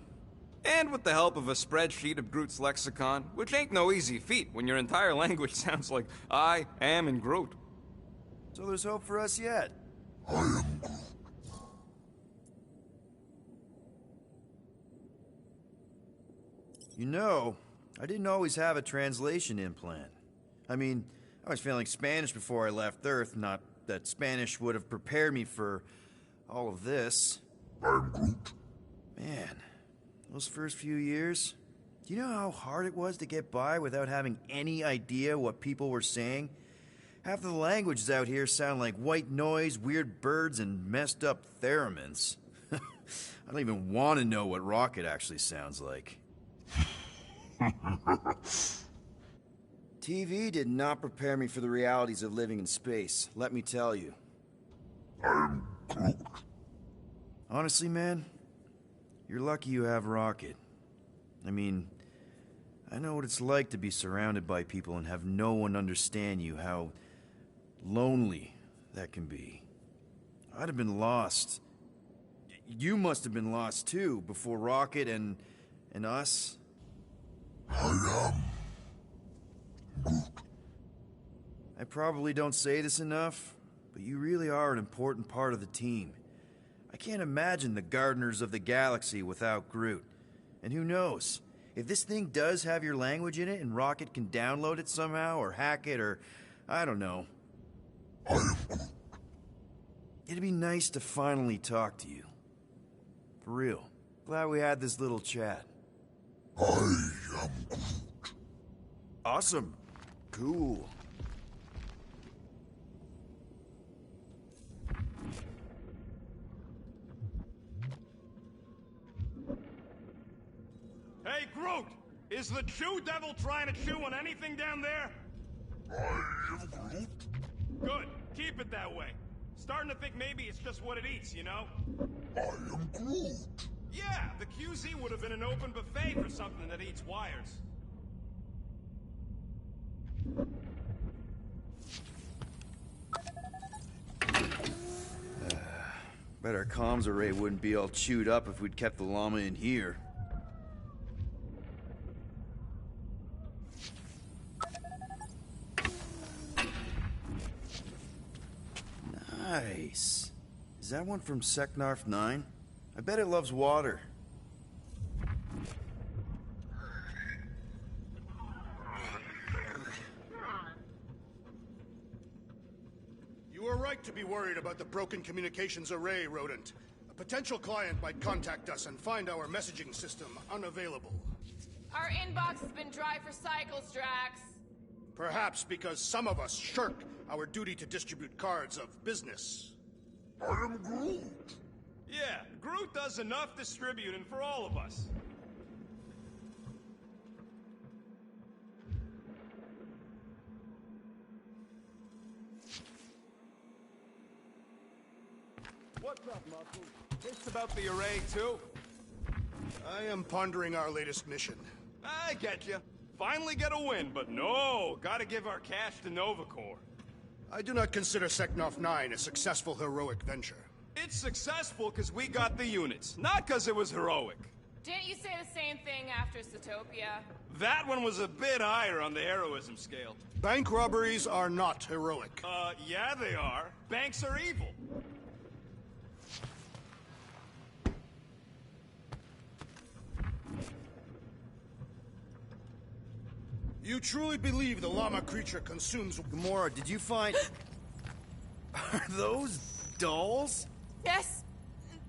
And with the help of a spreadsheet of Groot's lexicon, which ain't no easy feat when your entire language sounds like I am in Groot. So there's hope for us yet. I am Groot. You know, I didn't always have a translation implant. I mean, I was failing Spanish before I left Earth, not that Spanish would have prepared me for all of this. I'm Groot. Man, those first few years, do you know how hard it was to get by without having any idea what people were saying? Half of the languages out here sound like white noise, weird birds, and messed up theremins. I don't even want to know what Rocket actually sounds like. TV did not prepare me for the realities of living in space, let me tell you. I'm Groot. Honestly, man, you're lucky you have Rocket. I mean, I know what it's like to be surrounded by people and have no one understand you, how lonely that can be. I'd have been lost. You must have been lost too, before Rocket and us. I am Groot. I probably don't say this enough, but you really are an important part of the team. I can't imagine the Gardeners of the Galaxy without Groot. And who knows? If this thing does have your language in it and Rocket can download it somehow or hack it or I don't know. I am Groot. It'd be nice to finally talk to you. For real. Glad we had this little chat. I am Groot. Awesome. Cool. Hey, Groot! Is the Chew Devil trying to chew on anything down there? I am Groot. Good. Keep it that way. Starting to think maybe it's just what it eats, you know? I am Groot. Yeah, the QZ would have been an open buffet for something that eats wires. Bet our comms array wouldn't be all chewed up if we'd kept the llama in here. Nice. Is that one from Seknarf 9? I bet it loves water. You are right to be worried about the broken communications array, Rodent. A potential client might contact us and find our messaging system unavailable. Our inbox has been dry for cycles, Drax. Perhaps because some of us shirk our duty to distribute cards of business. I am Groot. Yeah, Groot does enough distributing for all of us. What's up, Muscle? It's about the array, too? I am pondering our latest mission. I get you. Finally get a win, but no, gotta give our cash to Nova Corps. I do not consider Seknarf 9 a successful heroic venture. It's successful because we got the units, not because it was heroic. Didn't you say the same thing after Zootopia? That one was a bit higher on the heroism scale. Bank robberies are not heroic. Yeah they are. Banks are evil. You truly believe the llama creature consumes... Gamora, did you find... Are those dolls? Yes.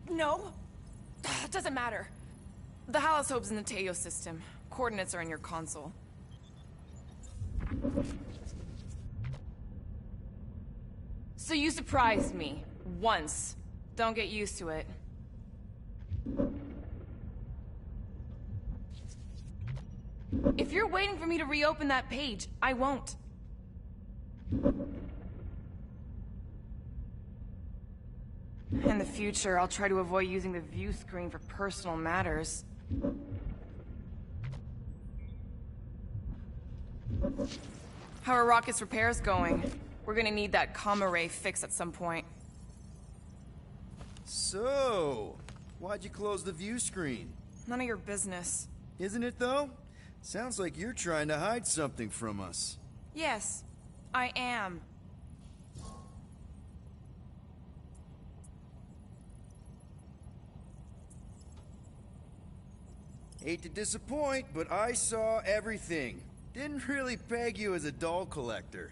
No. Doesn't matter. The Halosope's in the Teo system. Coordinates are in your console. So you surprised me. Once. Don't get used to it. If you're waiting for me to reopen that page, I won't. In the future, I'll try to avoid using the view screen for personal matters. How are Rocket's repairs going? We're gonna need that comma ray fixed at some point. So, why'd you close the view screen? None of your business. Isn't it though? Sounds like you're trying to hide something from us. Yes, I am. Hate to disappoint, but I saw everything. Didn't really peg you as a doll collector.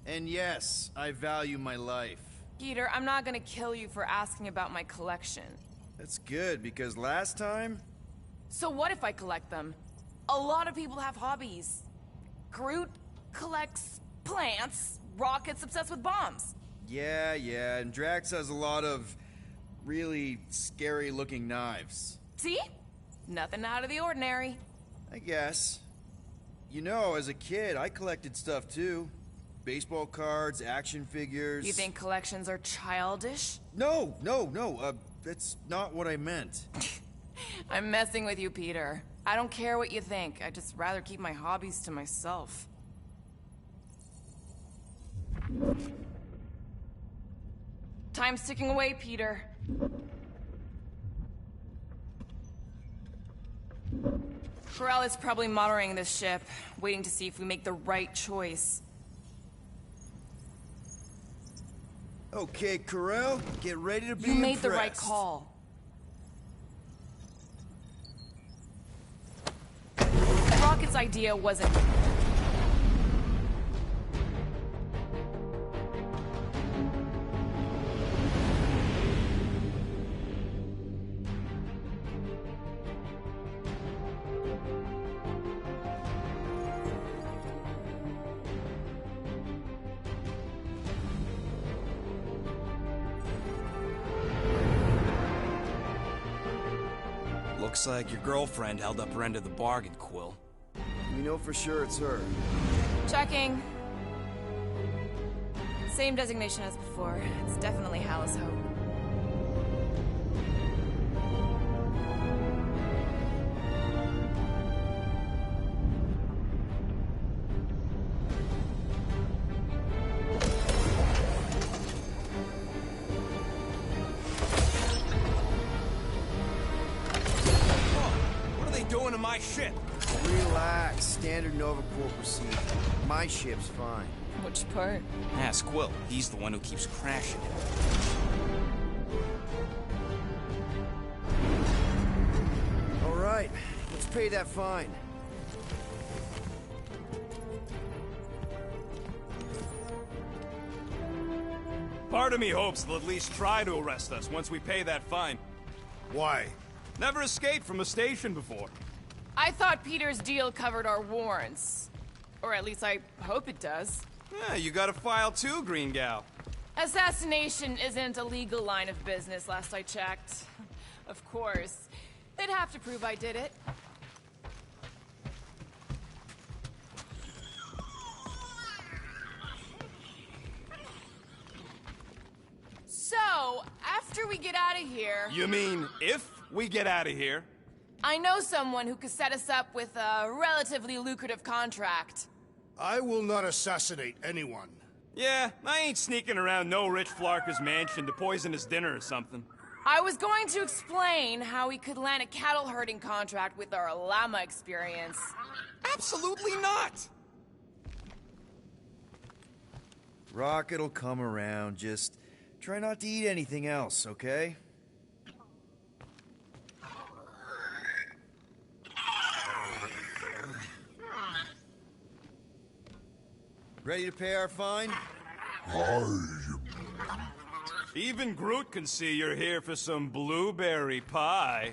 And yes, I value my life. Peter, I'm not gonna kill you for asking about my collection. That's good, because last time... So what if I collect them? A lot of people have hobbies. Groot collects plants, Rocket's obsessed with bombs. Yeah, and Drax has a lot of really scary-looking knives. See? Nothing out of the ordinary. I guess. You know, as a kid, I collected stuff too. Baseball cards, action figures... You think collections are childish? No, that's not what I meant. I'm messing with you, Peter. I don't care what you think. I'd just rather keep my hobbies to myself. Time's ticking away, Peter. Pharrell is probably monitoring this ship, waiting to see if we make the right choice. Okay, Corell, get ready to be You made impressed. the right call. Rocket's idea wasn't... Looks like your girlfriend held up her end of the bargain, Quill. We know for sure it's her. Checking. Same designation as before. It's definitely Hal's Hope. What are they doing to my ship? Relax, standard Nova Corps procedure. My ship's fine. Which part? Ask Quill. He's the one who keeps crashing it. All right, let's pay that fine. Part of me hopes they'll at least try to arrest us once we pay that fine. Why? Never escaped from a station before. I thought Peter's deal covered our warrants. Or at least I hope it does. Yeah, you got a file too, Green Gal. Assassination isn't a legal line of business, last I checked. Of course. They'd have to prove I did it. So, after we get out of here... You mean if we get out of here? I know someone who could set us up with a relatively lucrative contract. I will not assassinate anyone. Yeah, I ain't sneaking around no rich flarker's mansion to poison his dinner or something. I was going to explain how we could land a cattle herding contract with our llama experience. Absolutely not! Rocket'll come around, just try not to eat anything else, okay? Ready to pay our fine? Even Groot can see you're here for some blueberry pie.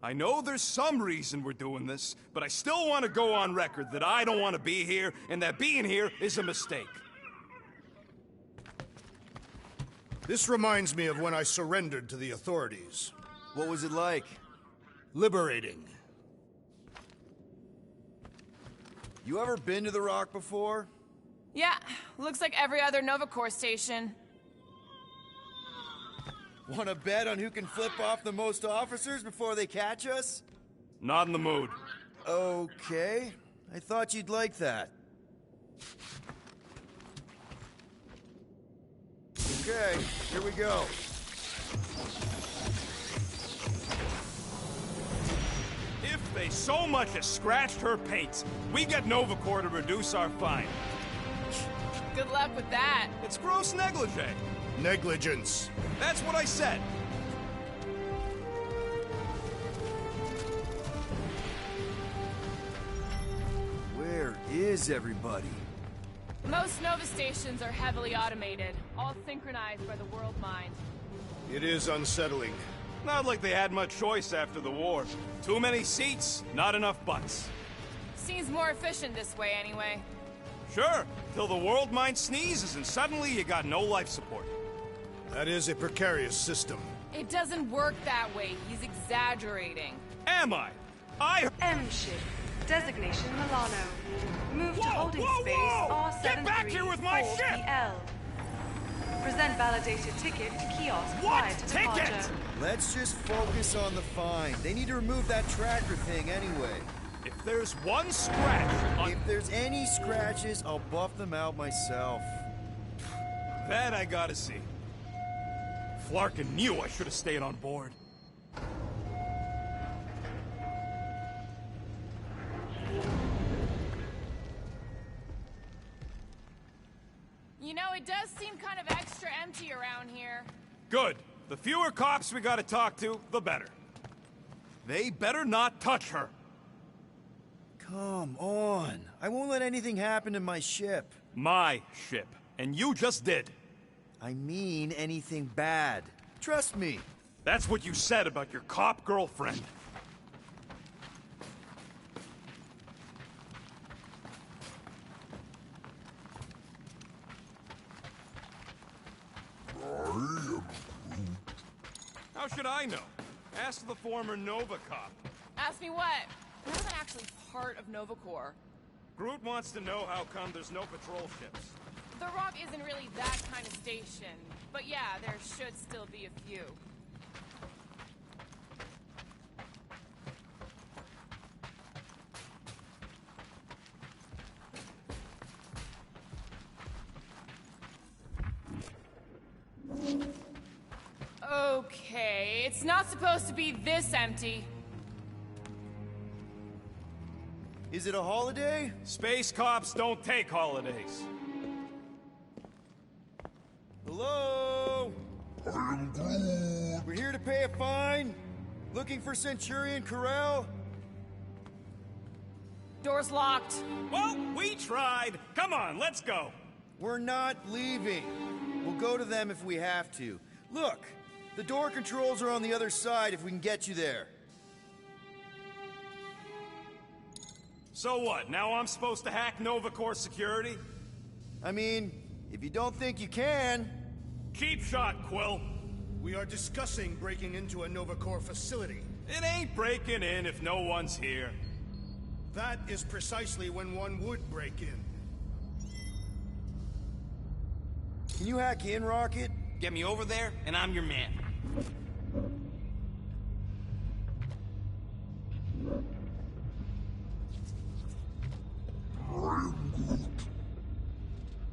I know there's some reason we're doing this, but I still want to go on record that I don't want to be here, and that being here is a mistake. This reminds me of when I surrendered to the authorities. What was it like? Liberating. You ever been to the Rock before? Yeah, looks like every other Nova Corps station. Wanna bet on who can flip off the most officers before they catch us? Not in the mood. Okay. I thought you'd like that. Okay, here we go. If they so much as scratched her paints, we get Nova Corps to reduce our fine. Good luck with that. It's gross negligee. Negligence. That's what I said. Where is everybody? Most Nova stations are heavily automated, all synchronized by the World Mind. It is unsettling. Not like they had much choice after the war. Too many seats, not enough butts. Seems more efficient this way anyway. Sure, till the World Mind sneezes and suddenly you got no life support. That is a precarious system. It doesn't work that way. He's exaggerating. Am I? M ship. Designation Milano. Move to holding space R734 Get back here with my ship! PL. Present validated ticket to kiosk prior to departure. Let's just focus on the fine. They need to remove that tracker thing anyway. If there's one scratch If there's any scratches, I'll buff them out myself. That I gotta see. Flarkin knew I should have stayed on board. You know, it does seem kind of extra empty around here. Good. The fewer cops we gotta talk to, the better. They better not touch her. Come on. I won't let anything happen to my ship. My ship. And you just did. I mean anything bad. Trust me. That's what you said about your cop girlfriend. How should I know? Ask the former Nova cop. Ask me what? I wasn't actually part of Nova Corps. Groot wants to know how come there's no patrol ships. The Rock isn't really that kind of station. But yeah, there should still be a few. Okay, it's not supposed to be this empty. Is it a holiday? Space cops don't take holidays. Hello? We're here to pay a fine. Looking for Centurion Corell? Door's locked. Well, we tried. Come on, let's go. We're not leaving. We'll go to them if we have to. Look, the door controls are on the other side if we can get you there. So what, now I'm supposed to hack Nova Corps security? I mean, if you don't think you can... Cheap shot, Quill. We are discussing breaking into a Nova Corps facility. It ain't breaking in if no one's here. That is precisely when one would break in. Can you hack in, Rocket? Get me over there, and I'm your man.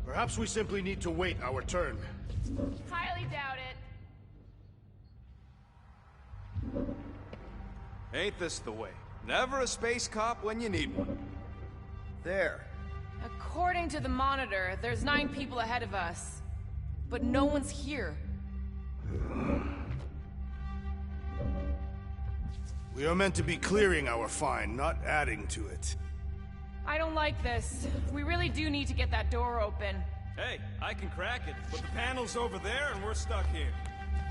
Perhaps we simply need to wait our turn. Highly doubt it. Ain't this the way? Never a space cop when you need one. There. According to the monitor, there's 9 people ahead of us. But no one's here. We are meant to be clearing our fine, not adding to it. I don't like this. We really do need to get that door open. Hey, I can crack it, but the panel's over there and we're stuck here.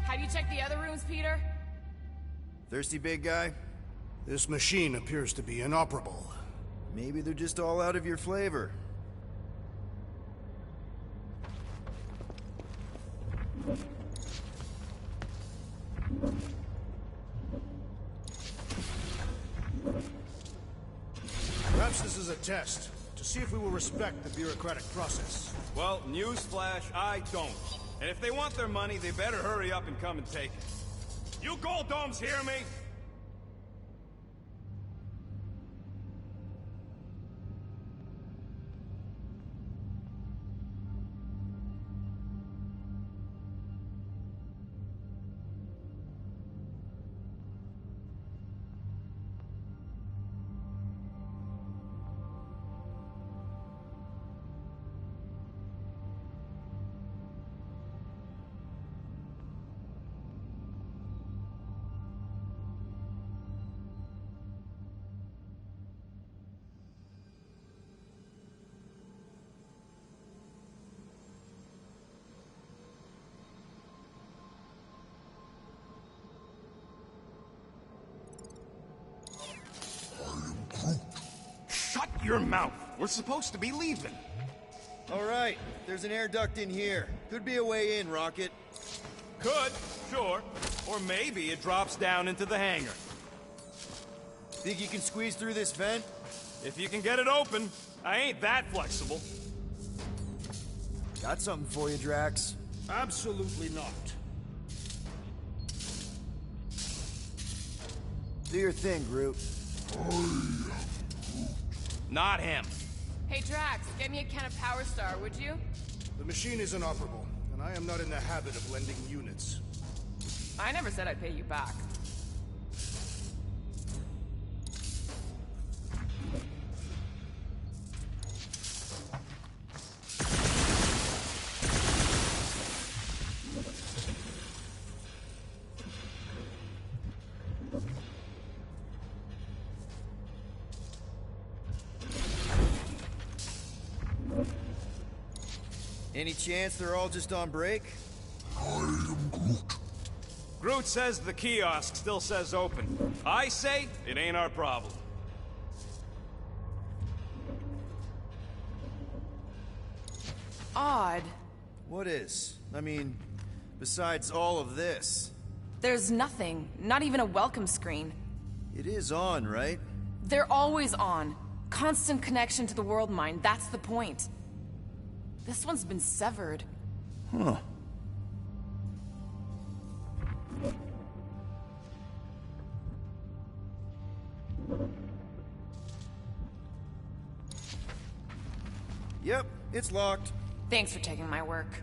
Have you checked the other rooms, Peter? Thirsty, big guy? This machine appears to be inoperable. Maybe they're just all out of your flavor. Perhaps this is a test to see if we will respect the bureaucratic process. Well, newsflash, I don't. And if they want their money, they better hurry up and come and take it. You Gold Domes hear me? Shut your mouth! We're supposed to be leaving. All right, there's an air duct in here. Could be a way in, Rocket. Could, sure. Or maybe it drops down into the hangar. Think you can squeeze through this vent? If you can get it open, I ain't that flexible. Got something for you, Drax. Absolutely not. Do your thing, Groot. Not him. Hey, Drax, get me a can of Power Star, would you? The machine is inoperable, and I am not in the habit of lending units. I never said I'd pay you back. Any chance they're all just on break? Groot says the kiosk still says open. I say it ain't our problem. Odd. What is? I mean, besides all of this. There's nothing. Not even a welcome screen. It is on, right? They're always on. Constant connection to the world mind. That's the point. This one's been severed. Huh. Yep, it's locked. Thanks for taking my work.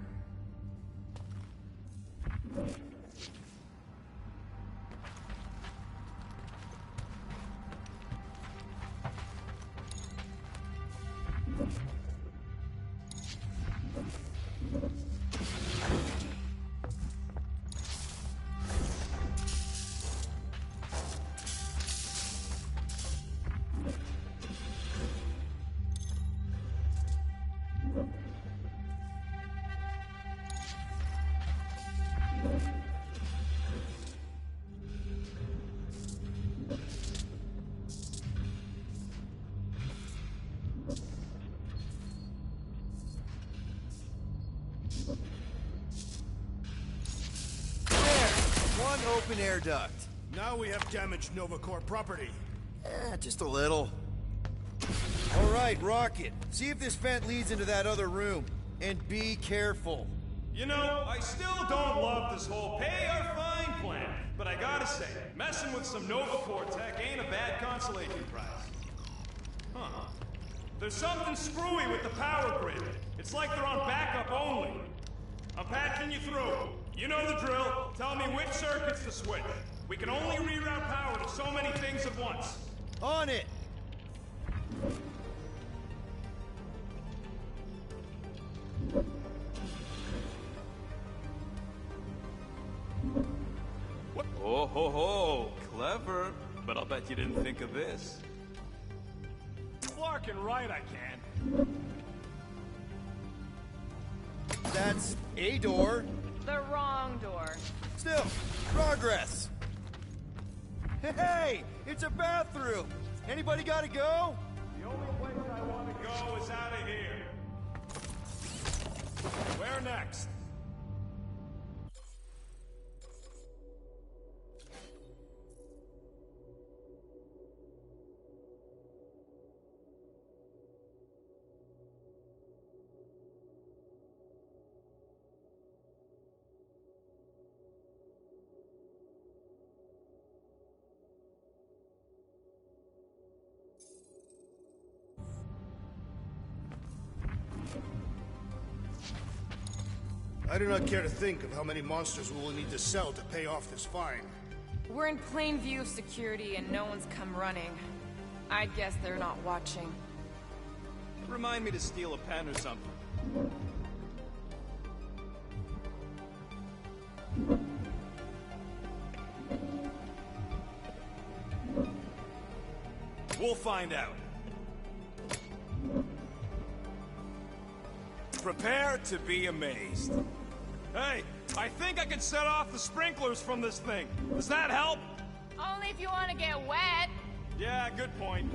One open air duct. Now we have damaged Nova Corps property. Just a little. All right, Rocket. See if this vent leads into that other room. And be careful. You know, I still don't love this whole pay or fine plan. But I gotta say, messing with some Nova Corps tech ain't a bad consolation prize. Huh. There's something screwy with the power grid. It's like they're on backup only. I'm patching you through. You know the drill. Tell me which circuits to switch. We can only reroute power to so many things at once. On it! What? Oh ho ho! Clever. But I'll bet you didn't think of this. Clark and right I can. That's a door. The wrong door. Still, progress. Hey, it's a bathroom. Anybody gotta go? The only place I want to go is out of here. Where next? I do not care to think of how many monsters we will need to sell to pay off this fine. We're in plain view of security and no one's come running. I guess they're not watching. Remind me to steal a pen or something. We'll find out. Prepare to be amazed. Hey, I think I can set off the sprinklers from this thing. Does that help? Only if you want to get wet. Yeah, good point.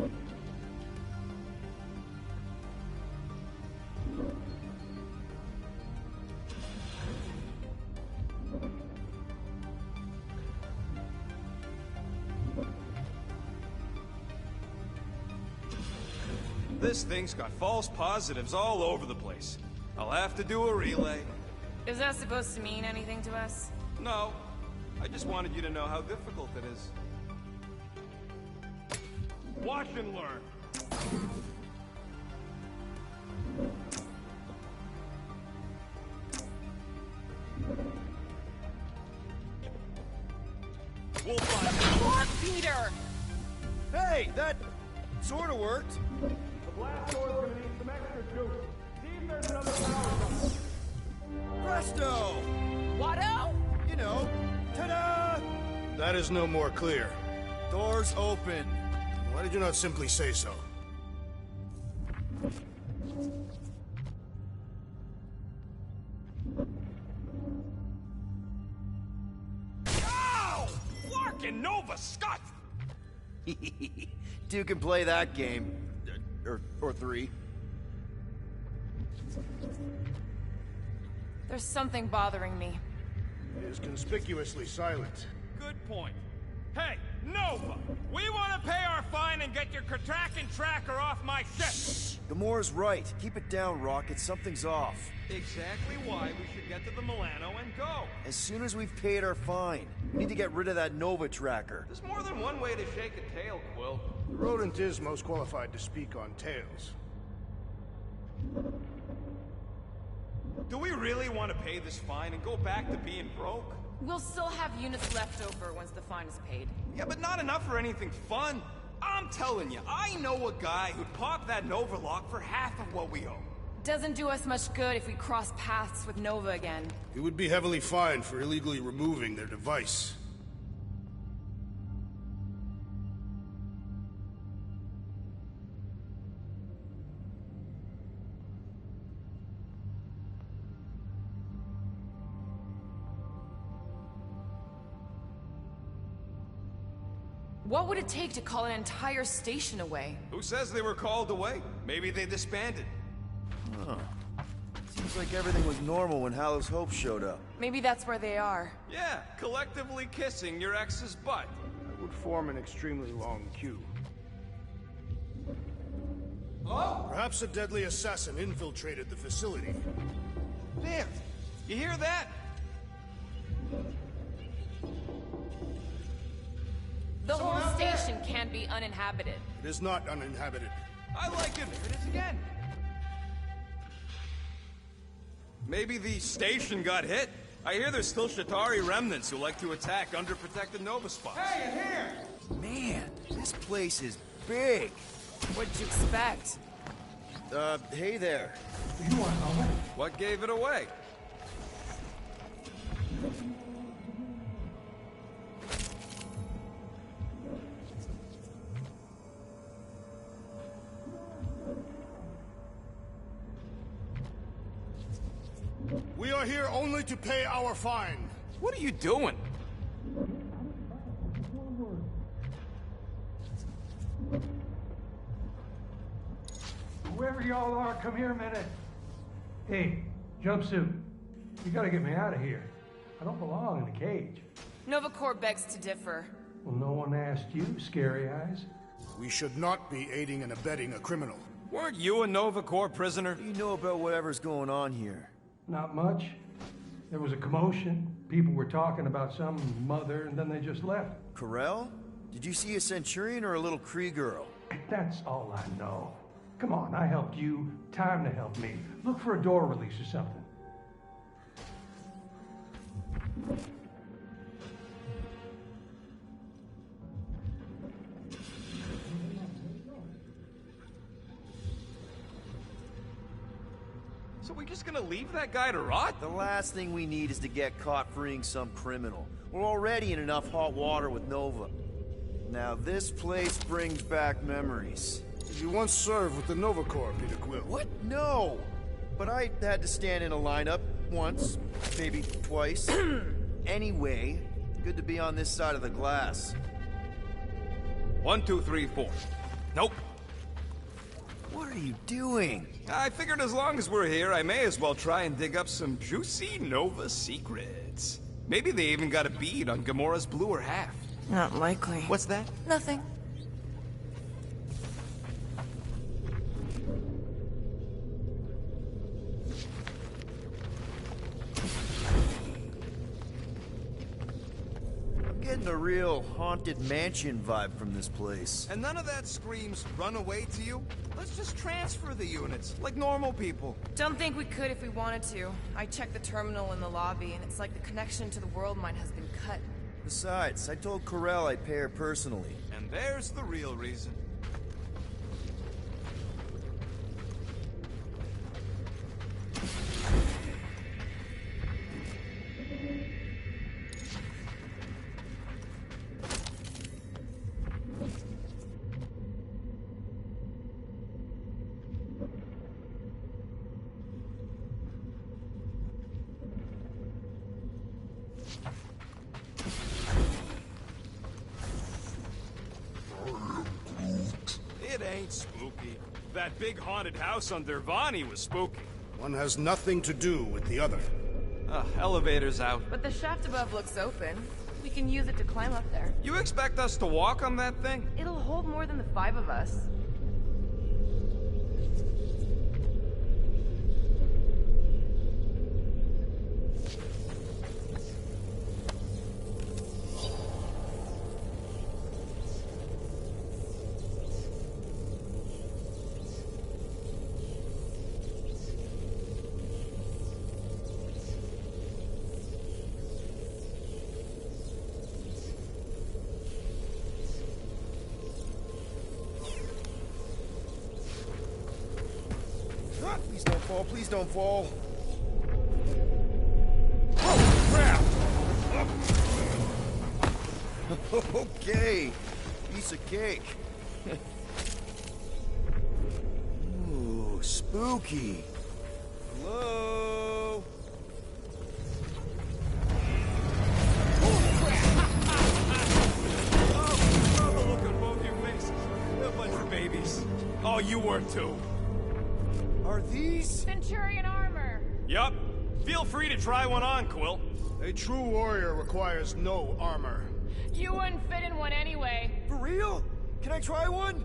This thing's got false positives all over the place. I'll have to do a relay. Is that supposed to mean anything to us? No. I just wanted you to know how difficult it is. Watch and learn. We'll find out. Look, Peter! Hey, that sort of worked. The blast door's gonna need some extra juice. See if there's another power. Presto! Watto? You know, ta-da! That is no more clear. Doors open. Why did you not simply say so? Ow! Flarkin' Nova Scott! Two can play that game. Or three. There's something bothering me. It is conspicuously silent. Good point. Hey, Nova! We want to pay our fine and get your Kraken tracker off my ship! Gamora's right. Keep it down, Rocket. Something's off. Exactly why we should get to the Milano and go. As soon as we've paid our fine, we need to get rid of that Nova tracker. There's more than one way to shake a tail, Quill. The rodent is most qualified to speak on tails. Do we really want to pay this fine and go back to being broke? We'll still have units left over once the fine is paid. Yeah, but not enough for anything fun. I'm telling you, I know a guy who'd pop that Nova lock for half of what we owe. Doesn't do us much good if we cross paths with Nova again. He would be heavily fined for illegally removing their device. What would it take to call an entire station away? Who says they were called away? Maybe they disbanded. Huh. Seems like everything was normal when Hallows Hope showed up. Maybe that's where they are. Yeah, collectively kissing your ex's butt. That would form an extremely long queue. Oh? Perhaps a deadly assassin infiltrated the facility. There! You hear that? The whole station can't be uninhabited. It is not uninhabited. I like it. There it is again. Maybe the station got hit. I hear there's still Shatari remnants who like to attack underprotected Nova spots. Hey, in here! Man, this place is big. What'd you expect? Hey there. You want Nova? What gave it away? We are here only to pay our fine. What are you doing? Whoever y'all are, come here a minute. Hey, jumpsuit. You gotta get me out of here. I don't belong in a cage. Nova Corps begs to differ. Well, no one asked you, Scary Eyes. We should not be aiding and abetting a criminal. Weren't you a Nova Corps prisoner? What do you know about whatever's going on here? Not much. There was a commotion. People were talking about some mother, and then they just left. Corel? Did you see a Centurion or a little Kree girl? That's all I know. Come on, I helped you. Time to help me. Look for a door release or something. So we just gonna leave that guy to rot? The last thing we need is to get caught freeing some criminal. We're already in enough hot water with Nova. Now this place brings back memories. You once served with the Nova Corps, Peter Quill. What? No! But I had to stand in a lineup once, maybe twice. Anyway, good to be on this side of the glass. 1, 2, 3, 4. Nope. What are you doing? I figured as long as we're here, I may as well try and dig up some juicy Nova secrets. Maybe they even got a bead on Gamora's bluer half. Not likely. What's that? Nothing. I'm getting a real haunted mansion vibe from this place. And none of that screams run away to you? Let's just transfer the units, like normal people. Don't think we could if we wanted to. I checked the terminal in the lobby, and it's like the connection to the world mine has been cut. Besides, I told Corell I'd pay her personally. And there's the real reason. It ain't spooky. That big haunted house on Dervani was spooky. One has nothing to do with the other. Elevator's out. But the shaft above looks open. We can use it to climb up there. You expect us to walk on that thing? It'll hold more than the 5 of us. Please don't fall, please don't fall. Oh, crap! Okay, piece of cake. Ooh, spooky. Hello? Oh, the look on both your faces. A bunch of babies. Oh, you were too. Are these? Centurion armor! Yup. Feel free to try one on, Quill. A true warrior requires no armor. You wouldn't fit in one anyway. For real? Can I try one?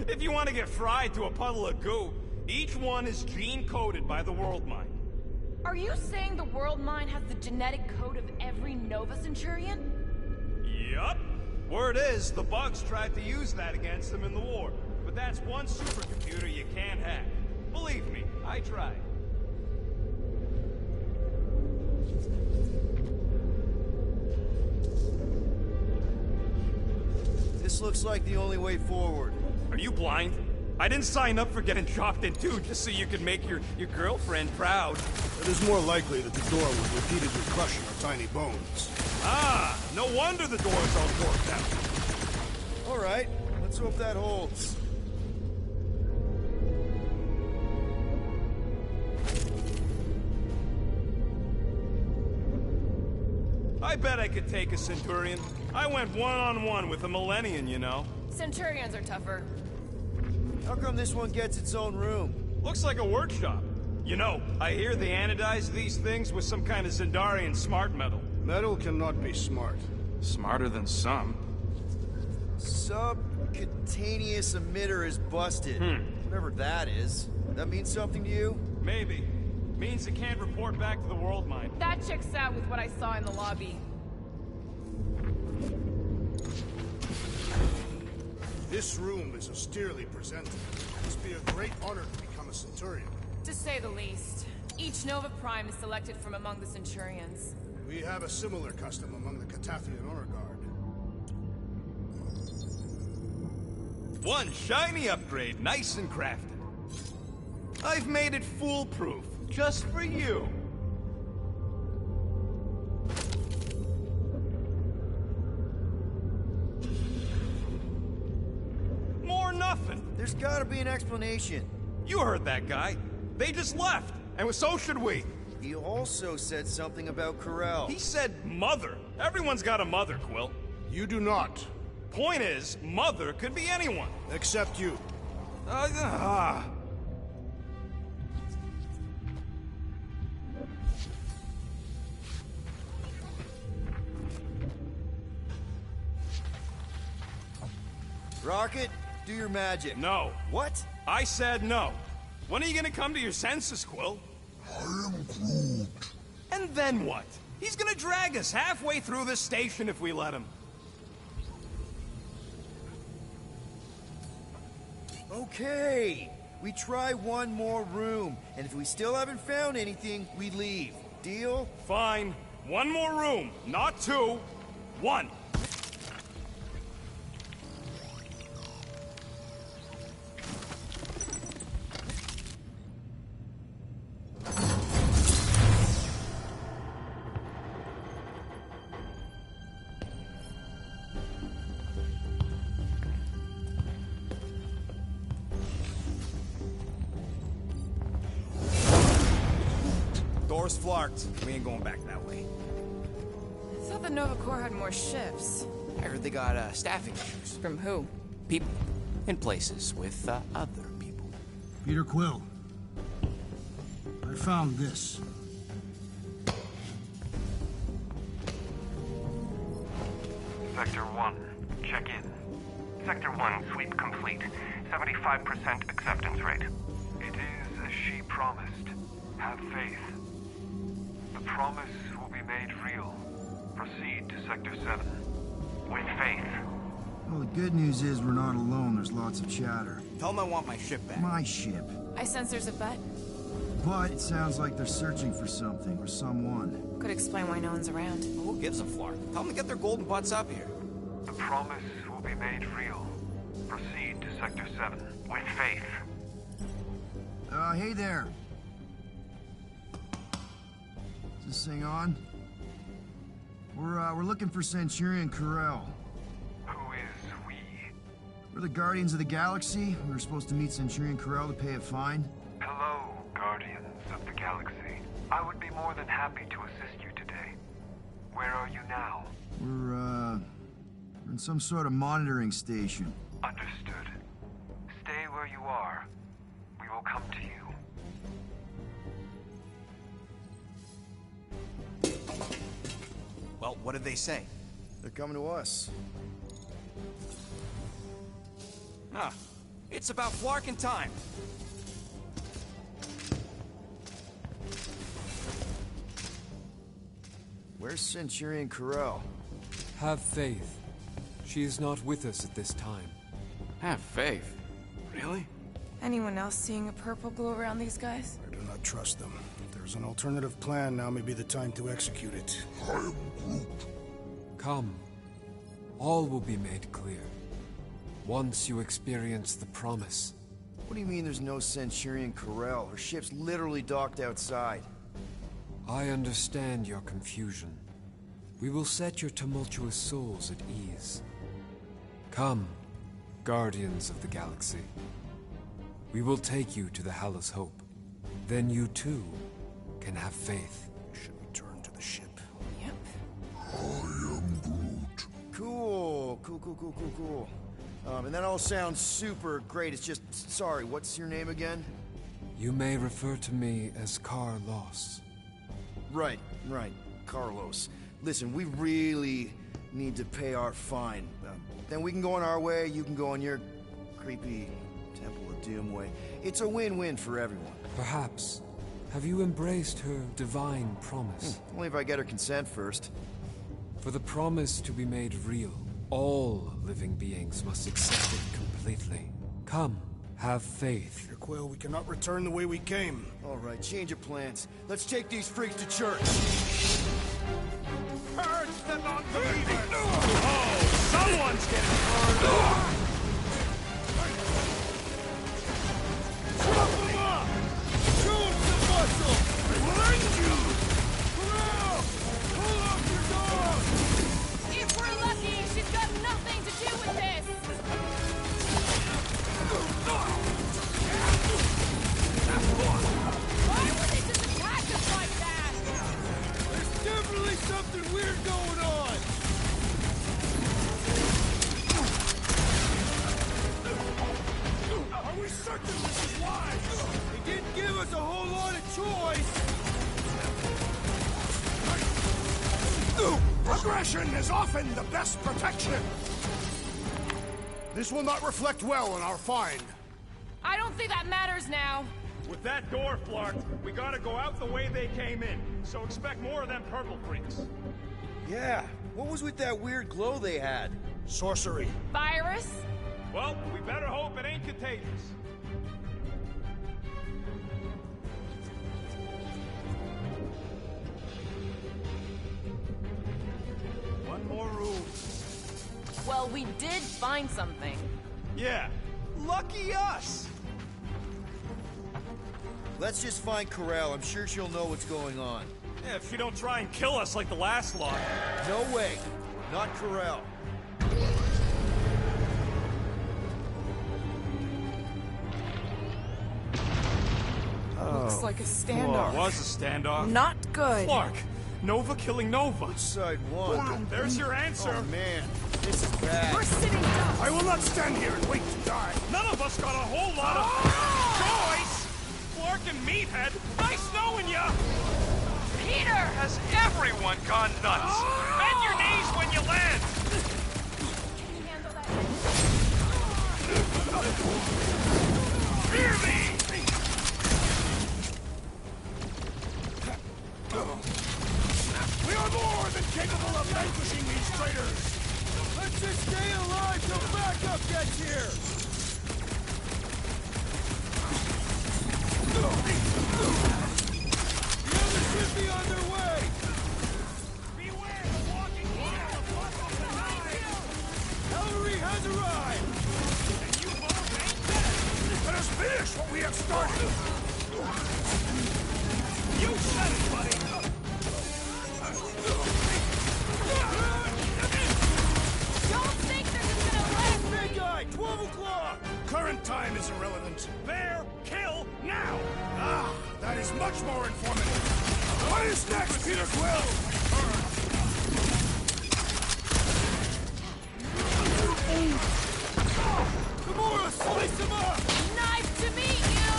If you want to get fried to a puddle of goo, each one is gene-coded by the World Mine. Are you saying the World Mine has the genetic code of every Nova Centurion? Yup. Word is, the Bugs tried to use that against them in the war. But that's one supercomputer you can't hack. Believe me, I tried. This looks like the only way forward. Are you blind? I didn't sign up for getting chopped in two just so you could make your girlfriend proud. It is more likely that the door would repeatedly crush your tiny bones. Ah, no wonder the door's all torqued out. All right, let's hope that holds. I bet I could take a Centurion. I went one-on-one with a Millennium, you know. Centurions are tougher. How come this one gets its own room? Looks like a workshop. You know, I hear they anodize these things with some kind of Zendarian smart metal. Metal cannot be smart. Smarter than some. Subcutaneous emitter is busted. Whatever that is. That means something to you? Maybe. Means it can't report back to the World Mine. That checks out with what I saw in the lobby. This room is austerely presented. It must be a great honor to become a Centurion. To say the least. Each Nova Prime is selected from among the Centurions. We have a similar custom among the Catathian Honor Guard. One shiny upgrade, nice and crafted. I've made it foolproof, just for you. More nothing. There's gotta be an explanation. You heard that guy. They just left, and so should we. He also said something about Corel. He said mother. Everyone's got a mother, Quill. You do not. Point is, mother could be anyone. Except you. Rocket, do your magic. No. What? I said no. When are you gonna come to your senses, Quill? I am Groot. And then what? He's gonna drag us halfway through this station if we let him. Okay. We try one more room, and if we still haven't found anything, we leave. Deal? Fine. One more room, not two. One. Door's flarked. We ain't going back that way. I thought the Nova Corps had more shifts. I heard they got staffing issues. From who? People. In places with other people. Peter Quill. I found this. Sector 1, check in. Sector 1, sweep complete. 75% acceptance rate. It is as she promised. Have faith. The promise will be made real. Proceed to Sector 7. With faith. Well, the good news is we're not alone. There's lots of chatter. Tell them I want my ship back. My ship. I sense there's a bet. But it sounds like they're searching for something or someone. Could explain why no one's around. Well, who gives a flark? Tell them to get their golden butts up here. The promise will be made real. Proceed to Sector 7. With faith. Hey there. Is this thing on? We're looking for Centurion Corel. Who is we? We're the Guardians of the Galaxy. We were supposed to meet Centurion Corel to pay a fine. Hello, Guardians of the Galaxy. I would be more than happy to assist you today. Where are you now? We're in some sort of monitoring station. Understood. Stay where you are. We will come to you. Well, what did they say? They're coming to us. Ah, it's about flarking time. Where's Centurion Corel? Have faith. She is not with us at this time. Have faith? Really? Anyone else seeing a purple glow around these guys? I do not trust them. If there's an alternative plan, now may be the time to execute it. I am Groot. Come. All will be made clear. Once you experience the promise. What do you mean there's no Centurion Corel? Her ship's literally docked outside. I understand your confusion. We will set your tumultuous souls at ease. Come, Guardians of the Galaxy. We will take you to the Hallis Hope. Then you too can have faith. Should return to the ship. Yep. I am Groot. Cool. And that all sounds super great. It's just, sorry, what's your name again? You may refer to me as Carlos. Right. Carlos. Listen, we really need to pay our fine. Then we can go on our way, you can go on your creepy Temple of Doom way. It's a win-win for everyone. Perhaps. Have you embraced her divine promise? Only if I get her consent first. For the promise to be made real, all living beings must accept it completely. Come, have faith. Peter Quill, we cannot return the way we came. All right, change of plans. Let's take these freaks to church. one's getting harder. Chop him up! Show him some muscle! Behind you! Corral! Pull off your dog! If we're lucky, she's got nothing to do with this! Why would they just attack us like that? There's definitely something weird going on! Are we certain this is why? They didn't give us a whole lot of choice! Aggression is often the best protection! This will not reflect well on our find. I don't think that matters now. With that door, Flark, we gotta go out the way they came in. So expect more of them purple freaks. Yeah, what was with that weird glow they had? Sorcery. Virus? Well, we better hope it ain't contagious. One more room. Well, we did find something. Yeah, lucky us! Let's just find Corral. I'm sure she'll know what's going on. Yeah, if she don't try and kill us like the last lot. No way. Not Corral. Looks like a standoff. Well, it was a standoff. Not good. Clark, Nova killing Nova. Which side won? There's your answer. Oh, man. This is bad. We're sitting ducks. I will not stand here and wait to die. None of us got a whole lot of choice. Clark and Meathead, nice knowing ya. Peter! Has everyone gone nuts? Bend your knees when you land. Hear me! We are more than capable of vanquishing these traitors! Let's just stay alive till backup gets here! The others should be on their way! Beware the walking wall! Cavalry has arrived! And you both ain't dead! Let us finish what we have started! You said it, buddy! Don't think this is gonna last! Big guy, 12 o'clock! Current time is irrelevant. Bear, kill, now! Ah, that is much more informative. What is next, Peter Quill? Gamora, slice him up! Nice to meet you!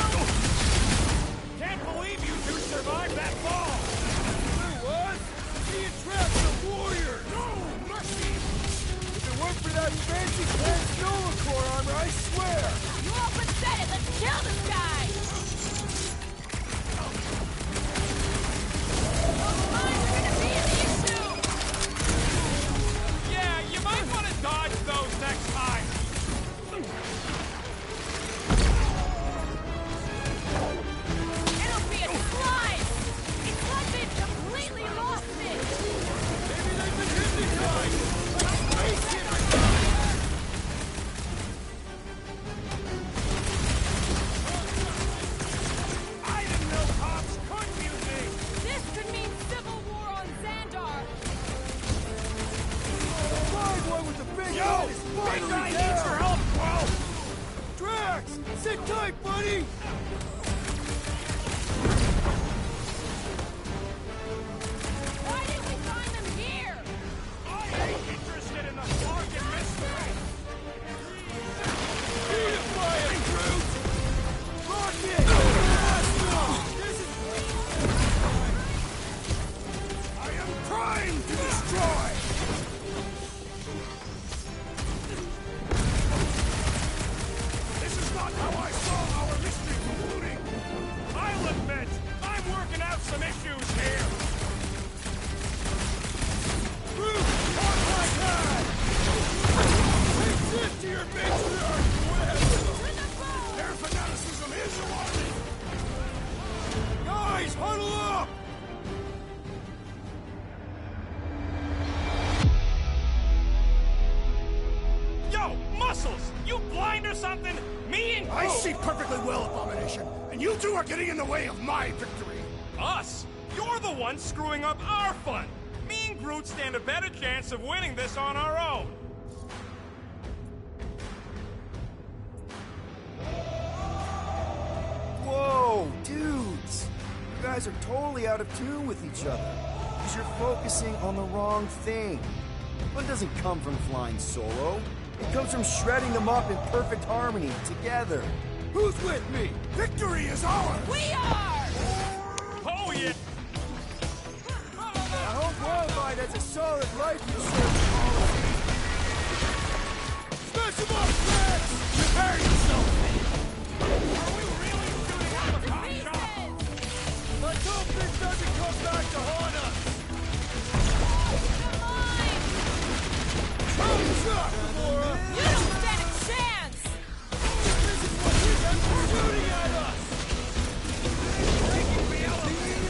Can't believe you two survived that fall! There was? Being trapped in a warrior! No mercy! If it weren't for that fancy pants Nova Corps armor, I swear! You all but said it! Let's kill this guy! Those mines are gonna be an issue! Yeah, you might want to dodge those next time! It'll be a slide! It's like they've completely lost it! Maybe they've been hypnotized! I didn't know cops could mute me! This could mean civil war on Xandar! Find one with the big Yo! head is Big finally guy down! needs your help, bro! Drax! Sit tight, buddy! Why didn't we find them here? I ain't interested in the bargain mystery! Beautify it, Groot! Rocket! Blast off! This is... I am primed to destroy! This is not how I saw our mystery concluding! see perfectly well, Abomination, and you two are getting in the way of my victory. Us? You're the one screwing up our fun! Me and Groot stand a better chance of winning this on our own! Whoa, dudes! You guys are totally out of tune with each other. Because you're focusing on the wrong thing. Fun doesn't come from flying solo. It comes from shredding them up in perfect harmony, together. Who's with me? Victory is ours! We are! Oh, yeah! I hope Worldwide has a solid life insurance policy. Smash him up, Max! Prepare yourself! Are we really shooting out of the pop shop? Let's hope this doesn't come back to haunt us! Shot, Gamora! You don't stand a chance! This is what you got for shooting at us! Making me elevate!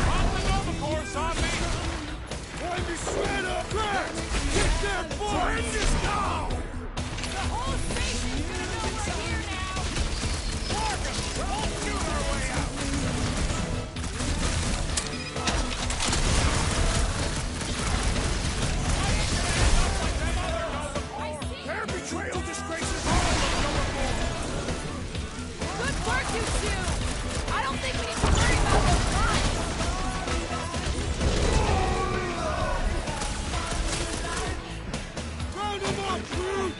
Pop the Nova Corps on me! Time to shred up! Crash! Kick their butt! Just now! The whole station's gonna know we're here now! Marcus, we're all shooting our way out! Their betrayal disgraces all of Nova Corps. Good work, you two! I don't think we need to worry about those lines! Round them up, Groot!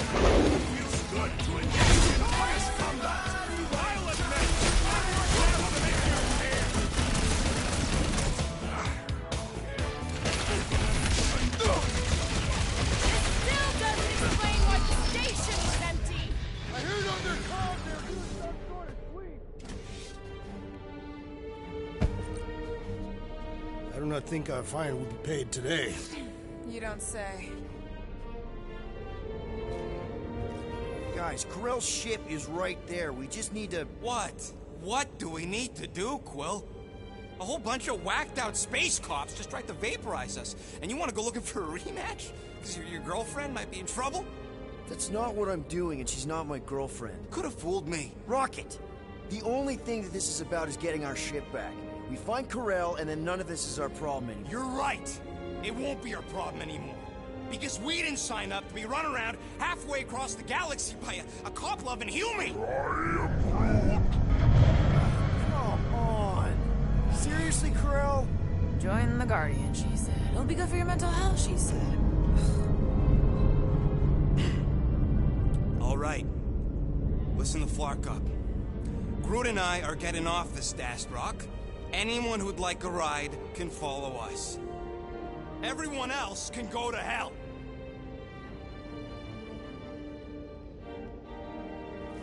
Feels good to engage in honest combat. I'll admit, I'm more glad to make your hair! Still doesn't explain why the station is empty! I heard on their comm they're doing some sort of sweep. I do not think our fine will be paid today. You don't say. Guys, Corell's ship is right there. We just need to... What? What do we need to do, Quill? A whole bunch of whacked-out space cops just tried to vaporize us, and you want to go looking for a rematch? Because your girlfriend might be in trouble? That's not what I'm doing, and she's not my girlfriend. Could have fooled me. Rocket! The only thing that this is about is getting our ship back. We find Corell, and then none of this is our problem anymore. You're right. It won't be our problem anymore. Because we didn't sign up to be run around halfway across the galaxy by a cop-loving human. Come on. Seriously, Corell? Join the Guardian, she said. It'll be good for your mental health, she said. All right. Listen to Flark up. Groot and I are getting off the Stashed Rock. Anyone who'd like a ride can follow us. Everyone else can go to hell.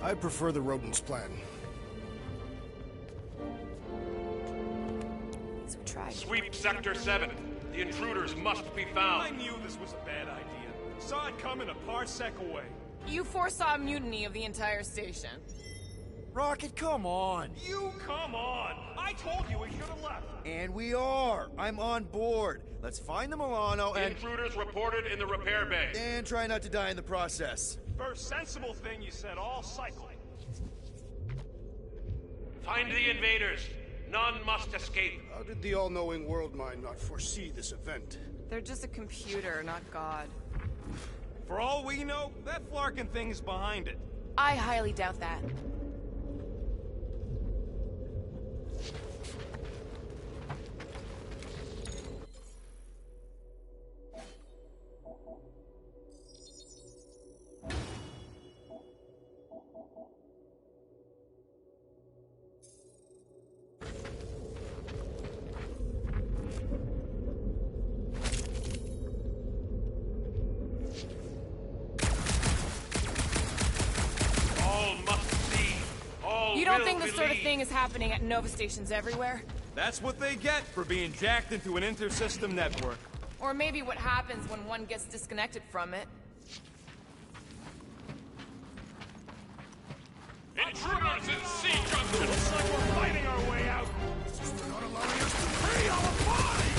I prefer the rodent's plan. So try. Sweep Sector 7. The intruders must be found. I knew this was a bad idea. Saw it coming a parsec away. You foresaw a mutiny of the entire station. Rocket, come on. You come on! I told you we should have left. And we are. I'm on board. Let's find the Milano The and... intruders reported in the repair bay. And try not to die in the process. First sensible thing you said all cycling. Find the invaders. None must escape. How did the all-knowing world mind not foresee this event? They're just a computer, not God. For all we know, that Flarkin thing's behind it. I highly doubt that. You don't think this sort of thing is happening at Nova stations everywhere? That's what they get for being jacked into an inter-system network. Or maybe what happens when one gets disconnected from it. Intruders in C junction. Looks like we're fighting our way out. Not allowing us to pay our fine!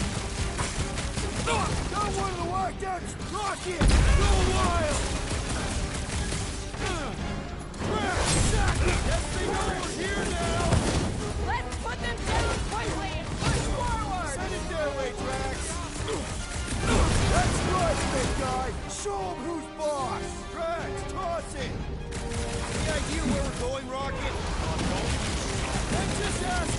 Got one of the way! Alright, that's Rocket! Go wild! Guess they know we're here now! Let's put them down quickly and push forward! Send it their way, Drax! That's right, big guy! Show them who's boss! Drax, toss it! Any idea where we're going, Rocket? I'm just asking!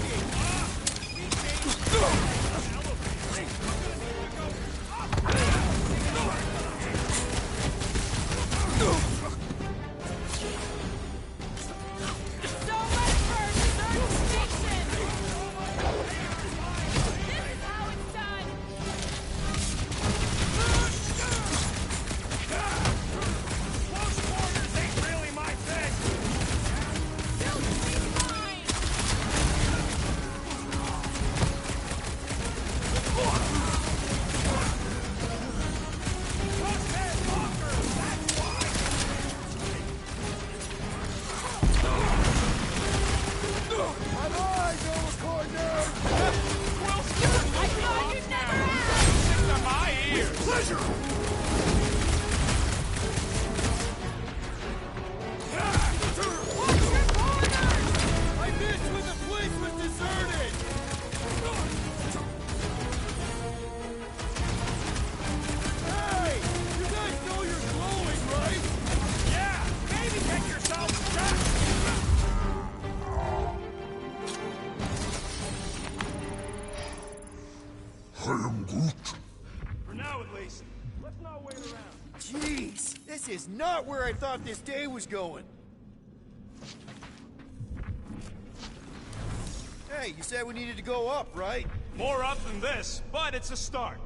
Is not where I thought this day was going. Hey, you said we needed to go up, right? More up than this, but it's a start.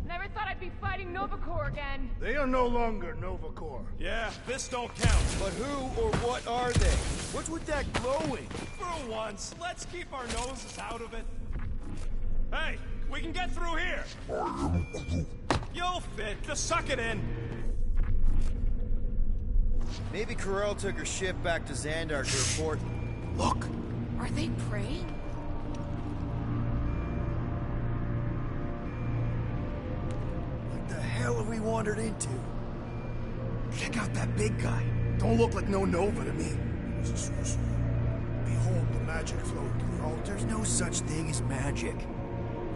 Never thought I'd be fighting Nova Corps again. They are no longer Nova Corps. Yeah, this don't count. But who or what are they? What's with that glowing? For once, let's keep our noses out of it. Hey, we can get through here. You'll fit. Just suck it in. Maybe Corel took her ship back to Xandar to report. Look! Are they praying? What the hell have we wandered into? Check out that big guy. Don't look like no Nova to me. He's a sorcerer. Behold the magic flowing through the altar. There's no such thing as magic.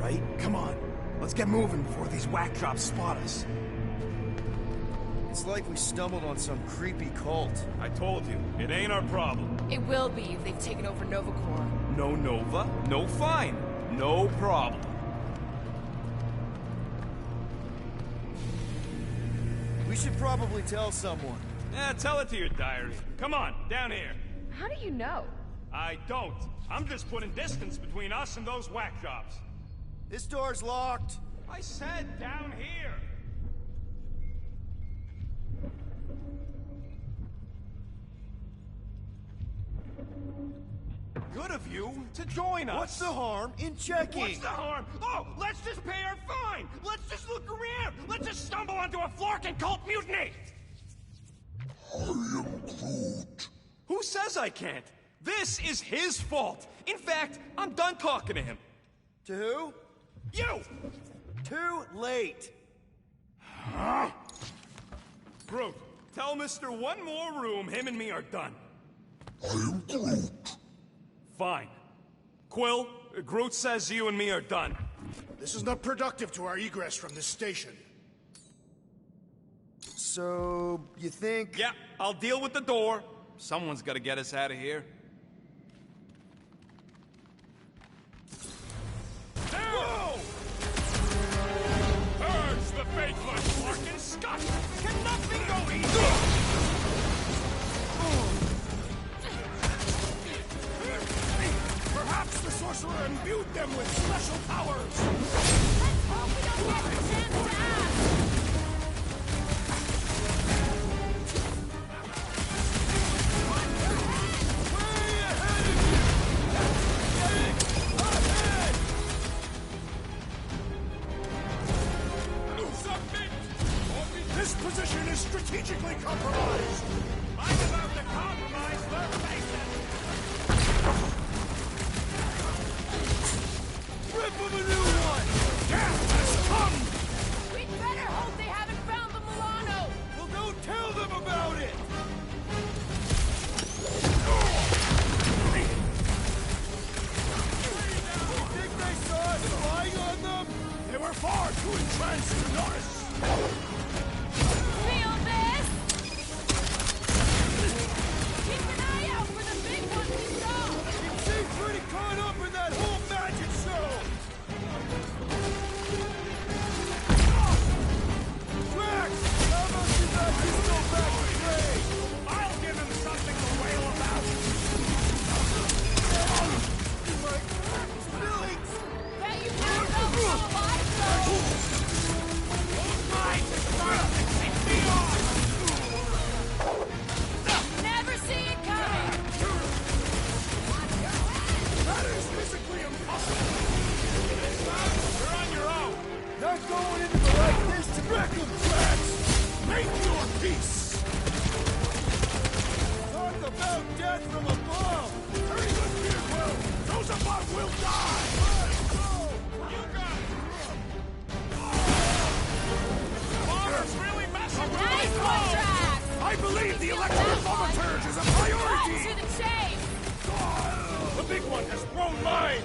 Right? Come on. Let's get moving before these whack jobs spot us. It's like we stumbled on some creepy cult. I told you, it ain't our problem. It will be if they've taken over Nova Corps. No Nova, no fine. No problem. We should probably tell someone. Yeah, tell it to your diary. Come on, down here. How do you know? I don't. I'm just putting distance between us and those whack jobs. This door's locked. I said down here. Good of you to join us. What's the harm in checking? What's the harm? Oh, let's just pay our fine. Let's just look around. Let's just stumble onto a Flarkin cult mutiny. I am Groot. Who says I can't? This is his fault. In fact, I'm done talking to him. To who? You! Too late. Huh? Groot, tell Mr. One More Room him and me are done. I am Groot. Fine. Quill, Groot says you and me are done. This is not productive to our egress from this station. So, you think... Yeah, I'll deal with the door. Someone's gotta get us out of here. Whoa! Purge the faithless, Flarkin Scott! Can nothing go easy? Perhaps the sorcerer imbued them with special powers! Let's hope we don't get the chance to ask! This position is strategically compromised! I'm about to compromise their faces! Rip of a new one! Death has come! We'd better believe the electrical thaumaturge is a priority! To the chase! The big one has thrown mine!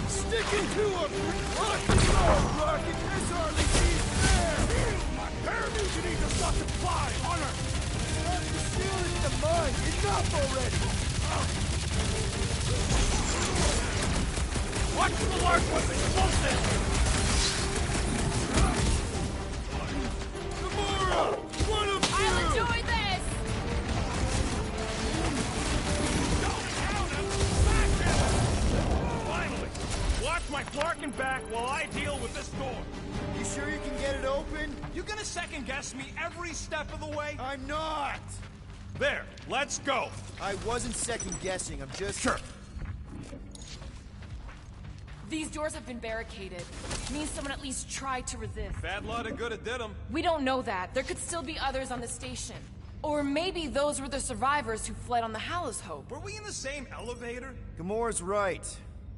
Sticking to him! Rocket has hardly seen fair! My paramutiny does not comply! Honor! The shield is the mine! Enough already! Watch the large one's explosive! Gamora! One of you! I'll enjoy this! Finally! Watch my Flarkin back while I deal with this door. You sure you can get it open? You gonna second-guess me every step of the way? I'm not! There, let's go! I wasn't second-guessing, I'm just... Sure. These doors have been barricaded. Means someone at least tried to resist. Bad lot of good it did them. We don't know that. There could still be others on the station. Or maybe those were the survivors who fled on the Hallows Hope. Were we in the same elevator? Gamora's right.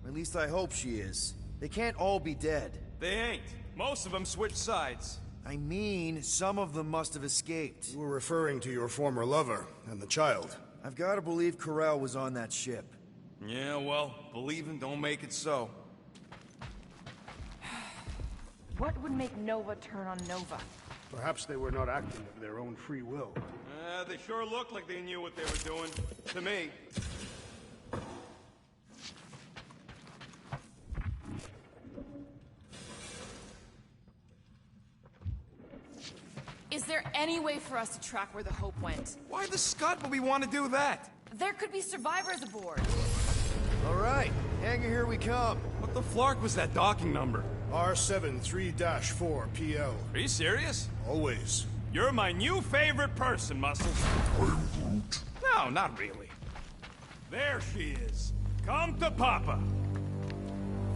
At least I hope she is. They can't all be dead. They ain't. Most of them switched sides. I mean, some of them must have escaped. You were referring to your former lover and the child. I've got to believe Corel was on that ship. Yeah, well, believing don't make it so. What would make Nova turn on Nova? Perhaps they were not acting of their own free will. They sure looked like they knew what they were doing. To me. Is there any way for us to track where the Hope went? Why the Scud would we want to do that? There could be survivors aboard. All right, hangar, here we come. What the flark was that docking number? R73-4 PL. Are you serious? Always. You're my new favorite person, Muscles. No, not really. There she is. Come to Papa.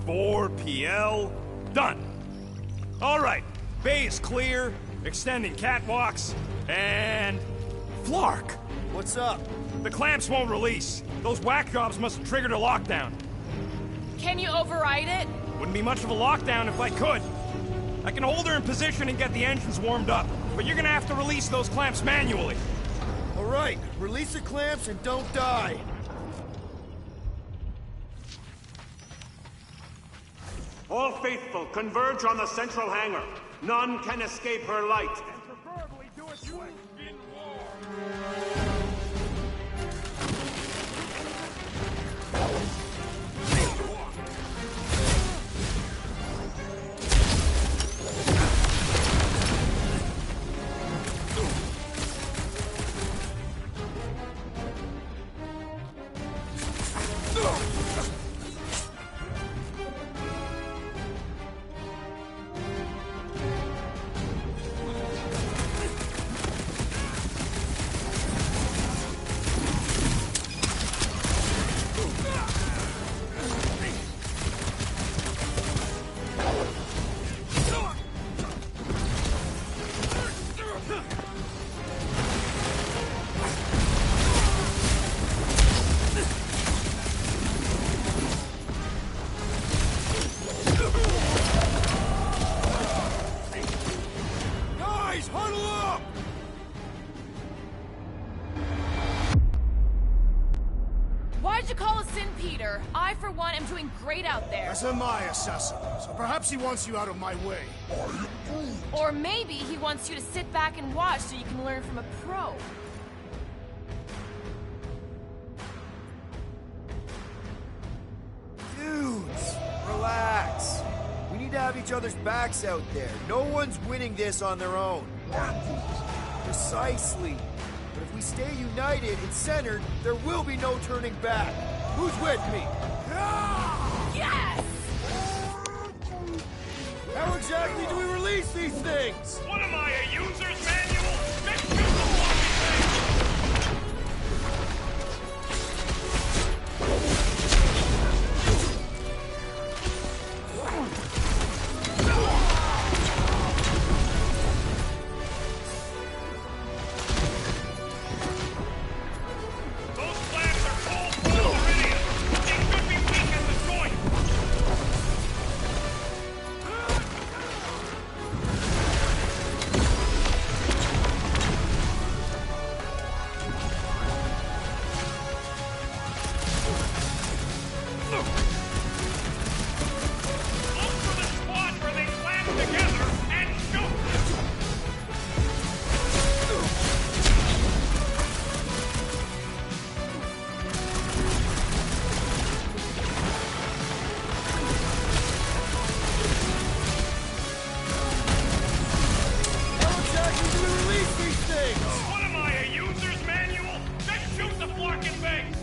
4 PL, done. All right, bay is clear, extending catwalks, and... Flark! What's up? The clamps won't release. Those whack jobs must have triggered a lockdown. Can you override it? Wouldn't be much of a lockdown if I could. I can hold her in position and get the engines warmed up, but you're gonna have to release those clamps manually. All right, release the clamps and don't die. All faithful, converge on the central hangar. None can escape her light. And preferably do it quick. In war. Why'd you call us in, Peter? I, for one, am doing great out there. As am I, Assassin. So perhaps he wants you out of my way. Or maybe he wants you to sit back and watch so you can learn from a pro. Dudes, relax. We need to have each other's backs out there. No one's winning this on their own. Precisely. But if we stay united and centered, there will be no turning back. Who's with me? Yes! How exactly do we release these things? What am I, a user's manual? Let's use the blocky thing! Those flaps are cold full of iridium. They could be weak as the for the spot where they slam together and shoot! How exactly do we release these things? What am I, a user's manual? Just shoot the flarkin' base!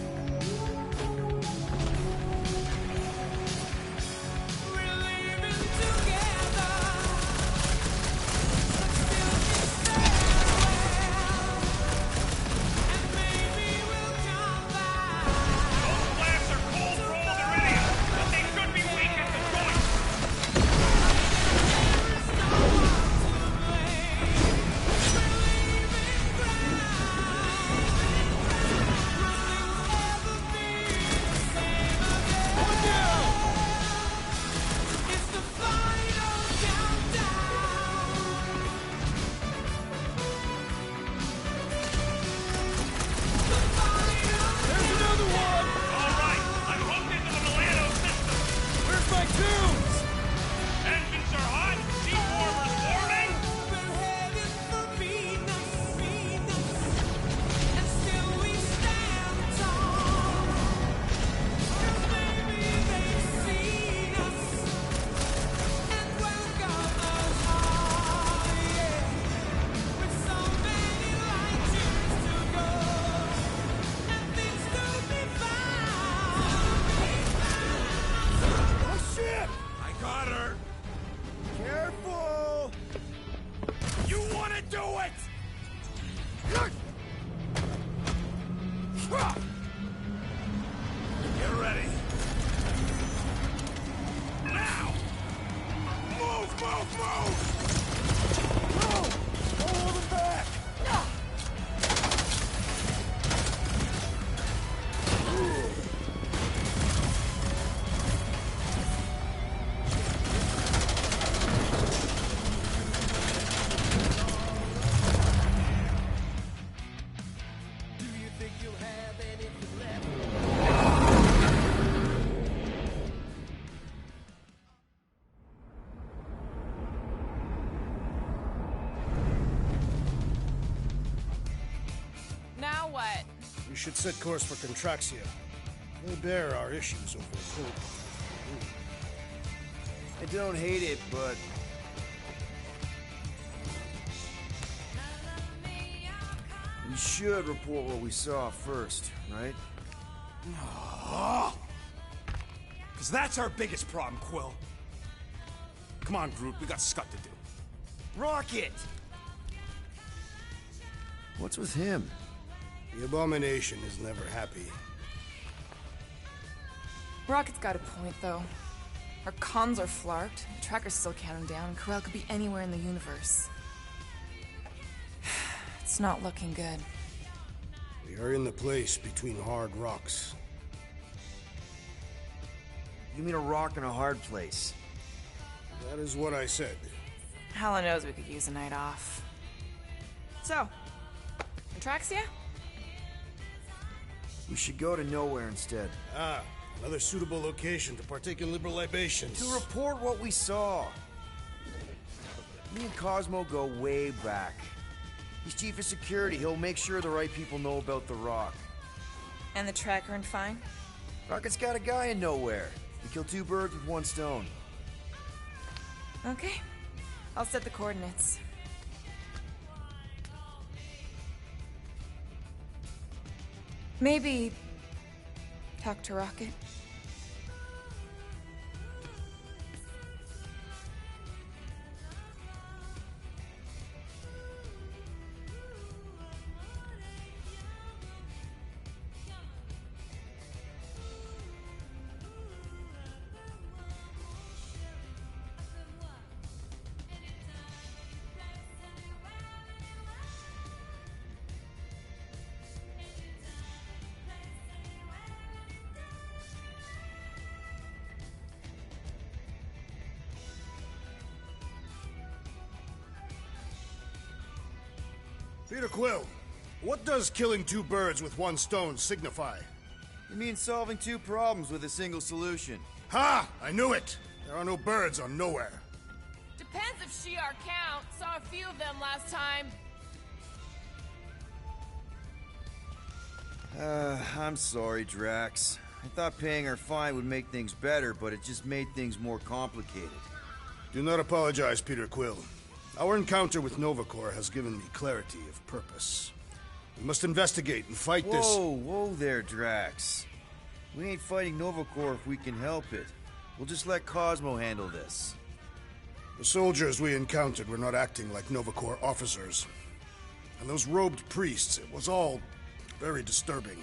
We should set course for Contraxia. They bear our issues over hope. I don't hate it, but... we should report what we saw first, right? Because that's our biggest problem, Quill. Come on, Groot, we got scut to do. Rocket! What's with him? The Abomination is never happy. Rocket's got a point, though. Our cons are flarked, the trackers still count him down, and Corel could be anywhere in the universe. It's not looking good. We are in the place between hard rocks. You mean a rock in a hard place? That is what I said. Hella knows we could use a night off. So, Contraxia? We should go to nowhere instead. Ah, another suitable location to partake in liberal libations. To report what we saw. Me and Cosmo go way back. He's chief of security. He'll make sure the right people know about the rock. And the tracker and fine? Rocket's got a guy in nowhere. We kill two birds with one stone. Okay. I'll set the coordinates. Maybe talk to Rocket. Peter Quill, what does killing two birds with one stone signify? You mean solving two problems with a single solution? Ha! I knew it! There are no birds on Nowhere. Depends if Shi'ar count. Saw a few of them last time. I'm sorry, Drax. I thought paying our fine would make things better, but it just made things more complicated. Do not apologize, Peter Quill. Our encounter with Nova Corps has given me clarity of purpose. We must investigate and fight this... Whoa there, Drax. We ain't fighting Nova Corps if we can help it. We'll just let Cosmo handle this. The soldiers we encountered were not acting like Nova Corps officers. And those robed priests, it was all very disturbing.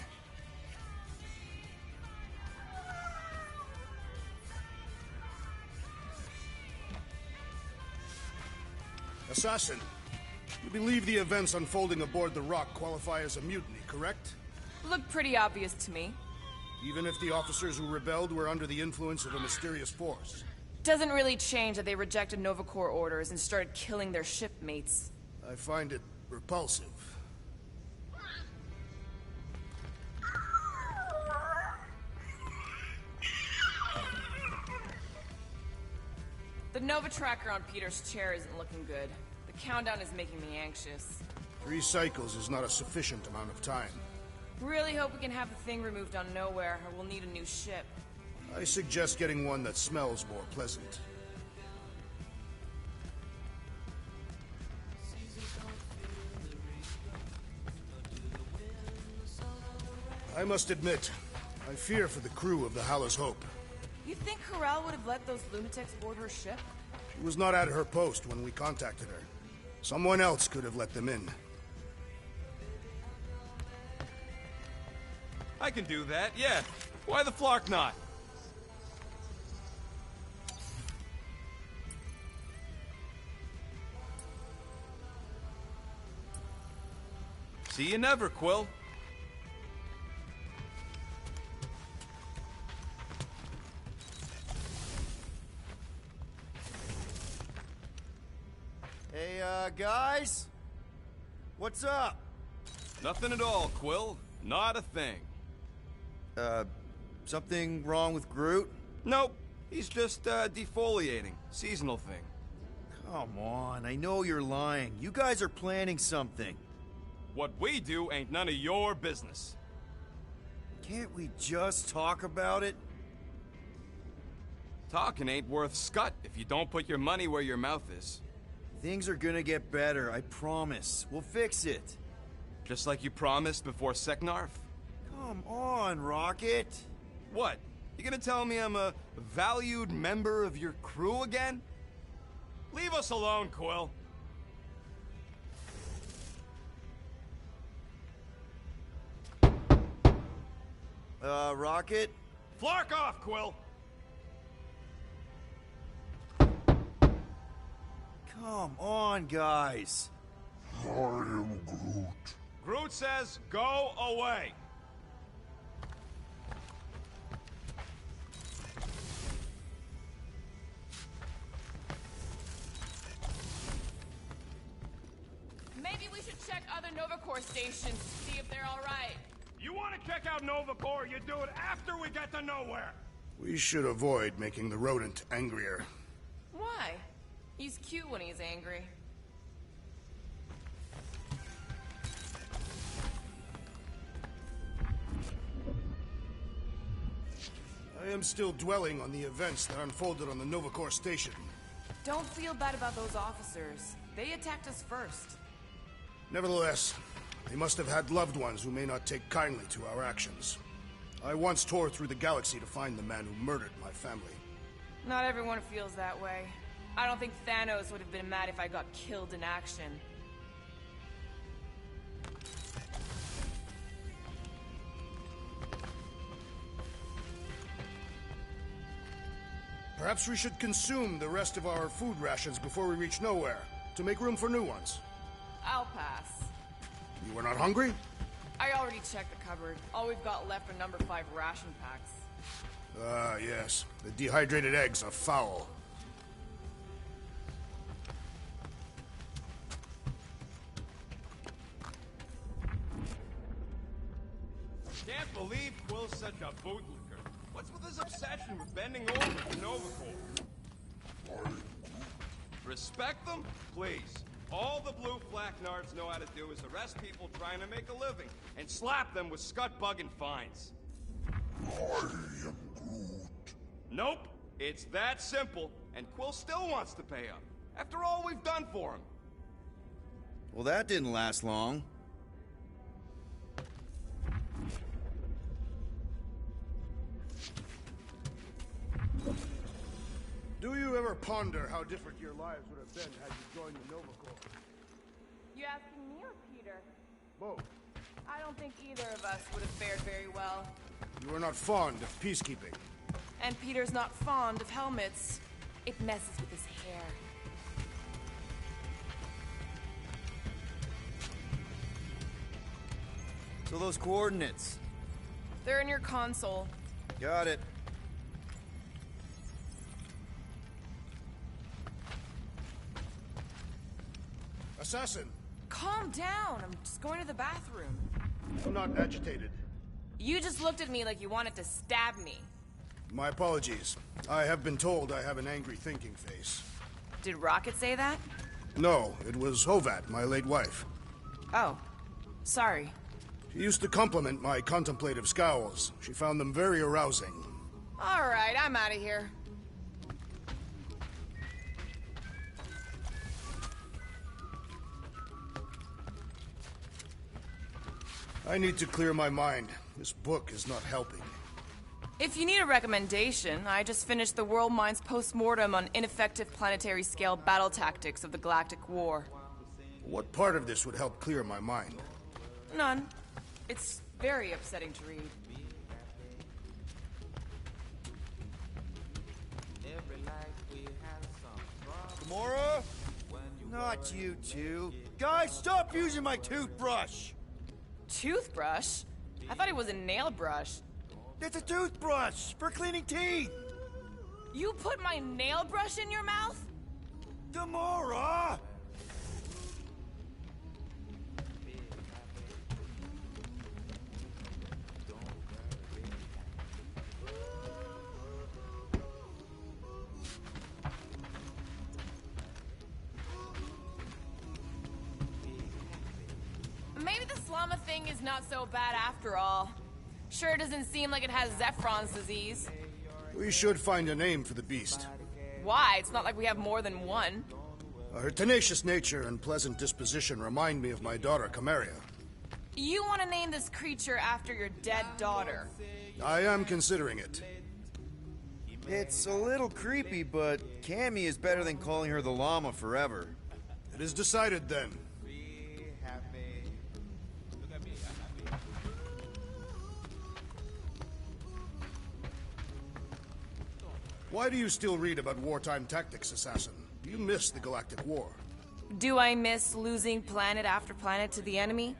Assassin, you believe the events unfolding aboard the Rock qualify as a mutiny, correct? Looked pretty obvious to me. Even if the officers who rebelled were under the influence of a mysterious force? Doesn't really change that they rejected Nova Corps orders and started killing their shipmates. I find it repulsive. The Nova tracker on Peter's chair isn't looking good. The countdown is making me anxious. 3 cycles is not a sufficient amount of time. Really hope we can have the thing removed on Nowhere, or we'll need a new ship. I suggest getting one that smells more pleasant. I must admit, I fear for the crew of the Hala's Hope. You think Corel would have let those lunatics board her ship? She was not at her post when we contacted her. Someone else could have let them in. I can do that, yeah. Why the Flark not? See you never, Quill. Hey, guys? What's up? Nothing at all, Quill. Not a thing. Something wrong with Groot? Nope. He's just, defoliating. Seasonal thing. Come on, I know you're lying. You guys are planning something. What we do ain't none of your business. Can't we just talk about it? Talking ain't worth scut if you don't put your money where your mouth is. Things are gonna get better, I promise. We'll fix it. Just like you promised before Seknarf? Come on, Rocket. What? You gonna tell me I'm a valued member of your crew again? Leave us alone, Quill. Rocket? Flark off, Quill! Come on, guys. I am Groot. Groot says, go away. Maybe we should check other Nova Corps stations to see if they're all right. You want to check out Nova Corps, you do it after we get to Nowhere. We should avoid making the rodent angrier. Why? He's cute when he's angry. I am still dwelling on the events that unfolded on the Nova Corps station. Don't feel bad about those officers. They attacked us first. Nevertheless, they must have had loved ones who may not take kindly to our actions. I once tore through the galaxy to find the man who murdered my family. Not everyone feels that way. I don't think Thanos would have been mad if I got killed in action. Perhaps we should consume the rest of our food rations before we reach Nowhere, to make room for new ones. I'll pass. You were not hungry? I already checked the cupboard. All we've got left are number 5 ration packs. Ah, yes. The dehydrated eggs are foul. Can't believe Quill Quill's such a bootlicker? What's with his obsession with bending over for Nova Corps? Respect them? Please. All the blue flak nards know how to do is arrest people trying to make a living and slap them with scut-bugging fines. Nope. It's that simple, and Quill still wants to pay up. After all we've done for him. Well, that didn't last long. Do you ever ponder how different your lives would have been had you joined the Nova Corps? You asking me or Peter? Both. I don't think either of us would have fared very well. You are not fond of peacekeeping. And Peter's not fond of helmets. It messes with his hair. So those coordinates. They're in your console. Got it. Assassin! Calm down. I'm just going to the bathroom. I'm not agitated. You just looked at me like you wanted to stab me. My apologies. I have been told I have an angry thinking face. Did Rocket say that? No, it was Hovat, my late wife. Oh. Sorry. She used to compliment my contemplative scowls. She found them very arousing. All right, I'm out of here. I need to clear my mind. This book is not helping. If you need a recommendation, I just finished the World Mind's post-mortem on ineffective planetary scale battle tactics of the Galactic War. What part of this would help clear my mind? None. It's very upsetting to read. Gamora? Not you two. Guys, stop using my toothbrush! Toothbrush? I thought it was a nail brush. It's a toothbrush for cleaning teeth! You put my nail brush in your mouth? Gamora! Maybe the Slama thing is not so bad after all. Sure doesn't seem like it has Zephron's disease. We should find a name for the beast. Why? It's not like we have more than one. Her tenacious nature and pleasant disposition remind me of my daughter, Cameria. You want to name this creature after your dead daughter? I am considering it. It's a little creepy, but Cammy is better than calling her the llama forever. It is decided then. Why do you still read about wartime tactics, Assassin? You missed the Galactic War. Do I miss losing planet after planet to the enemy?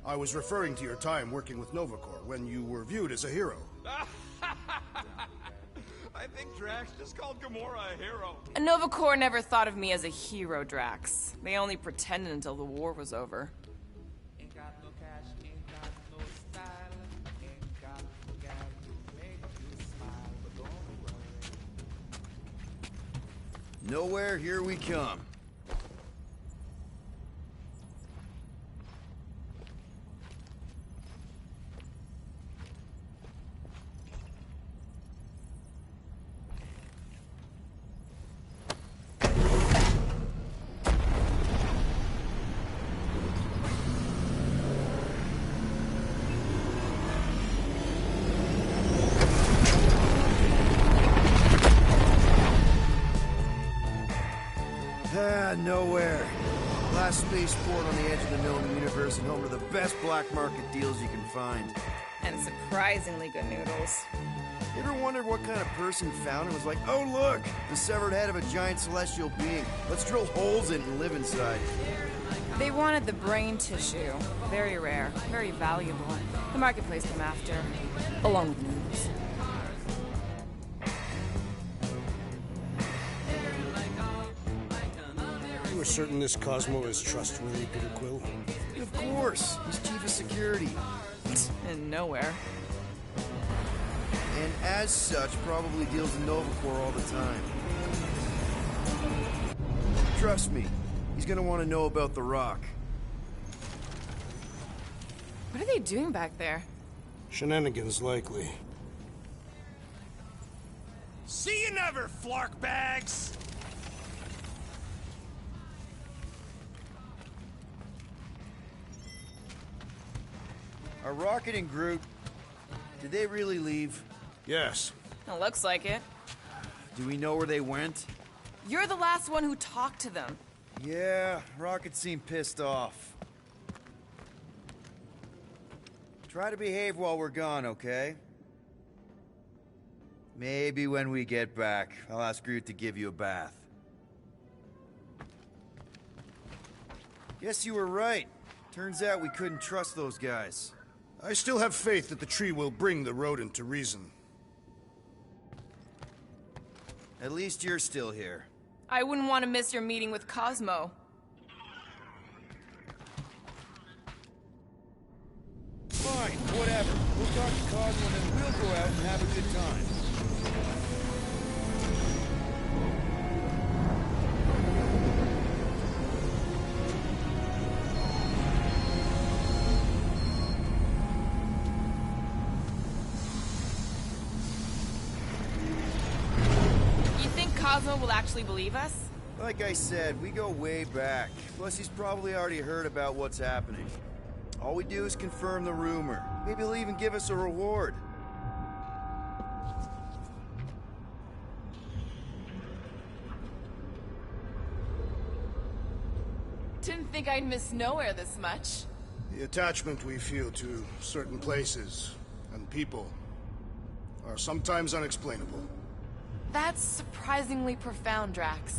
I was referring to your time working with Nova Corps when you were viewed as a hero. I think Drax just called Gamora a hero. Nova Corps never thought of me as a hero, Drax. They only pretended until the war was over. Nowhere, here we come. Nowhere. Last spaceport on the edge of the known universe and home to the best black market deals you can find. And surprisingly good noodles. You ever wondered what kind of person found it was like, oh look, the severed head of a giant celestial being. Let's drill holes in it and live inside. They wanted the brain tissue. Very rare, very valuable. The marketplace came after, along with noodles. You are certain this Cosmo is trustworthy, Peter Quill? Of course. He's chief of security. And nowhere. and as such, probably deals in Nova Corps all the time. Trust me, he's gonna want to know about the Rock. What are they doing back there? Shenanigans, likely. See you never, flark bags! Are Rocket and Groot... did they really leave? Yes. It looks like it. Do we know where they went? You're the last one who talked to them. Yeah, Rocket seemed pissed off. Try to behave while we're gone, okay? Maybe when we get back, I'll ask Groot to give you a bath. Guess you were right. Turns out we couldn't trust those guys. I still have faith that the tree will bring the rodent to reason. At least you're still here. I wouldn't want to miss your meeting with Cosmo. Fine, whatever. We'll talk to Cosmo and then we'll go out and have a good time. Cosmo will actually believe us? Like I said, we go way back. Plus, he's probably already heard about what's happening. All we do is confirm the rumor. Maybe he'll even give us a reward. Didn't think I'd miss nowhere this much. The attachment we feel to certain places and people are sometimes unexplainable. That's surprisingly profound, Drax.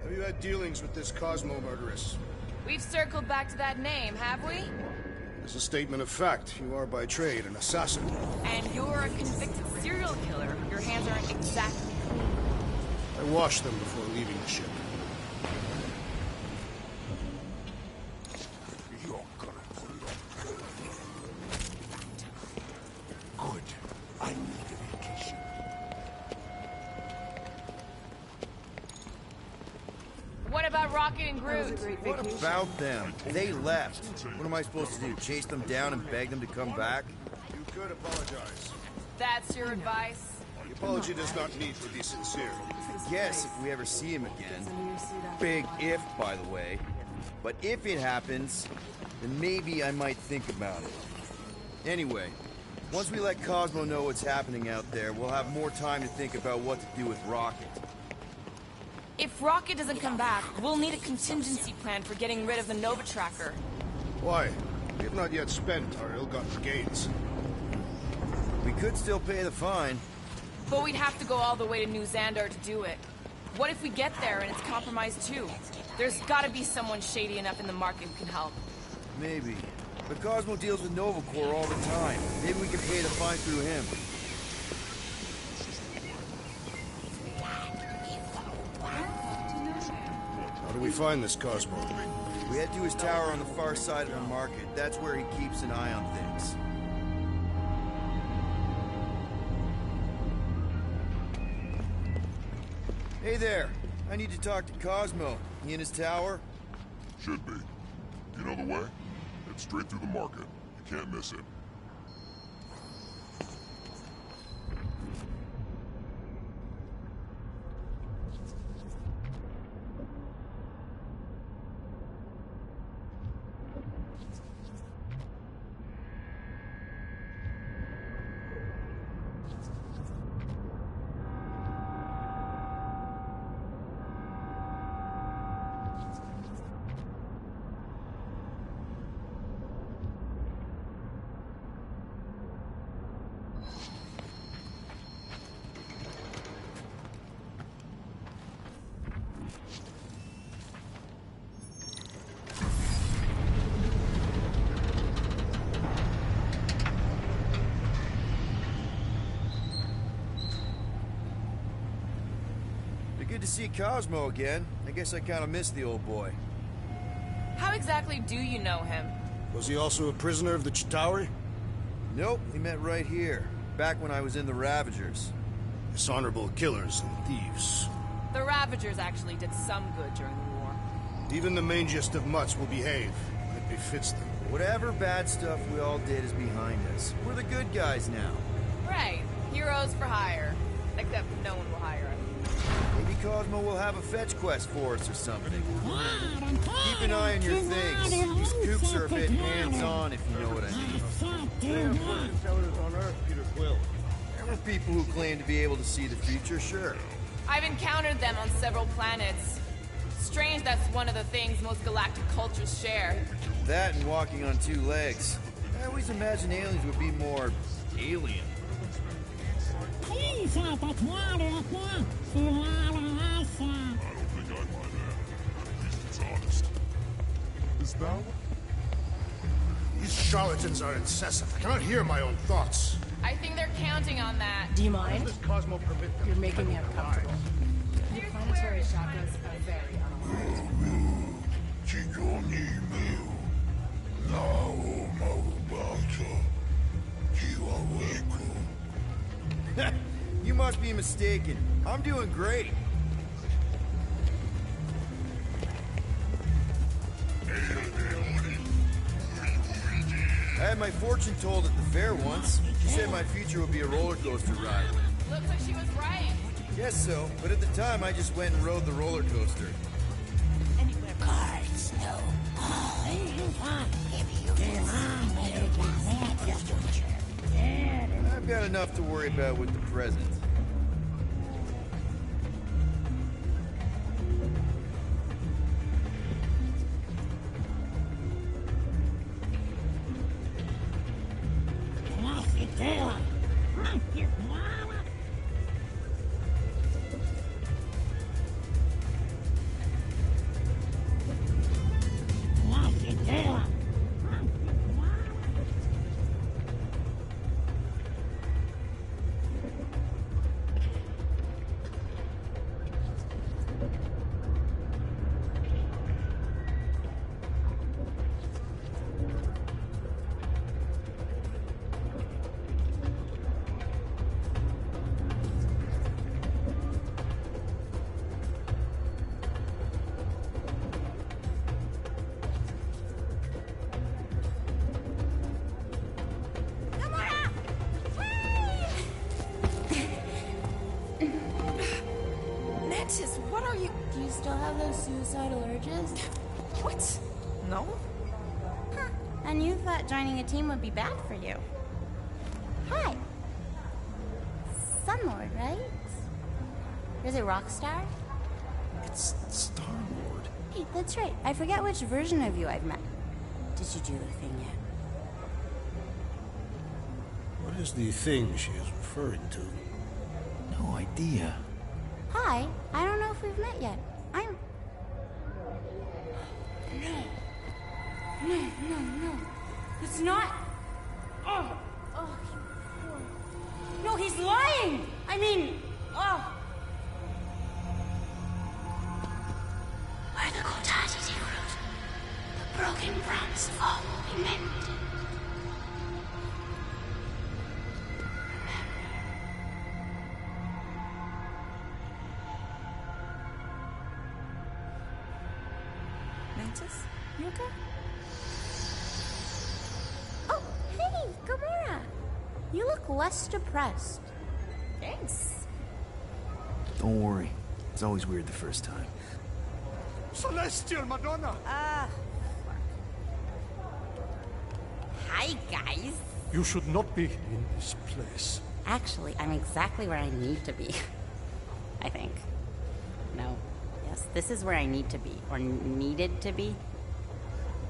Have you had dealings with this Cosmo murderess? We've circled back to that name, have we? As a statement of fact, you are by trade an assassin. And you're a convicted serial killer. Your hands aren't exactly clean. I washed them before leaving the ship. Good. I need a vacation. What about Rocket and Groot? What about them? They left. What am I supposed to do? Chase them down and beg them to come back? You could apologize. That's your advice? The apology does not need to be sincere. Yes, if we ever see him again. Big if, by the way. But if it happens, then maybe I might think about it. Anyway, once we let Cosmo know what's happening out there, we'll have more time to think about what to do with Rocket. If Rocket doesn't come back, we'll need a contingency plan for getting rid of the Nova Tracker. Why? We have not yet spent our ill-gotten gains. We could still pay the fine. But we'd have to go all the way to New Xandar to do it. What if we get there and it's compromised too? There's gotta be someone shady enough in the market who can help. Maybe. But Cosmo deals with Nova Corps all the time. Maybe we can pay the fine through him. How do we find this Cosmo? We head to his tower on the far side of the market. That's where he keeps an eye on things. Hey there. I need to talk to Cosmo. He in his tower? Should be. You know the way? It's straight through the market. You can't miss it. Good to see Cosmo again. I guess I kind of missed the old boy. How exactly do you know him? Was he also a prisoner of the Chitauri? Nope, we met right here. Back when I was in the Ravagers. Dishonorable killers and thieves. The Ravagers actually did some good during the war. Even the mangiest of mutts will behave when it befits them. Whatever bad stuff we all did is behind us. We're the good guys now. Right. Heroes for hire. Except no one will hire us. Maybe Cosmo will have a fetch quest for us or something. Keep an eye on your things. These coops are a bit hands-on, if you know what I mean. They are fortune tellers on Earth, Peter Quill. There are people who claim to be able to see the future, sure. I've encountered them on several planets. Strange that's one of the things most galactic cultures share. That and walking on two legs. I always imagined aliens would be more alien. I don't think I mind that. At least it's honest. Is that? These charlatans are incessant. I cannot hear my own thoughts. I think they're counting on that. Do you mind? Does Cosmo permit them? You're making me uncomfortable. Your planetary chakras are very unaligned. You must be mistaken. I'm doing great. I had my fortune told at the fair once. She said my future would be a roller coaster ride. Looks like she was right. Guess so, but at the time I just went and rode the roller coaster. Cards, no. I've got enough to worry about with the present. still have those suicidal urges? What? No? Huh. And you thought joining a team would be bad for you. Hi. Sunlord, right? Is it Rockstar? It's Star-Lord. Hey, that's right. I forget which version of you I've met. Did you do the thing yet? What is the thing she is referring to? No idea. Hi. I don't know if we've met yet. I'm... No. It's not... Oh, you poor... No, he's lying! I mean... Oh... Where the Kotati take root, the broken promise of all will be mended. Mantis? You okay? Oh, hey, Gamora! You look less depressed. Thanks. Don't worry. It's always weird the first time. Celestial Madonna! Hi, guys. You should not be in this place. Actually, I'm exactly where I need to be. I think. No. Yes, this is where I need to be. Or needed to be.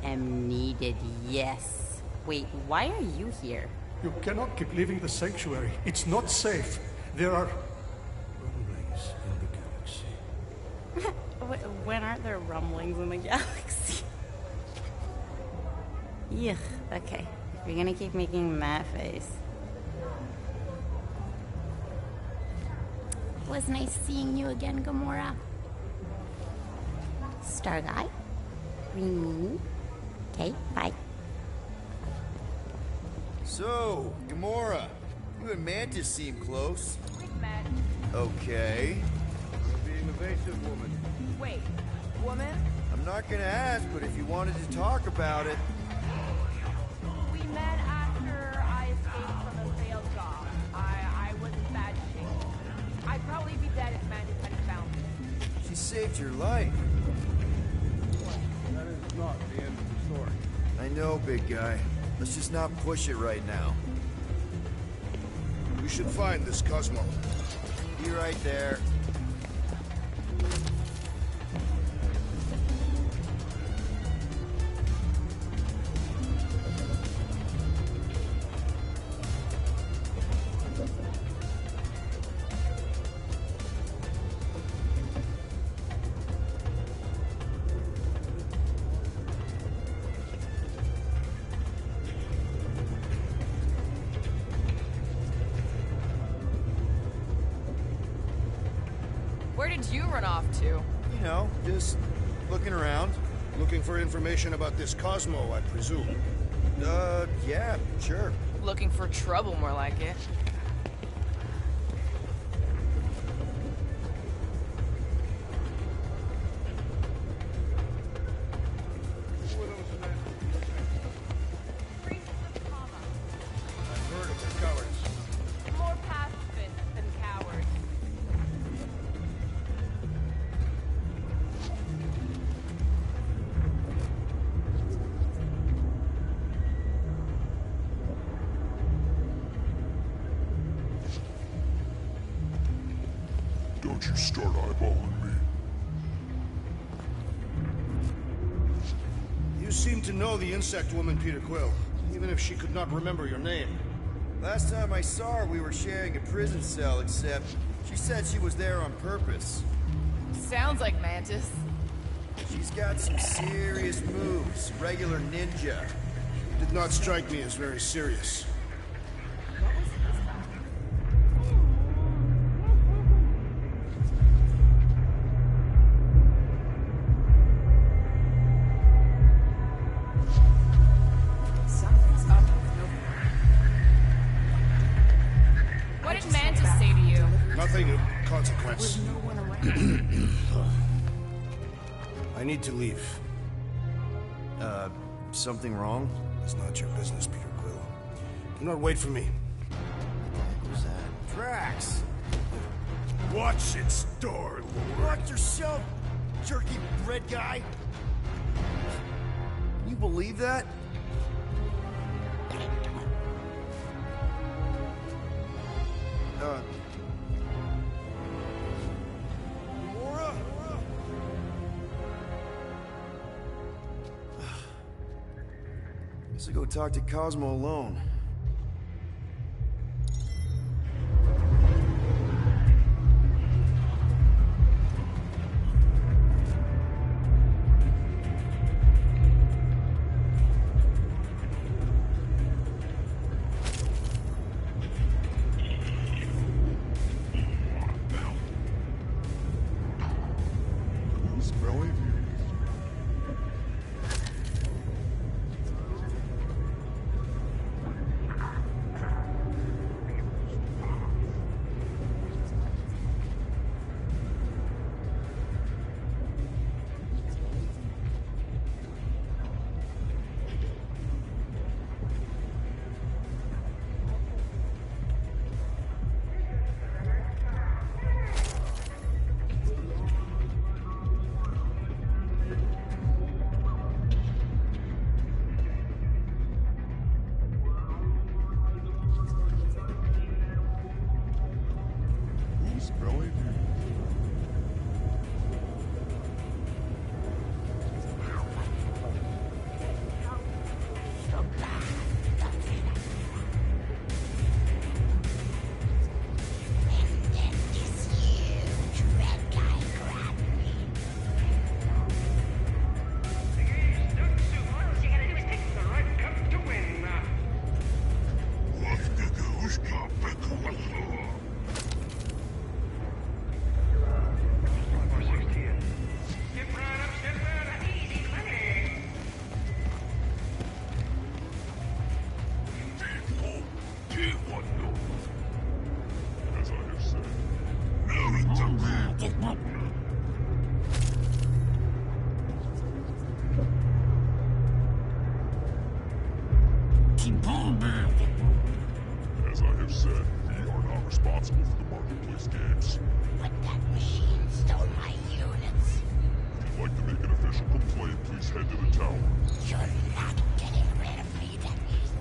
Am needed, yes. Wait, why are you here? You cannot keep leaving the sanctuary. It's not safe. There are rumblings in the galaxy. When aren't there rumblings in the galaxy? Yuck, okay. If you're gonna keep making that face. It was nice seeing you again, Gamora. Star Guy. Green Meanie. Okay, bye. So, Gamora, you and Mantis seem close. We've met. Okay. You're being evasive, woman. Wait, woman? I'm not gonna ask, but if you wanted to talk about it... We met after I escaped from a failed job. I was in bad shape. I'd probably be dead if Mantis hadn't found me. She saved your life. That is not the end of the story. I know, big guy. Let's just not push it right now. We should find this Cosmo. Be right there. Where did you run off to? You know, just looking around. Looking for information about this Cosmo, I presume. Yeah, sure. Looking for trouble, more like it. I've heard of the cowards. More pacifists than cowards. Don't you start eyeballing me. You seem to know the insect woman, Peter Quill, even if she could not remember your name. Last time I saw her, we were sharing a prison cell, except she said she was there on purpose. Sounds like Mantis. She's got some serious moves. Regular ninja. Did not strike me as very serious. Something's up with Nova. What did Mantis say to you? Nothing of consequence. With no one around. I need to leave. Something wrong? It's not your business, Peter Quill. Do not wait for me. What was that? Drax! Watch it, Star-Lord. Watch yourself! jerky bread guy? Can you believe that? Laura? Guess I'll go talk to Cosmo alone. As I have said, we are not responsible for the marketplace games. But that machine stole my units. If you'd like to make an official complaint, please head to the tower. You're not getting rid of me, Dennis.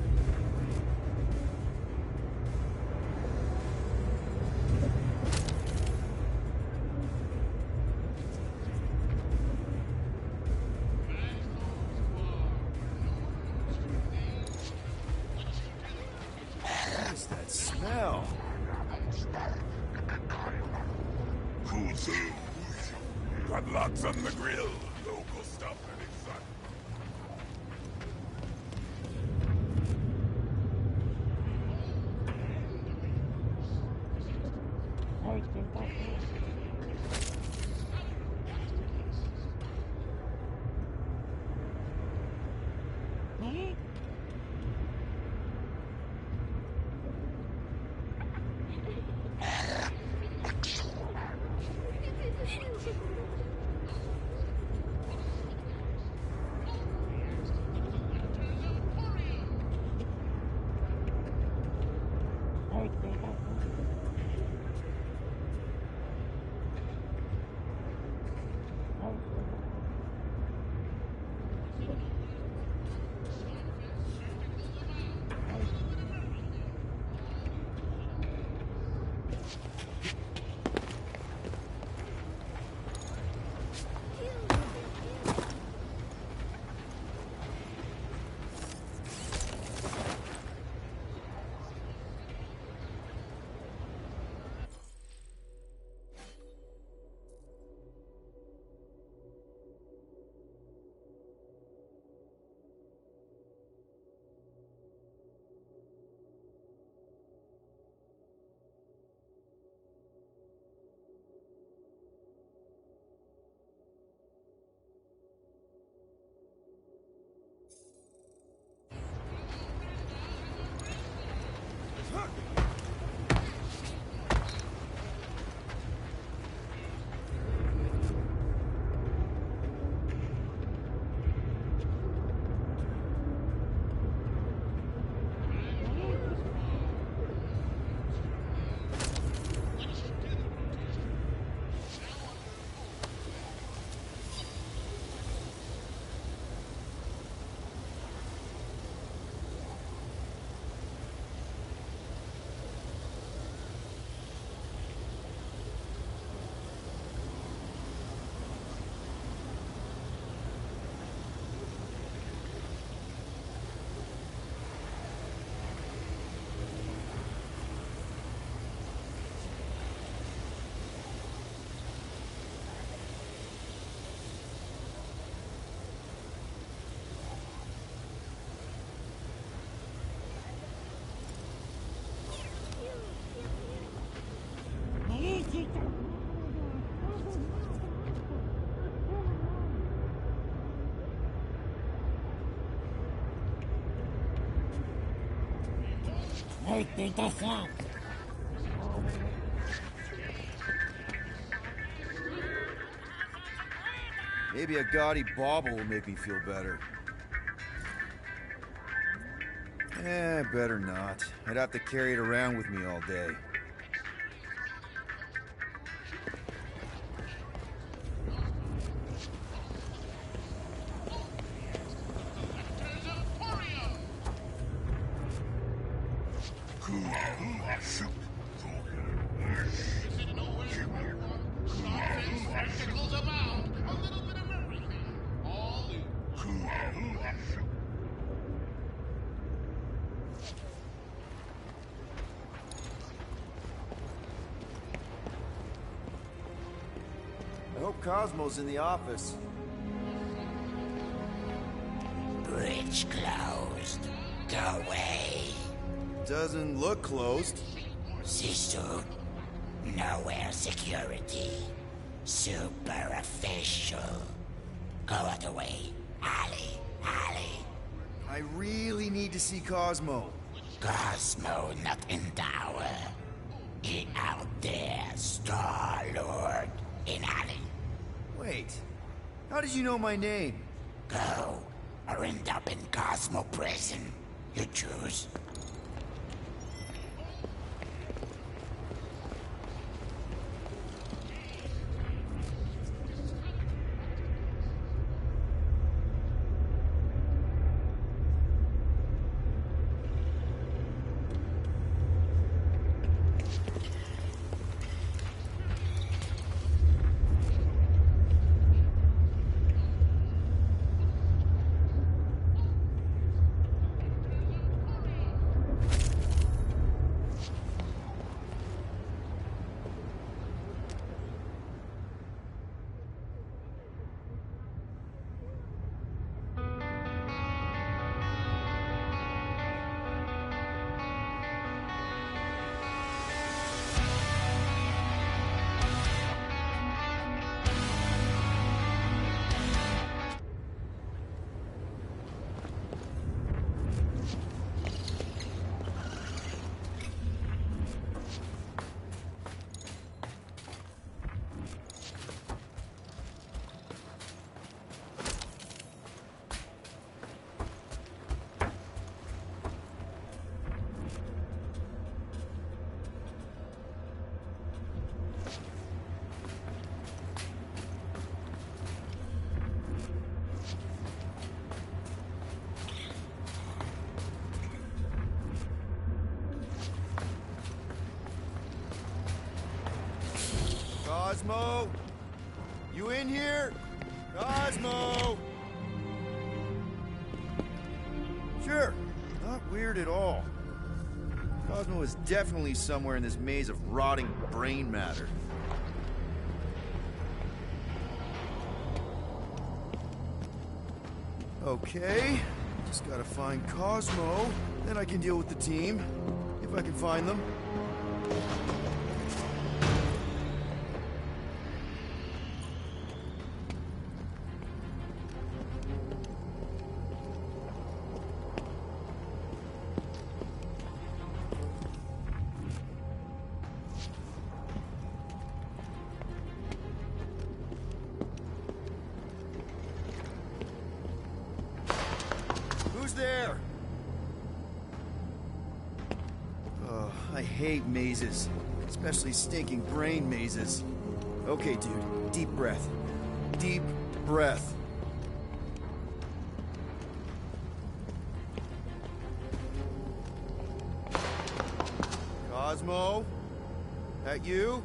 What's that smell? Kuzu. Got lots on the grill. Local stuff and exotic. Maybe a gaudy bauble will make me feel better. Better not. I'd have to carry it around with me all day. I hope Cosmo's in the office. Bridge closed. Go away. Doesn't look closed. Sisu. Nowhere security. Super official. Go other way. Ali. I really need to see Cosmo. Cosmo not in tower. He out there, Star-Lord. In alley. Wait. How did you know my name? Go, or end up in Cosmo prison. You choose. Cosmo? You in here? Cosmo! Sure, not weird at all. Cosmo is definitely somewhere in this maze of rotting brain matter. Okay, just gotta find Cosmo, then I can deal with the team, if I can find them. There. Oh, I hate mazes, especially stinking brain mazes. Okay, dude, deep breath. Deep breath. Cosmo? That you?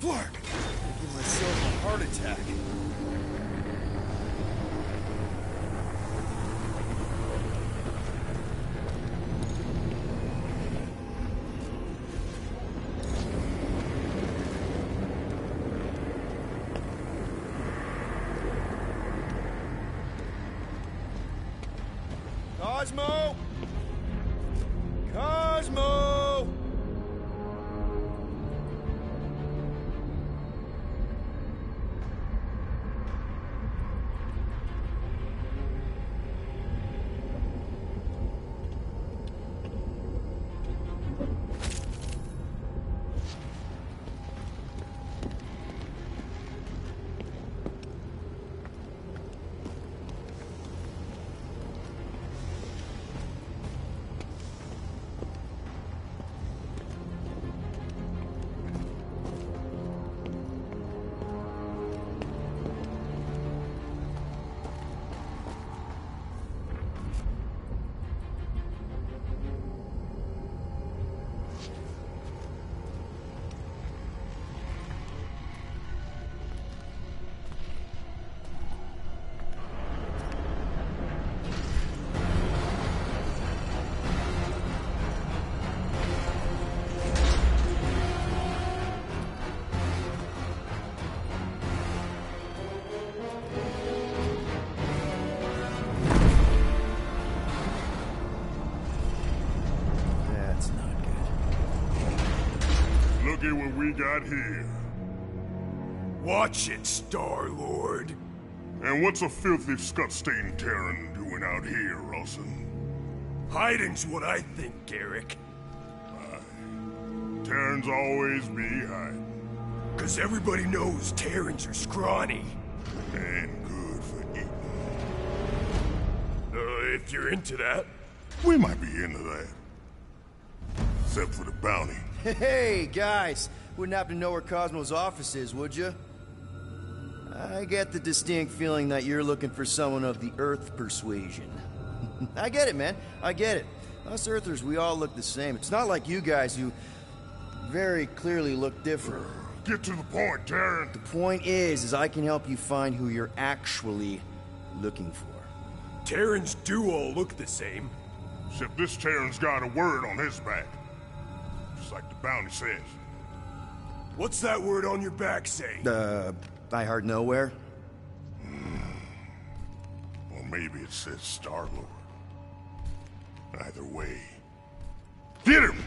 Flark! I give myself a heart attack. Cosmo! Cosmo! Look at what we got here. Watch it, Star-Lord. And what's a filthy, scut-stained Terran doing out here, Rawson? Hiding's what I think, Garrick. Terrans always be hiding. 'Cause everybody knows Terrans are scrawny. And good for eating. If you're into that. We might be into that. Except for the bounty. Hey, guys! Wouldn't happen to know where Cosmo's office is, would you? I get the distinct feeling that you're looking for someone of the Earth persuasion. I get it, man. I get it. Us Earthers, we all look the same. It's not like you guys who very clearly look different. Get to the point, Terran. The point is I can help you find who you're actually looking for. Terrans do all look the same. Except this Terran's got a word on his back. Just like the bounty says. What's that word on your back say? I heard nowhere. Or maybe it says Star-Lord. Either way. Get him!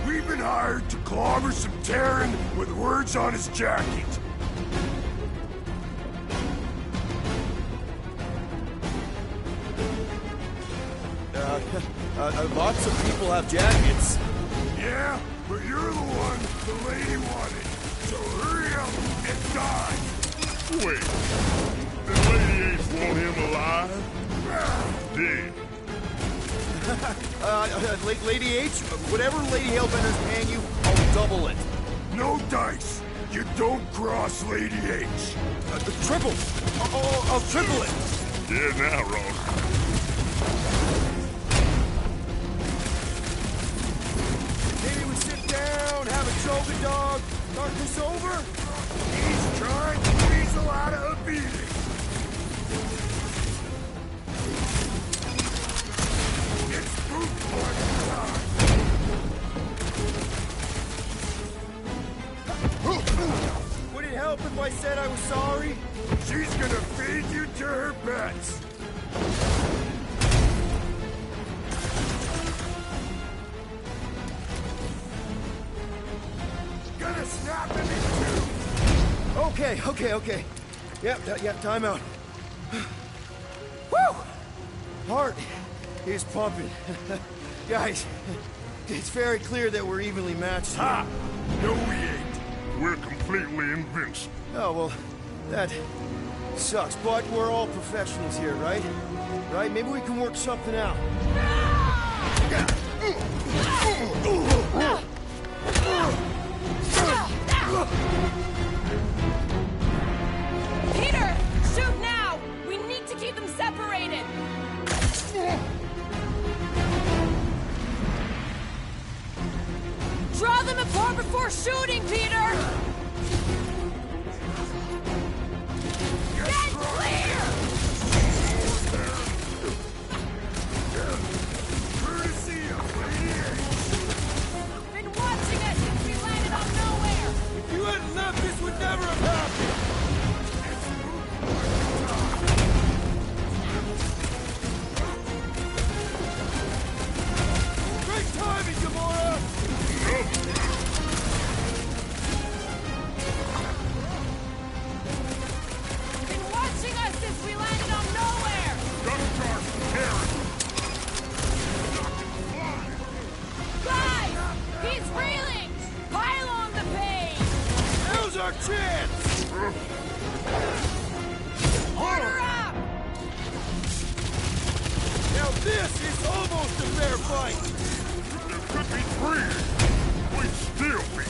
We've been hired to clobber some Terran with words on his jacket. Lots of people have jackets. Yeah, but you're the one the lady wanted. So hurry up and die. Wait. The Lady H want him alive? Dead. Lady H, whatever Lady Hellbender's paying you, I'll double it. No dice. You don't cross Lady H. Triple. I'll triple it. Yeah, now, Ross. Maybe we sit down, have a choga dog, talk this over? He's trying to weasel out of a beating. It's boot party time. Would it help if I said I was sorry? She's gonna feed you to her pets. Gonna snap him in two. Okay. Yep, time out. Woo! Heart is pumping. Guys, it's very clear that we're evenly matched here. Ha! No, we ain't. We're completely invincible. Oh, well, that sucks, but we're all professionals here, right? Right? Maybe we can work something out. Peter! Shoot now! We need to keep them separated! Draw them apart before shooting, Peter! Get clear! Courtesy of Lady H. Been watching us since we landed on nowhere! If you hadn't left, this would never chance! Order up! Now this is almost a fair fight! There could be three! We'd still be!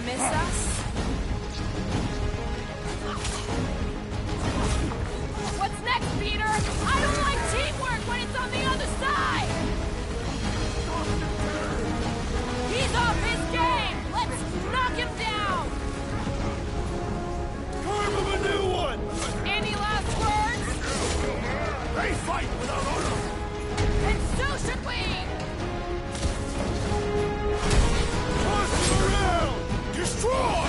Miss us? What's next, Peter? I don't like teamwork when it's on the other side! He's off his game! Let's knock him down! Carve him a new one! Any last words? They fight without honor! And so should we! Toss him around! Destroy!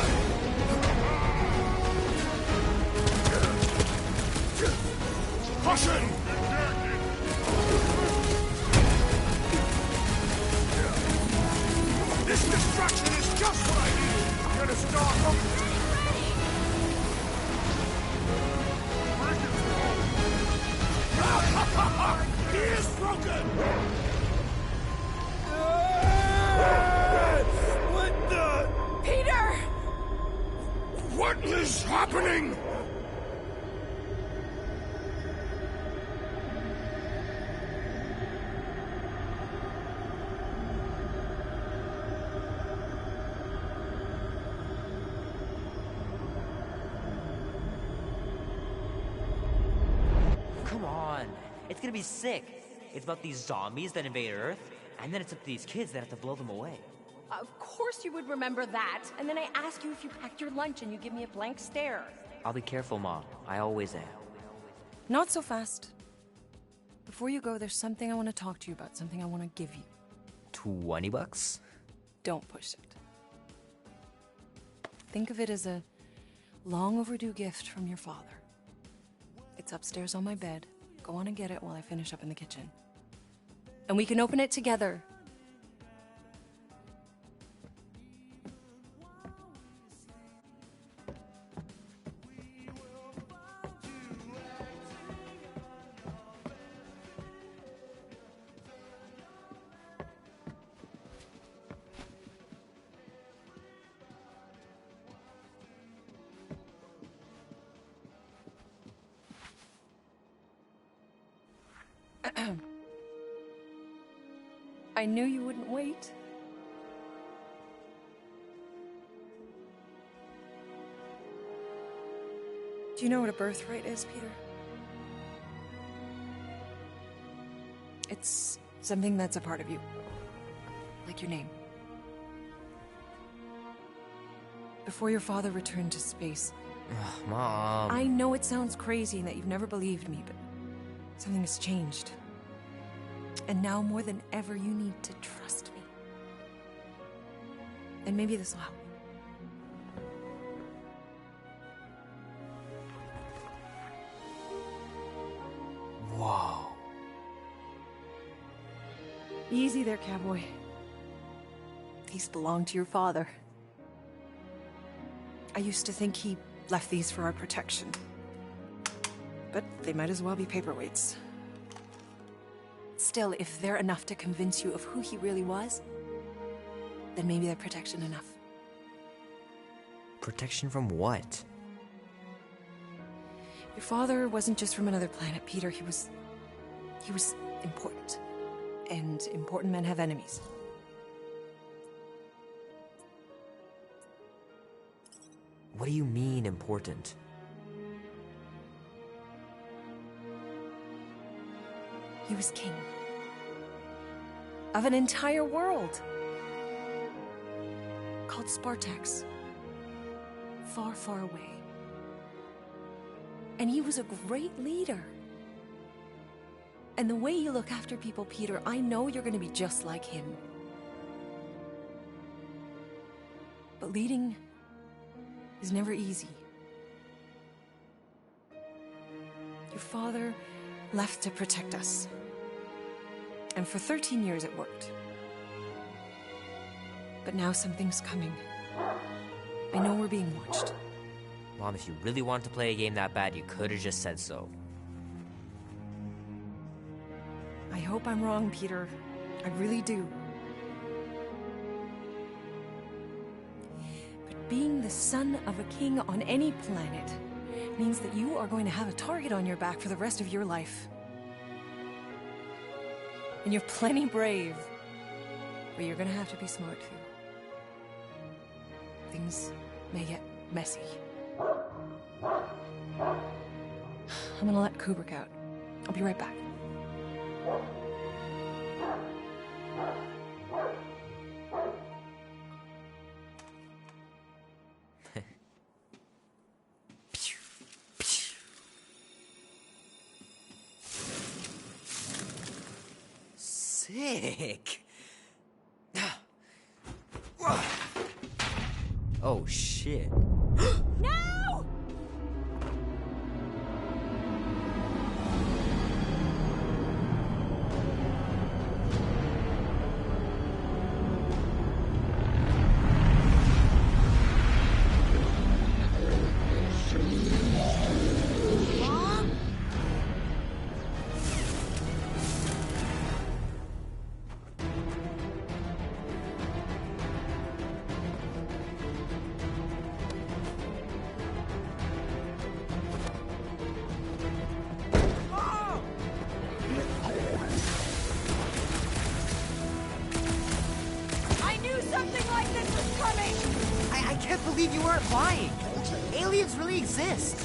Caution! This destruction is just what I needed! I'm gonna stop them! He is broken! What the? Peter! What is happening? Come on. It's gonna be sick. It's about these zombies that invade Earth, and then it's up to these kids that have to blow them away. Of course you would remember that. And then I ask you if you packed your lunch and you give me a blank stare. I'll be careful, Mom. I always am. Not so fast. Before you go, there's something I want to talk to you about, something I want to give you. $20? Don't push it. Think of it as a long overdue gift from your father. It's upstairs on my bed. Go on and get it while I finish up in the kitchen. And we can open it together. I knew you wouldn't wait. Do you know what a birthright is, Peter? It's something that's a part of you. Like your name. Before your father returned to space. Ugh, Mom. I know it sounds crazy and that you've never believed me, but something has changed. And now more than ever, you need to trust me. And maybe this will help. Whoa. Easy there, cowboy. These belong to your father. I used to think he left these for our protection. But they might as well be paperweights. Still, if they're enough to convince you of who he really was, then maybe they're protection enough. Protection from what? Your father wasn't just from another planet, Peter. He was important. And important men have enemies. What do you mean, important? He was king. Of an entire world. Called Spartax. Far, far away. And he was a great leader. And the way you look after people, Peter, I know you're going to be just like him. but leading is never easy. Your father left to protect us. And for 13 years it worked. But now something's coming. I know we're being watched. Mom, if you really wanted to play a game that bad, you could have just said so. I hope I'm wrong, Peter. I really do. But being the son of a king on any planet means that you are going to have a target on your back for the rest of your life. And you're plenty brave, but you're gonna have to be smart too. Things may get messy. I'm gonna let Kubrick out. I'll be right back. Sick. Oh shit. No! I can't believe you weren't lying. Aliens really exist.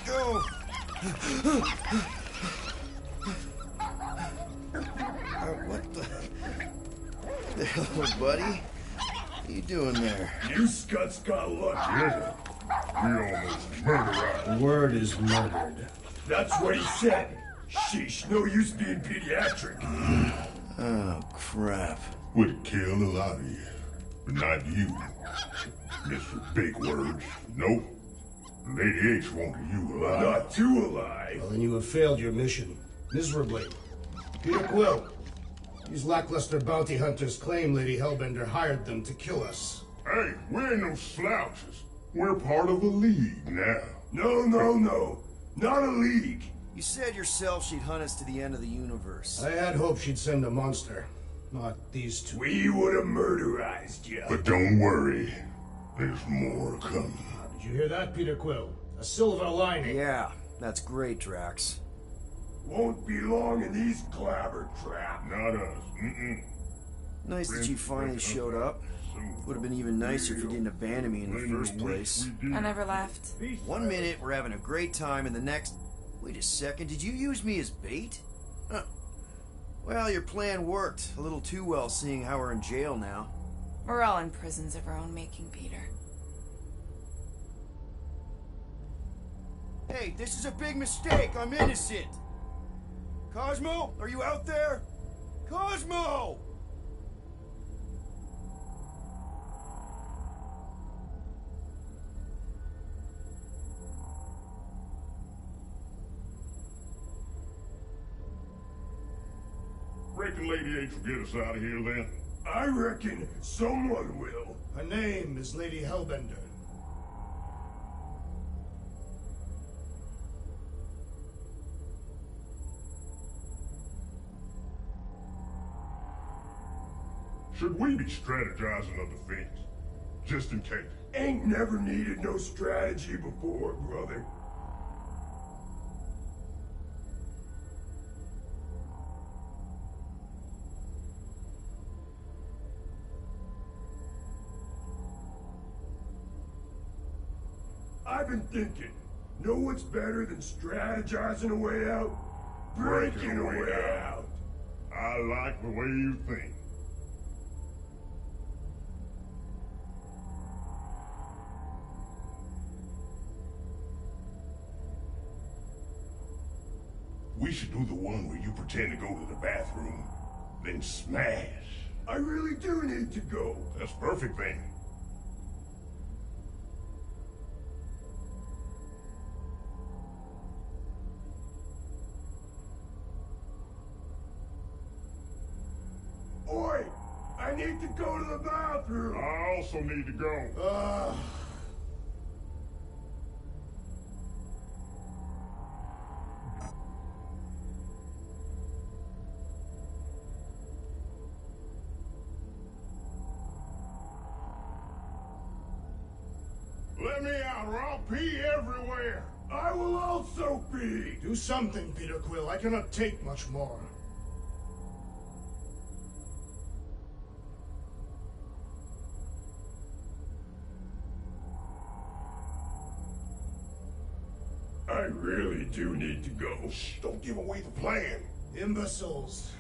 Go! What the hell, buddy? What are you doing there? You scuts got lucky. Yeah. We almost murdered The word is murdered. That's what he said. Sheesh, no use being pediatric. Oh, crap. Would kill a lot of you, but not you. Mr. Big Words. Nope. Lady H wanted you alive. Not too alive. Well, then you have failed your mission. Miserably. Peter Quill. These lackluster bounty hunters claim Lady Hellbender hired them to kill us. Hey, we ain't no slouches. We're part of a league now. No. Not a league. You said yourself she'd hunt us to the end of the universe. I had hoped she'd send a monster. Not these two. We would have murderized you. But don't worry. There's more coming. Did you hear that, Peter Quill? A silver lining. Yeah, that's great, Drax. Won't be long in these clabber trap. Not us. Mm-mm. Nice that you finally showed up. Would have been even nicer if you didn't abandon me in the first place. I never left. 1 minute, we're having a great time, and the next... Wait a second, did you use me as bait? Huh. Well, your plan worked. A little too well, seeing how we're in jail now. We're all in prisons of our own making, Peter. Hey, this is a big mistake. I'm innocent. Cosmo, are you out there? Cosmo! Reckon Lady H will get us out of here then? I reckon someone will. Her name is Lady Hellbender. Should we be strategizing on defense? Just in case. Ain't never needed no strategy before, brother. I've been thinking, know what's better than strategizing a way out? Breaking a way out. I like the way you think. We should do the one where you pretend to go to the bathroom, then smash. I really do need to go. That's perfect then. Oi! I need to go to the bathroom! I also need to go. Let me out or I'll pee everywhere. I will also pee! Do something, Peter Quill. I cannot take much more. I really do need to go. Shh, don't give away the plan. Imbeciles.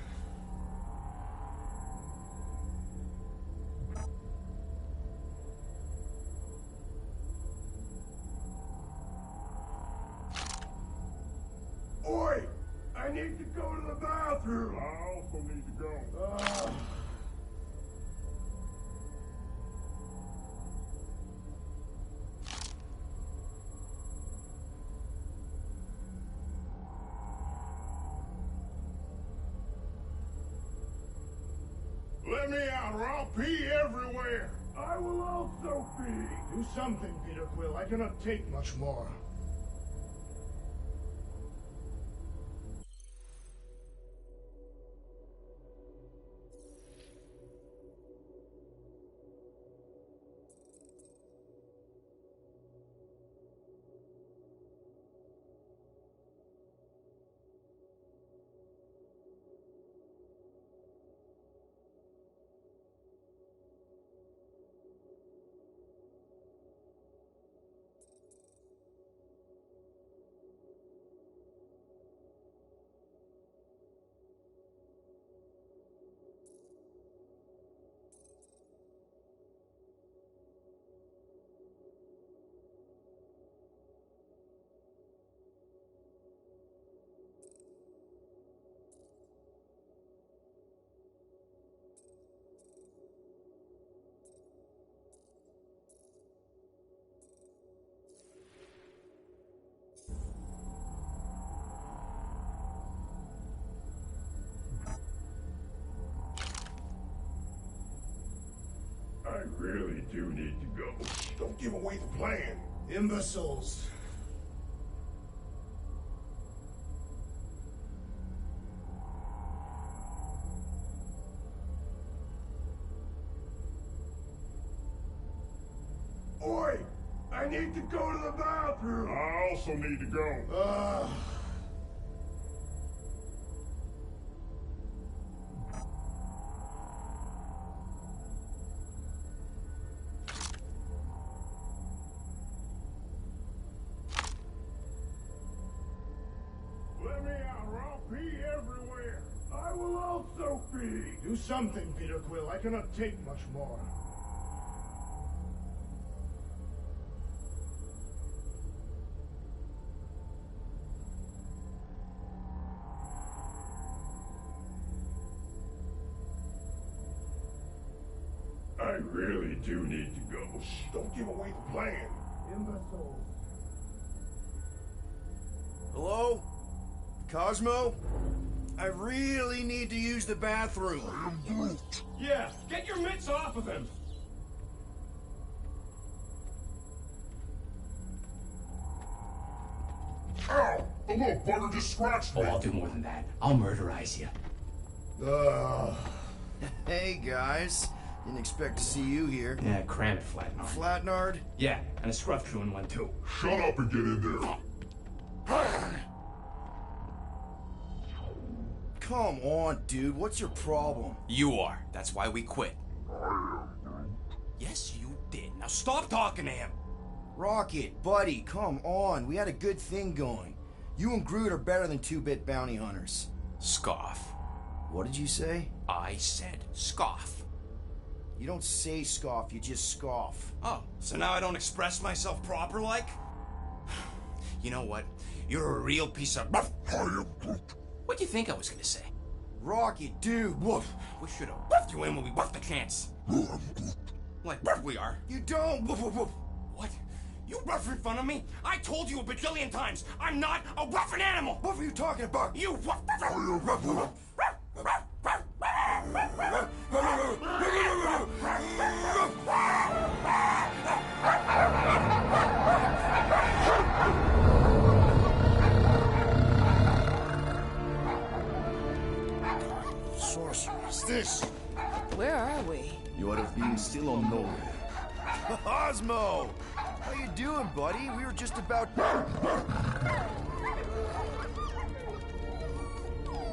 Oi! I need to go to the bathroom! I also need to go. Let me out or I'll pee everywhere. I will also pee! Do something, Peter Quill. I cannot take much more. I really do need to go. Don't give away the plan. Imbeciles. Oi! I need to go to the bathroom! I also need to go. Let me out or I'll pee everywhere. I will also pee! Do something, Peter Quill. I cannot take much more. I really do need to go. Shh, don't give away the plan. Imbeciles. Hello? Cosmo? I really need to use the bathroom. Yeah, get your mitts off of him! Ow! The little bugger just scratched me. Oh, I'll do more than that. I'll murderize you. Hey, guys. Didn't expect to see you here. Yeah, cram it, Flatnard. Flatnard? Yeah, and a scruff crew in one too. Shut up and get in there. Come on, dude. What's your problem? You are. That's why we quit. Yes, you did. Now stop talking to him. Rocket, buddy, come on. We had a good thing going. You and Groot are better than 2-bit bounty hunters. Scoff. What did you say? I said scoff. You don't say scoff, you just scoff. Oh, so now I don't express myself proper like? You know what? You're a real piece of... What do you think I was gonna say? Rocket, dude, woof. We should have buffed you in when we buffed the chance. Like we are. You don't. Woof, woof, woof. What? You rough in front of me? I told you a bajillion times, I'm not a roughing animal! What were you talking about? You rough... Sorceress, this! Where are we? You are being still on nowhere. Osmo! How you doing, buddy? We were just about...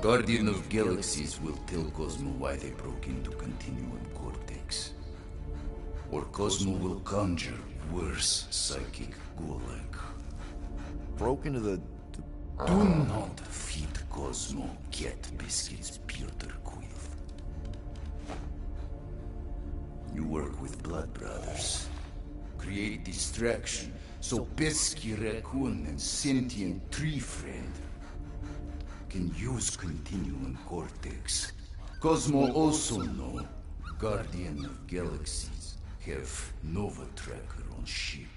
Guardian of Galaxies will tell Cosmo why they broke into Continuum Cortex. Or Cosmo will conjure worse psychic Gulag. Broke into the... Do not feed Cosmo cat biscuits, Piotr Quill. You work with Blood Brothers. Create distraction so Pesky Raccoon and Sentient Tree Friend can use Continuum Cortex. Cosmo also know Guardian of Galaxies have Nova Tracker on ship.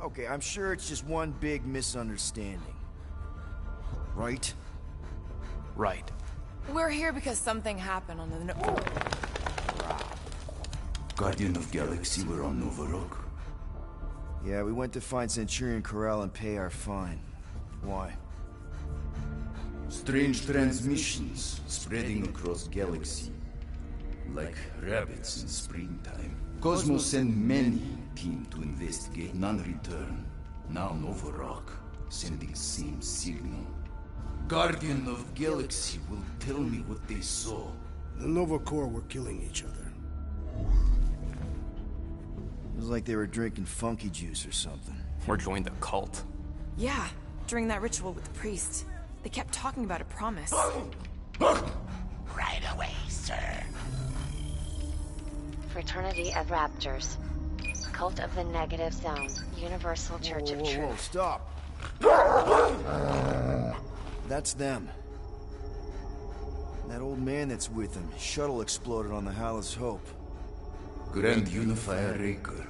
Okay, I'm sure it's just one big misunderstanding. Right? Right. We're here because something happened on the... Guardian of Galaxy were on Nova Rock. Yeah, we went to find Centurion Corral and pay our fine. Why? Strange transmissions spreading across galaxy. Like rabbits in springtime. Cosmo sent many team to investigate, none return. Now Nova Rock, sending same signal. Guardian of Galaxy will tell me what they saw. The Nova Corps were killing each other. It was like they were drinking funky juice or something. Or joined the cult. Yeah, during that ritual with the priest. They kept talking about a promise. Right away, sir. Fraternity of Raptors. Cult of the Negative Zone. Universal Church of Truth. Whoa, stop. That's them. That old man that's with them. His shuttle exploded on the Hallis Hope. Grand Unifier Raker,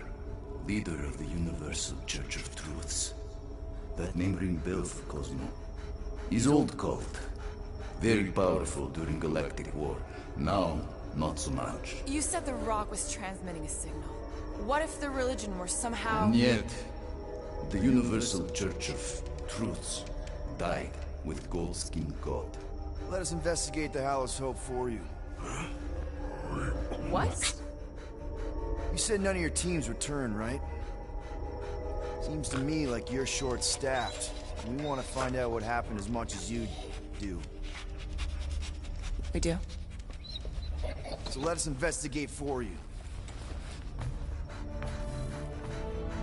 leader of the Universal Church of Truths. That name rings bells for Cosmo. His old cult. Very powerful during Galactic War. Now, not so much. You said the rock was transmitting a signal. What if the religion were somehow... And yet, the Universal Church of Truths died with Goldskin God. Let us investigate the Hallis Hope for you. What? You said none of your teams returned, right? Seems to me like you're short-staffed. We want to find out what happened as much as you do. We do? So let us investigate for you.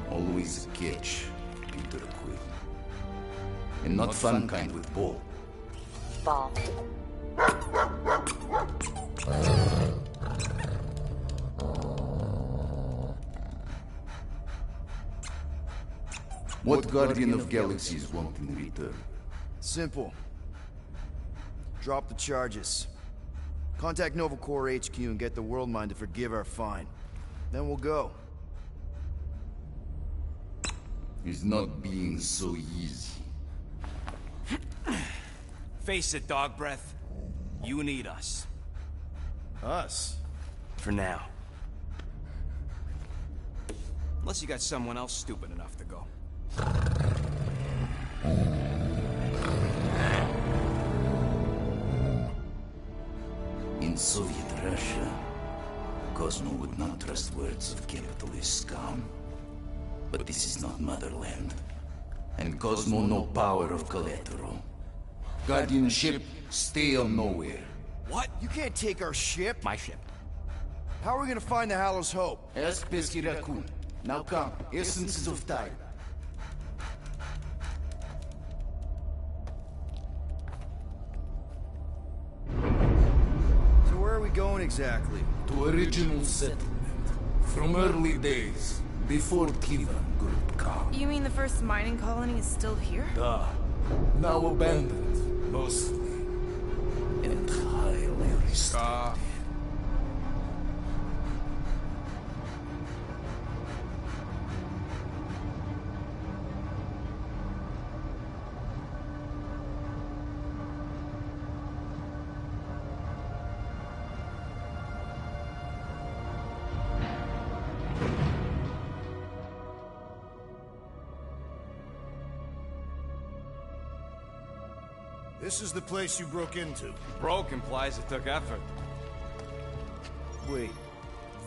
Always a catch, Peter Quill. And not fun kind with ball. Ball. What Guardian of Galaxies want in return? Simple. Drop the charges. Contact Nova Corps HQ and get the World Mind to forgive our fine. Then we'll go. It's not being so easy. Face it, Dog Breath. You need us. Us? For now. Unless you got someone else stupid enough to go. In Soviet Russia, Cosmo would not trust words of capitalist scum. But this is not motherland. And Cosmo no power of collateral. Guardianship, stay on nowhere. What? You can't take our ship. My ship. How are we gonna find the Hallow's Hope? Ask Pesky Raccoon. Now come, essences of time. So where are we going exactly? To original settlement. From early days, before Kivan Group come. You mean the first mining colony is still here? Duh. Now abandoned, mostly. Entirely restored. This is the place you broke into. Broke implies it took effort. Wait,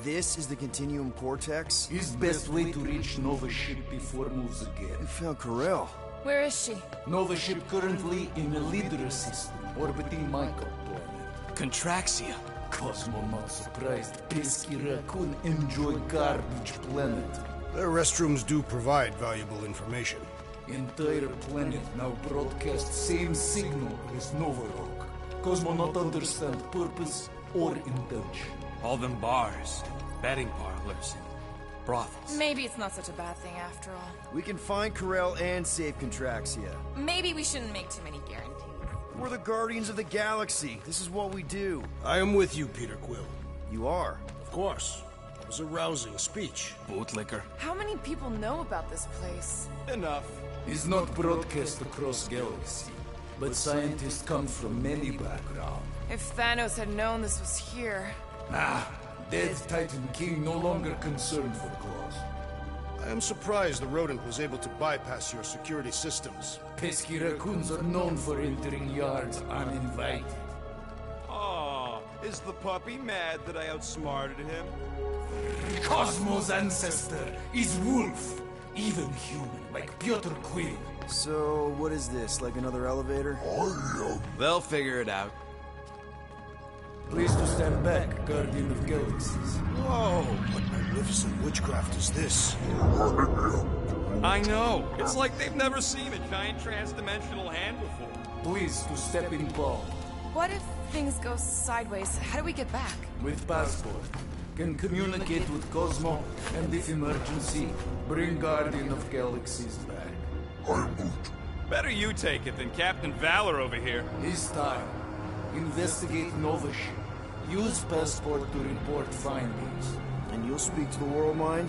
this is the Continuum Cortex? His best way to reach Nova ship before moves again. We found Corel. Where is she? Nova ship currently in a Lydra system, orbiting Michael planet. Contraxia. Cosmo not surprised. Pesky Raccoon enjoy garbage planet. Their restrooms do provide valuable information. Entire planet now broadcast same signal as Nova Rock. Cosmo not understand purpose or intention. All them bars, betting parlors, and brothels. Maybe it's not such a bad thing after all. We can find Corel and save Contraxia. Maybe we shouldn't make too many guarantees. We're the Guardians of the Galaxy. This is what we do. I am with you, Peter Quill. You are? Of course. It was a rousing speech. Bootlicker. How many people know about this place? Enough. Is not broadcast across galaxy, but scientists come from many backgrounds. If Thanos had known this was here... Dead Titan King no longer concerned for cause. I am surprised the rodent was able to bypass your security systems. Pesky raccoons are known for entering yards uninvited. Oh, is the puppy mad that I outsmarted him? Cosmo's ancestor is wolf, even human, like Piotr Quill. So, what is this, like another elevator? They'll figure it out. Please to stand back, Guardian of Galaxies. Whoa, what magnificent witchcraft is this? I know. It's like they've never seen a giant trans-dimensional hand before. Please to step in palm. What if things go sideways? How do we get back? With passport. Can communicate with Cosmo, and if emergency, bring Guardian of Galaxies back. Better you take it than Captain Valor over here. His time. Investigate Nova ship. Use passport to report findings. And you'll speak to the World Mind?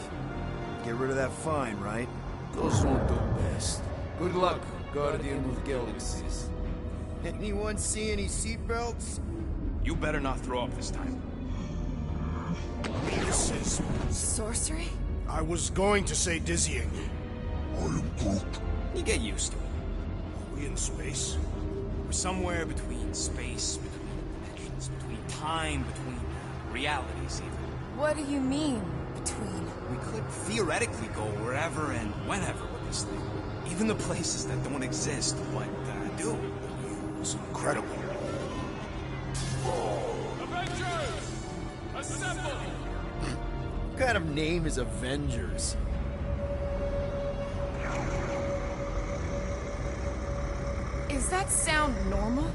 Get rid of that fine, right? Cosmo do best. Good luck, Guardian of Galaxies. Anyone see any seatbelts? You better not throw up this time. This is... sorcery? I was going to say dizzying. You get used to it. Are we in space? We're somewhere between space, between dimensions, between time, between realities even. What do you mean, between? We could theoretically go wherever and whenever with this thing. Even the places that don't exist, but do. It's incredible. Avengers! Assemble! What kind of name is Avengers? Is that sound normal?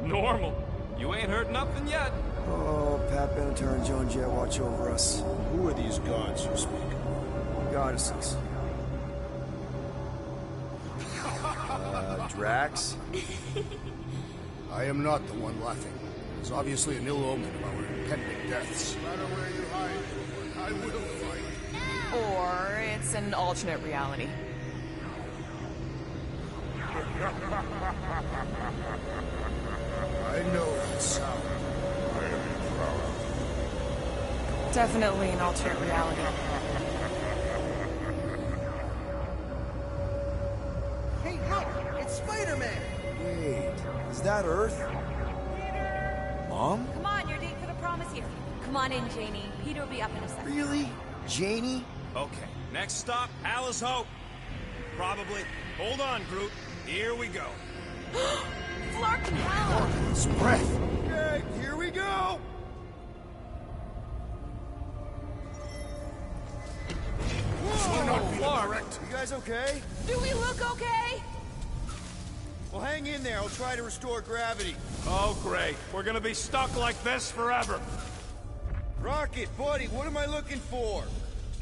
Normal. You ain't heard nothing yet. Oh, Pat Benatar and Joan Jett watch over us. Who are these gods you speak of? Goddesses. Drax? I am not the one laughing. It's obviously an ill omen of our impending deaths. No matter where you hide, I will fight. Or it's an alternate reality. I know that sound. Definitely an alternate reality. Hey, look! It's Spider-Man! Wait, is that Earth? Mom? Come on, your date for the prom is here. Come on in, Janie. Peter will be up in a second. Really? Janie? Okay, next stop, Palace Hope. Probably. Hold on, Groot. Here we go. Flark and Howell! It's breath. Okay, here we go! Whoa! Correct. You guys okay? Do we look okay? Well, hang in there. I'll try to restore gravity. Oh, great. We're gonna be stuck like this forever. Rocket, buddy, what am I looking for?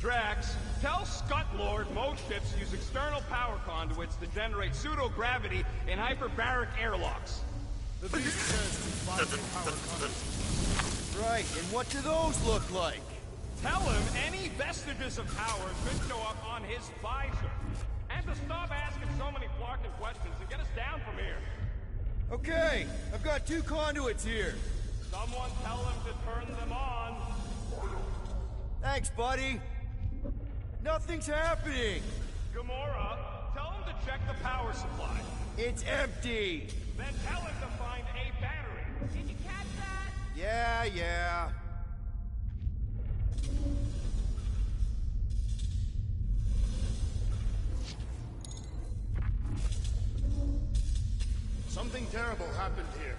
Drax, tell Scut-Lord most ships use external power conduits to generate pseudo-gravity in hyperbaric airlocks. The beast says lots of power conduits. Right, and what do those look like? Tell him any vestiges of power should show up on his visor. And to stop asking so many Flarkin questions and get us down from here. Okay, I've got 2 conduits here. Someone tell him to turn them on. Thanks, buddy. Nothing's happening. Gamora, tell him to check the power supply. It's empty. Then tell him to find a battery. Did you catch that? Yeah. Something terrible happened here.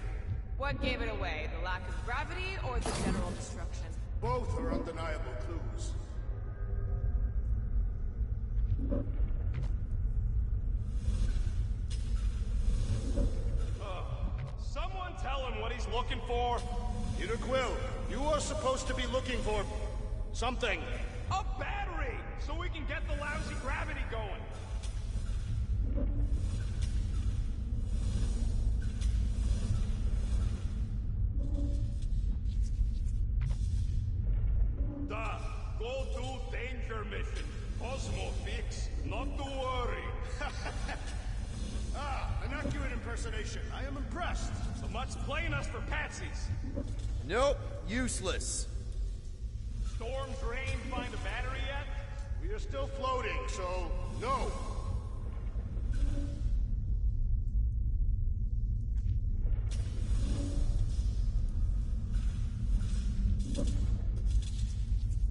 What gave it away? The lack of gravity or the general destruction? Both are undeniable clues. Someone tell him what he's looking for. Peter Quill, you are supposed to be looking for something. A battery! So we can get the lousy gravity going. Da, go to danger mission. Cosmo fix, not to worry. An accurate impersonation. I am impressed. So much playing us for patsies. Nope, useless. Storm's rain find a battery yet? We are still floating, so no.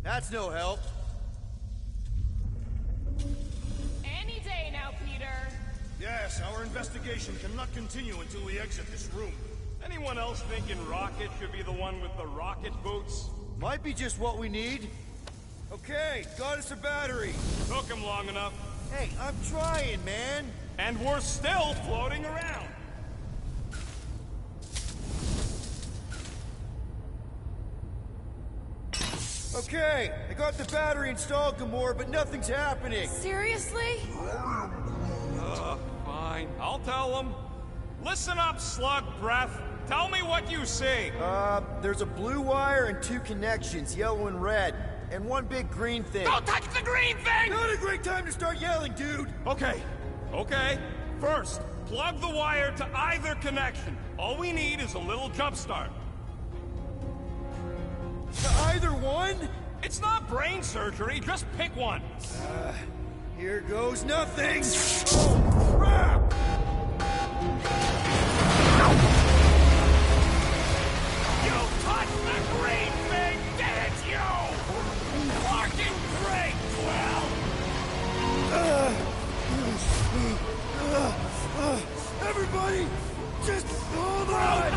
That's no help. Any day now, Peter. Yes, our investigation cannot continue until we exit this room. Anyone else thinking Rocket should be the one with the rocket boots? Might be just what we need. Okay, got us a battery. Took him long enough. Hey, I'm trying, man. And we're still floating around. Okay, I got the battery installed, Gamora, but nothing's happening. Seriously? Fine. I'll tell him. Listen up, Slug Breath. Tell me what you see. There's a blue wire and 2 connections, yellow and red. And 1 big green thing. Don't touch the green thing! Not a great time to start yelling, dude! Okay. First, plug the wire to either connection. All we need is a little jump start. To either one? It's not brain surgery, just pick one. Here goes nothing! Oh, crap! You touched the green thing, did it, you? Fucking great, Quill! Everybody, just hold on!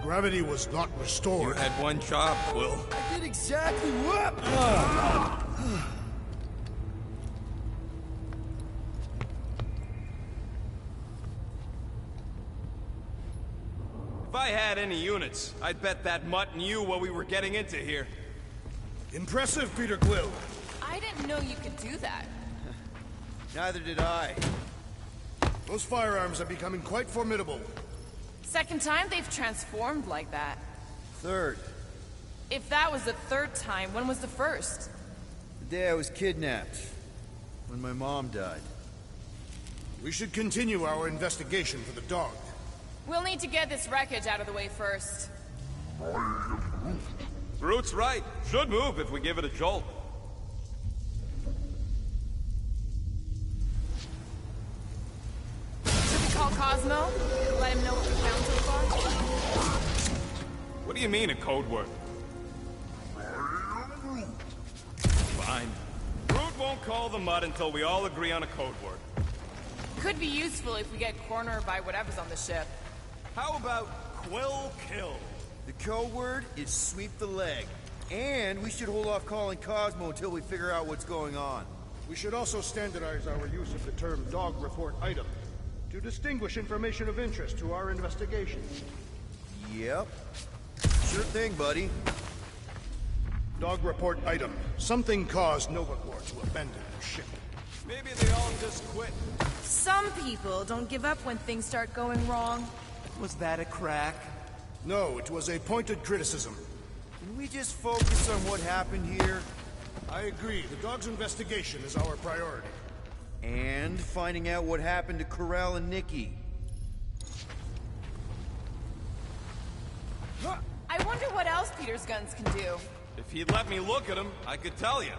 Gravity was not restored. You had one job, Quill. I did exactly what? If I had any units, I'd bet that mutt knew what we were getting into here. Impressive, Peter Quill. I didn't know you could do that. Neither did I. Those firearms are becoming quite formidable. Second time they've transformed like that. Third. If that was the third time, when was the first? The day I was kidnapped. When my mom died. We should continue our investigation for the dog. We'll need to get this wreckage out of the way first. Groot's right. Should move if we give it a jolt. Should we call Cosmo? Let him know what we found so far? What do you mean, a code word? Fine. Groot won't call the mud until we all agree on a code word. Could be useful if we get cornered by whatever's on the ship. How about Quill Kill? The code word is sweep the leg. And we should hold off calling Cosmo until we figure out what's going on. We should also standardize our use of the term dog report item to distinguish information of interest to our investigation. Yep. Sure thing, buddy. Dog report item. Something caused Nova Corps to abandon their ship. Maybe they all just quit. Some people don't give up when things start going wrong. Was that a crack? No, it was a pointed criticism. Can we just focus on what happened here? I agree. The dog's investigation is our priority. And finding out what happened to Ko-Rel and Nikki. I wonder what else Peter's guns can do. If he'd let me look at him, I could tell you.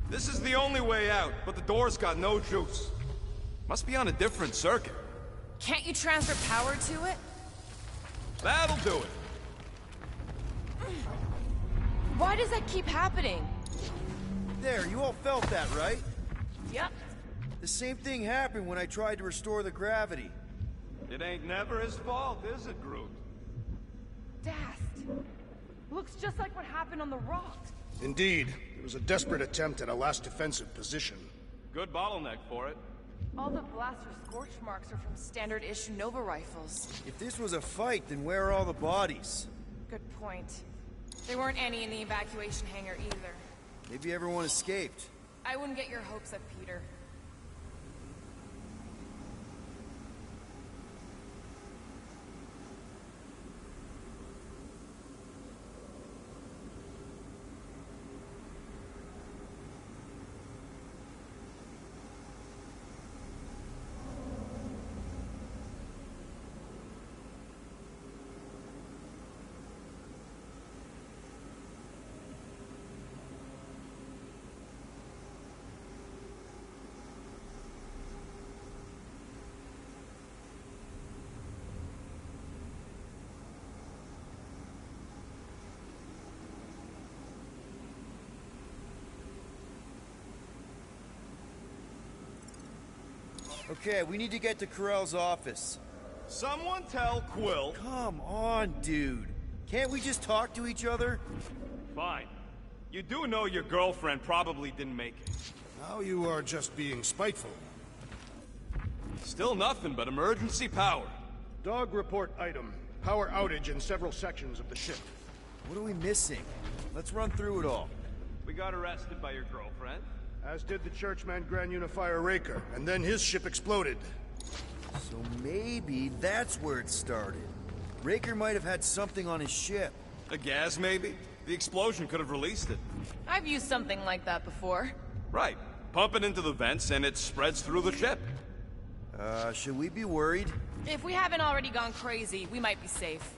This is the only way out, but the door's got no juice. Must be on a different circuit. Can't you transfer power to it? That'll do it. Why does that keep happening? There, you all felt that, right? Yep. The same thing happened when I tried to restore the gravity. It ain't never his fault, is it, Groot? Dast. Looks just like what happened on the rock. Indeed. It was a desperate attempt at a last defensive position. Good bottleneck for it. All the blaster scorch marks are from standard issue Nova rifles. If this was a fight, then where are all the bodies? Good point. There weren't any in the evacuation hangar either. Maybe everyone escaped. I wouldn't get your hopes up, Peter. Okay, we need to get to Ko-Rel's office. Someone tell Quill. Come on, dude. Can't we just talk to each other? Fine. You do know your girlfriend probably didn't make it. Now you are just being spiteful. Still nothing but emergency power. Dog report item. Power outage in several sections of the ship. What are we missing? Let's run through it all. We got arrested by your girlfriend. As did the churchman Grand Unifier Raker, and then his ship exploded. So maybe that's where it started. Raker might have had something on his ship. A gas, maybe? The explosion could have released it. I've used something like that before. Right. Pump it into the vents and it spreads through the ship. Should we be worried? If we haven't already gone crazy, we might be safe.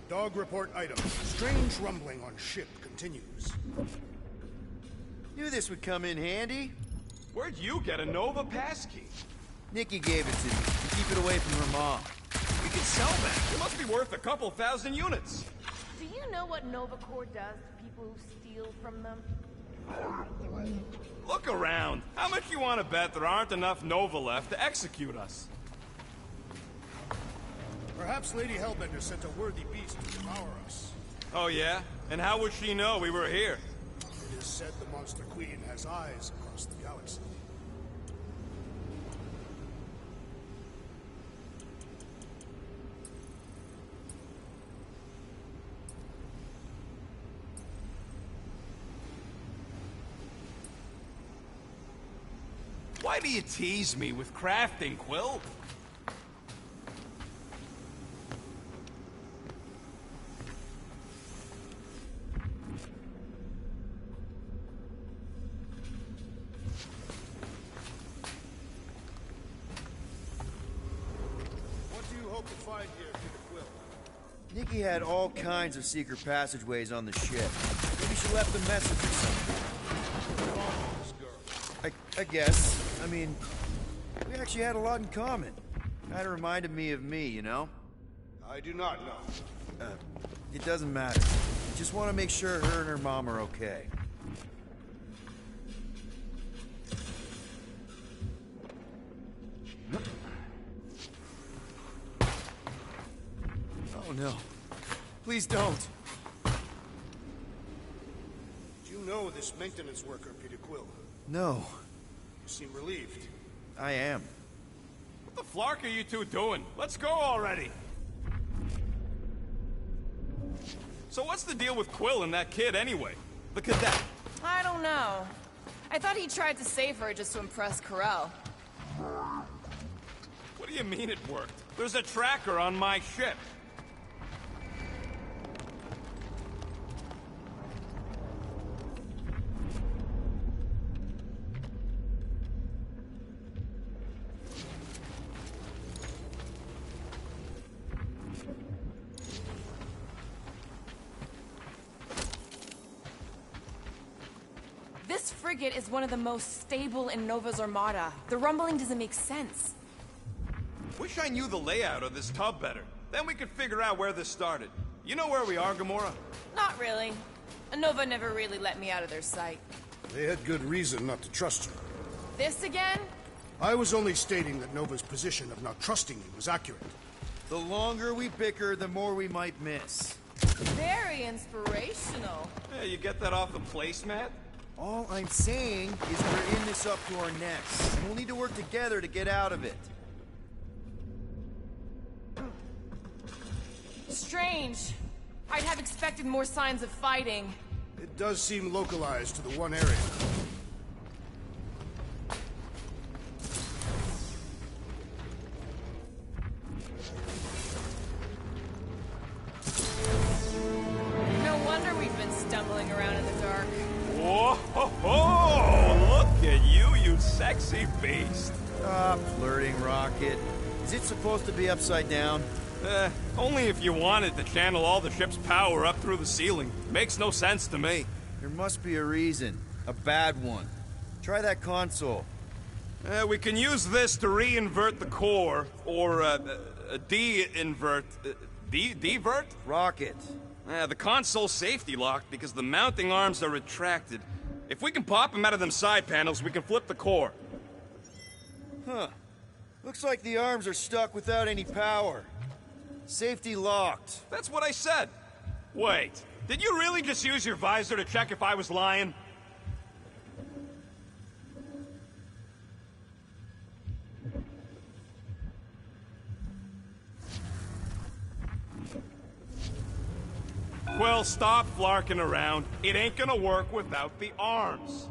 Dog report item. Strange rumbling on ship continues. Knew this would come in handy. Where'd you get a Nova passkey? Nikki gave it to me. To keep it away from her mom. We can sell that. It must be worth a couple thousand units. Do you know what Nova Corps does to people who steal from them? Look around. How much you want to bet there aren't enough Nova left to execute us? Perhaps Lady Hellbender sent a worthy beast to devour us. Oh yeah? And how would she know we were here? It is said the Monster Queen has eyes across the galaxy. Why do you tease me with crafting, Quill? What do you hope to find here, Peter Quill? Nikki had all kinds of secret passageways on the ship. Maybe she left a message or something. I guess. I mean, we actually had a lot in common. Kinda reminded me of me, you know? I do not know. It doesn't matter. I just want to make sure her and her mom are okay. Oh no. Please don't. Do you know this maintenance worker, Peter Quill? No. You seem relieved. I am. What the flark are you two doing? Let's go already! So what's the deal with Quill and that kid anyway? The cadet? I don't know. I thought he tried to save her just to impress Corell. What do you mean it worked? There's a tracker on my ship. This frigate is one of the most stable in Nova's armada. The rumbling doesn't make sense. Wish I knew the layout of this tub better. Then we could figure out where this started. You know where we are, Gamora? Not really. Nova never really let me out of their sight. They had good reason not to trust you. This again? I was only stating that Nova's position of not trusting you was accurate. The longer we bicker, the more we might miss. Very inspirational. Yeah, you get that off the placemat? All I'm saying is we're in this up to our necks. We'll need to work together to get out of it. Strange. I'd have expected more signs of fighting. It does seem localized to the one area. No wonder we've been stumbling around in the dark. Whoa! Ho, ho! Look at you, you sexy beast! Stop flirting, Rocket. Is it supposed to be upside down? Only if you wanted to channel all the ship's power up through the ceiling. Makes no sense to me. There must be a reason. A bad one. Try that console. We can use this to re-invert the core, or de-invert... Divert? Rocket. The console's safety locked because the mounting arms are retracted. If we can pop them out of them side panels, we can flip the core. Huh. Looks like the arms are stuck without any power. Safety locked. That's what I said. Wait, did you really just use your visor to check if I was lying? Quill, stop flarking around. It ain't gonna work without the arms.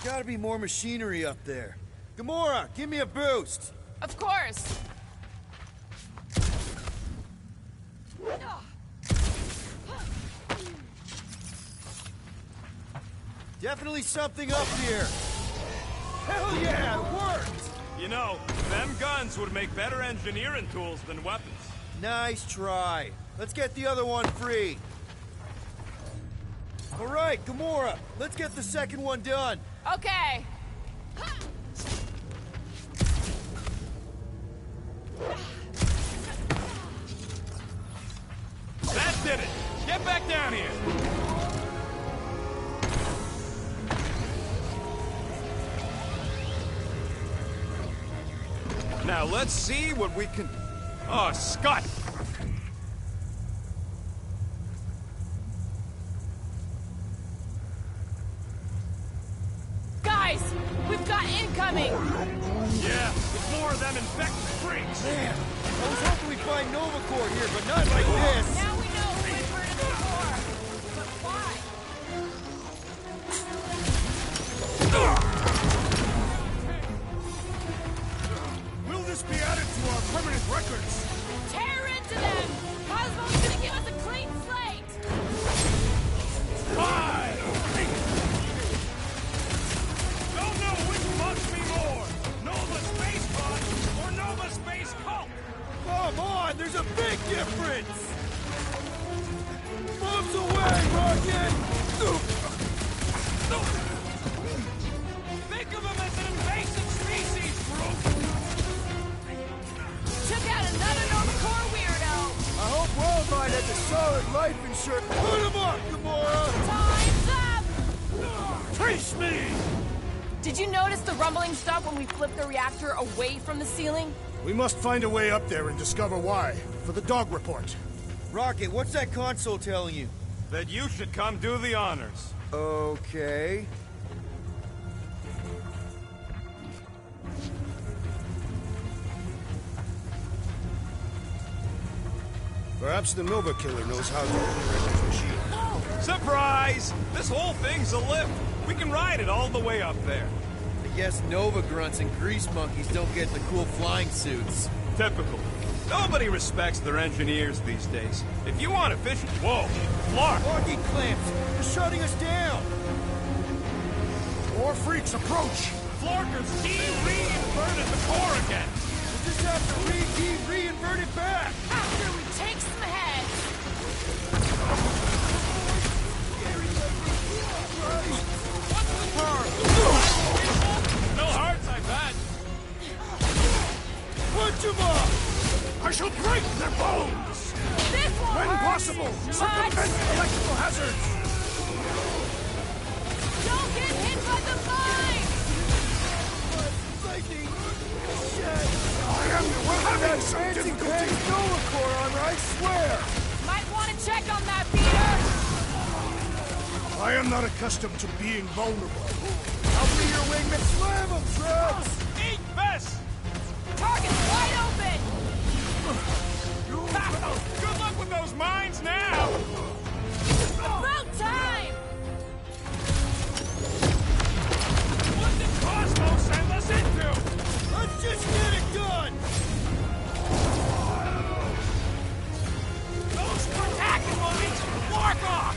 Gotta be more machinery up there. Gamora, give me a boost! Of course! Definitely something up here! Hell yeah, it worked! You know, them guns would make better engineering tools than weapons. Nice try. Let's get the other one free. All right, Gamora, let's get the second one done. Okay. That did it! Get back down here! Now let's see what we can... Oh, Scott! Guys, we've got incoming! Yeah, it's more of them infected freaks! Man, I was hoping we'd find Nova Corps here, but not like this! Now we know who inverted the core! But why? Will this be added to our permanent records? Tear into them! Cosmo's gonna give us a clean slate! Why? Don't know which bugs me more! Nova Space Pod or Nova Space Cult! Come on, there's a big difference! Moves away, Rocket! Think of them as an invasive species, Groot! Took out another Nova Corps weirdo! I hope Worldwide has a solid life insurance. Put him up, Gamora! Time's up! Face me! Did you notice the rumbling stop when we flipped the reactor away from the ceiling? We must find a way up there and discover why. For the dog report. Rocket, what's that console telling you? That you should come do the honors. Okay. Perhaps the Nova Killer knows how to operate the machine. Surprise! This whole thing's a lift. We can ride it all the way up there. I guess Nova grunts and grease monkeys don't get the cool flying suits. Typical. Nobody respects their engineers these days. If you want efficient... Whoa! Flark! Walking clamps! They're shutting us down! More freaks approach! Flarker's de-reinverted the core again! We'll just have to reinvert it back! After we take some heads! What's the harm? No hearts, I bet. Punch him up! I shall break their bones! This one When hurts possible, circumvent electrical hazards! Don't get hit by the mine! Lightning! Shit! I am having some difficulty! Nova Corps armor, I swear! Might want to check on that, Peter! I am not accustomed to being vulnerable. I'll be your wingman. Slam him, Trunks! Eat this! Target's wide open! Good luck with those mines now! About time! What did Cosmo send us into? Let's just get it done! Those attacking mummies! Mark off!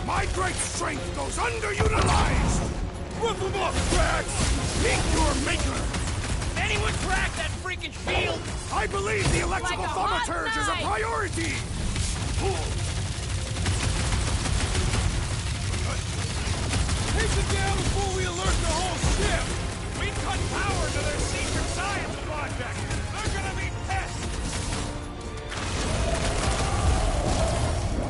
My great strength goes underutilized! Rip him up, Drax! Meet your maker! Anyone crack that freaking shield? I believe the electrical Like a hot thaumaturge is a knife. priority! Take it down before we alert the whole ship! We cut power to their secret science project! They're gonna be pissed!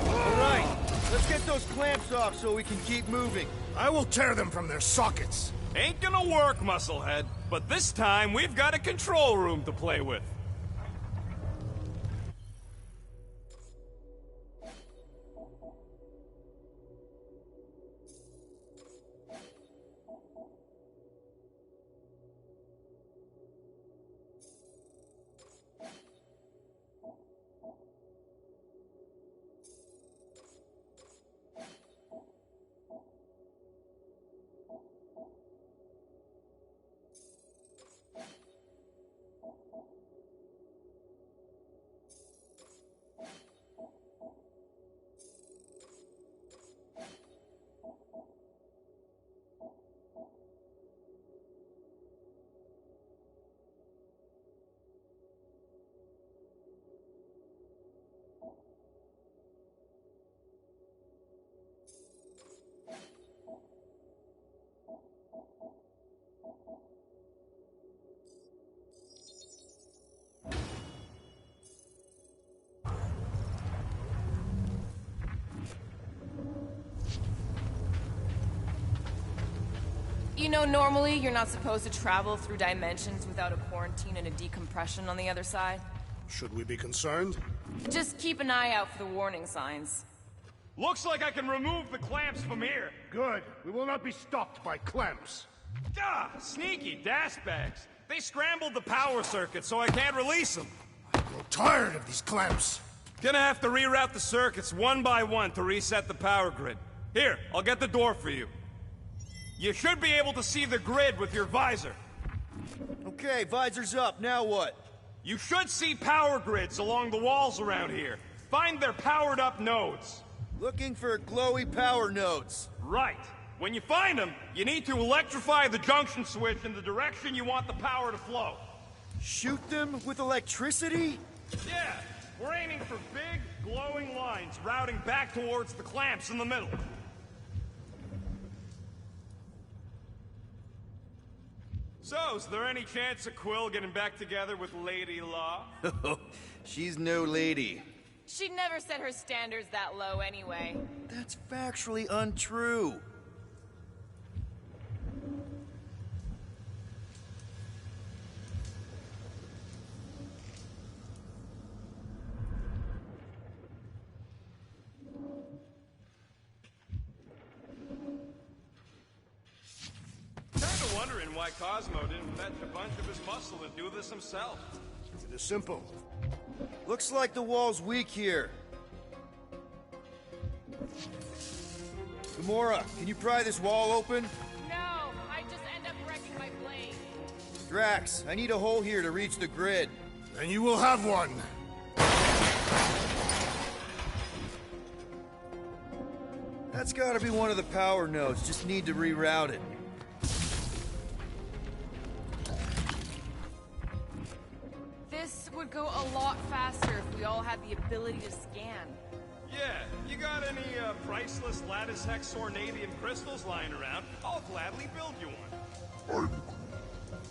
All right, let's get those clamps off so we can keep moving. I will tear them from their sockets. Ain't gonna work, Musclehead. But this time, we've got a control room to play with. You know, normally you're not supposed to travel through dimensions without a quarantine and a decompression on the other side. Should we be concerned? Just keep an eye out for the warning signs. Looks like I can remove the clamps from here. Good. We will not be stopped by clamps. Ah, sneaky dashbags. They scrambled the power circuit, so I can't release them. I grow tired of these clamps. Gonna have to reroute the circuits one by one to reset the power grid. Here, I'll get the door for you. You should be able to see the grid with your visor. Okay, visor's up. Now what? You should see power grids along the walls around here. Find their powered-up nodes. Looking for glowy power nodes. Right. When you find them, you need to electrify the junction switch in the direction you want the power to flow. Shoot them with electricity? Yeah. We're aiming for big, glowing lines routing back towards the clamps in the middle. So, is there any chance of Quill getting back together with Lady Law? She's no lady. She'd never set her standards that low anyway. That's factually untrue. Kinda wondering why Cosmo didn't fetch a bunch of his muscle and do this himself. It is simple. Looks like the wall's weak here. Gamora, can you pry this wall open? No, I just end up wrecking my blade. Drax, I need a hole here to reach the grid. Then you will have one. That's gotta be one of the power nodes, just need to reroute it. This would go a lot faster if we all had the ability to scan. Yeah, you got any priceless lattice hex ornadium crystals lying around? I'll gladly build you one.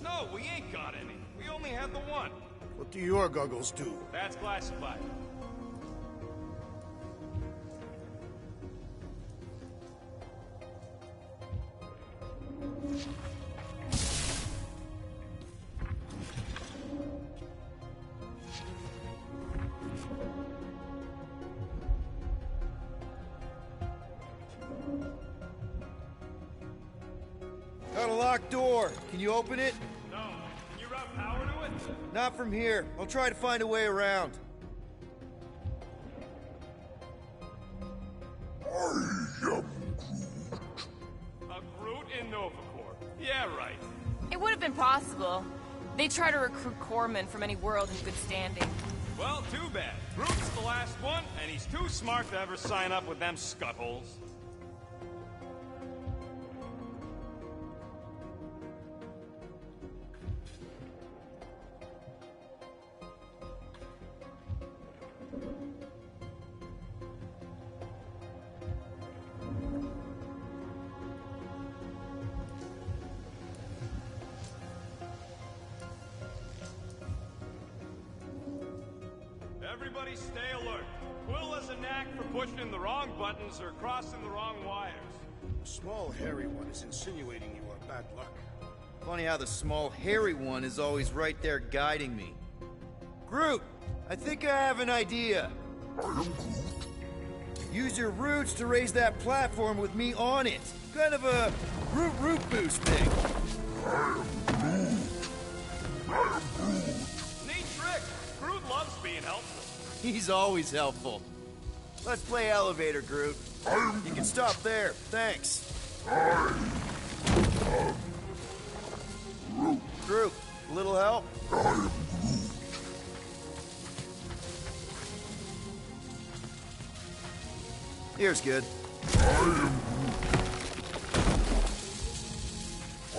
No, we ain't got any. We only had the one. What do your goggles do? That's classified. Got a locked door. Can you open it? No. Can you route power to it? Not from here. I'll try to find a way around. A Groot in Nova Corps. Yeah, right. It would have been possible. They try to recruit corpsmen from any world in good standing. Well, too bad. Groot's the last one, and he's too smart to ever sign up with them scuttholes. Everybody stay alert. Quill has a knack for pushing the wrong buttons or crossing the wrong wires. The small, hairy one is insinuating you are bad luck. Funny how the small, hairy one is always right there guiding me. Groot, I think I have an idea. Use your roots to raise that platform with me on it. Kind of a root boost thing. Neat trick. Groot loves being helpful. He's always helpful. Let's play elevator, Groot. You can stop there. Thanks. Groot, a little help? Here's good. I am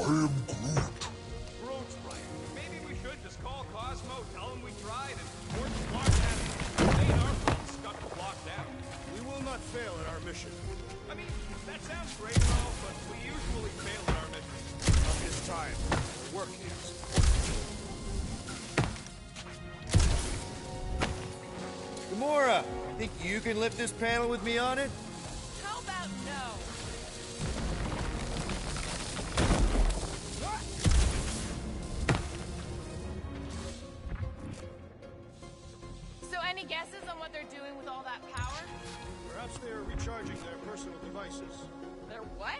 Groot. Groot's right. Maybe we should just call Cosmo, tell him we tried, and work smart at it. Ain't our fault stuck the block down. We will not fail at our mission. I mean, that sounds great and all, but we usually fail at our mission. Not this time. Our work here. Gamora, think you can lift this panel with me on it? How about no? they're doing with all that power? Perhaps they are recharging their personal devices. They're what?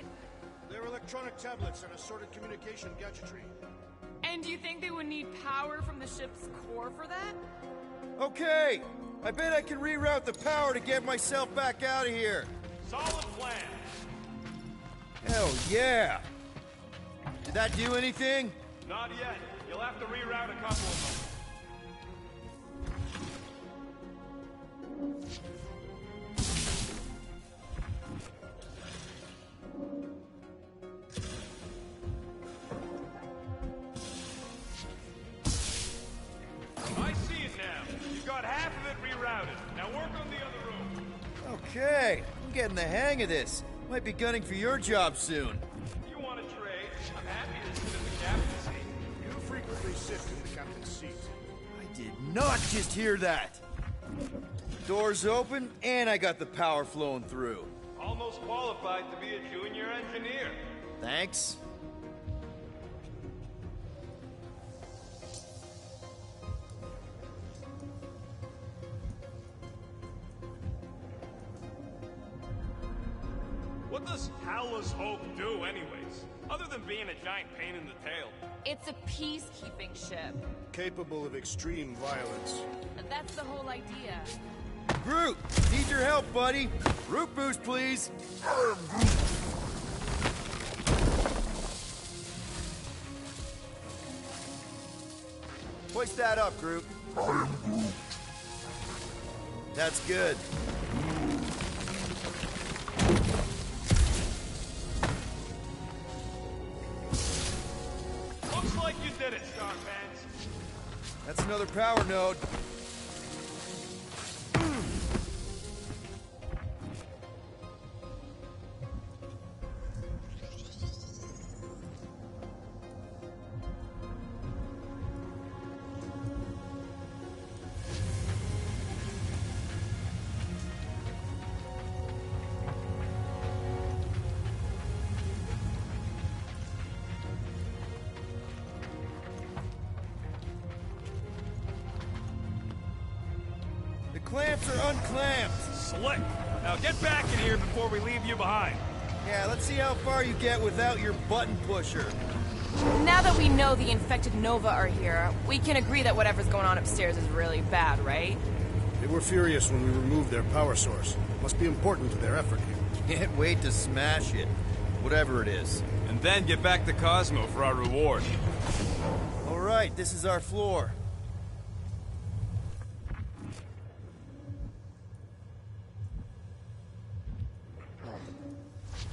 Their electronic tablets and assorted communication gadgetry. And do you think they would need power from the ship's core for that? Okay, I bet I can reroute the power to get myself back out of here. Solid plan. Hell yeah! Did that do anything? Not yet. You'll have to reroute a couple of them. I see it now. You've got half of it rerouted. Now work on the other room. Okay, I'm getting the hang of this. Might be gunning for your job soon. You want to trade? I'm happy to sit in the captain's seat. You frequently sit in the captain's seat. I did not just hear that. Doors open, and I got the power flowing through. Almost qualified to be a junior engineer. Thanks. What does Hala's Hope do anyways? Other than being a giant pain in the tail. It's a peacekeeping ship. Capable of extreme violence. That's the whole idea. Groot, need your help, buddy. Root boost, please. Hoist that up, Groot. That's good. Looks like you did it, Starpants. That's another power node. Clamps are unclamped. Slick. Now get back in here before we leave you behind. Yeah, let's see how far you get without your button pusher. Now that we know the infected Nova are here, we can agree that whatever's going on upstairs is really bad, right? They were furious when we removed their power source. Must be important to their effort here. Can't wait to smash it. Whatever it is. And then get back to Cosmo for our reward. All right, this is our floor.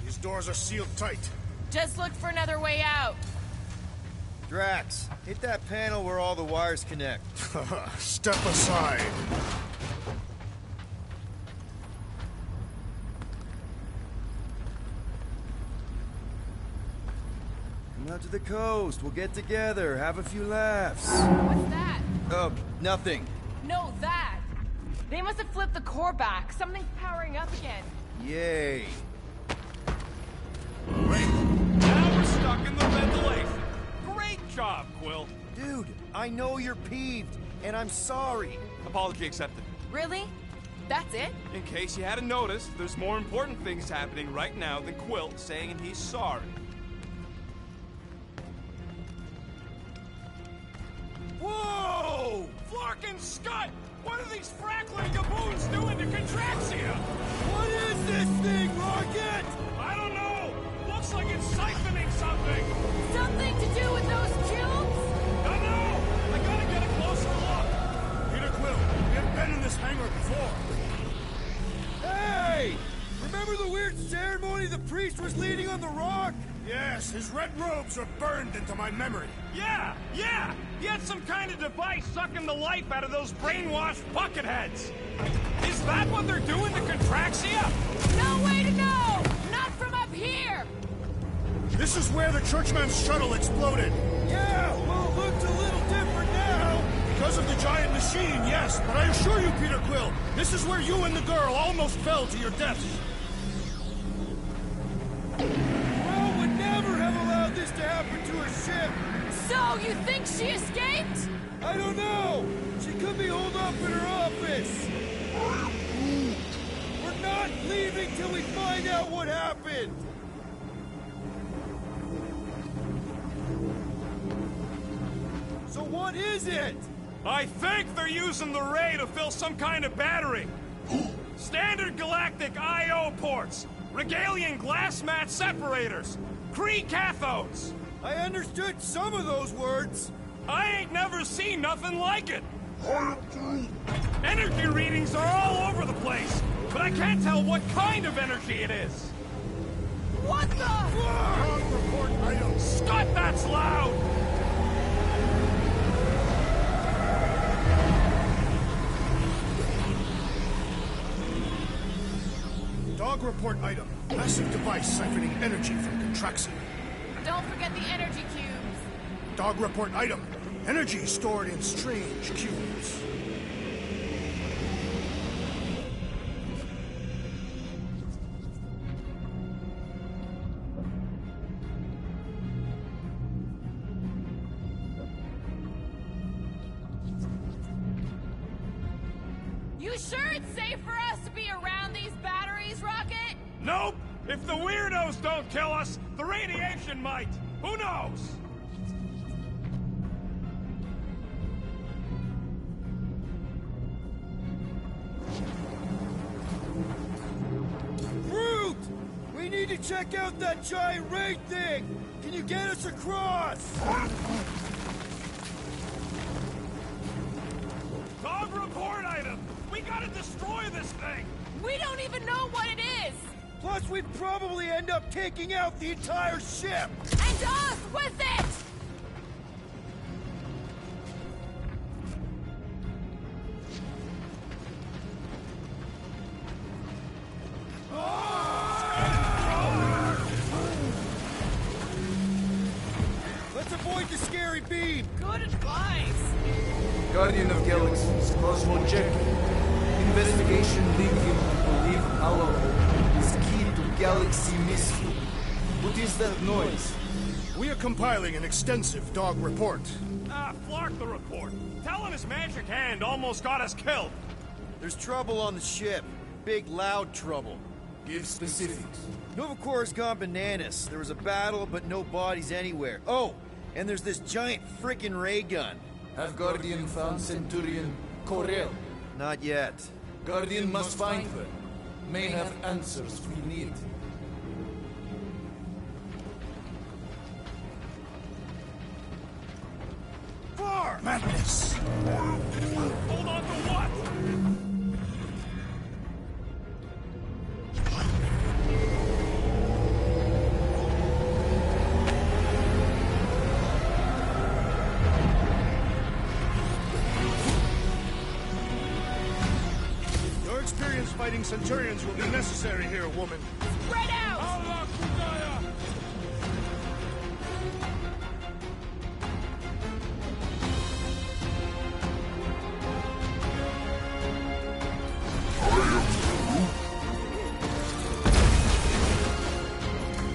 These doors are sealed tight. Just look for another way out. Drax, hit that panel where all the wires connect. Step aside. Come out to the coast. We'll get together, have a few laughs. What's that? Nothing. No, that. They must have flipped the core back. Something's powering up again. Yay. Great. Now we're stuck in the ventilation. Great job, Quill. Dude, I know you're peeved, and I'm sorry. Apology accepted. Really? That's it? In case you hadn't noticed, there's more important things happening right now than Quill saying he's sorry. Whoa! Flark and Scott! What are these frackling gaboons doing to Contraxia? What is this thing, Rocket? I don't know! Looks like it's siphoning something! Something to do with those tubes? Don't know! I gotta get a closer look! Peter Quill, we have been in this hangar before. Hey! Remember the weird ceremony the priest was leading on the rock? Yes, his red robes are burned into my memory. Yeah! He had some kind of device sucking the life out of those brainwashed bucketheads! Is that what they're doing to Contraxia? No way to know! Not from up here! This is where the Churchman's shuttle exploded. Yeah, well, it looks a little different now. Because of the giant machine, yes, but I assure you, Peter Quill, this is where you and the girl almost fell to your deaths. Well, would never have allowed this to happen to her ship. So, you think she escaped? I don't know. She could be holed up in her office. We're not leaving till we find out what happened! So what is it? I think they're using the ray to fill some kind of battery. Standard galactic I.O. ports, Regalian glass mat separators, Kree cathodes. I understood some of those words. I ain't never seen nothing like it. Energy readings are all over the place, but I can't tell what kind of energy it is. What the? Wrong report item. Scott, that's loud. Dog report item. Massive device siphoning energy from Contraxia. Don't forget the energy cubes. Dog report item. Energy stored in strange cubes. You sure it's safe for us to be around these batteries, Rocket? Nope. If the weirdos don't kill us, the radiation might. Who knows? Groot! We need to check out that giant ray thing! Can you get us across? Dog report item! We gotta destroy this thing! We don't even know what it is! Plus, we'd probably end up taking out the entire ship! And us with it! Let's avoid the scary beam! Good advice! Guardian of Galaxies, Cosmo Jackie. Investigation leads him to believe our is key to galaxy mystery. What is that noise? We are compiling an extensive dog report. Flark the report. Telling his magic hand almost got us killed. There's trouble on the ship. Big, loud trouble. Give specifics. Nova Corps gone bananas. There was a battle, but no bodies anywhere. Oh, and there's this giant frickin' ray gun. Have Guardian found Centurion Corel? Not yet. Guardian must find her. May have answers we need. Far! Madness! Hold on to what? Your experience fighting Centurions will be necessary here, woman. Spread out!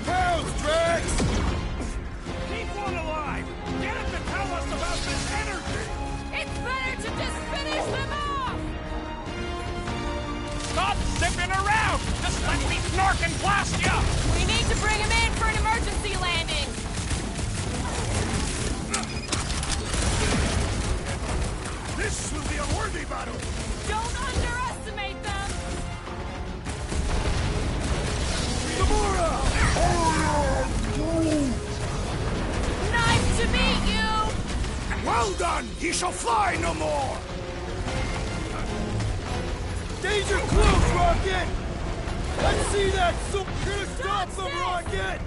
Cows, Drax! Keep one alive! Get it to tell us about this energy! It's better to just finish them off! Stop zipping around! Just let me snark and blast you! We need to bring him in for an emergency landing! This will be a worthy battle! Don't underestimate them! Nice to meet you! Well done! He shall fly no more! Danger close, Rocket! Let's see that so we're gonna stop them, Rocket!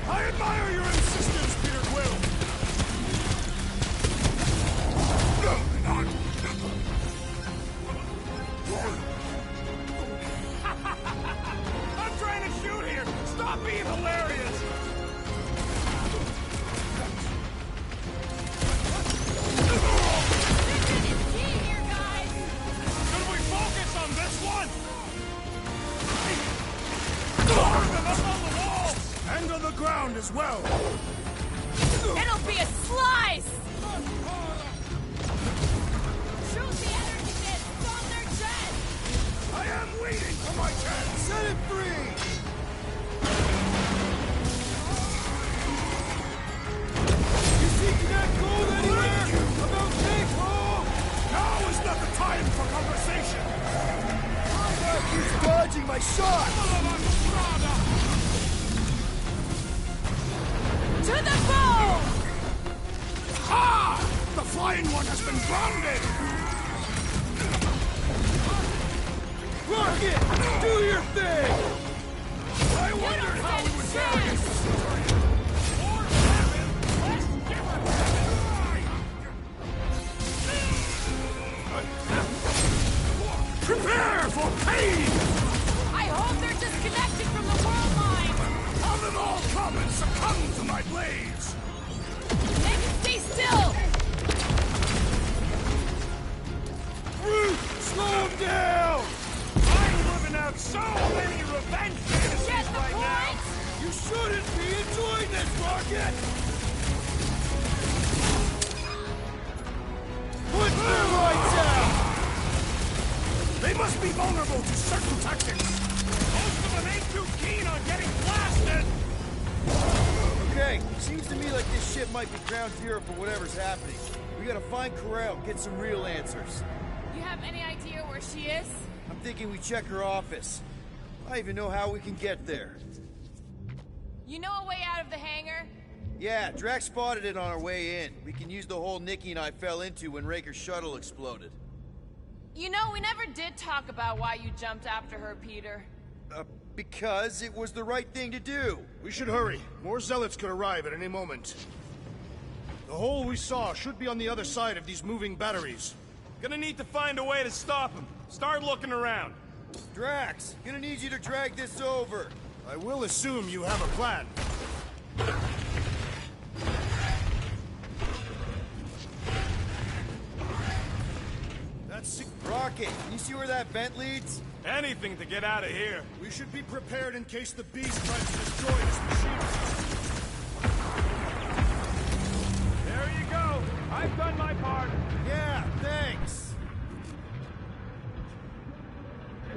I admire your insistence, Peter Quill! I'm trying to shoot here! Stop being hilarious! Should we focus on this one? Storm them up on the walls! And on the ground as well! It'll be a slice! Shoot the energy discs on their chest! I am waiting for my chance! Set it free! You seeking that gold anywhere? About Big Hole? Now is not the time for conversation! He's dodging my shot! To the bow! Ha! The flying one has been grounded! Rocket! Do your thing! I wondered how we would bury this centurion! Prepare for pain! I hope they're disconnected from the world line! How did all come and succumb to my blades? Make it stay still! Root! Slow him down! I'm living out so many revenge fantasies right now! You shouldn't be enjoying this, Rocket! Put thermites out! They must be vulnerable to certain tactics! Most of them ain't too keen on getting blasted! Okay, seems to me like this ship might be ground zero for whatever's happening. We gotta find Corel, get some real answers. You have any idea where she is? I'm thinking we check her office. I even know how we can get there. You know a way out of the hangar? Yeah, Drax spotted it on our way in. We can use the hole Nikki and I fell into when Raker's shuttle exploded. You know, we never did talk about why you jumped after her, Peter. Because it was the right thing to do. We should hurry. More zealots could arrive at any moment. The hole we saw should be on the other side of these moving batteries. Gonna need to find a way to stop him. Start looking around. Drax, gonna need you to drag this over. I will assume you have a plan. That's Rocket, can you see where that vent leads? Anything to get out of here. We should be prepared in case the beast tries to destroy this machine. There you go. I've done my part. Yeah, thanks.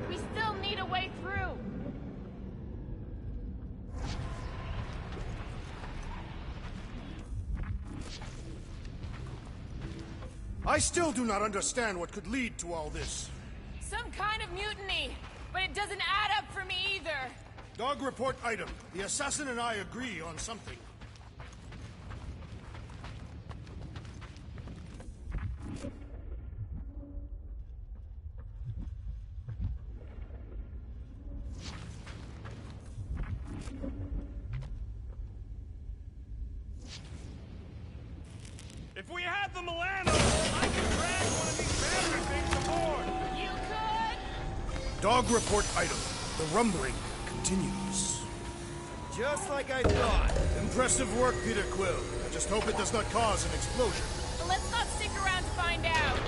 We still need a way through. I still do not understand what could lead to all this. Some kind of mutiny, but it doesn't add up for me either. Dog report item. The assassin and I agree on something. If we had the Milano, I could drag one of these battery things aboard. You could? Dog report item. The rumbling continues. Just like I thought. Impressive work, Peter Quill. I just hope it does not cause an explosion. Let's not stick around to find out.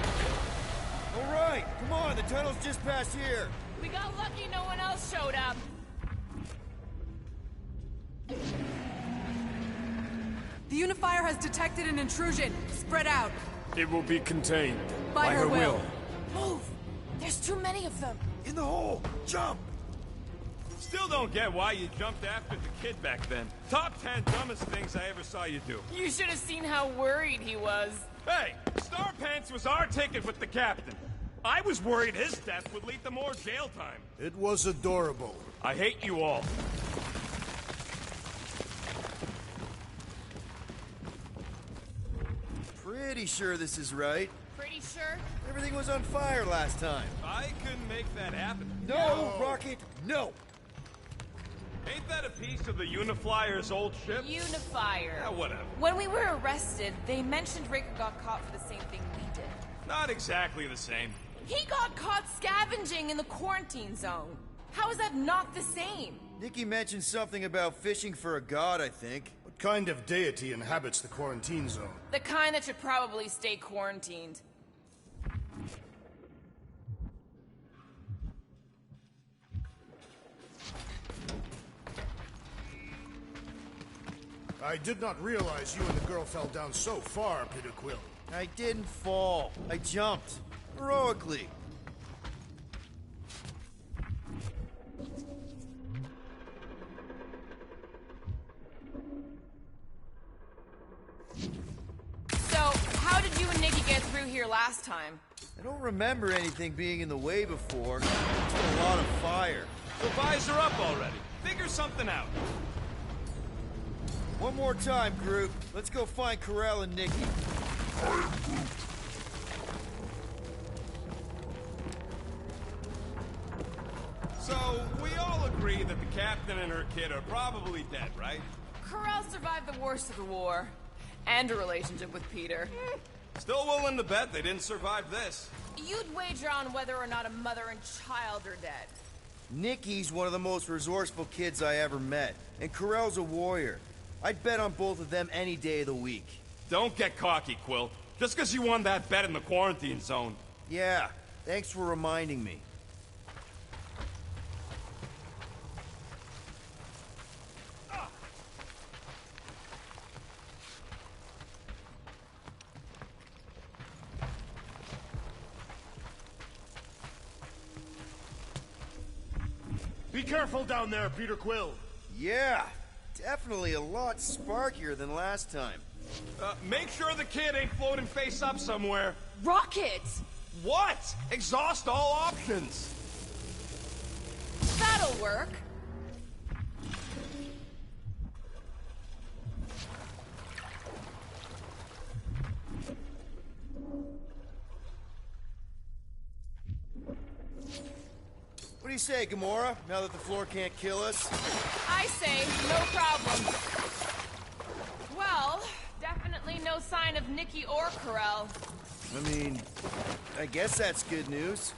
All right, come on, the tunnel's just past here. We got lucky no one else showed up. The Unifier has detected an intrusion. Spread out. It will be contained. By her will. Move! There's too many of them. In the hole! Jump! Still don't get why you jumped after the kid back then. Top 10 dumbest things I ever saw you do. You should have seen how worried he was. Hey, Star Pants was our ticket with the captain. I was worried his death would lead to more jail time. It was adorable. I hate you all. Pretty sure this is right. Pretty sure? Everything was on fire last time. I couldn't make that happen. No, Rocket, no! Ain't that a piece of the Uniflyer's old ship? Unifier. Yeah, whatever. When we were arrested, they mentioned Raker got caught for the same thing we did. Not exactly the same. He got caught scavenging in the quarantine zone. How is that not the same? Nikki mentioned something about fishing for a god, I think. What kind of deity inhabits the quarantine zone? The kind that should probably stay quarantined. I did not realize you and the girl fell down so far, Peter Quill. I didn't fall. I jumped. Heroically. here last time. I don't remember anything being in the way before. Just a lot of fire. The visor up already. Figure something out. One more time, Groot. Let's go find Ko-Rel and Nikki. So, we all agree that the captain and her kid are probably dead, right? Ko-Rel survived the worst of the war. And a relationship with Peter. Still willing to bet they didn't survive this. You'd wager on whether or not a mother and child are dead. Nikki's one of the most resourceful kids I ever met. And Ko-Rel's a warrior. I'd bet on both of them any day of the week. Don't get cocky, Quill. Just because you won that bet in the quarantine zone. Yeah, thanks for reminding me. Be careful down there, Peter Quill. Yeah, definitely a lot sparkier than last time. Make sure the kid ain't floating face up somewhere. Rockets! What? Exhaust all options. That'll work. What do you say, Gamora, now that the floor can't kill us? I say, no problem. Well, definitely no sign of Nikki or Ko-Rel. I mean, I guess that's good news.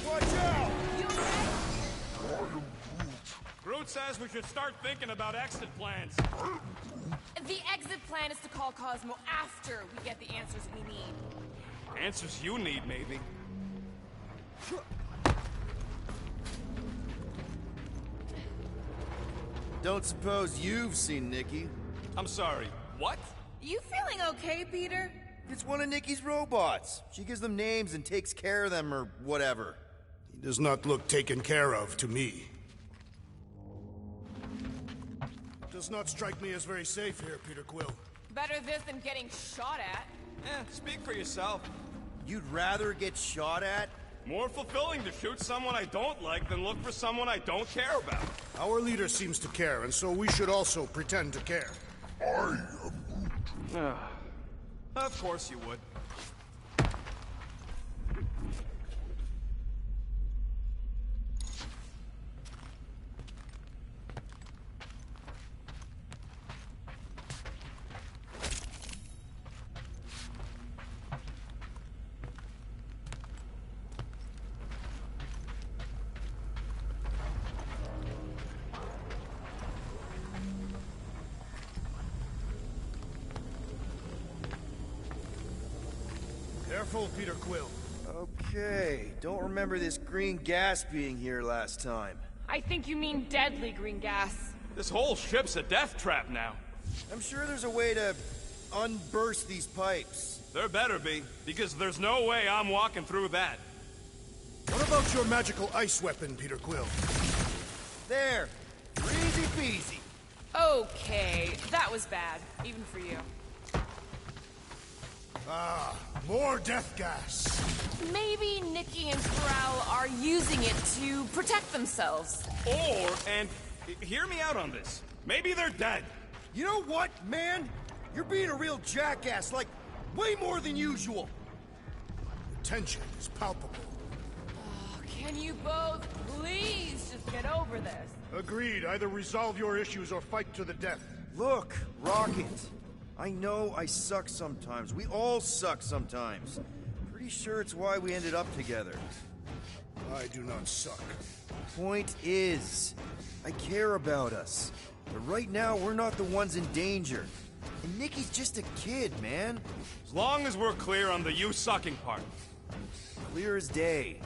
Watch out! Groot says we should start thinking about exit plans. The exit plan is to call Cosmo after we get the answers we need. Answers you need, maybe. Don't suppose you've seen Nikki? I'm sorry, what? You feeling okay, Peter? It's one of Nikki's robots. She gives them names and takes care of them or whatever. He does not look taken care of to me. Does not strike me as very safe here, Peter Quill. Better this than getting shot at. Speak for yourself. You'd rather get shot at? More fulfilling to shoot someone I don't like than look for someone I don't care about. Our leader seems to care, and so we should also pretend to care. I am Of course you would. Careful, Peter Quill. Okay, don't remember this green gas being here last time. I think you mean deadly green gas. This whole ship's a death trap now. I'm sure there's a way to unburst these pipes. There better be, because there's no way I'm walking through that. What about your magical ice weapon, Peter Quill? There! Easy peasy! Okay, that was bad, even for you. Ah, more death gas. Maybe Nikki and Ko-Rel are using it to protect themselves. Or, and hear me out on this, maybe they're dead. You know what, man? You're being a real jackass, like, way more than usual. The tension is palpable. Oh, can you both please just get over this? Agreed. Either resolve your issues or fight to the death. Look, Rocket. I know I suck sometimes. We all suck sometimes. Pretty sure it's why we ended up together. I do not suck. Point is, I care about us. But right now, we're not the ones in danger. And Nikki's just a kid, man. As long as we're clear on the you sucking part. Clear as day.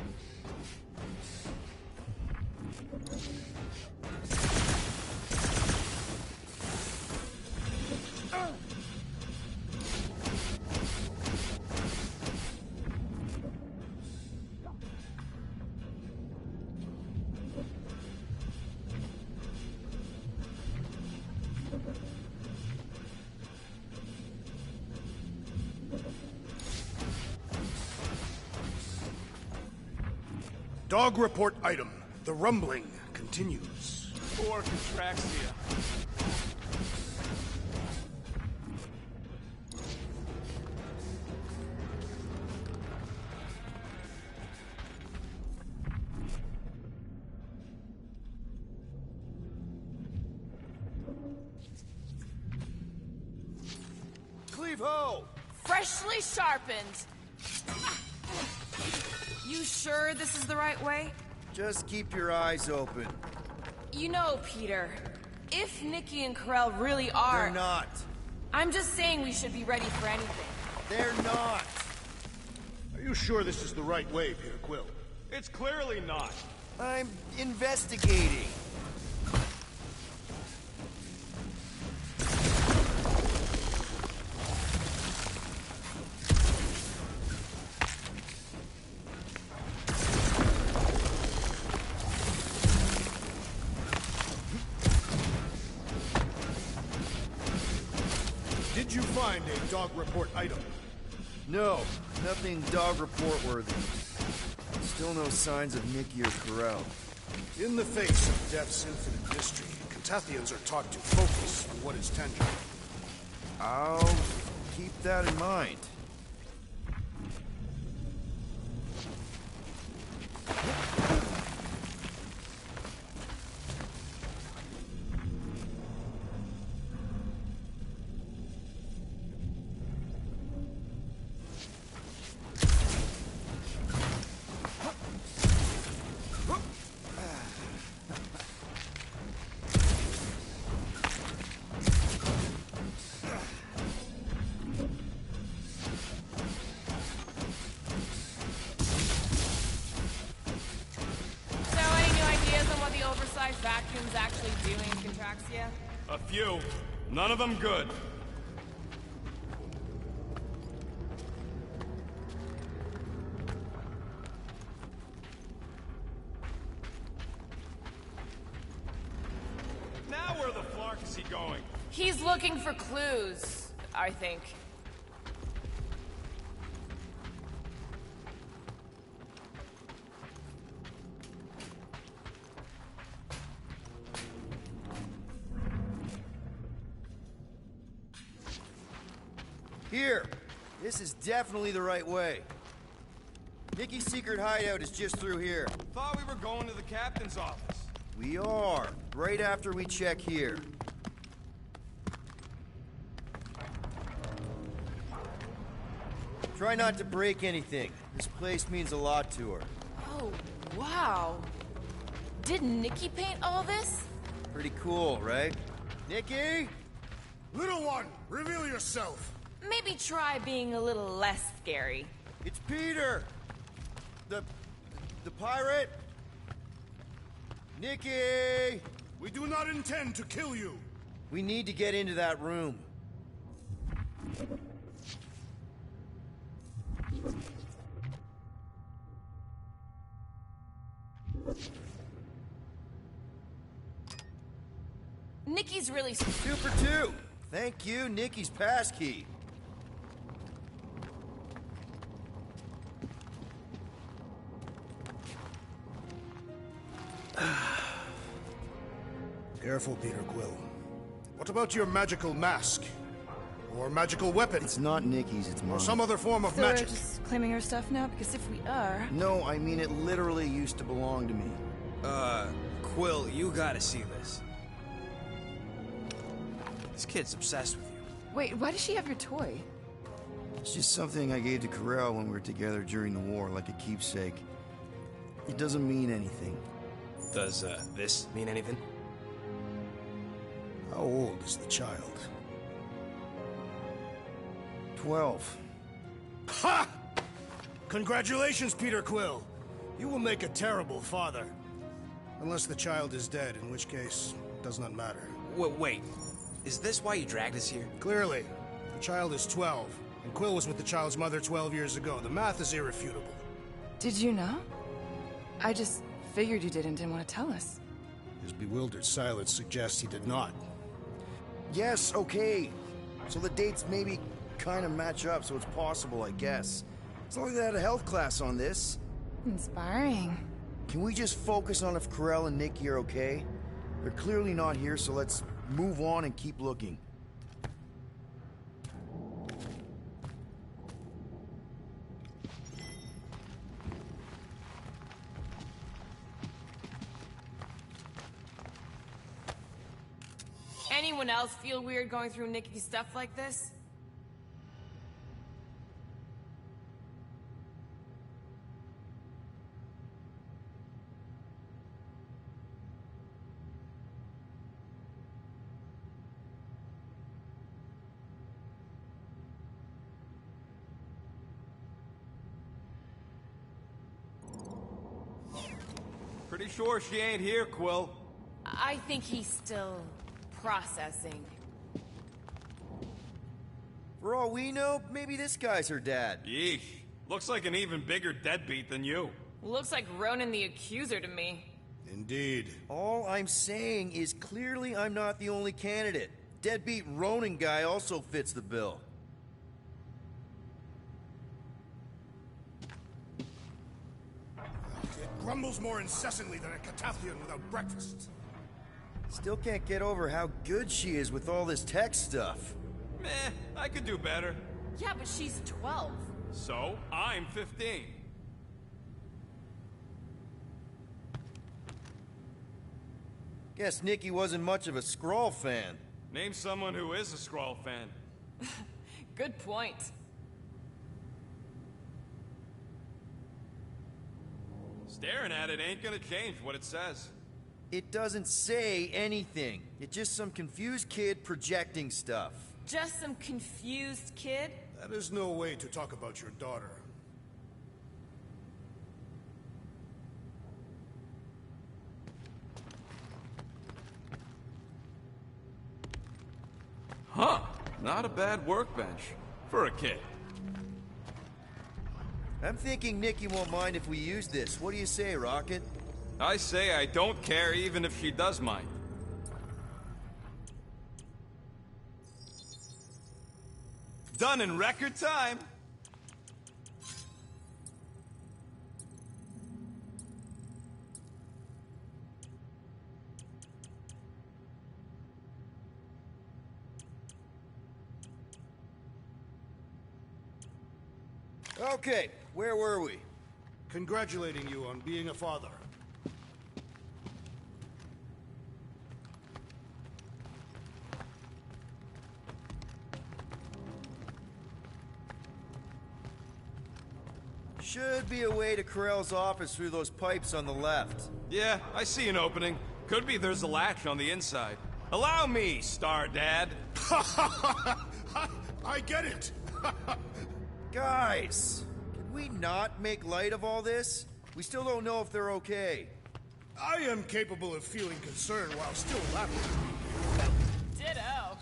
Dog report item. The rumbling continues. Poor Contraxia. Cleave ho! Freshly sharpened. You sure this is the right way? Just keep your eyes open. You know, Peter, if Nikki and Corell really are... They're not. I'm just saying we should be ready for anything. They're not. Are you sure this is the right way, Peter Quill? It's clearly not. I'm investigating. Did you find a dog report item? No, nothing dog report worthy. Still no signs of Nikki or Corell. In the face of Death's infinite mystery, Catathians are taught to focus on what is tangible. I'll keep that in mind. Vacuum's actually doing, Contraxia? A few. None of them good. Now where the flark is he going? He's looking for clues, I think. Here! This is definitely the right way. Nikki's secret hideout is just through here. Thought we were going to the captain's office. We are. Right after we check here. Try not to break anything. This place means a lot to her. Oh, wow. Did Nikki paint all this? Pretty cool, right? Nikki? Little one, reveal yourself. Maybe try being a little less scary. It's Peter! The pirate? Nikki! We do not intend to kill you. We need to get into that room. Nikki's really... 2 for 2! Thank you, Nikki's passkey. Careful, Peter Quill. What about your magical mask? Or magical weapon? It's not Nikki's, it's mine. Or some other form of So magic? we're just claiming her stuff now? Because if we are... No, I mean it literally used to belong to me. Quill, you gotta see this. This kid's obsessed with you. Wait, why does she have your toy? It's just something I gave to Corell when we were together during the war, like a keepsake. It doesn't mean anything. Does, this mean anything? How old is the child? 12. Ha! Congratulations, Peter Quill. You will make a terrible father. Unless the child is dead, in which case, it does not matter. Wait. Is this why you dragged us here? Clearly. The child is 12, and Quill was with the child's mother 12 years ago. The math is irrefutable. Did you know? I just figured you didn't want to tell us. His bewildered silence suggests he did not. Yes, okay. So the dates maybe kind of match up, so it's possible, I guess. As long as they had a health class on this. Inspiring. Can we just focus on if Corell and Nikki are okay? They're clearly not here, so let's move on and keep looking. Anyone else feel weird going through Nikki's stuff like this? Pretty sure she ain't here, Quill. I think he's still processing. For all we know, maybe this guy's her dad. Yeesh. Looks like an even bigger deadbeat than you. Looks like Ronan the Accuser to me. Indeed. All I'm saying is clearly I'm not the only candidate. Deadbeat Ronan guy also fits the bill. It grumbles more incessantly than a Catathian without breakfast. Still can't get over how good she is with all this tech stuff. Meh, I could do better. Yeah, but she's 12. So, I'm 15. Guess Nikki wasn't much of a Skrull fan. Name someone who is a Skrull fan. Good point. Staring at it ain't gonna change what it says. It doesn't say anything. It's just some confused kid projecting stuff. Just some confused kid? That is no way to talk about your daughter. Huh. Not a bad workbench. For a kid. I'm thinking Nikki won't mind if we use this. What do you say, Rocket? I say I don't care even if she does mind. Done in record time. Okay, where were we? Congratulating you on being a father. Should be a way to Corell's office through those pipes on the left. Yeah, I see an opening. Could be there's a latch on the inside. Allow me, Star Dad. I get it. Guys, can we not make light of all this? We still don't know if they're okay. I am capable of feeling concern while still laughing. Ditto.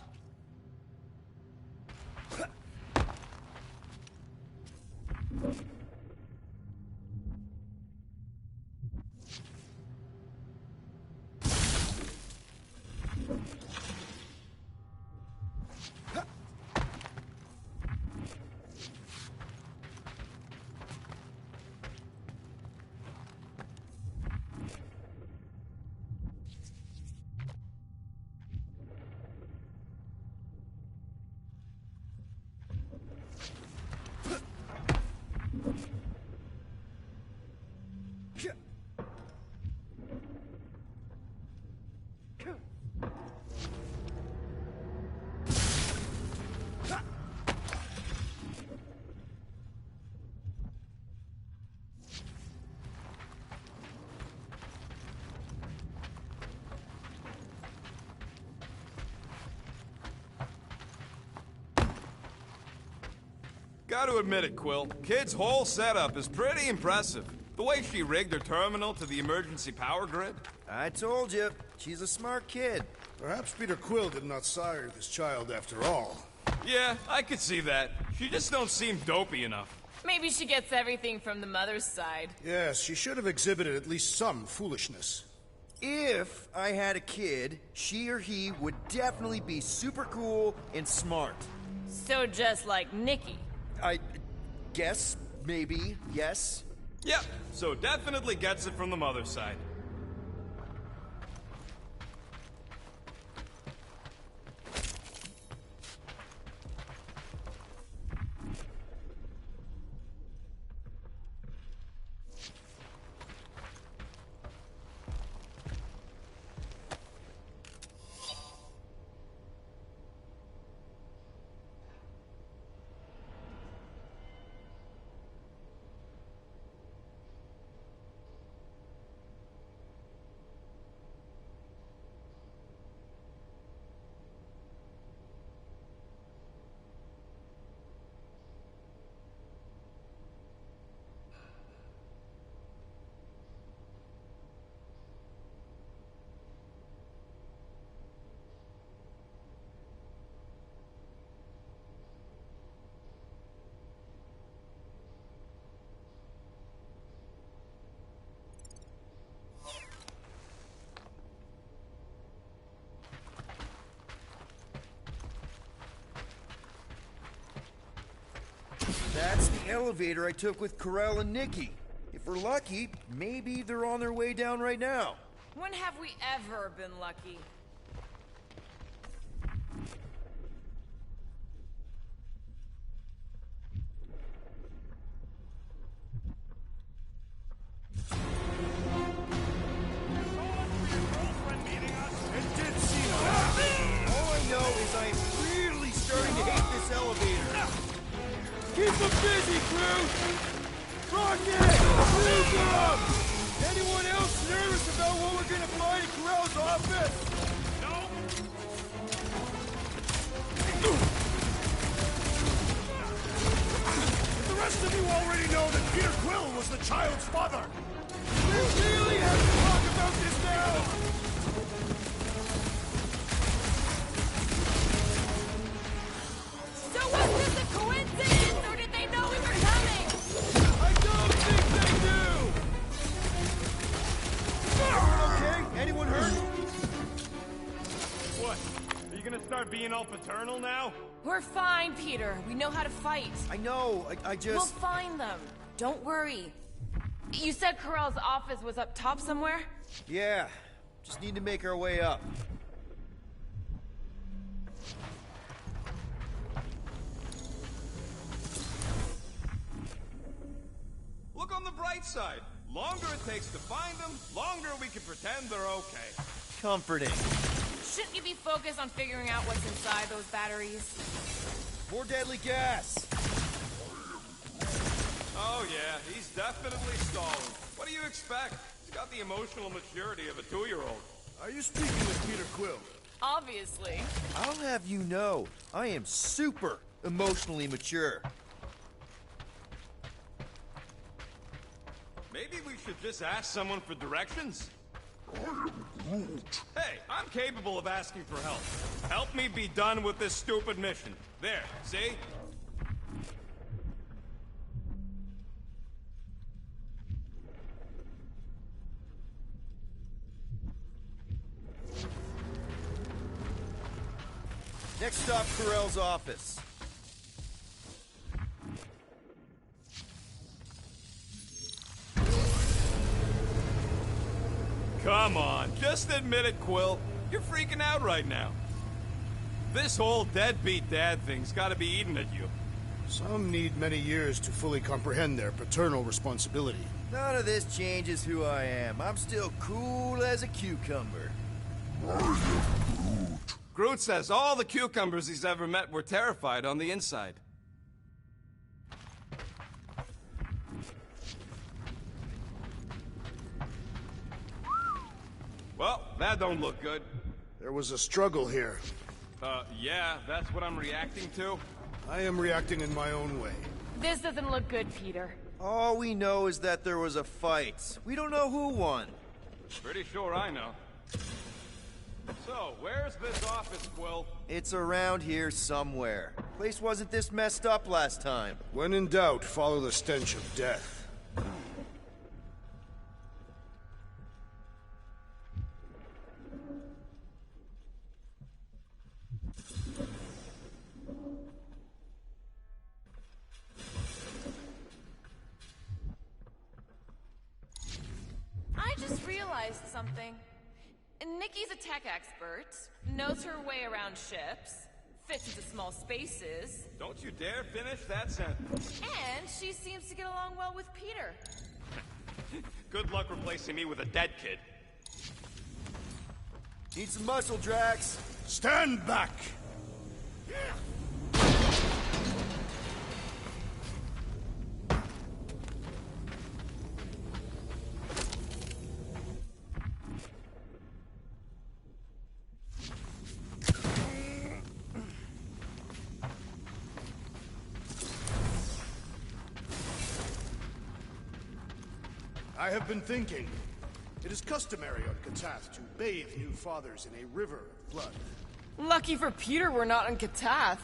Gotta admit it, Quill. Kid's whole setup is pretty impressive. The way she rigged her terminal to the emergency power grid. I told you, she's a smart kid. Perhaps Peter Quill did not sire this child after all. Yeah, I could see that. She just don't seem dopey enough. Maybe she gets everything from the mother's side. Yes, she should have exhibited at least some foolishness. If I had a kid, she or he would definitely be super cool and smart. So just like Nikki. I guess, maybe, yes. Yep, so definitely gets it from the mother's side. That's the elevator I took with Corell and Nikki. If we're lucky, maybe they're on their way down right now. When have we ever been lucky? All I know is I am really starting to hate this elevator. Keep them busy, crew! Rocket! Move them! Anyone else nervous about what we're gonna find in Corell's office? No. The rest of you already know that Peter Quill was the child's father! We really have to talk about this now! So was this a coincidence, or did they know we were coming? I don't think they do! Okay, anyone hurt? What? Are you gonna start being all paternal now? We're fine, Peter. We know how to fight. I know, I just... We'll find them. Don't worry. You said Corell's office was up top somewhere? Yeah, just need to make our way up. Look on the bright side. Longer it takes to find them, longer we can pretend they're okay. Comforting. Shouldn't you be focused on figuring out what's inside those batteries? More deadly gas. Oh yeah, he's definitely stalling. What do you expect? He's got the emotional maturity of a 2-year-old. Are you speaking with Peter Quill? Obviously. I'll have you know, I am super emotionally mature. Maybe we should just ask someone for directions? Hey, I'm capable of asking for help. Help me be done with this stupid mission. There, see? Next stop, Corell's office. Come on, just admit it, Quill. You're freaking out right now. This whole deadbeat dad thing's gotta be eating at you. Some need many years to fully comprehend their paternal responsibility. None of this changes who I am. I'm still cool as a cucumber. Groot says all the cucumbers he's ever met were terrified on the inside. Well, that don't look good. There was a struggle here. Yeah, that's what I'm reacting to. I am reacting in my own way. This doesn't look good, Peter. All we know is that there was a fight. We don't know who won. Pretty sure I know. So, where's this office, Quill? It's around here somewhere. Place wasn't this messed up last time. When in doubt, follow the stench of death. I just realized something. Nikki's a tech expert, knows her way around ships, fits into small spaces. Don't you dare finish that sentence. And she seems to get along well with Peter. Good luck replacing me with a dead kid. Need some muscle, Drax. Stand back! I have been thinking. It is customary on Katath to bathe new fathers in a river of blood. Lucky for Peter we're not on Katath.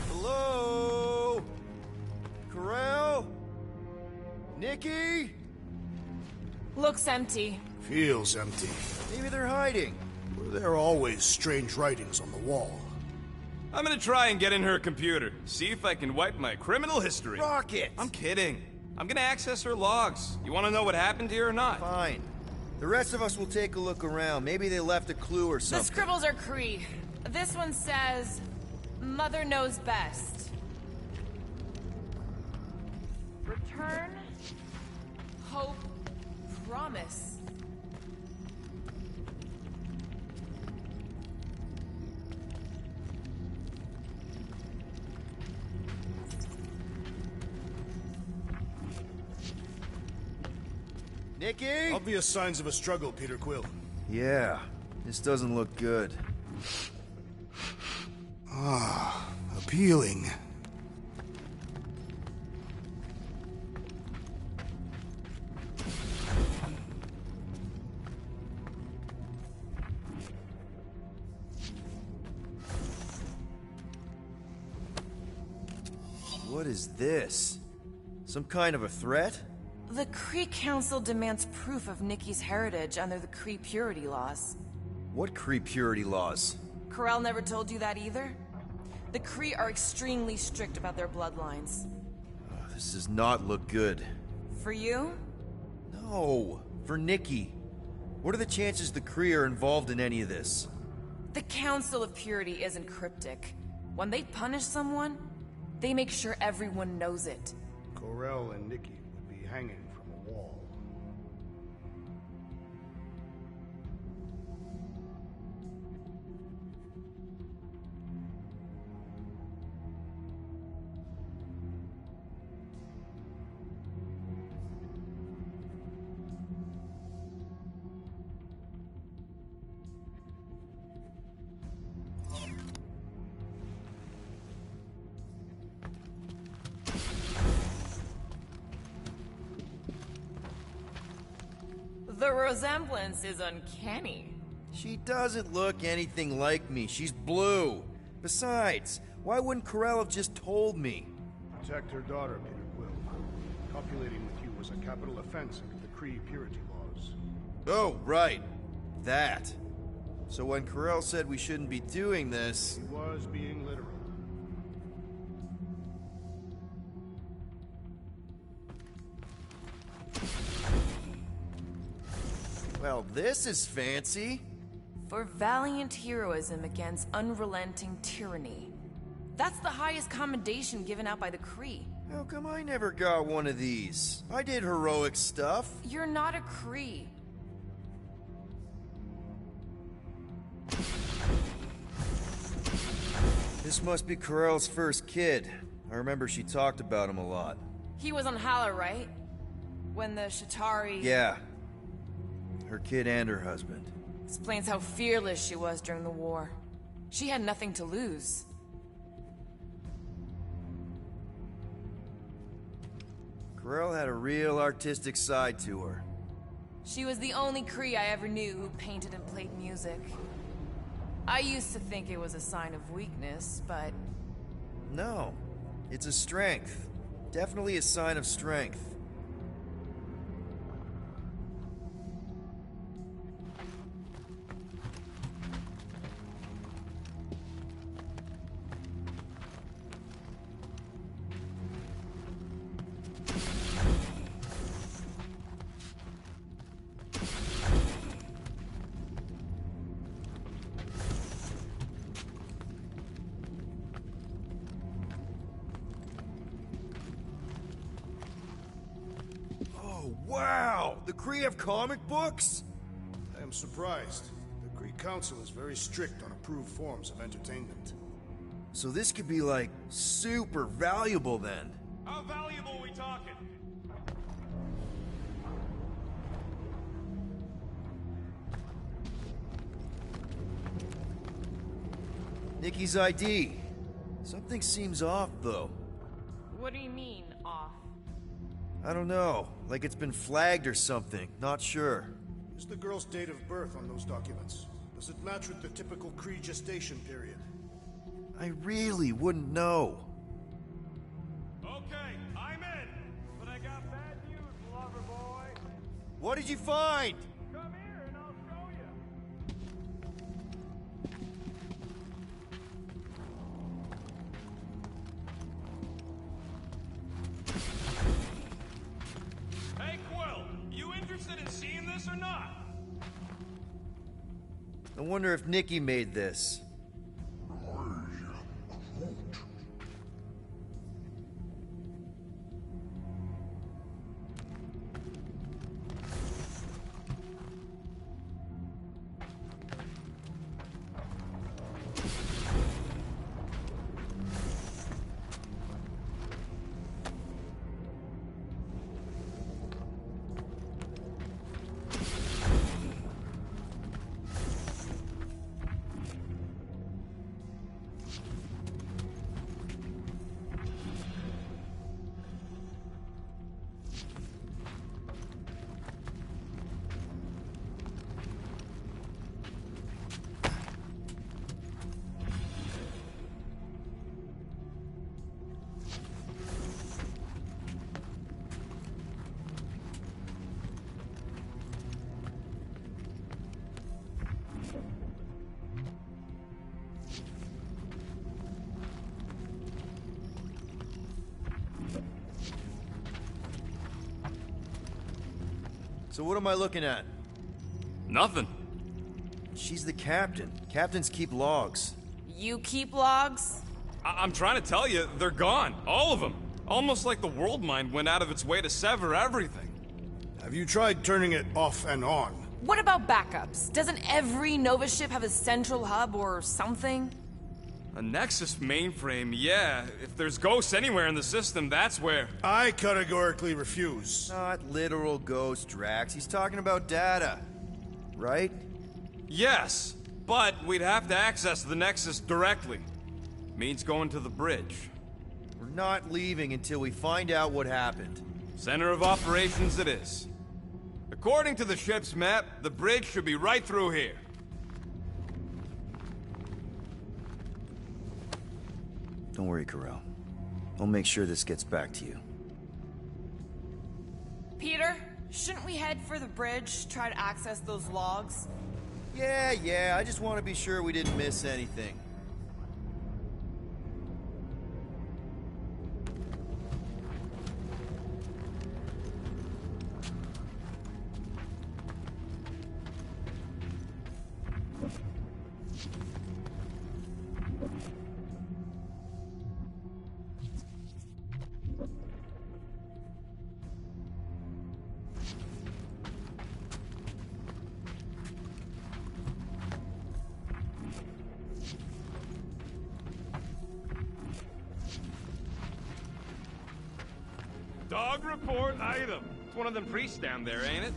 Hello? Corral? Nikki? Looks empty. Feels empty. Maybe they're hiding. There are always strange writings on the wall. I'm gonna try and get in her computer. See if I can wipe my criminal history. Rocket! I'm kidding. I'm gonna access her logs. You wanna know what happened here or not? Fine. The rest of us will take a look around. Maybe they left a clue or The something. scribbles are Kree. This one says, Mother knows best. Return, hope, promise. Nikki? Obvious signs of a struggle, Peter Quill. Yeah, this doesn't look good. Ah, appealing. What is this? Some kind of a threat? The Kree Council demands proof of Nikki's heritage under the Kree purity laws. What Kree purity laws? Corell never told you that either? The Kree are extremely strict about their bloodlines. Oh, this does not look good. For you? No, for Nikki. What are the chances the Kree are involved in any of this? The Council of Purity isn't cryptic. When they punish someone, they make sure everyone knows it. Corell and Nikki would be hanging from a wall. The resemblance is uncanny. She doesn't look anything like me. She's blue. Besides, why wouldn't Corell have just told me? Protect her daughter, Peter Quill. Copulating with you was a capital offense under the Kree purity laws. Oh, right. That. So when Corell said we shouldn't be doing this... He was being literal. Well, this is fancy. For valiant heroism against unrelenting tyranny. That's the highest commendation given out by the Kree. How come I never got one of these? I did heroic stuff. You're not a Kree. This must be Corell's first kid. I remember she talked about him a lot. He was on Hala, right? When the Shatari... Yeah. Her kid and her husband. Explains how fearless she was during the war. She had nothing to lose. Corell had a real artistic side to her. She was the only Kree I ever knew who painted and played music. I used to think it was a sign of weakness, but... No. It's a strength. Definitely a sign of strength. Wow! The Kree have comic books? I am surprised. The Kree Council is very strict on approved forms of entertainment. So this could be, like, super valuable then. How valuable we talking? Nikki's ID. Something seems off, though. What do you mean, off? I don't know. Like it's been flagged or something. Not sure. Is the girl's date of birth on those documents? Does it match with the typical Kree gestation period? I really wouldn't know. Okay, I'm in. But I got bad news, lover boy. What did you find? Come here and I'll show you. Hey, Quill, you interested in seeing this or not? I wonder if Nikki made this. So what am I looking at? Nothing. She's the captain. Captains keep logs. You keep logs? I'm trying to tell you, they're gone. All of them. Almost like the world mind went out of its way to sever everything. Have you tried turning it off and on? What about backups? Doesn't every Nova ship have a central hub or something? A Nexus mainframe, yeah. If there's ghosts anywhere in the system, that's where... I categorically refuse. Not literal ghost, Drax. He's talking about data. Right? Yes, but we'd have to access the Nexus directly. Means going to the bridge. We're not leaving until we find out what happened. Center of operations it is. According to the ship's map, the bridge should be right through here. Don't worry, Corell. I'll make sure this gets back to you. Peter, shouldn't we head for the bridge, try to access those logs? Yeah, I just want to be sure we didn't miss anything. Dog report item. It's one of them priests down there, ain't it?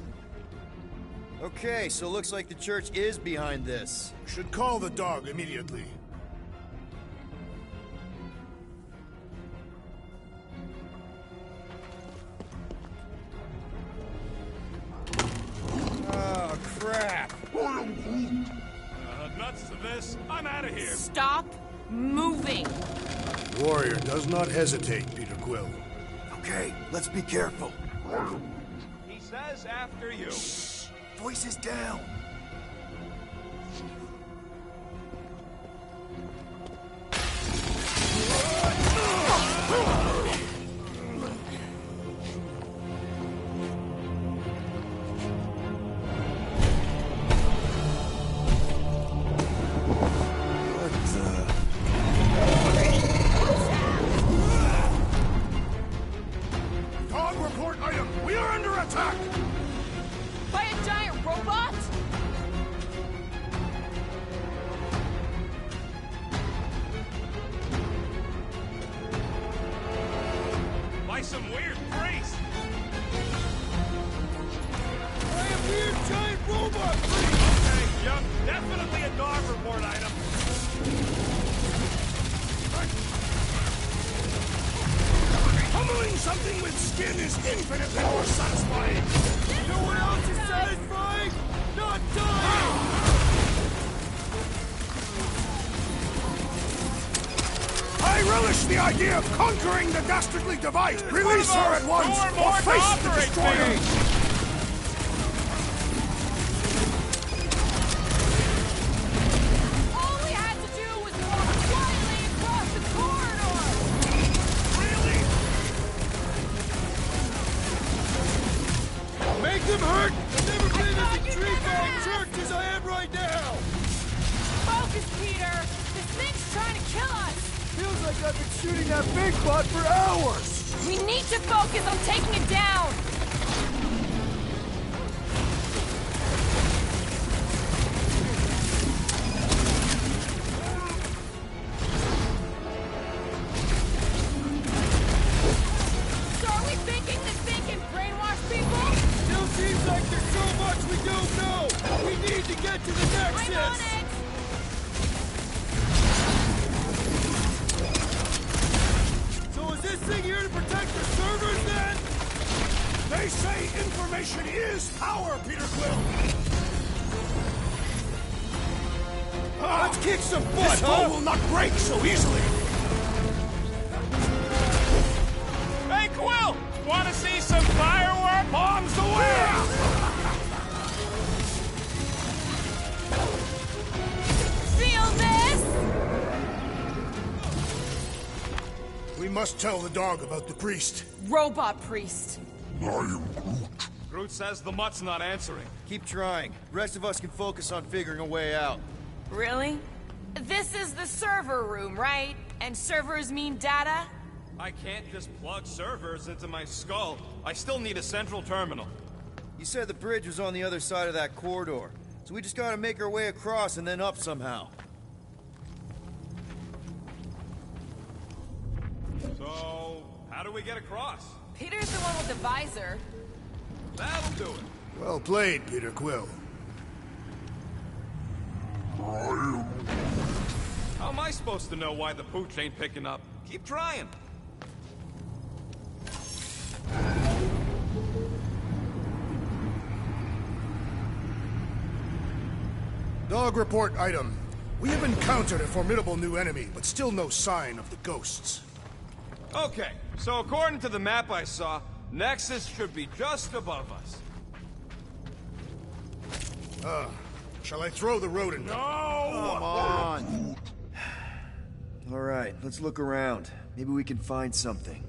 Okay, so looks like the church is behind this. Should call the dog immediately. Oh, crap. Nuts to this. I'm out of here. Stop moving. Warrior does not hesitate, Peter Quill. Okay, let's be careful. He says after you. Voices down. Dog report item. We are under attack. By a giant robot? By some weird priest. By a weird giant robot priest! Okay, yep, definitely a dog report item. Pummeling something with skin is infinitely more satisfying. You know what else is satisfying? Not dying! I relish the idea of conquering the dastardly device. Release her at once, or face the destroyer. All we had to do was walk quietly across the corridor! Really? Make them hurt! I've never been as intrigued by a church as I am right now! Focus, Peter! This thing's trying to kill us! Feels like I've been shooting that big bot for hours! We need to focus on taking it down! So are we thinking this thing can brainwash people? Still seems like there's so much we don't know! We need to get to the Nexus! I'm on it! So is this thing here to protect the servers then? They say information is power, Peter Quill. Let's kick some butt, This huh? bow will not break so easily. Hey, Quill! Want to see some firework? Bombs away! Feel this? We must tell the dog about the priest. Robot priest. Groot says the mutt's not answering. Keep trying. The rest of us can focus on figuring a way out. Really? This is the server room, right? And servers mean data? I can't just plug servers into my skull. I still need a central terminal. You said the bridge was on the other side of that corridor, so we just gotta make our way across and then up somehow. So, how do we get across? Peter's the one with the visor. That'll do it. Well played, Peter Quill. How am I supposed to know why the pooch ain't picking up? Keep trying. Dog report item. We have encountered a formidable new enemy, but still no sign of the ghosts. Okay, so according to the map I saw, Nexus should be just above us. Shall I throw the rodent? No! Come on! Alright, let's look around. Maybe we can find something.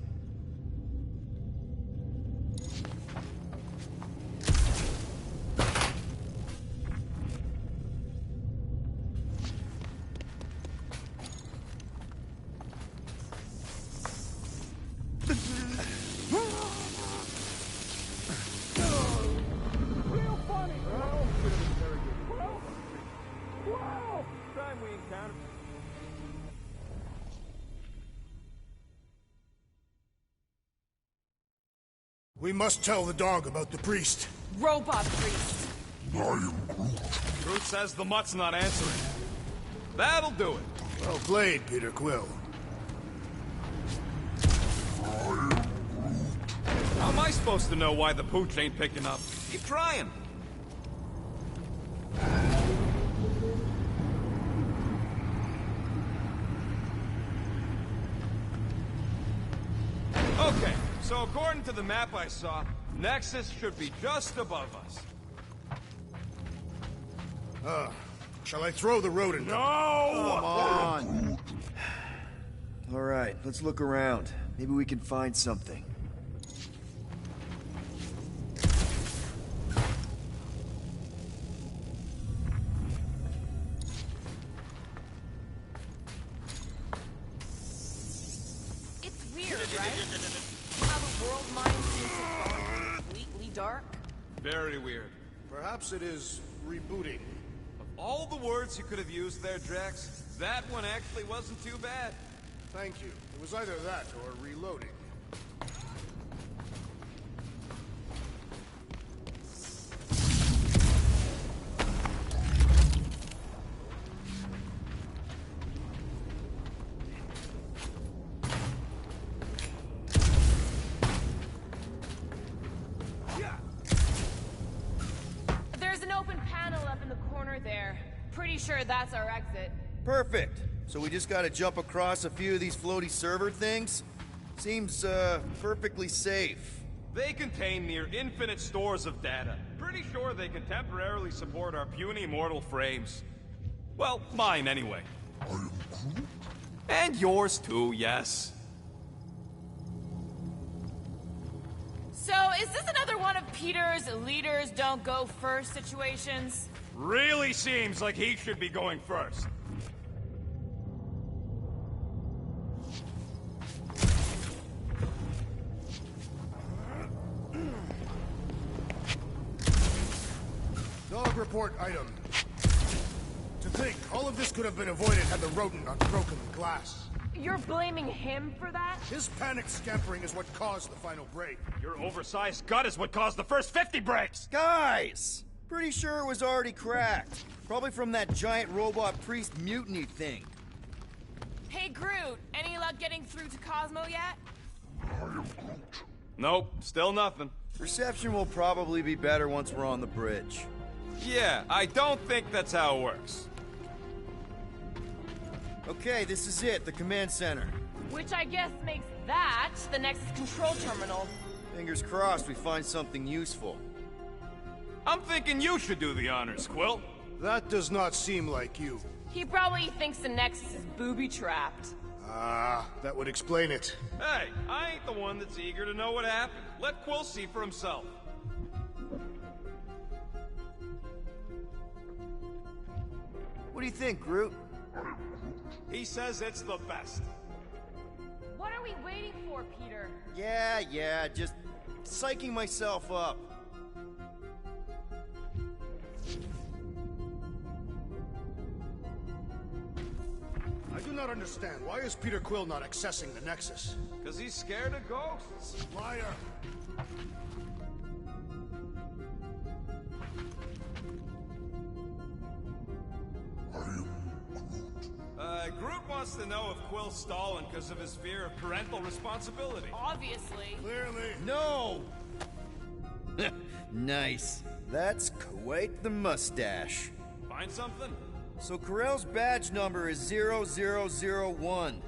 We must tell the dog about the priest. Robot priest. I am Groot. Groot says the mutt's not answering. That'll do it. Well played, Peter Quill. How am I supposed to know why the pooch ain't picking up? Keep trying. Okay, so according to the map I saw, Nexus should be just above us. Shall I throw the rodent? No! Come on! Alright, let's look around. Maybe we can find something. It's weird, right? How the world mind seems to go completely dark. Very weird. Perhaps it is rebooting. Of all the words you could have used there, Drax, that one actually wasn't too bad. Thank you. It was either that or reloading. There's an open panel up in the corner there. Pretty sure that's our exit. Perfect. So we just gotta jump across a few of these floaty server things? Seems, perfectly safe. They contain near infinite stores of data. Pretty sure they can temporarily support our puny mortal frames. Well, mine anyway. I am Groot. And yours too, yes. So, is this another one of Peter's leaders don't go first situations? Really seems like he should be going first. Dog report item. To think, all of this could have been avoided had the rodent not broken the glass. You're blaming him for that? His panic scampering is what caused the final break. Your oversized gut is what caused the first 50 breaks! Guys! Pretty sure it was already cracked. Probably from that giant robot priest mutiny thing. Hey, Groot, any luck getting through to Cosmo yet? I am Groot. Nope, still nothing. Reception will probably be better once we're on the bridge. Yeah, I don't think that's how it works. Okay, this is it, the command center. Which I guess makes that the Nexus control terminal. Fingers crossed we find something useful. I'm thinking you should do the honors, Quill. That does not seem like you. He probably thinks the Nexus is booby-trapped. Ah, that would explain it. Hey, I ain't the one that's eager to know what happened. Let Quill see for himself. What do you think, Groot? He says it's the best. What are we waiting for, Peter? Yeah, just psyching myself up. I do not understand. Why is Peter Quill not accessing the Nexus? Because he's scared of ghosts. Liar! Groot wants to know if Quill's stalling because of his fear of parental responsibility. Obviously. Clearly. No! Nice. That's quite the mustache. Find something? So Karel's badge number is 0001.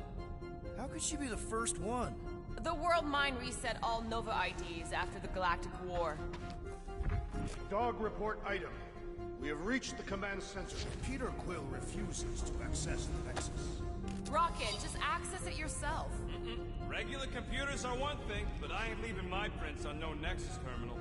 How could she be the first one? The world mind reset all Nova IDs after the Galactic War. Dog report item. We have reached the command center. Peter Quill refuses to access the Nexus. Rocket, just access it yourself. Regular computers are one thing, but I ain't leaving my prints on no Nexus terminal.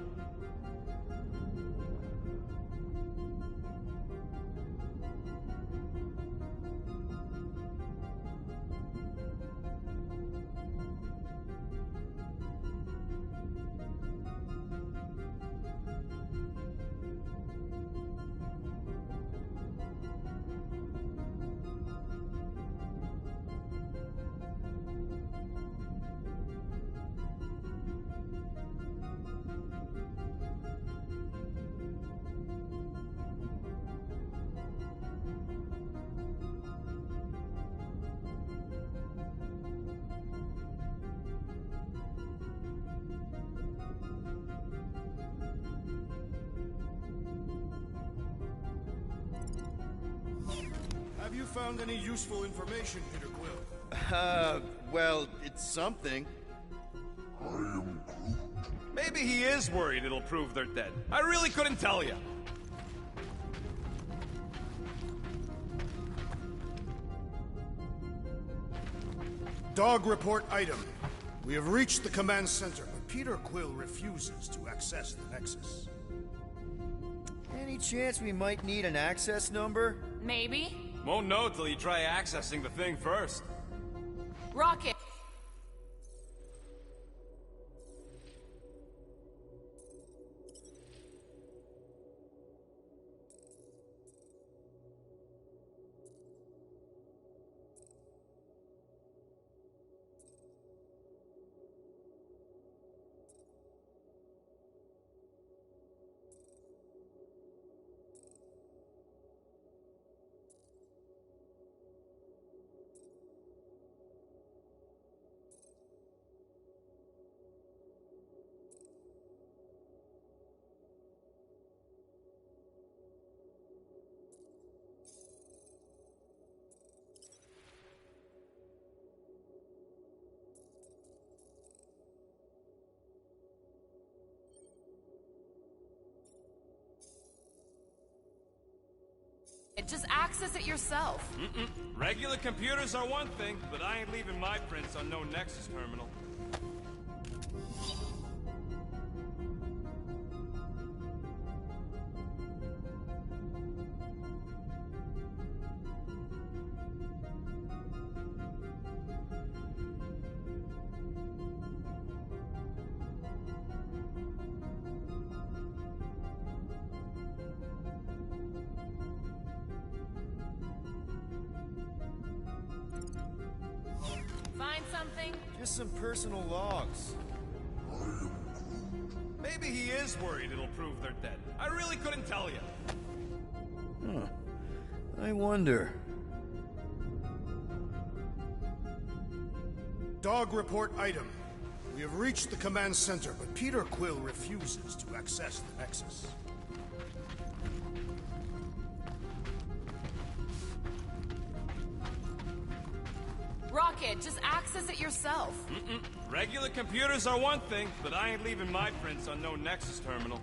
Have you found any useful information, Peter Quill? Well, it's something. Maybe he is worried it'll prove they're dead. I really couldn't tell you. Dog report item. We have reached the command center, but Peter Quill refuses to access the Nexus. Any chance we might need an access number? Maybe. Won't know till you try accessing the thing first. Rocket! Just access it yourself. Regular computers are one thing, but I ain't leaving my prints on no Nexus terminal. Find something? Just some personal logs. Maybe he is worried it'll prove they're dead. I really couldn't tell you. Huh. I wonder. Dog report item. We have reached the command center, but Peter Quill refuses to access the Nexus. Rocket, just access it yourself. Regular computers are one thing, but I ain't leaving my prints on no Nexus terminal.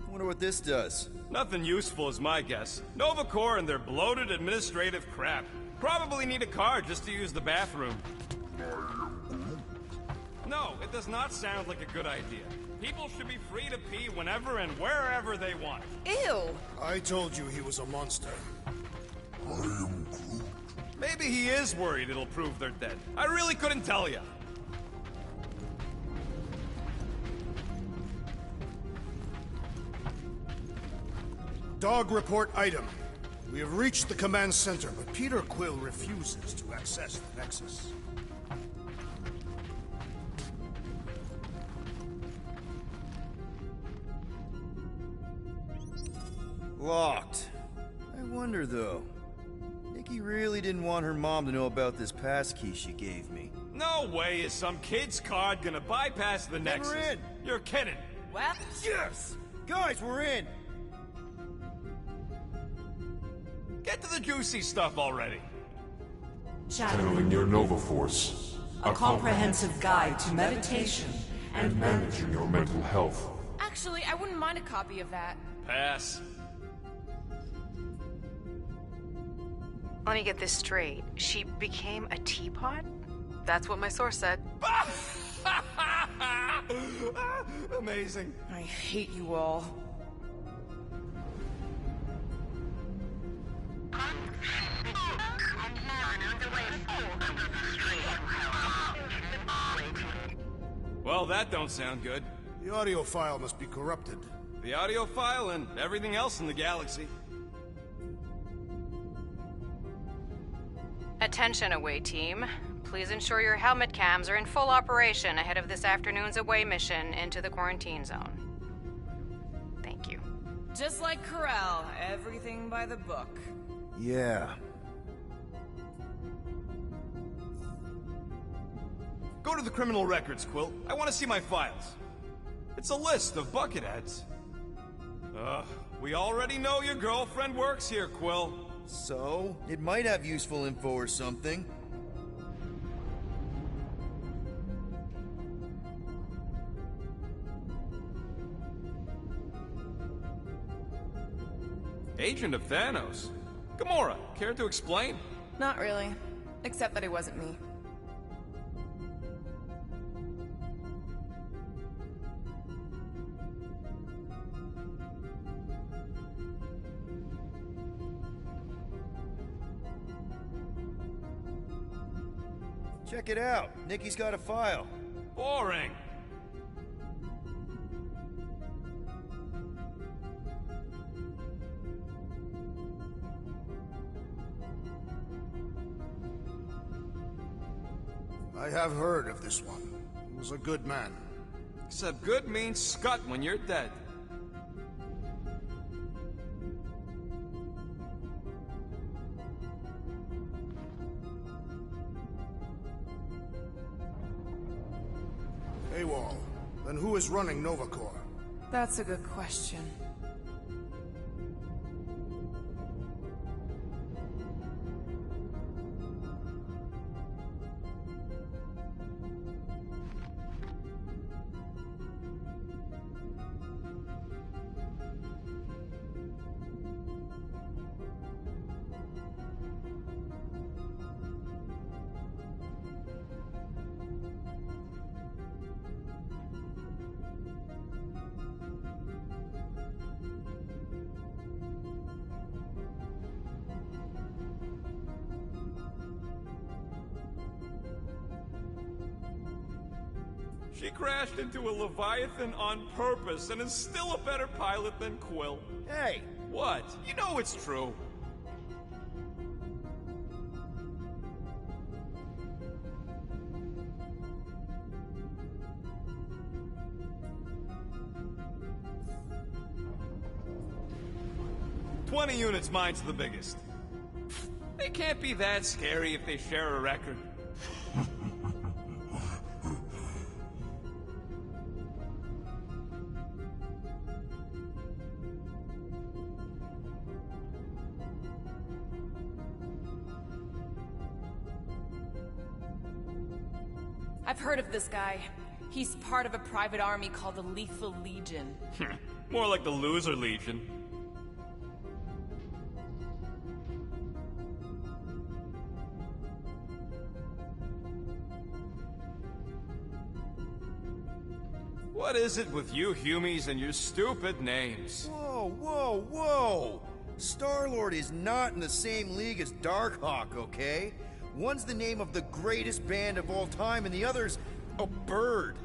Wonder what this does. Nothing useful is my guess. Nova Corps and their bloated administrative crap. Probably need a card just to use the bathroom. No, it does not sound like a good idea. People should be free to pee whenever and wherever they want. Ew! I told you he was a monster. Maybe he is worried it'll prove they're dead. I really couldn't tell you. Dog report item. We have reached the command center, but Peter Quill refuses to access the Nexus. Locked. I wonder, though. Nikki really didn't want her mom to know about this passkey she gave me. No way is some kid's card gonna bypass the Nexus. We're in. You're kidding. Well, Yes! Guys, we're in! Get to the juicy stuff already. Channeling your Nova Force. A comprehensive guide to meditation and managing your mental health. actually, I wouldn't mind a copy of that. Pass. Let me get this straight. She became a teapot? That's what my source said. Amazing. I hate you all. Well, that don't sound good. The audio file must be corrupted. The audio file and everything else in the galaxy. Attention, away team. Please ensure your helmet cams are in full operation ahead of this afternoon's away mission into the quarantine zone. Thank you. Just like Corel, everything by the book. Yeah. Go to the criminal records, Quill. I want to see my files. It's a list of bucketheads. Ugh, We already know your girlfriend works here, Quill. So, it might have useful info or something. Agent of Thanos? Gamora, care to explain? Not really. Except that it wasn't me. Check it out. Nikki's got a file. Boring. I have heard of this one. He was a good man. Except good means scut when you're dead. AWOL. Then who is running Nova Corps? That's a good question. She crashed into a Leviathan on purpose and is still a better pilot than Quill. Hey! What? You know it's true. "20 units, mine's the biggest. They can't be that scary if they share a record. I've heard of this guy. He's part of a private army called the Lethal Legion. More like the Loser Legion. What is it with you Humies and your stupid names? Whoa, whoa, whoa! Star-Lord is not in the same league as Darkhawk, okay? One's the name of the greatest band of all time, and the other's a bird.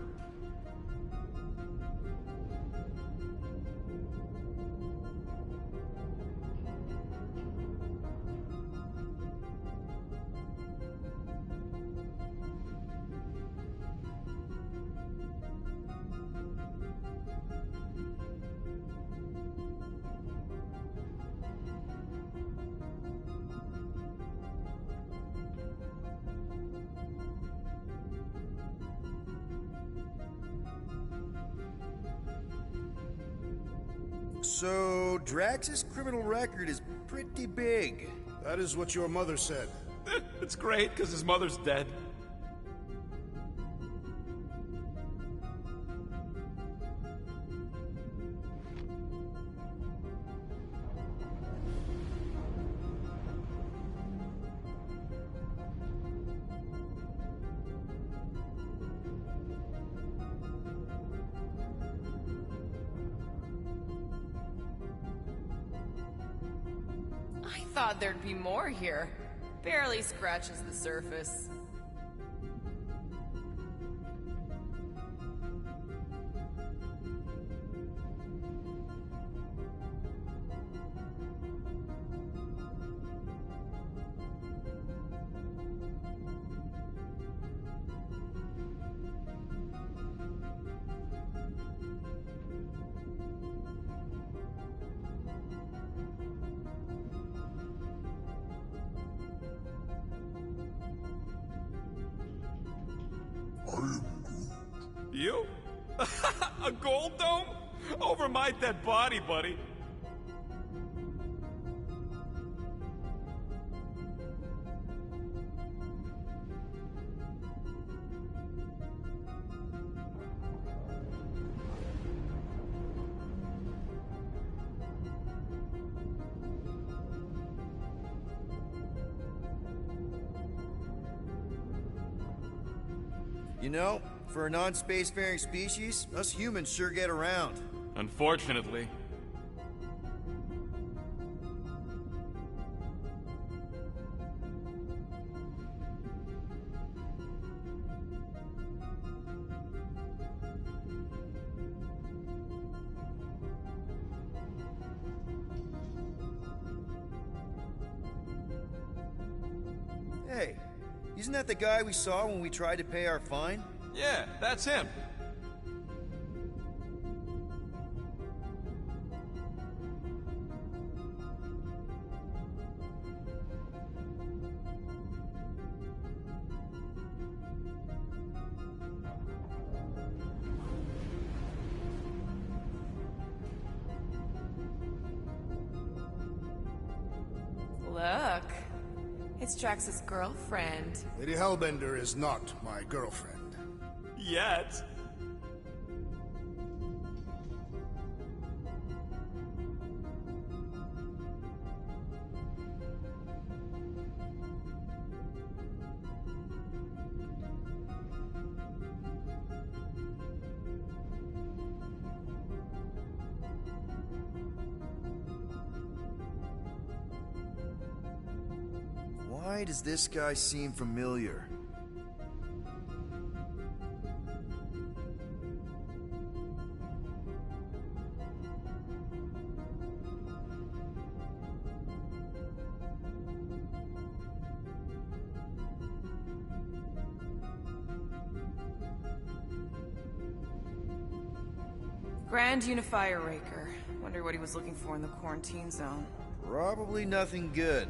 So, Drax's criminal record is pretty big. That is what your mother said. It's great, because his mother's dead. I thought there'd be more here. Barely scratches the surface. You? A gold dome? Over my dead body, buddy. You know, for a non-spacefaring species, us humans sure get around. Unfortunately. Hey, isn't that the guy we saw when we tried to pay our fine? Yeah, that's him. Look. It's Drax's girlfriend. Lady Hellbender is not my girlfriend. Yet. Why does this guy seem familiar? Grand Unifier Raker. Wonder what he was looking for in the quarantine zone. Probably nothing good.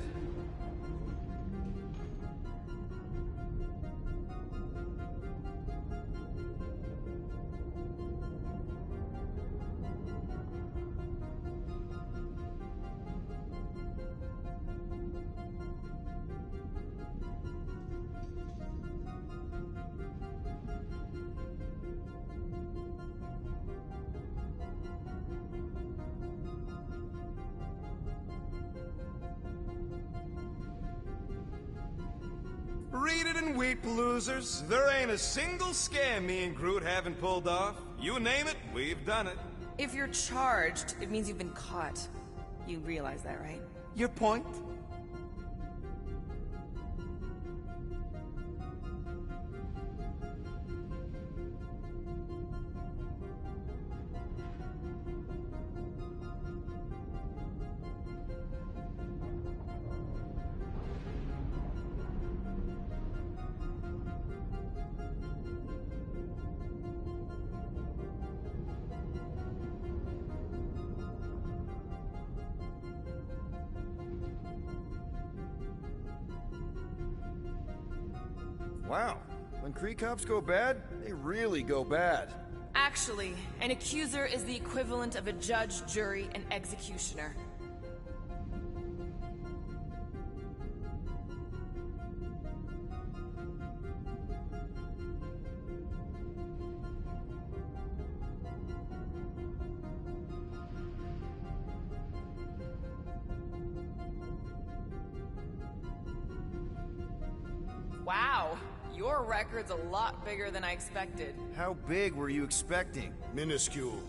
Read it in Wheat Paloozers. There ain't a single scam me and Groot haven't pulled off. You name it, we've done it. If you're charged, it means you've been caught. You realize that, right? Your point? Wow, when Kree cops go bad, they really go bad. Actually, an accuser is the equivalent of a judge, jury, and executioner. Wow, your record's a lot bigger than I expected. How big were you expecting? Minuscule.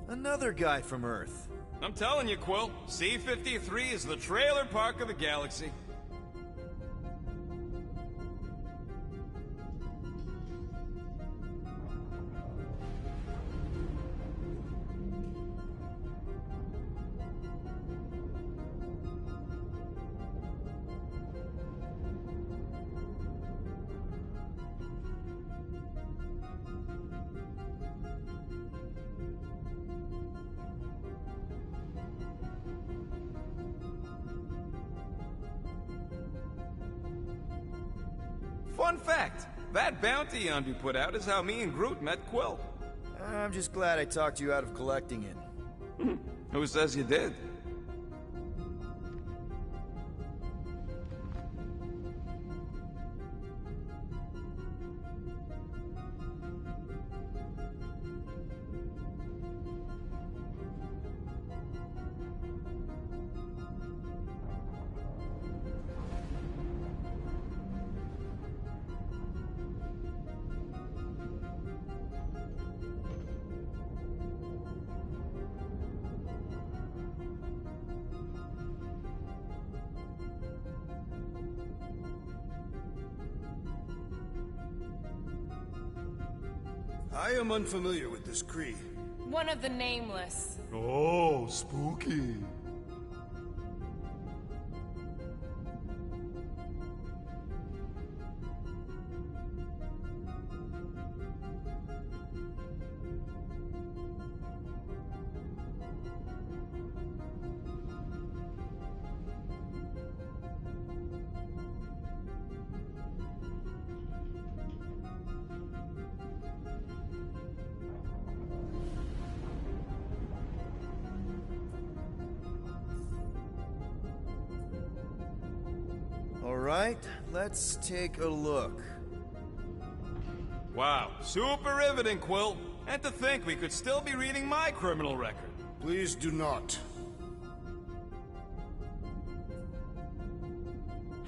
Another guy from Earth. I'm telling you, Quill, C-53 is the trailer park of the galaxy. Fun fact, that bounty Yondu put out is how me and Groot met Quill. I'm just glad I talked you out of collecting it. Who says you did? I am unfamiliar with this Kree. One of the Nameless. Oh, spooky. Alright, let's take a look. Wow, super riveting, Quill. And to think we could still be reading my criminal record. Please do not.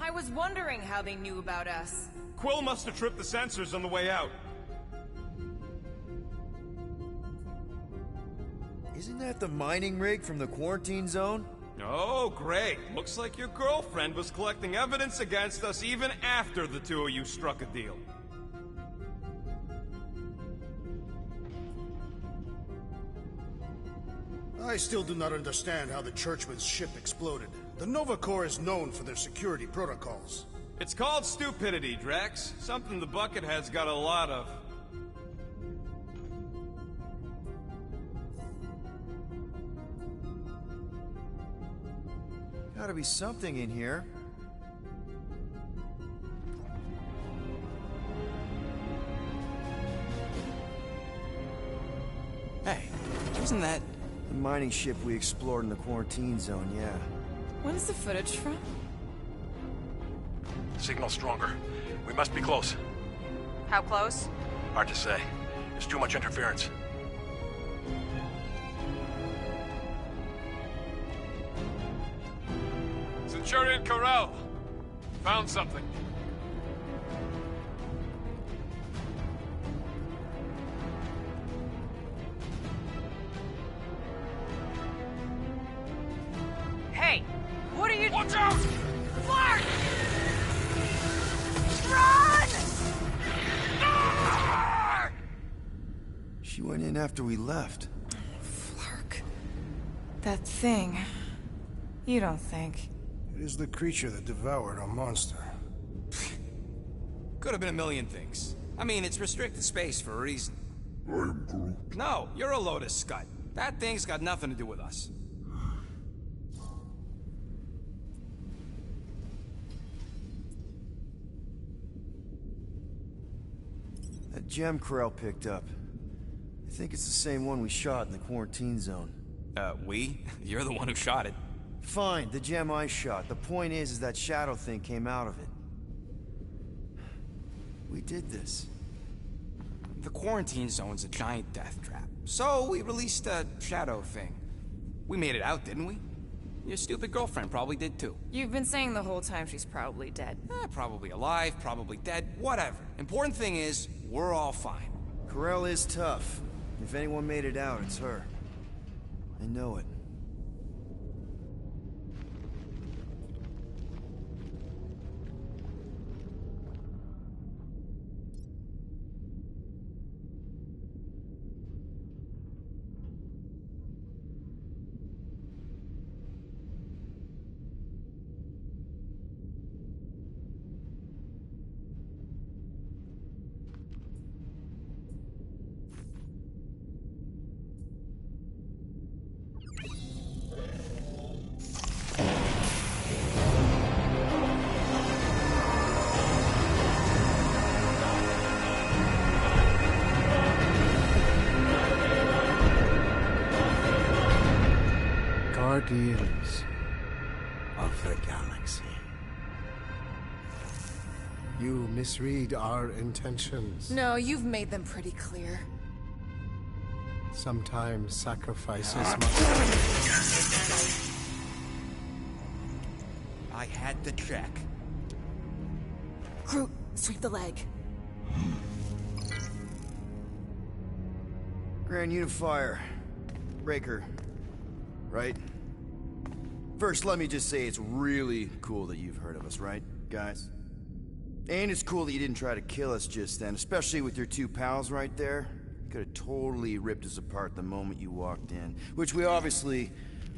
I was wondering how they knew about us. Quill must have tripped the sensors on the way out. Isn't that the mining rig from the quarantine zone? Oh, great. Looks like your girlfriend was collecting evidence against us even after the two of you struck a deal. I still do not understand how the Churchman's ship exploded. The Nova Corps is known for their security protocols. It's called stupidity, Drax. Something the Buckethead's got a lot of. Gotta be something in here. Hey, wasn't that... The mining ship we explored in the quarantine zone, yeah. What is the footage from? Signal stronger. We must be close. How close? Hard to say. There's too much interference. Centurion Corral! Found something. Hey! What are you— Watch out! Flark! Run! She went in after we left. Flark. That thing. You don't think. It is the creature that devoured our monster. Could have been a million things. I mean, it's restricted space for a reason. I am Groot. No, you're a Lotus Scud. That thing's got nothing to do with us. That gem Corell picked up. I think it's the same one we shot in the quarantine zone. We? You're the one who shot it. Fine, the gem I shot. The point is that shadow thing came out of it. We did this. The quarantine zone's a giant death trap. So we released a shadow thing. We made it out, didn't we? Your stupid girlfriend probably did too. You've been saying the whole time she's probably dead. Probably alive, probably dead, whatever. Important thing is, we're all fine. Corell is tough. If anyone made it out, it's her. I know it. ideals of the galaxy. You misread our intentions. No, you've made them pretty clear. Sometimes sacrifices I had to check. Groot, sweep the leg. Grand Unifier. Breaker. Right? First, let me just say it's really cool that you've heard of us, right, guys? And it's cool that you didn't try to kill us just then, especially with your two pals right there. Could have totally ripped us apart the moment you walked in, which we obviously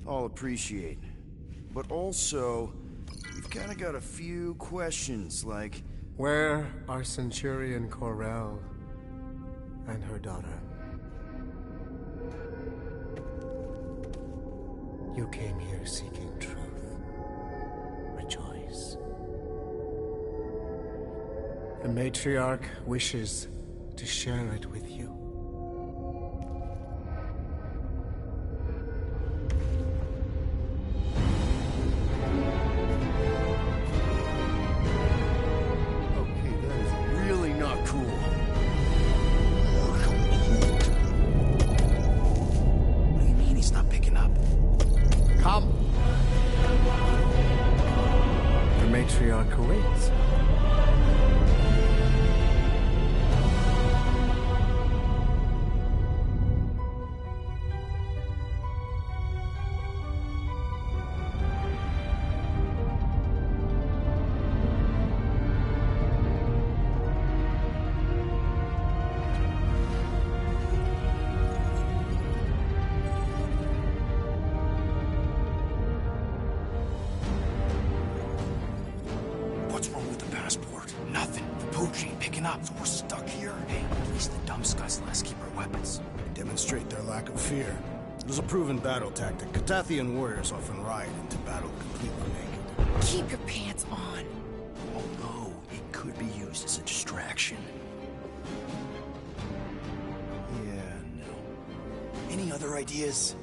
all appreciate. But also, we've kind of got a few questions, like... Where are Centurion Corell and her daughter? You came here seeking truth. Rejoice. The Matriarch wishes to share it with you. Okay, that is really not cool. What do you mean he's not picking up? Come! The Matriarch awaits. What's wrong with the passport? Nothing. The pooch ain't picking up, so we're stuck here. Hey, at least the dumb scuzz let us keep our weapons. They demonstrate their lack of fear. It was a proven battle tactic. Catathian warriors often ride into battle completely naked. Keep your pants on. Although, it could be used as a distraction. Yeah, no. Any other ideas?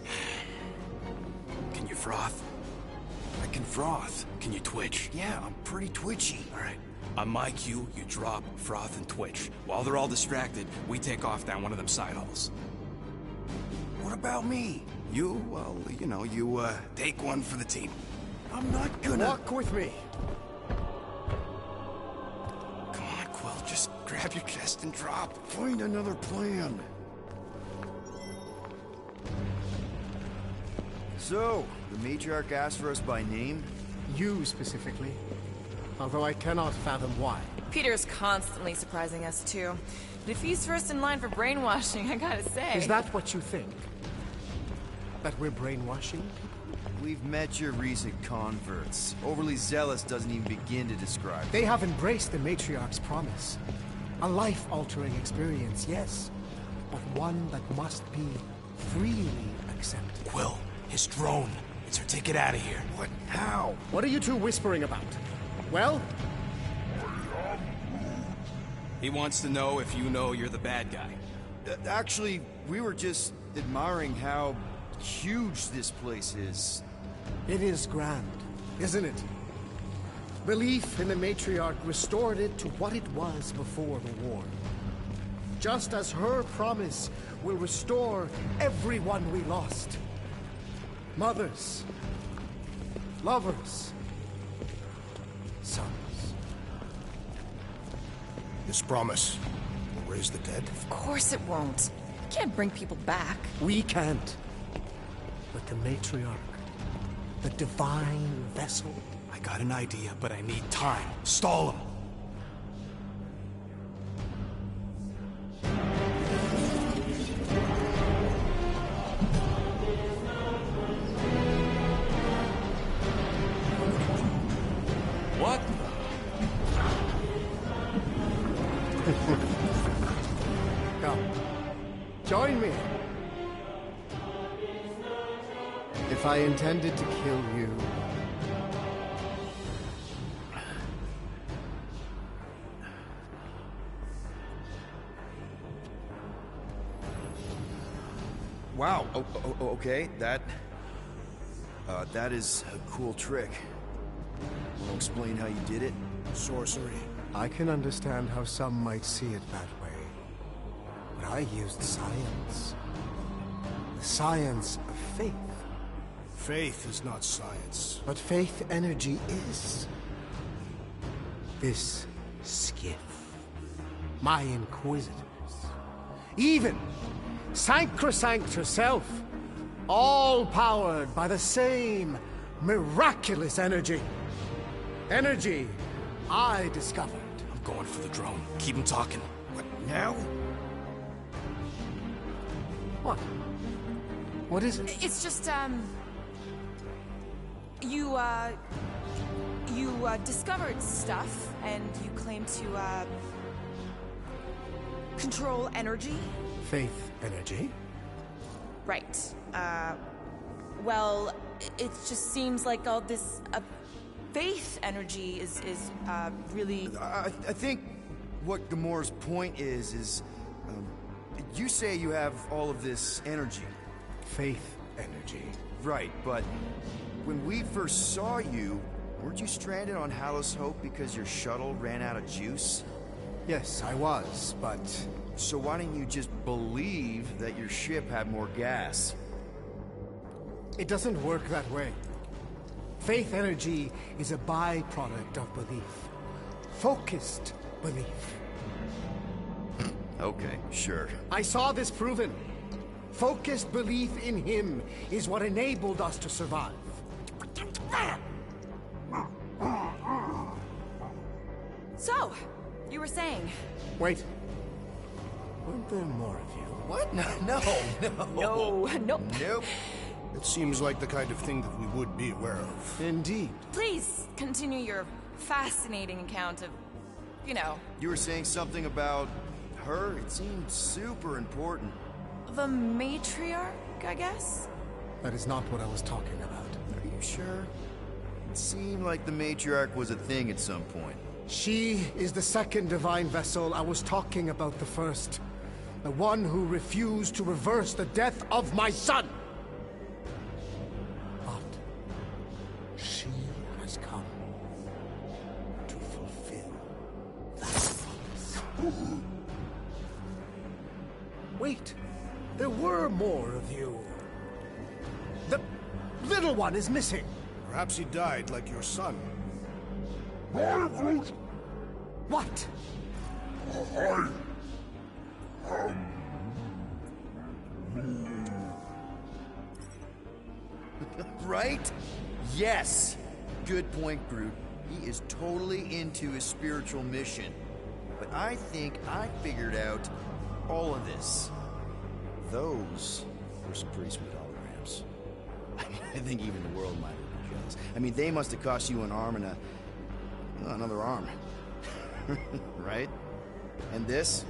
Can you froth? I can froth. Can you twitch? Yeah, I'm pretty twitchy. All right. On my cue, you drop, froth, and twitch. While they're all distracted, we take off down one of them side halls. What about me? You, well, you know, you, take one for the team. I'm not gonna... Walk with me. Come on, Quill, just grab your chest and drop. Find another plan. So, the Matriarch asked for us by name? You specifically. Although I cannot fathom why. Peter's constantly surprising us, too. But if he's first in line for brainwashing, I gotta say... Is that what you think? That we're brainwashing people? We've met your recent converts. Overly zealous doesn't even begin to describe. They have embraced the Matriarch's promise. A life-altering experience, yes. But one that must be freely accepted. Quill, his drone. It's our ticket out of here. What? How? What are you two whispering about? Well? He wants to know if you know you're the bad guy. Actually, we were just admiring how huge this place is. It is grand, isn't it? Belief in the Matriarch restored it to what it was before the war. Just as her promise will restore everyone we lost. Mothers, lovers, sons. This promise will raise the dead? Of course it won't. You can't bring people back. We can't. But the Matriarch, the divine vessel. I got an idea, but I need time. Stall him. What? Come, join me. If I intended to kill you, Wow. Okay, that but that is a cool trick. Want to explain how you did it? Sorcery. I can understand how some might see it that way. But I used science. The science of faith. Faith is not science. But faith energy is. This skiff. My inquisitors. Even Sacrosanct herself. All powered by the same miraculous energy. Energy I discovered. I'm going for the drone. Keep him talking. What, now? What? What is it? It's just, you discovered stuff, and you claim to, control energy? Faith energy? Right. Well, it just seems like all this, faith energy is really... I think what Gamora's point is, you say you have all of this energy. Faith energy. Right, but when we first saw you, weren't you stranded on Hallows Hope because your shuttle ran out of juice? Yes, I was, but... So why didn't you just believe that your ship had more gas? It doesn't work that way. Faith energy is a byproduct of belief. Focused belief. Okay, sure. I saw this proven. Focused belief in him is what enabled us to survive. So, you were saying... Wait. Weren't there more of you? What? No. Nope. It seems like the kind of thing that we would be aware of. Indeed. Please, continue your fascinating account of, you know... You were saying something about her? It seemed super important. The matriarch, I guess? That is not what I was talking about. Are you sure? It seemed like the matriarch was a thing at some point. She is the second divine vessel. I was talking about the first. The one who refused to reverse the death of my son! But she has come to fulfill that promise. Wait, there were more of you. The little one is missing. Perhaps he died like your son. What? Right? Yes. Good point, Groot. He is totally into his spiritual mission. But I think I figured out all of this. Those were some pretty sweet holograms. I think even the world might have been jealous. I mean, they must have cost you an arm and another arm. Right? And this?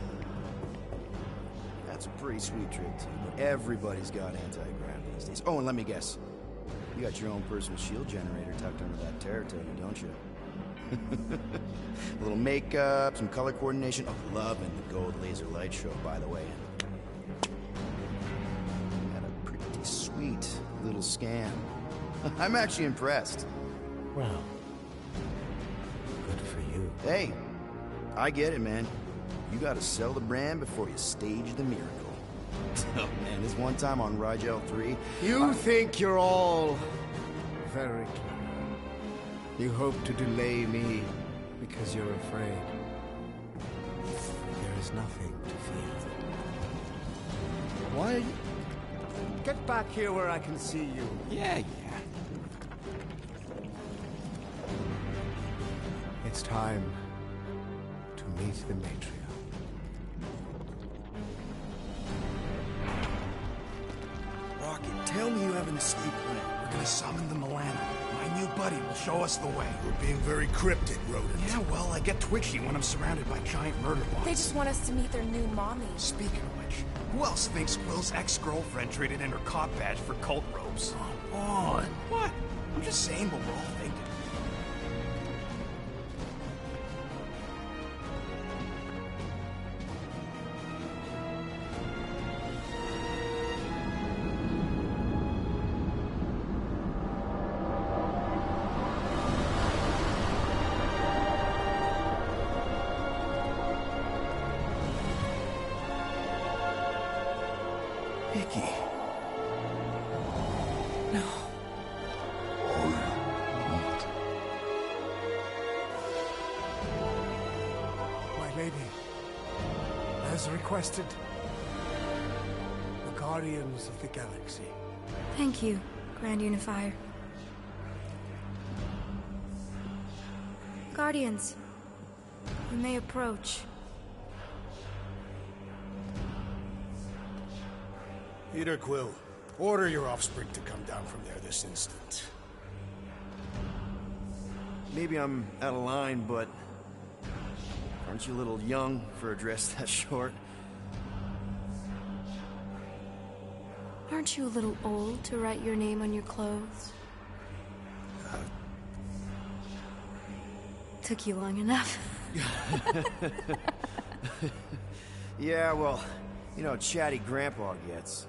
That's a pretty sweet trick, too. But everybo's got anti-grav these days. Oh, and let me guess. You got your own personal shield generator tucked under that Teratota, don't you? A little makeup, some color coordination. Oh, loving the gold laser light show, by the way. Had a pretty sweet little scam. I'm actually impressed. Well, good for you. Hey, I get it, man. You gotta sell the brand before you stage the miracle. Oh, man, this one time on Rigel 3... You think you're all very clever. You hope to delay me because you're afraid. There is nothing to fear. Why are you... Get back here where I can see you. Yeah. It's time to meet the matriarch. Rocket, tell me you have an escape plan. We're gonna summon the Milano. My new buddy will show us the way. You're being very cryptic, Rodent. Yeah, well, I get twitchy when I'm surrounded by giant murder bots. They just want us to meet their new mommy. Speaking of which, who else thinks Quill's ex-girlfriend traded in her cop badge for cult robes? Come on. What? I'm just saying what we're all thinking. Icky. No. My lady, as requested, the Guardians of the Galaxy. Thank you, Grand Unifier. Guardians, you may approach. Peter Quill, order your offspring to come down from there this instant. Maybe I'm out of line, but aren't you a little young for a dress that short? Aren't you a little old to write your name on your clothes? Took you long enough. Yeah, well, you know how chatty Grandpa gets.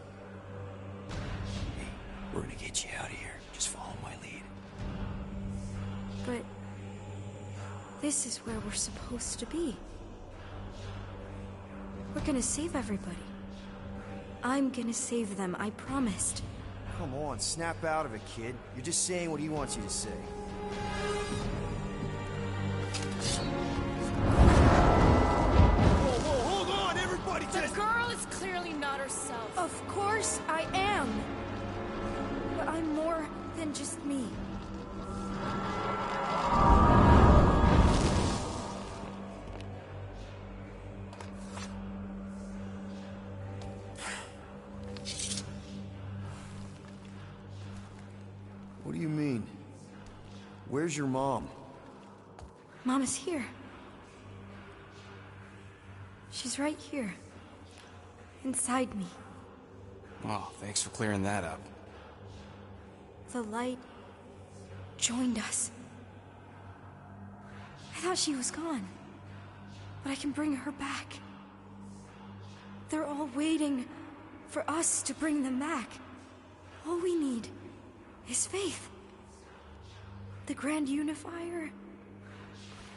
Hey, we're gonna get you out of here. Just follow my lead. But this is where we're supposed to be. We're gonna save everybody. I'm gonna save them, I promised. Come on, snap out of it, kid. You're just saying what he wants you to say. Whoa, hold on, everybody! The girl is clearly not herself. Of course I am. But I'm more than just me. What do you mean? Where's your mom? Mama's here. She's right here. Inside me. Oh, thanks for clearing that up. The light joined us. I thought she was gone. But I can bring her back. They're all waiting for us to bring them back. All we need is faith. The Grand Unifier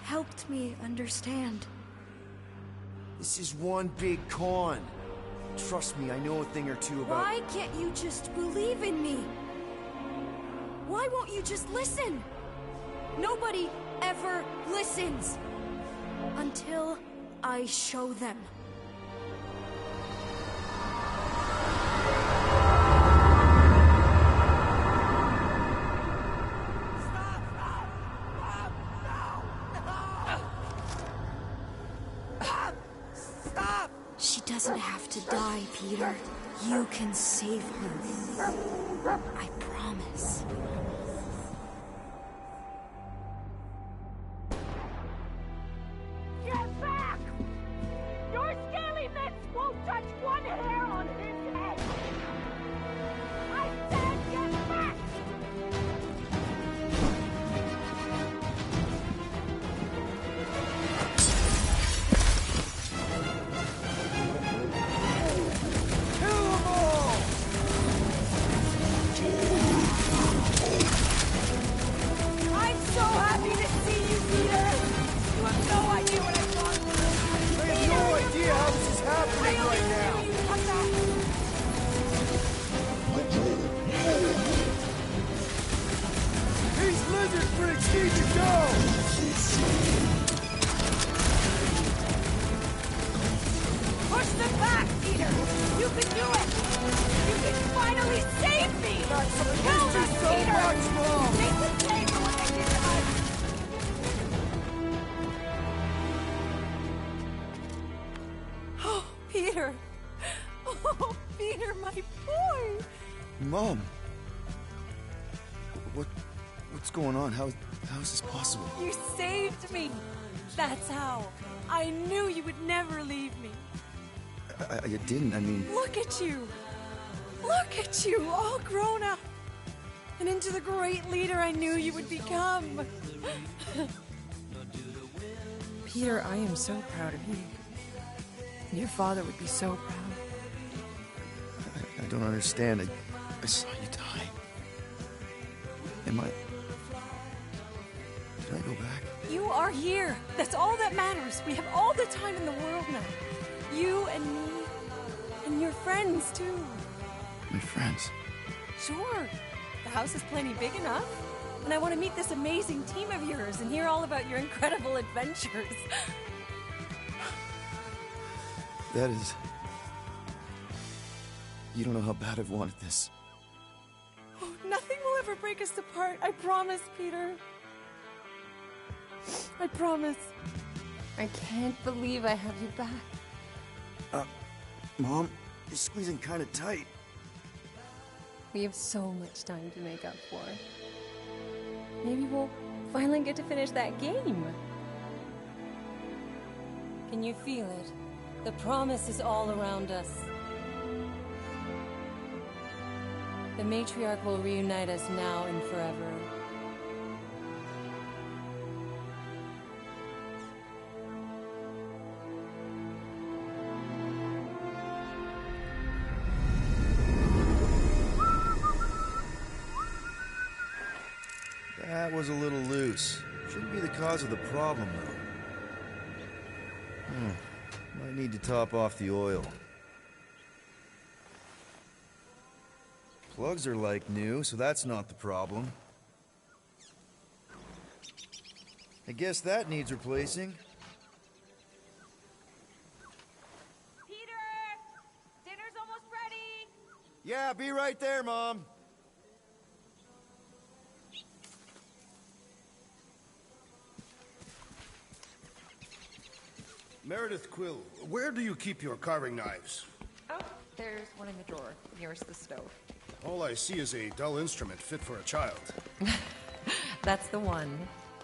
helped me understand. This is one big con. Trust me, I know a thing or two about... Why can't you just believe in me? Why won't you just listen? Nobody ever listens. Until I show them. She doesn't have to die, Peter. You can save her. I promise. Get back! Your scaly mitts won't touch one hair on his head! I said get back! I'm so happy to see you, Peter! You have no idea what I've gone through! I have no idea how this is happening right now! Come back! These lizard freaks need to go! Push them back, Peter! You can do it! You can finally save me! Kill them, Peter! Make them pay for what they did to us! Oh, Peter! Oh, Peter, my boy! Mom! What's going on? How is this possible? You saved me! That's how. I knew you would never leave me. I didn't, I mean... Look at you! Look at you, all grown up! And into the great leader I knew you would become! Peter, I am so proud of you. Your father would be so proud. I don't understand. I saw you die. Did I go back? You are here! That's all that matters! We have all the time in the world now. You and me, and your friends too. My friends. Sure. The house is plenty big enough. And I want to meet this amazing team of yours and hear all about your incredible adventures. That is... You don't know how bad I've wanted this. Oh, nothing will ever break us apart. I promise, Peter. I promise. I can't believe I have you back. Mom, you're squeezing kind of tight. We have so much time to make up for. Maybe we'll finally get to finish that game. Can you feel it? The promise is all around us. The matriarch will reunite us now and forever. That was a little loose. Shouldn't be the cause of the problem, though. Might need to top off the oil. Plugs are like new, so that's not the problem. I guess that needs replacing. Peter! Dinner's almost ready! Yeah, be right there, Mom. Meredith Quill, where do you keep your carving knives? Oh, there's one in the drawer, nearest the stove. All I see is a dull instrument fit for a child. That's the one.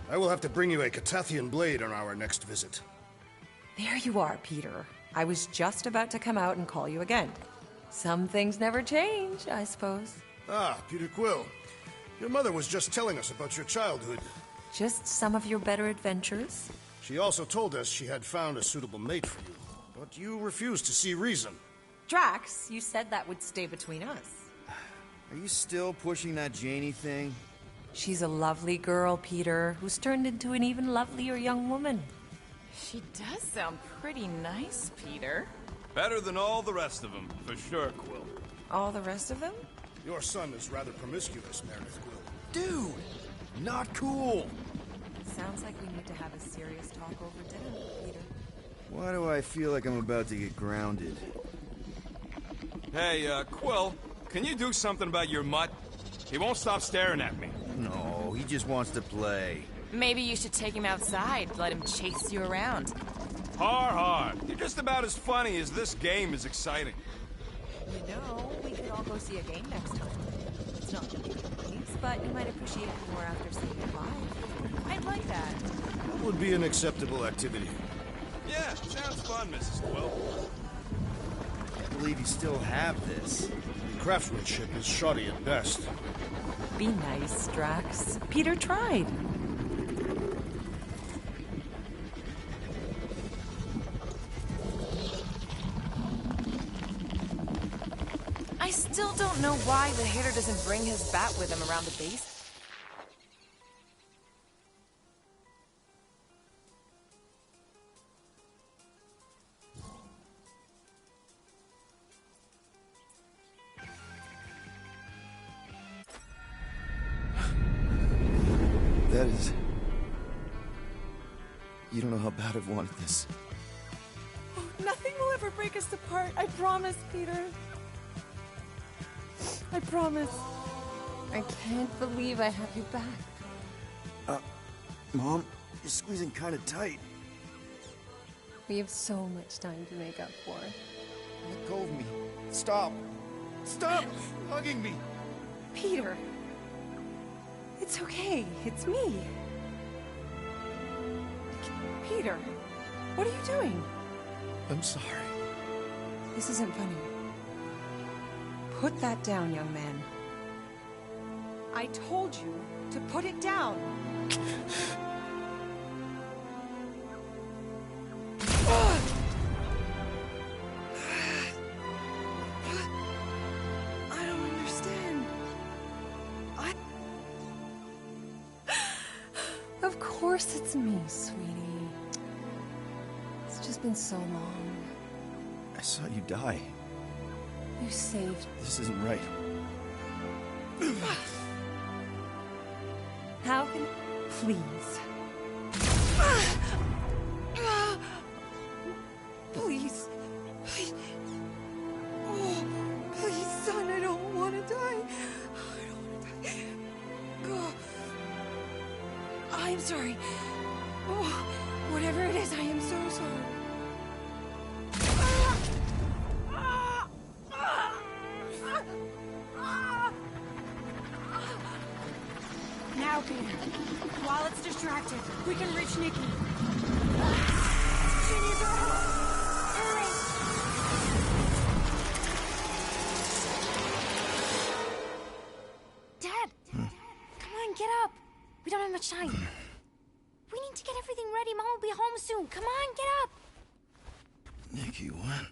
I will have to bring you a Catathian blade on our next visit. There you are, Peter. I was just about to come out and call you again. Some things never change, I suppose. Ah, Peter Quill. Your mother was just telling us about your childhood. Just some of your better adventures? She also told us she had found a suitable mate for you, but you refused to see reason. Drax, you said that would stay between us. Are you still pushing that Janie thing? She's a lovely girl, Peter, who's turned into an even lovelier young woman. She does sound pretty nice, Peter. Better than all the rest of them, for sure, Quill. All the rest of them? Your son is rather promiscuous, Meredith Quill. Dude! Not cool! Sounds like we need to have a serious talk over dinner, Peter. Why do I feel like I'm about to get grounded? Hey, Quill, can you do something about your mutt? He won't stop staring at me. No, he just wants to play. Maybe you should take him outside, let him chase you around. Har har. You're just about as funny as this game is exciting. You know, we could all go see a game next time. It's not the big place, but you might appreciate it more after seeing it live. I'd like that. That would be an acceptable activity. Yeah, sounds fun, Mrs. Quill. I can't believe you still have this. The craftsmanship is shoddy at best. Be nice, Drax. Peter tried. I still don't know why the hitter doesn't bring his bat with him around the base. That is... You don't know how bad I've wanted this. Oh, nothing will ever break us apart. I promise, Peter. I promise. I can't believe I have you back. Mom, you're squeezing kind of tight. We have so much time to make up for. Let go of me. Stop. Stop hugging me. Peter. It's okay. It's me. Peter, what are you doing? I'm sorry. This isn't funny. Put that down, young man. I told you to put it down. I don't understand. Of course it's me, sweetie. It's just been so long. I saw you die. You saved. This isn't right. How can... Please. Please. Please. Oh, please, son, I don't want to die. I don't want to die. Oh. I'm sorry. Oh, whatever it is, I am so sorry. Now, Peter. While it's distracted, we can reach Nikki. She needs our help. Hurry! Dad! Come on, get up. We don't have much time. We need to get everything ready. Mom will be home soon. Come on, get up. Nikki, what?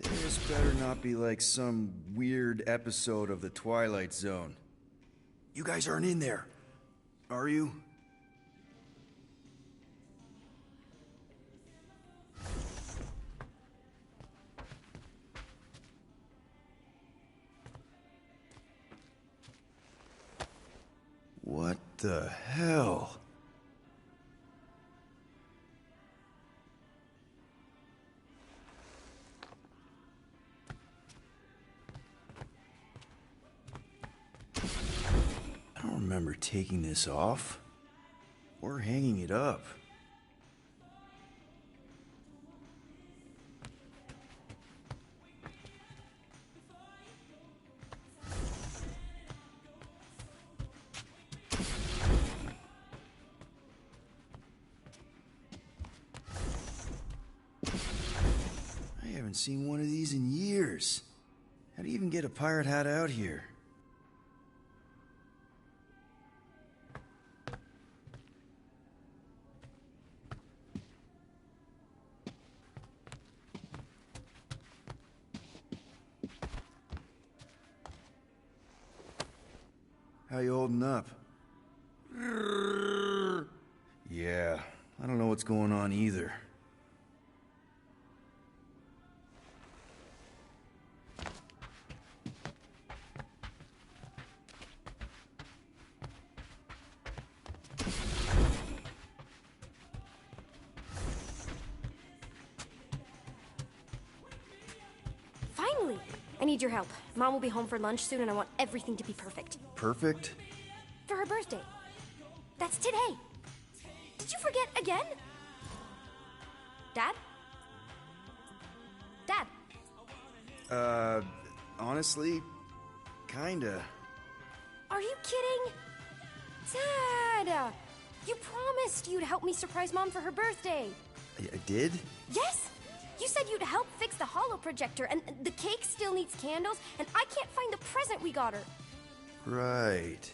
This better not be like some weird episode of The Twilight Zone. You guys aren't in there, are you? What the hell? I don't remember taking this off or hanging it up. I haven't seen one of these in years. How do you even get a pirate hat out here? How you holding up? Yeah, I don't know what's going on either. Finally! I need your help. Mom will be home for lunch soon and I want everything to be perfect. Perfect? For her birthday. That's today. Did you forget again? Dad? Dad? Honestly, kinda. Are you kidding? Dad! You promised you'd help me surprise Mom for her birthday. I did? Yes! You said you'd help fix the holo projector, and the cake still needs candles, and I can't find the present we got her. Right.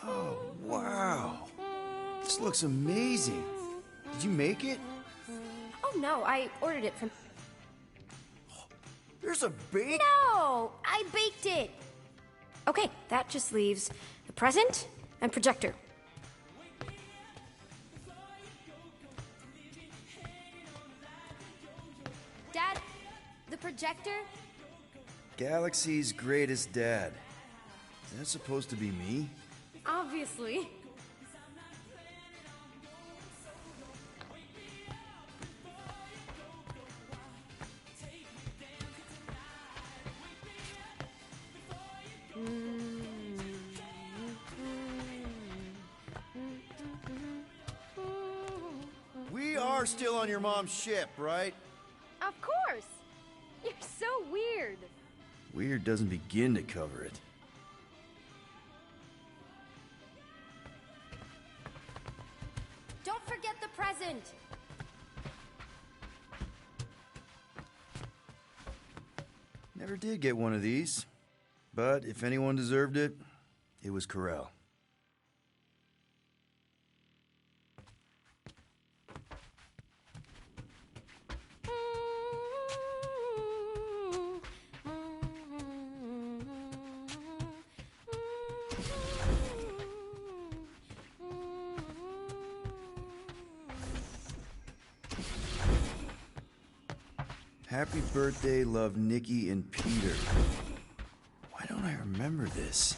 Oh, wow. This looks amazing. Did you make it? Oh no, I ordered it from... There's a bake? No! I baked it! Okay, that just leaves the present and projector. Dad, the projector? Galaxy's greatest dad. Is that supposed to be me? Obviously. We are still on your mom's ship, right? Of course! You're so weird. Weird doesn't begin to cover it. Don't forget the present! Never did get one of these. But if anyone deserved it, it was Corel. Happy birthday, love Nikki and Peter. Why don't I remember this?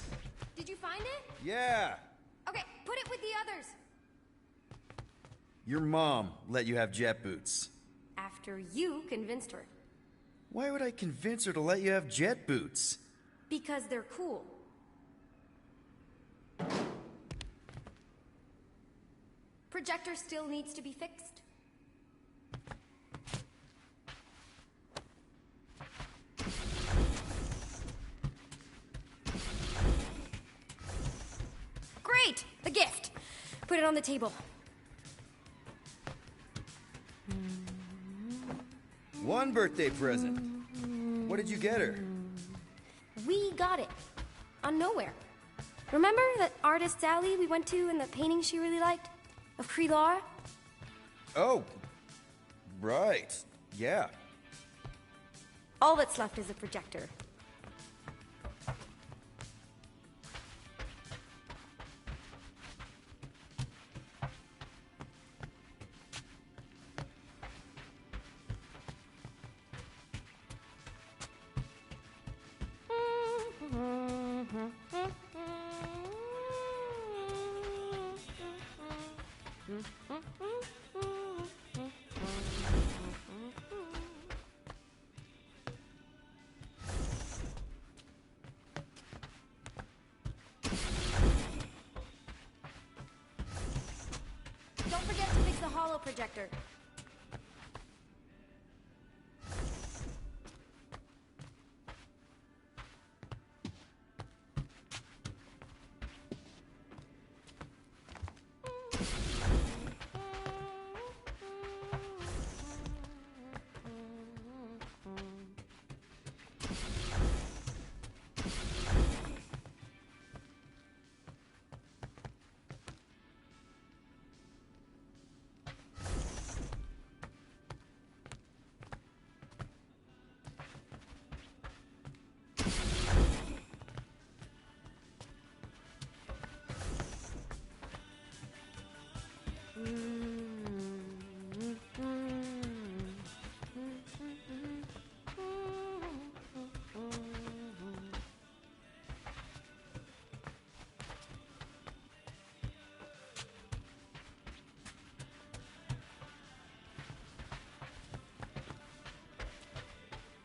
Did you find it? Yeah! Okay, put it with the others. Your mom let you have jet boots. After you convinced her. Why would I convince her to let you have jet boots? Because they're cool. Projector still needs to be fixed. Great! The gift! Put it on the table. One birthday present. What did you get her? We got it. On Nowhere. Remember that artist's alley we went to and the painting she really liked? Of Kree-Lara? Oh, right. Yeah. All that's left is a projector. Don't forget to fix the holo projector.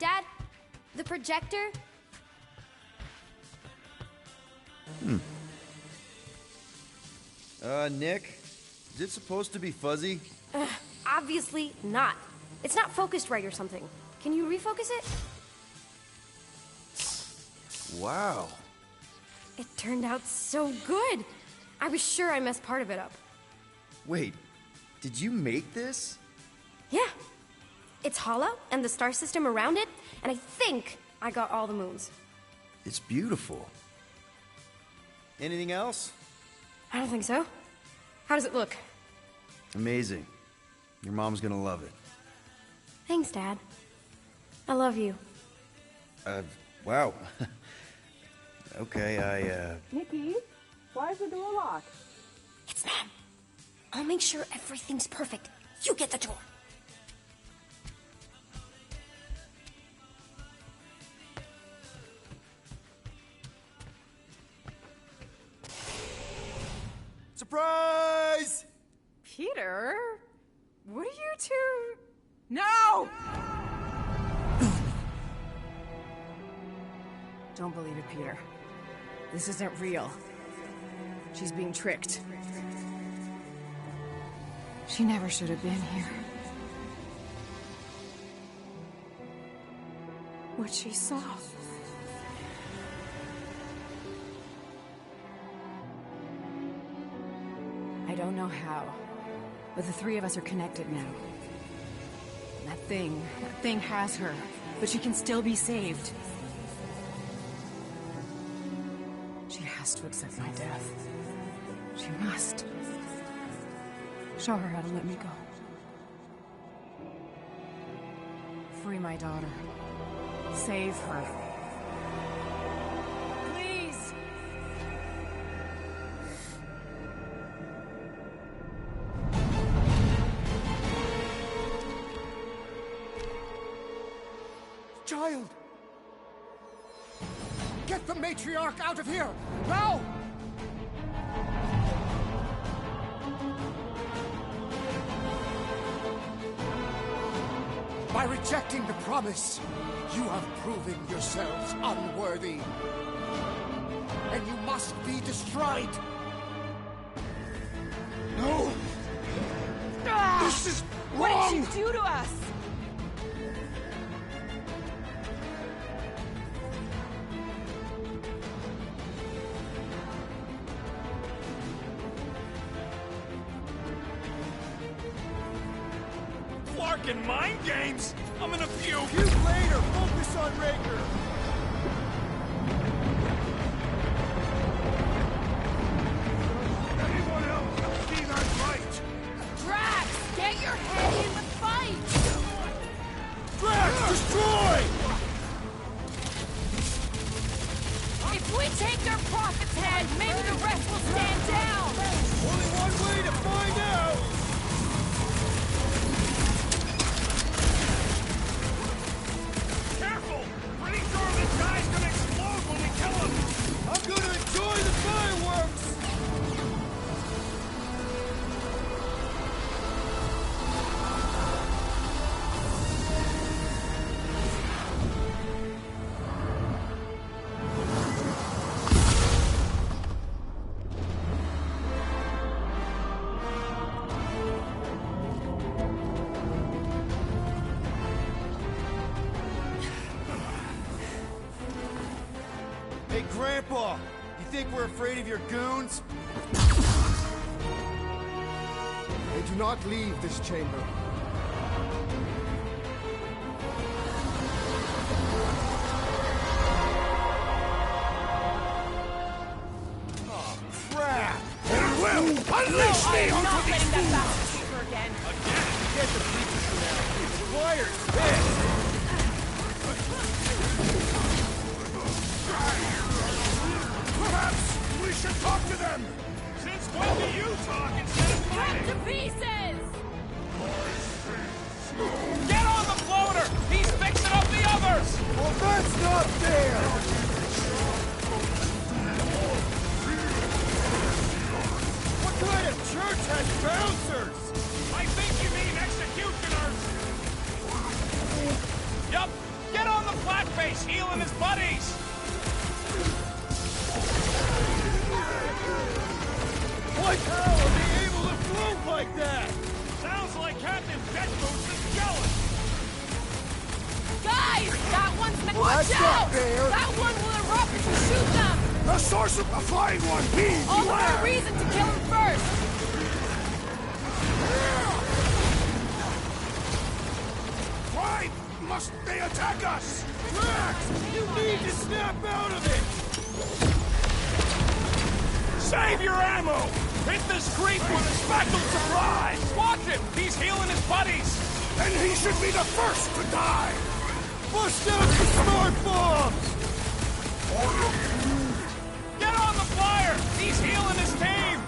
Dad, the projector? Nick, is it supposed to be fuzzy? Obviously not. It's not focused right or something. Can you refocus it? Wow. It turned out so good. I was sure I messed part of it up. Wait, did you make this? Yeah. It's hollow, and the star system around it, and I think I got all the moons. It's beautiful. Anything else? I don't think so. How does it look? Amazing. Your mom's gonna love it. Thanks, Dad. I love you. Wow. Okay, Nikki, why is the door locked? It's Mom. I'll make sure everything's perfect. You get the door. Surprise! Peter? What are you two... No! Don't believe it, Peter. This isn't real. She's being tricked. She never should have been here. What she saw. I don't know how, but the three of us are connected now. That thing has her, but she can still be saved. She has to accept my death. She must. Show her how to let me go. Free my daughter. Save her. Please! the matriarch out of here! Now! By rejecting the promise, you have proven yourselves unworthy. And you must be destroyed! No! This is wrong! What did you do to us? Clark and mind games? I'm in a fugue. Puke later! Focus on Raker! Anyone else see that right? Drax, get your head in the fight! Drax, destroy! If we take their prophet's head, maybe the rest will stand down! Only one way to find out! Careful! Pretty sure this guy's gonna explode when we kill him! I'm gonna enjoy the fireworks! Hey, Grandpa! You think we're afraid of your goons? They do not leave this chamber. Oh, crap! Will, unleash me I'm not onto letting these that fools! bastard keep her again. Get the creatures for now. The fire's pissed! Perhaps we should talk to them! Since when do you talk instead of Cut fighting? to pieces! Get on the floater! He's fixing up the others! Well, that's not fair! What kind of church has bouncers? I think you mean executioners! Yup! Get on the flatface, healing his buddies! Like how are they able to float like that? Sounds like Captain Deadboots is jealous! Guys! That one's Well, watch that's not out! fair. That one will erupt if you shoot them! The source of the flying one, be All the beware! more reason to kill him first! Why must they attack us? Drax, you need to snap out of it! Save your ammo! Hit this creep with a speckled surprise! Watch him! He's healing his buddies! And he should be the first to die! Bust out the smart bombs! Get on the flyer! He's healing his team!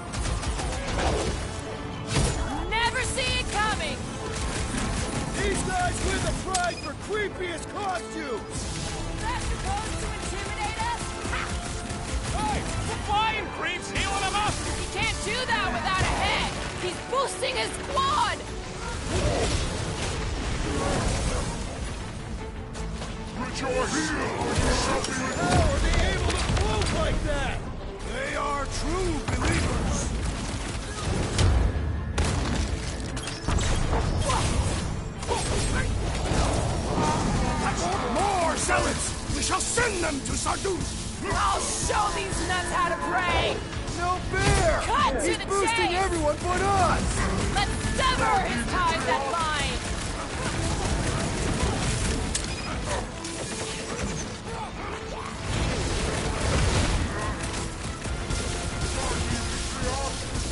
Never see it coming! These guys win the prize for creepiest costumes! That's supposed to intimidate us? Hey! The flying creep's healing him up! He can't do that without a head! He's boosting his squad! With your heel, how are they able to float like that? They are true believers! More zealots! We shall send them to Sardus! I'll show these nuts how to pray! No fair! Cut to He's the boosting chase! everyone but us! Let's sever his ties that bind!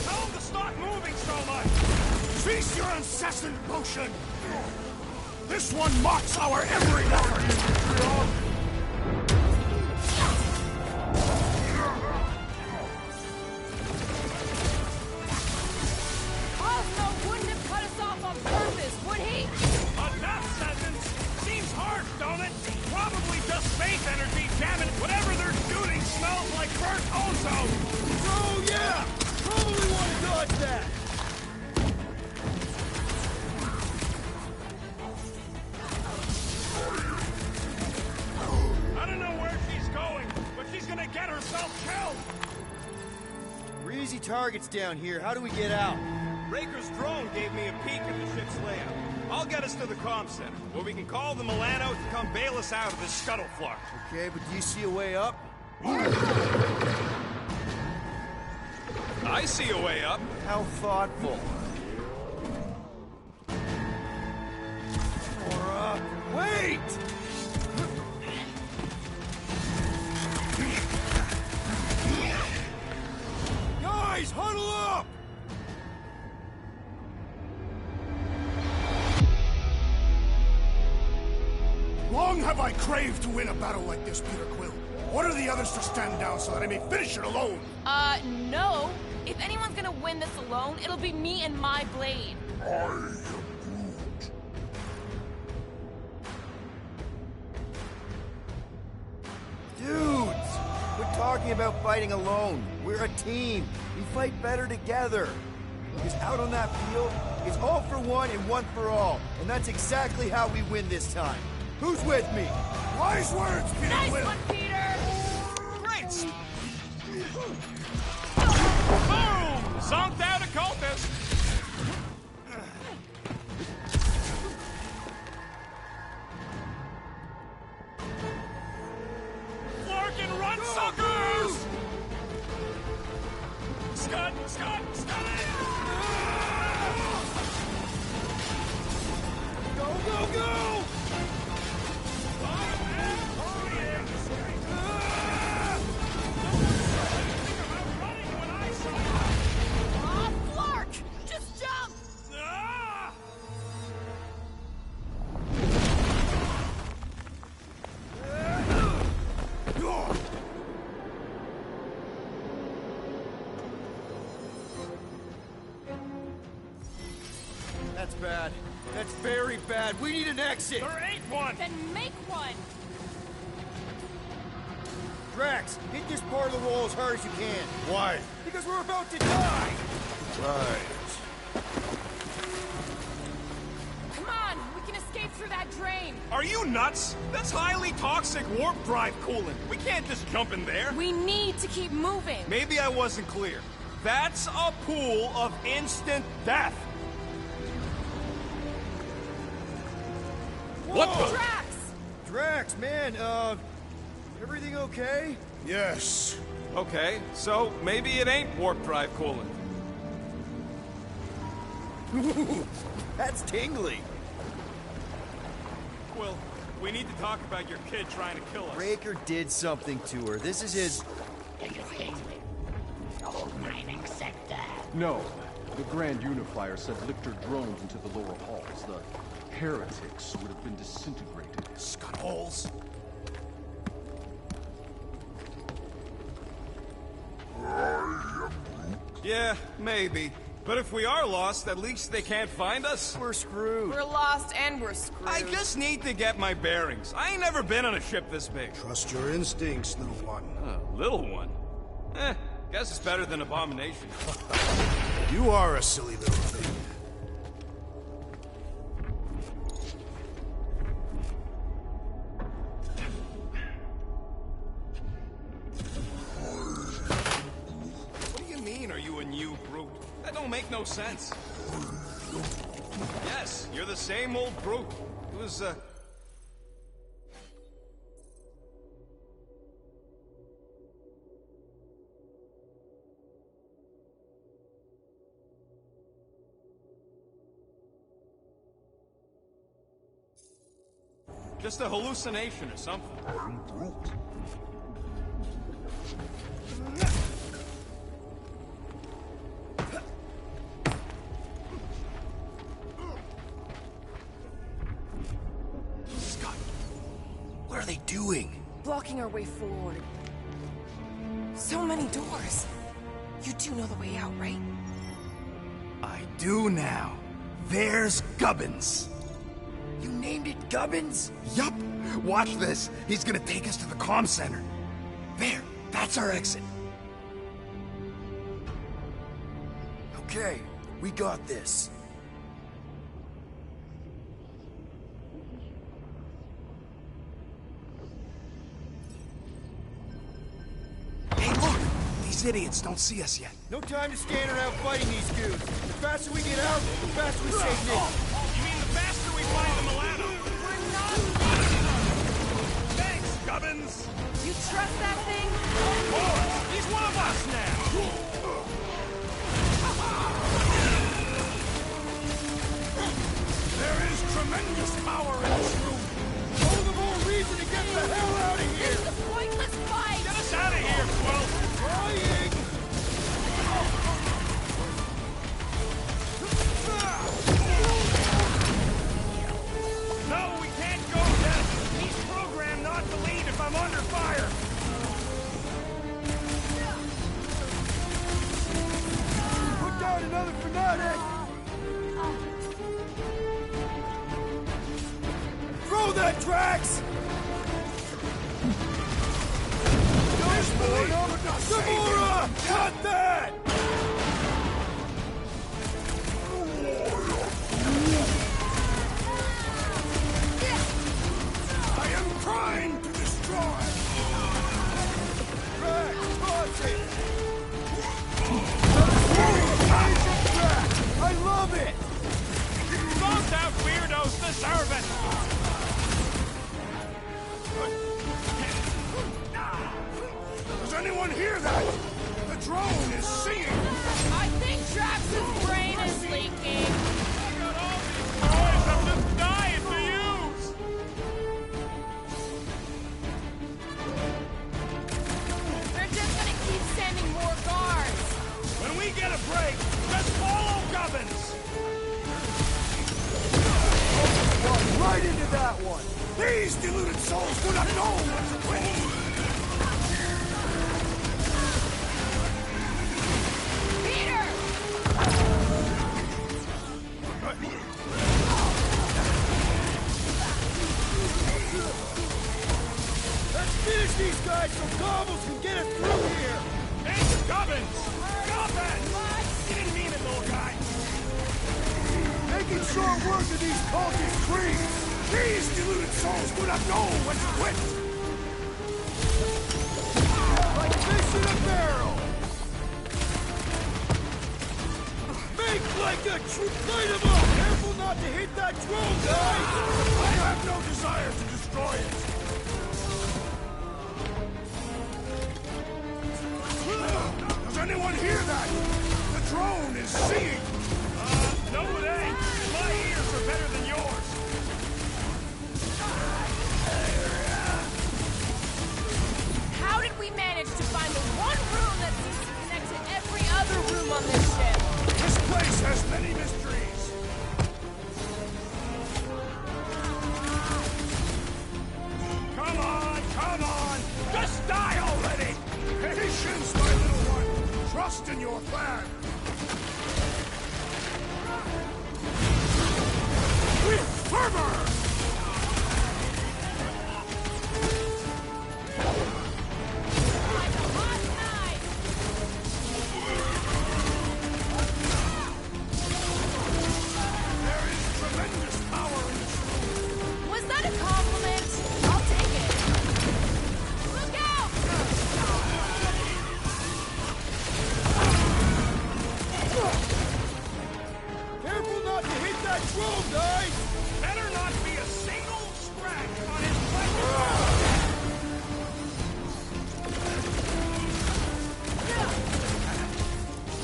Tell him to stop moving so much! Cease your incessant motion! This one mocks our every effort! Cosmo wouldn't have cut us off on purpose, would he? A death sentence? Seems harsh, don't it? Probably just space energy jamming whatever they're shooting easy targets down here. How do we get out? Raker's drone gave me a peek at the ship's layout. I'll get us to the comm center, where we can call the Milano to come bail us out of this scuttle flark. Okay, but do you see a way up? I see a way up. How thoughtful. Wait! Guys, huddle up! Long have I craved to win a battle like this, Peter Quill. Order the others to stand down so that I may finish it alone. No. If anyone's gonna win this alone, it'll be me and my blade. Dudes! Quit talking about fighting alone. We're a team. We fight better together. Because out on that field, it's all for one and one for all. And that's exactly how we win this time. Who's with me? Wise words, Peter Nice Quill! one, Peter! Great! Boom! Zonked out a cultist! Flark and run, suckers! Scud! Go, go! Flark! Just jump! That's bad. That's very bad. We need an exit. There ain't one! Then make one! Drax, hit this part of the wall as hard as you can. Why? Because we're about to die! Right. Come on! We can escape through that drain! Are you nuts? That's highly toxic warp drive coolant. We can't just jump in there. We need to keep moving! Maybe I wasn't clear. That's a pool of instant death. What the? Drax! Drax, man, everything okay? Yes. Okay, so maybe it ain't warp drive coolant. That's tingly. Quill, we need to talk about your kid trying to kill us. Raker did something to her. This is his... No. The Grand Unifier said Lictor drones into the lower halls. The heretics would have been disintegrated. Scud holes. Yeah, maybe. But if we are lost, at least they can't find us. We're screwed. We're lost and we're screwed. I just need to get my bearings. I ain't never been on a ship this big. Trust your instincts, little one. Little one? Guess it's better than Abomination. You are a silly little thing. What do you mean, are you a new brute? That don't make no sense. Yes, you're the same old brute. It was, just a hallucination or something. Scott, what are they doing? Blocking our way forward. So many doors. You do know the way out, right? I do now. There's Gubbins. You named it Gubbins? Yup. Watch this. He's gonna take us to the comm center. There. That's our exit. Okay, we got this. Hey, look! These These idiots don't see us yet. No time to stand around fighting these dudes. The faster we get out, the faster we save Nick. You mean the faster we find the Milano? We're not leaving. Thanks, Gubbins! You trust that thing? Of course! He's one of us now! There is tremendous power in this room. All the more reason to get the hell out of here. This is a pointless fight. Get us out of here, Quill! Trying. No, we can't go yet! He's programmed not to leave if I'm under fire! Put down another fanatic. Throw that, Drax! Gamora! Cut that! I am trying to destroy! Drax, toss it! I love it! Both out weirdos deserve it! Does anyone hear that? The drone is singing! I think Drax's brain is leaking. I got all these toys I'm just dying to use! They're just gonna keep sending more guards. When we get a break, just follow Gubbins! Right into that one! These deluded souls do not know what to win! Finish these guys so Gobbles can get us through here! It's Gubbins! Gubbins! You didn't mean it, little guy! Making short work of these cultist creeds! These deluded souls do not know when to quit! Like fish in a barrel! Make like a true light 'em up! Careful not to hit that drone, guys! I have no desire to destroy it! Does anyone hear that? The drone is singing! No it ain't! My ears are better than yours! How did we manage to find the one room that seems to connect to every other room on this ship? This place has many mysteries! Come on, come on! Just die already! Patience, my little one! Trust in your plan! With fervor! There is tremendous power in this room! Was that a compliment? I'll take it. Look out! Careful not to hit that drone, guys! Better not be a single scratch on his weapon!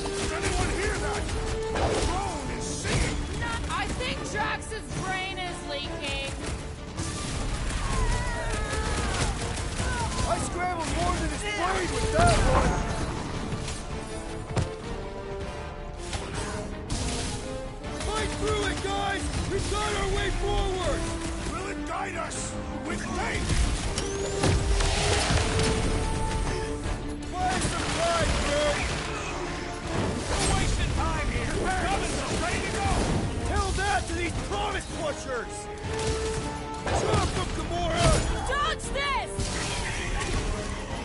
Does anyone hear that? The drone is singing! I think Drax's brain is leaking. I scrambled more than his brain with that one! Fight through it, guys! We've got our way forward! Will it guide us? With faith! Buy some time, bro! We're wasting time here! Gubbins is ready to go! Tell that to these promise pushers! Chop them, Gamora! Dodge this!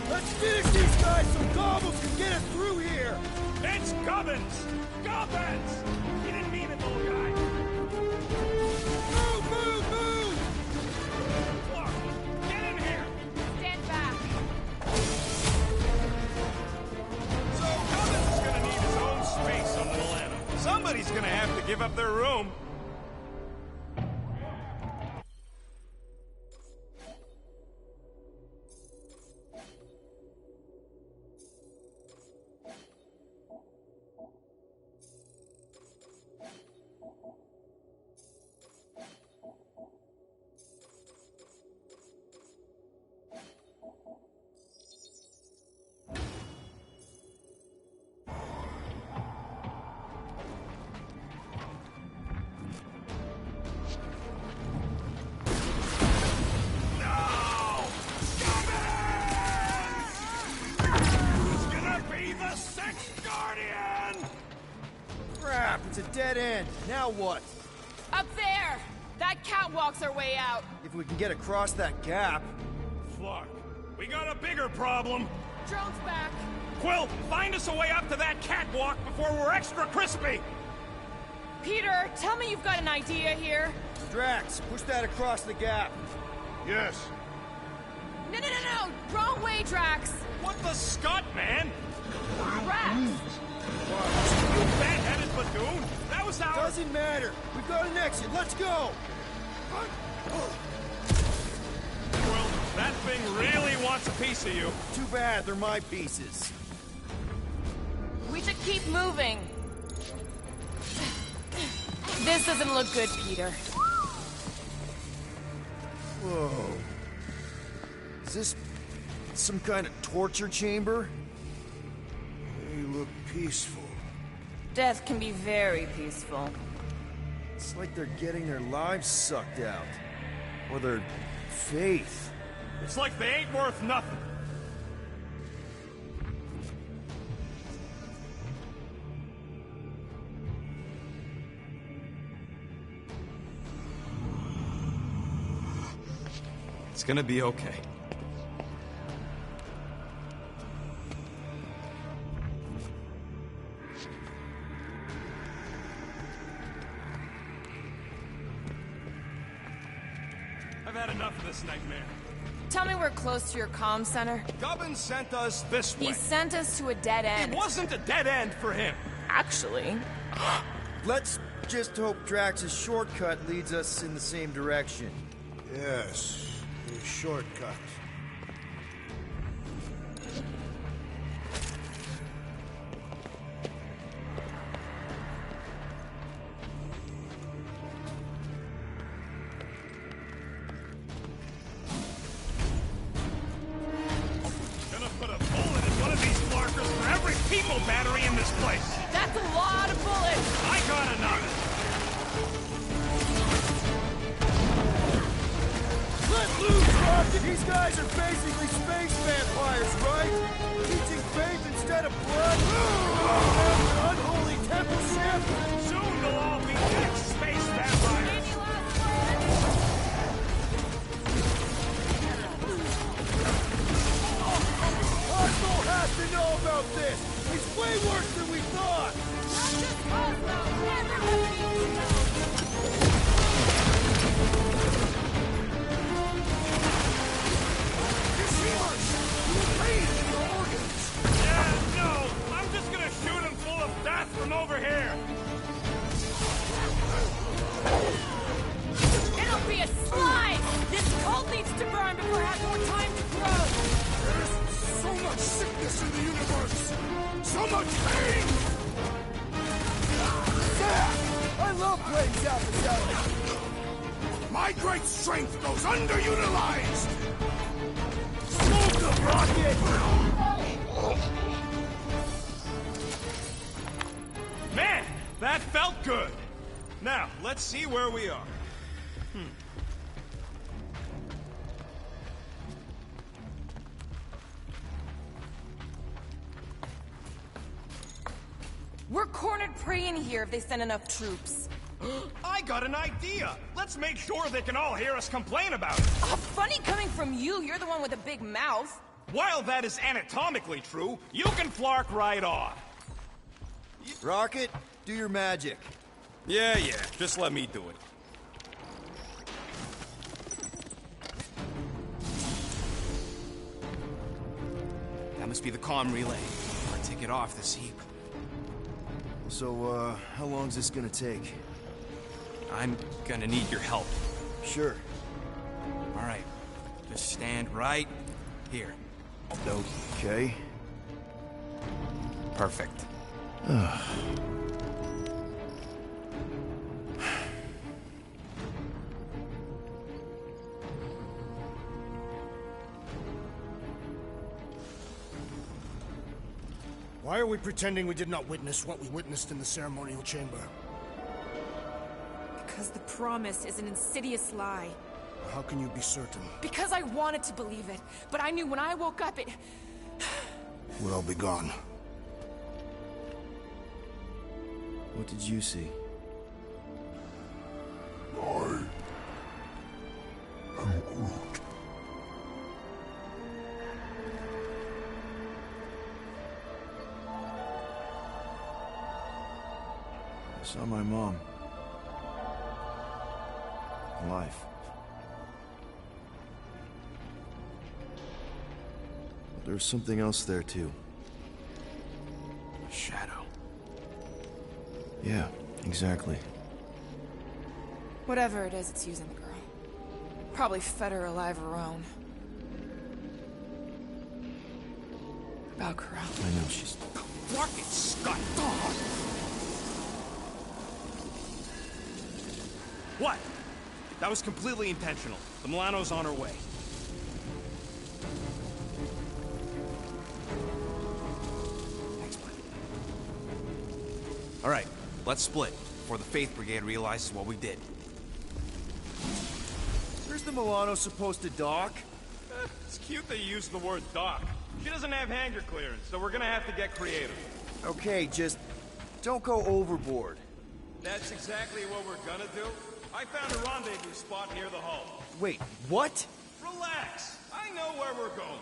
Let's finish these guys so Gobbles can get us through here! It's Gubbins! Gubbins! You didn't mean it, little guy! Move, move, move! Look, get in here! Stand back. Somebody's gonna have to give up their room. Crap, it's a dead end. Now what? Up there! That catwalk's our way out. If we can get across that gap... Flark, we got a bigger problem. Drone's back. Quill, find us a way up to that catwalk before we're extra crispy! Peter, tell me you've got an idea here. Drax, push that across the gap. Yes. No, wrong way, Drax. What the scut, man? Drax. You fat-headed buffoon! That was our... Doesn't matter. We've got an exit. Let's go! Well, that thing really wants a piece of you. Too bad, they're my pieces. We should keep moving. This doesn't look good, Peter. Whoa. Is this some kind of torture chamber? They look peaceful. Death can be very peaceful. It's like they're getting their lives sucked out. Or their faith. It's like they ain't worth nothing. It's gonna be okay. I've had enough of this nightmare. Tell me we're close to your comm center. Gubbins sent us this way. He sent us to a dead end. It wasn't a dead end for him. Actually. Let's just hope Drax's shortcut leads us in the same direction. Yes, a shortcut. Gonna put a bullet in one of these markers for every people battery in this place. That's a lot of bullets. I got enough. Let loose, Rocket! These guys are basically space vampires, right? Teaching faith instead of blood? An unholy temple ship? Soon they'll all be dead space vampires. Oswald has to know about this! It's way worse than we thought! Not just Oswald. Everyone needs to know. Yeah, no. I'm just gonna shoot him full of death from over here. It'll be a slide. This cult needs to burn before it has more time to grow. There's so much sickness in the universe! So much pain! I love playing South to South. My great strength goes underutilized! Smoke the rocket! Man, that felt good. Now, let's see where we are. We're cornered prey in here if they send enough troops. I got an idea. Let's make sure they can all hear us complain about it. Oh, funny coming from you. You're the one with a big mouth. While that is anatomically true, you can flark right off. Rocket, do your magic. Yeah, just let me do it. That must be the comm relay. I'll take it off this heap. So, how long's this gonna take? I'm gonna need your help. Sure. All right. Just stand right here. Okay. Perfect. Why are we pretending we did not witness what we witnessed in the ceremonial chamber? Because the promise is an insidious lie. How can you be certain? Because I wanted to believe it, but I knew when I woke up it... We'll all be gone. What did you see? I am Groot. I saw my mom. Alive. But there's something else there, too. A shadow. Yeah, exactly. Whatever it is, it's using the girl. Probably fed her alive her own. About Corral. I know, she's... Fucking Scott! What? That was completely intentional. The Milano's on her way. Thanks, bud. All right, let's split before the Faith Brigade realizes what we did. Where's the Milano supposed to dock? It's cute that you used the word dock. She doesn't have hangar clearance, so we're gonna have to get creative. Okay, just... don't go overboard. That's exactly what we're gonna do. I found a rendezvous spot near the hull. Wait, what? Relax. I know where we're going.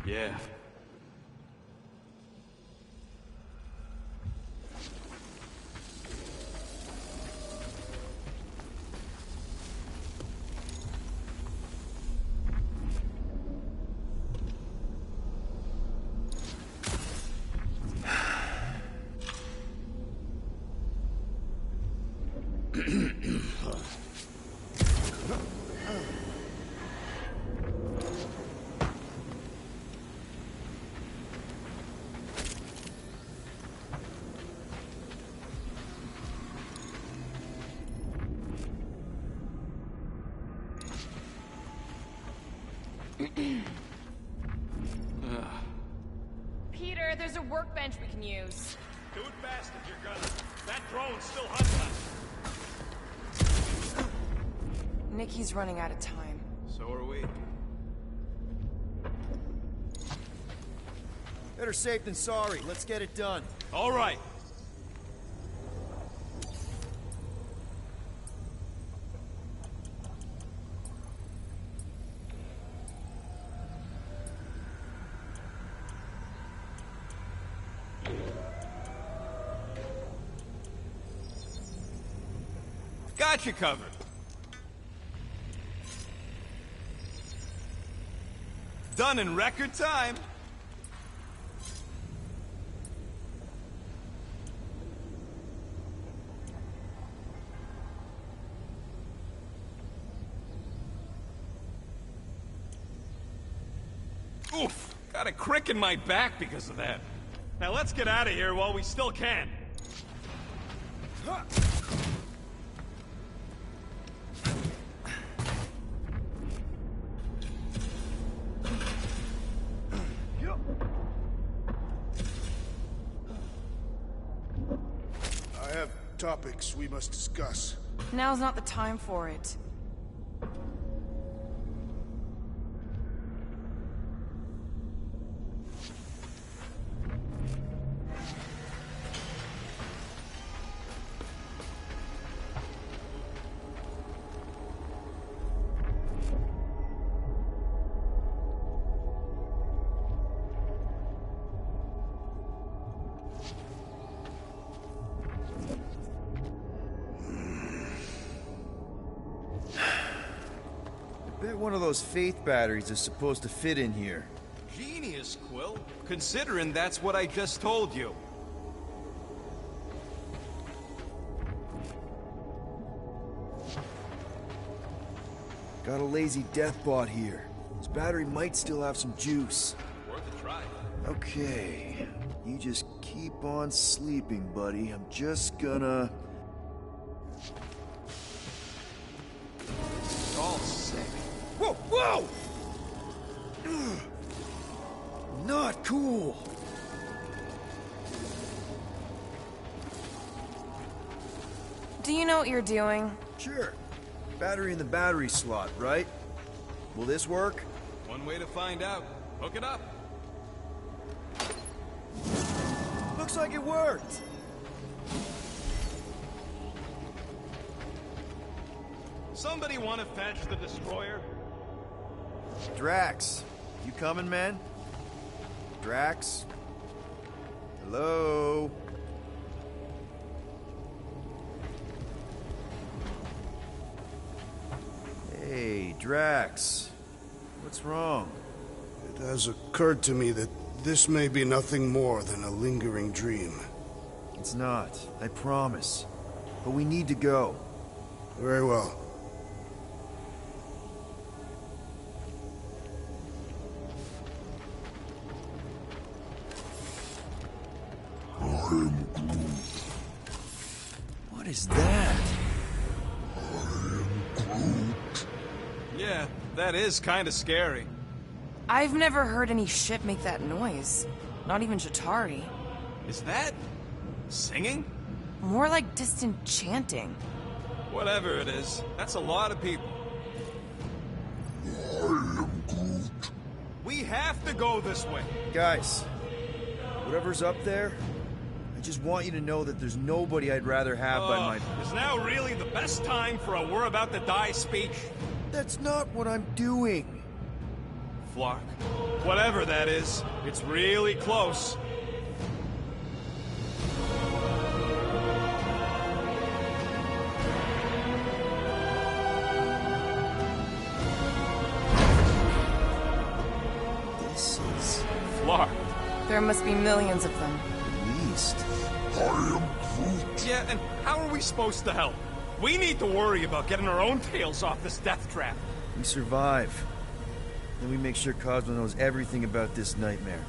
Yeah. Peter, there's a workbench we can use. Do it fast if you're gonna. That drone's still hunting us. Nikki's running out of time. So are we. Better safe than sorry. Let's get it done. All right. Got you covered. Done in record time. Oof, got a crick in my back because of that. Now let's get out of here while we still can. topics we must discuss. Now's not the time for it. Bet one of those faith batteries is supposed to fit in here. Genius, Quill. Considering that's what I just told you. Got a lazy deathbot here. This battery might still have some juice. Worth a try. Okay. You just keep on sleeping, buddy. I'm just gonna... All sick. Whoa! Whoa! Ugh. Not cool. Do you know what you're doing? Sure. Battery in the battery slot, right? Will this work? One way to find out. Hook it up. Looks like it worked. Somebody want to fetch the destroyer? Drax, you coming, man? Drax? Hello? Hey, Drax. What's wrong? It has occurred to me that this may be nothing more than a lingering dream. It's not, I promise. But we need to go. Very well. What is that? Yeah, that is kind of scary. I've never heard any ship make that noise. Not even Chitauri. Is that singing? More like distant chanting. Whatever it is, that's a lot of people. We have to go this way. Guys, whatever's up there, I just want you to know that there's nobody I'd rather have by my... Is now really the best time for a we're about to die speech? That's not what I'm doing. Flark. Whatever that is, it's really close. This is... Flark. There must be millions of them. At least. Yeah, and how are we supposed to help? We need to worry about getting our own tails off this death trap. We survive. Then we make sure Cosmo knows everything about this nightmare.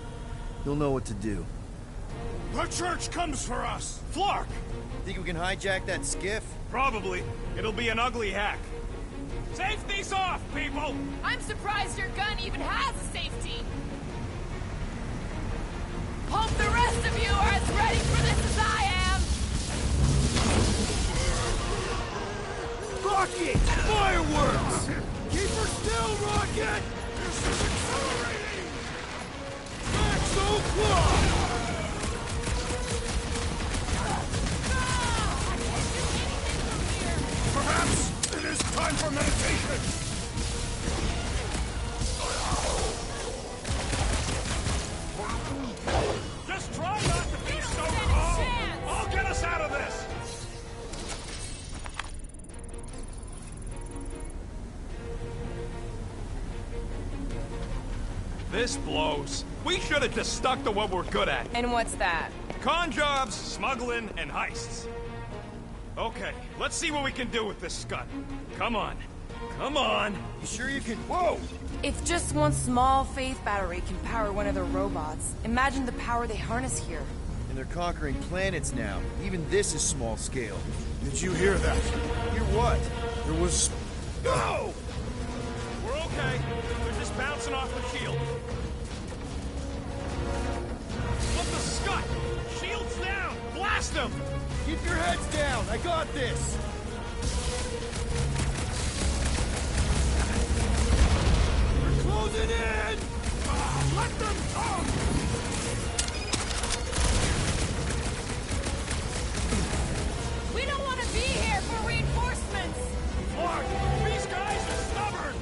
He'll know what to do. The church comes for us! Flark! Think we can hijack that skiff? Probably. It'll be an ugly hack. Safety's off, people! I'm surprised your gun even has a safety. Hope the rest of you are as ready for this as I am. Rocket! Fireworks! Keep her still, Rocket! This is accelerating! Maxo Claw! Perhaps it is time for meditation! Just try not to be so calm! I'll get us out of this! This blows. We should have just stuck to what we're good at. And what's that? Con jobs, smuggling, and heists. Okay, let's see what we can do with this scud. Come on. Come on. You sure you can... Whoa! If just one small faith battery can power one of their robots, imagine the power they harness here. And they're conquering planets now. Even this is small scale. Did you hear that? Hear what? There was... No! We're okay. They're just bouncing off the shield. Look, the scud! Shield's down! Blast them! Keep your heads down. I got this. We're closing in. Let them come. We don't want to be here for reinforcements! Clark, these guys are stubborn!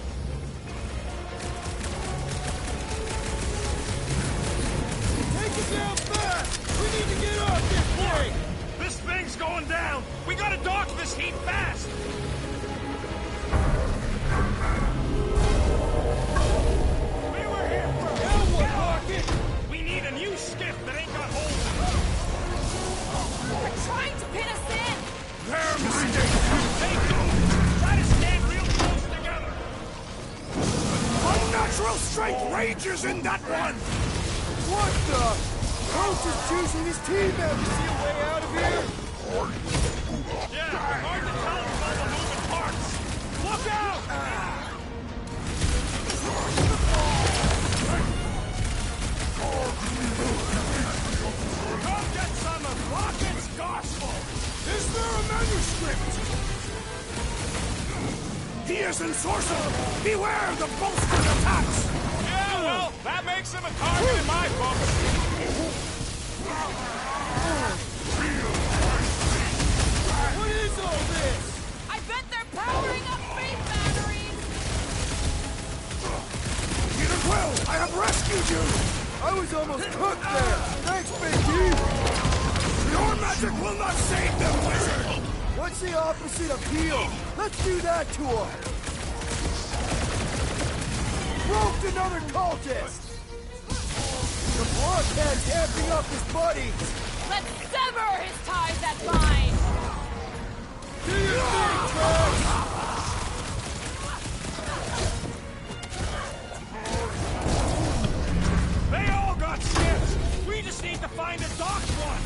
Take it down fast! We need to get off this thing! This thing's going down! We gotta dock this heat fast! We were here for Rocket! We need a new skiff that ain't got holes in it! They're trying to pin us in! Their mistake! They do! Try to stand real close together! Unnatural strength rages in that one! What the? Coach is choosing his team members. See a way out of here? Yeah, hard to tell with all the moving parts! Look out! Come get some of Rocket's gospel! Is there a manuscript? He is ensorcelled! Beware the bolstered attacks! Yeah, well, that makes him a target in my books! What is all this? I bet they're powering up faith batteries! Peter Quill, I have rescued you! I was almost cooked there! Thanks, Biggie! Your magic will not save them, wizard! What's the opposite of heal? Let's do that to him! Roped another cultist! The blockhead's amping up his buddies! Let's sever his ties that bind! Do your thing, Trash! They all got skips! We just need to find a docked one!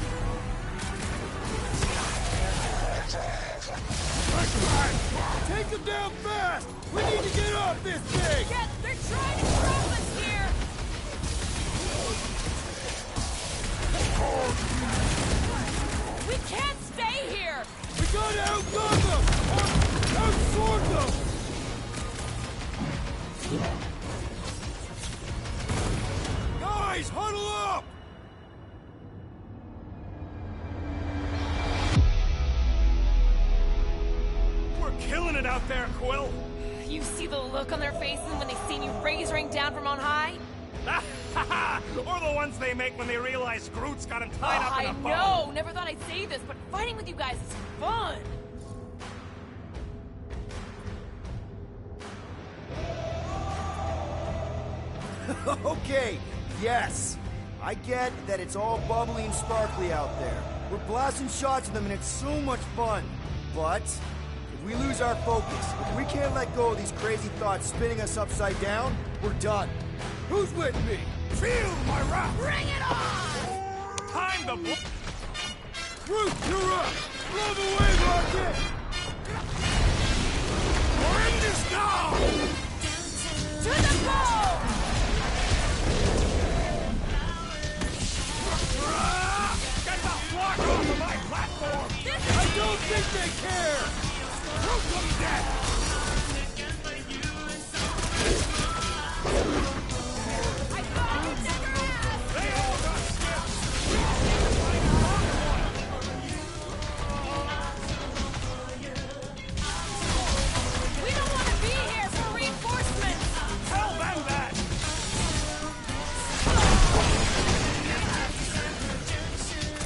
Take them down fast! We need to get off this thing! Jet, they're trying to trap us here! We can't stay here! We gotta outgun them! Outsword them! Guys, huddle up! We're killing it out there, Quill! You see the look on their faces when they see you razoring down from on high? Or the ones they make when they realize Groot's got him tied up in a bow. I know! Never thought I'd say this, but fighting with you guys is fun! Okay, yes. I get that it's all bubbly and sparkly out there. We're blasting shots at them and it's so much fun. But if we lose our focus, if we can't let go of these crazy thoughts spinning us upside down, we're done. Who's with me? Feel my wrath! Bring it on! Time to Groot, you're up! Blow the way, Rocket! We're in this now! To the ball! Get the flock off of my platform! I don't think they care! Groot them dead! I thought you'd never ask! They all got skips! We don't want to be here for reinforcements! Tell them that!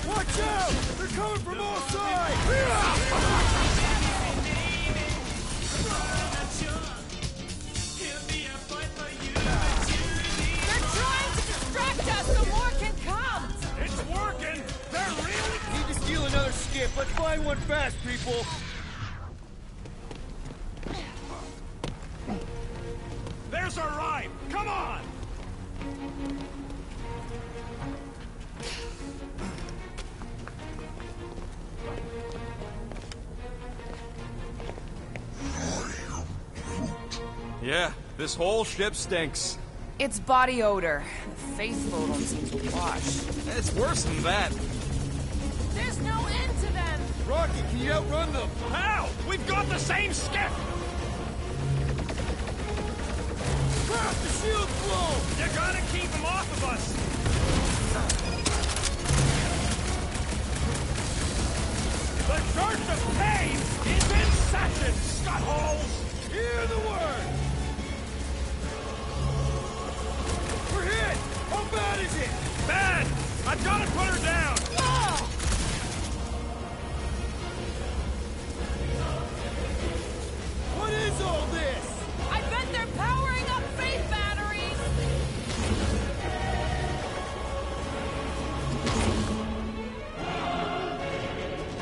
Watch out! They're coming from all sides! They're trying to distract us so more can come! It's working! They're really... Need to steal another skip. Let's find one fast, people. There's our ride! Come on! Yeah, this whole ship stinks. It's body odor. The face photo seems washed. It's worse than that. There's no end to them! Rocky, can you outrun them? How? We've got the same skiff! Crap, the shield's blown! You gotta keep them off of us! The Church of Pain is in session, scut-holes! Hear the word! We're hit! How bad is it? Bad! I've gotta put her down! What is all this? I bet they're powering up faith batteries!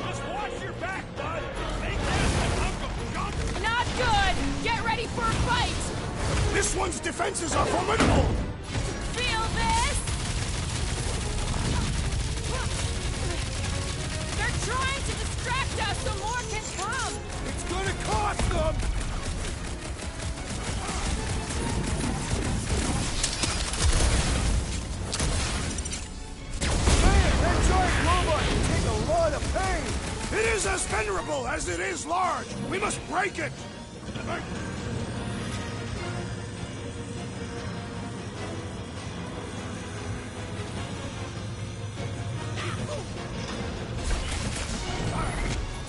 Just watch your back, bud! They cast Uncle Jump! Not good! Get ready for a fight! This one's defenses are formidable! Feel this? They're trying to distract us so more can come! It's gonna cost them! Man, that giant robot can take a lot of pain! It is as venerable as it is large! We must break it!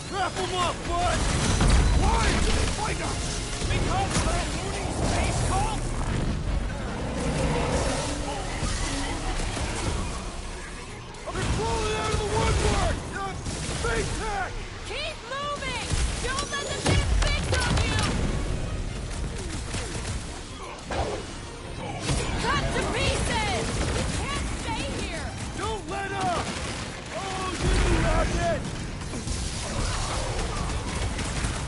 Wrap them up, bud! Why do they fight us? Because of that loony space cult? They're crawling out of the woodwork! Big tech! Keep moving! Don't let them get a fix on you! Cut to pieces! We can't stay here! Don't let up! Oh, you rocket!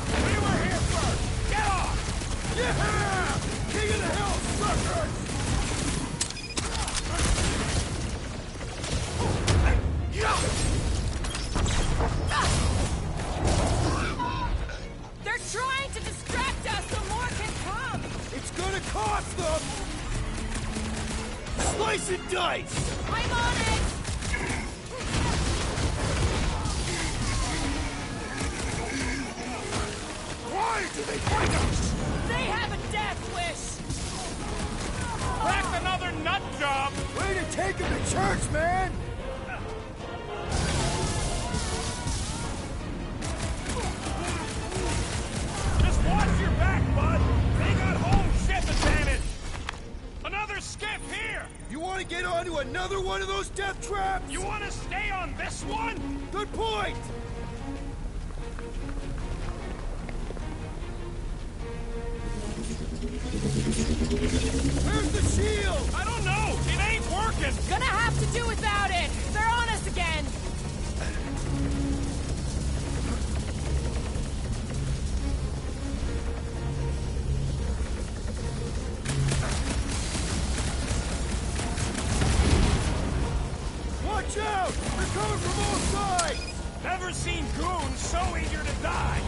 We were here first! Get off! Yeah! King of the Hill, suckers! They're trying to distract us so more can come! It's gonna cost them! Slice and dice! I'm on it! Why do they fight us? They have a death wish! Crack another nut job! Way to take him to church, man! Just watch your back, bud! They got home ship advantage! Another skiff here! You want to get onto another one of those death traps? You want to stay on this one? Good point! Where's the shield? I don't know! It ain't working! Gonna have to do without it! They're on us again! Watch out! They're coming from all sides! Never seen goons so eager to die!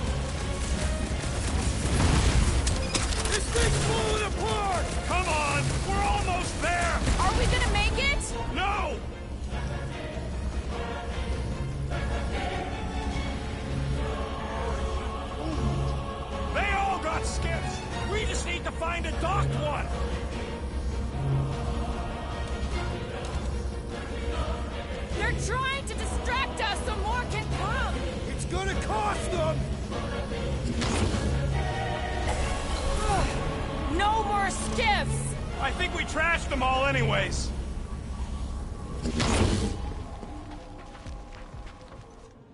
This thing's falling apart! Come on! We're almost there! Are we gonna make it? No! They all got skiffs! We just need to find a docked one! They're trying to distract us so more can come! It's gonna cost them! No more skiffs! I think we trashed them all anyways.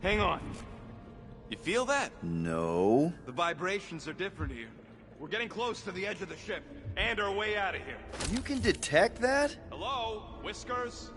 Hang on. You feel that? No. The vibrations are different here. We're getting close to the edge of the ship, and our way out of here. You can detect that? Hello? Whiskers?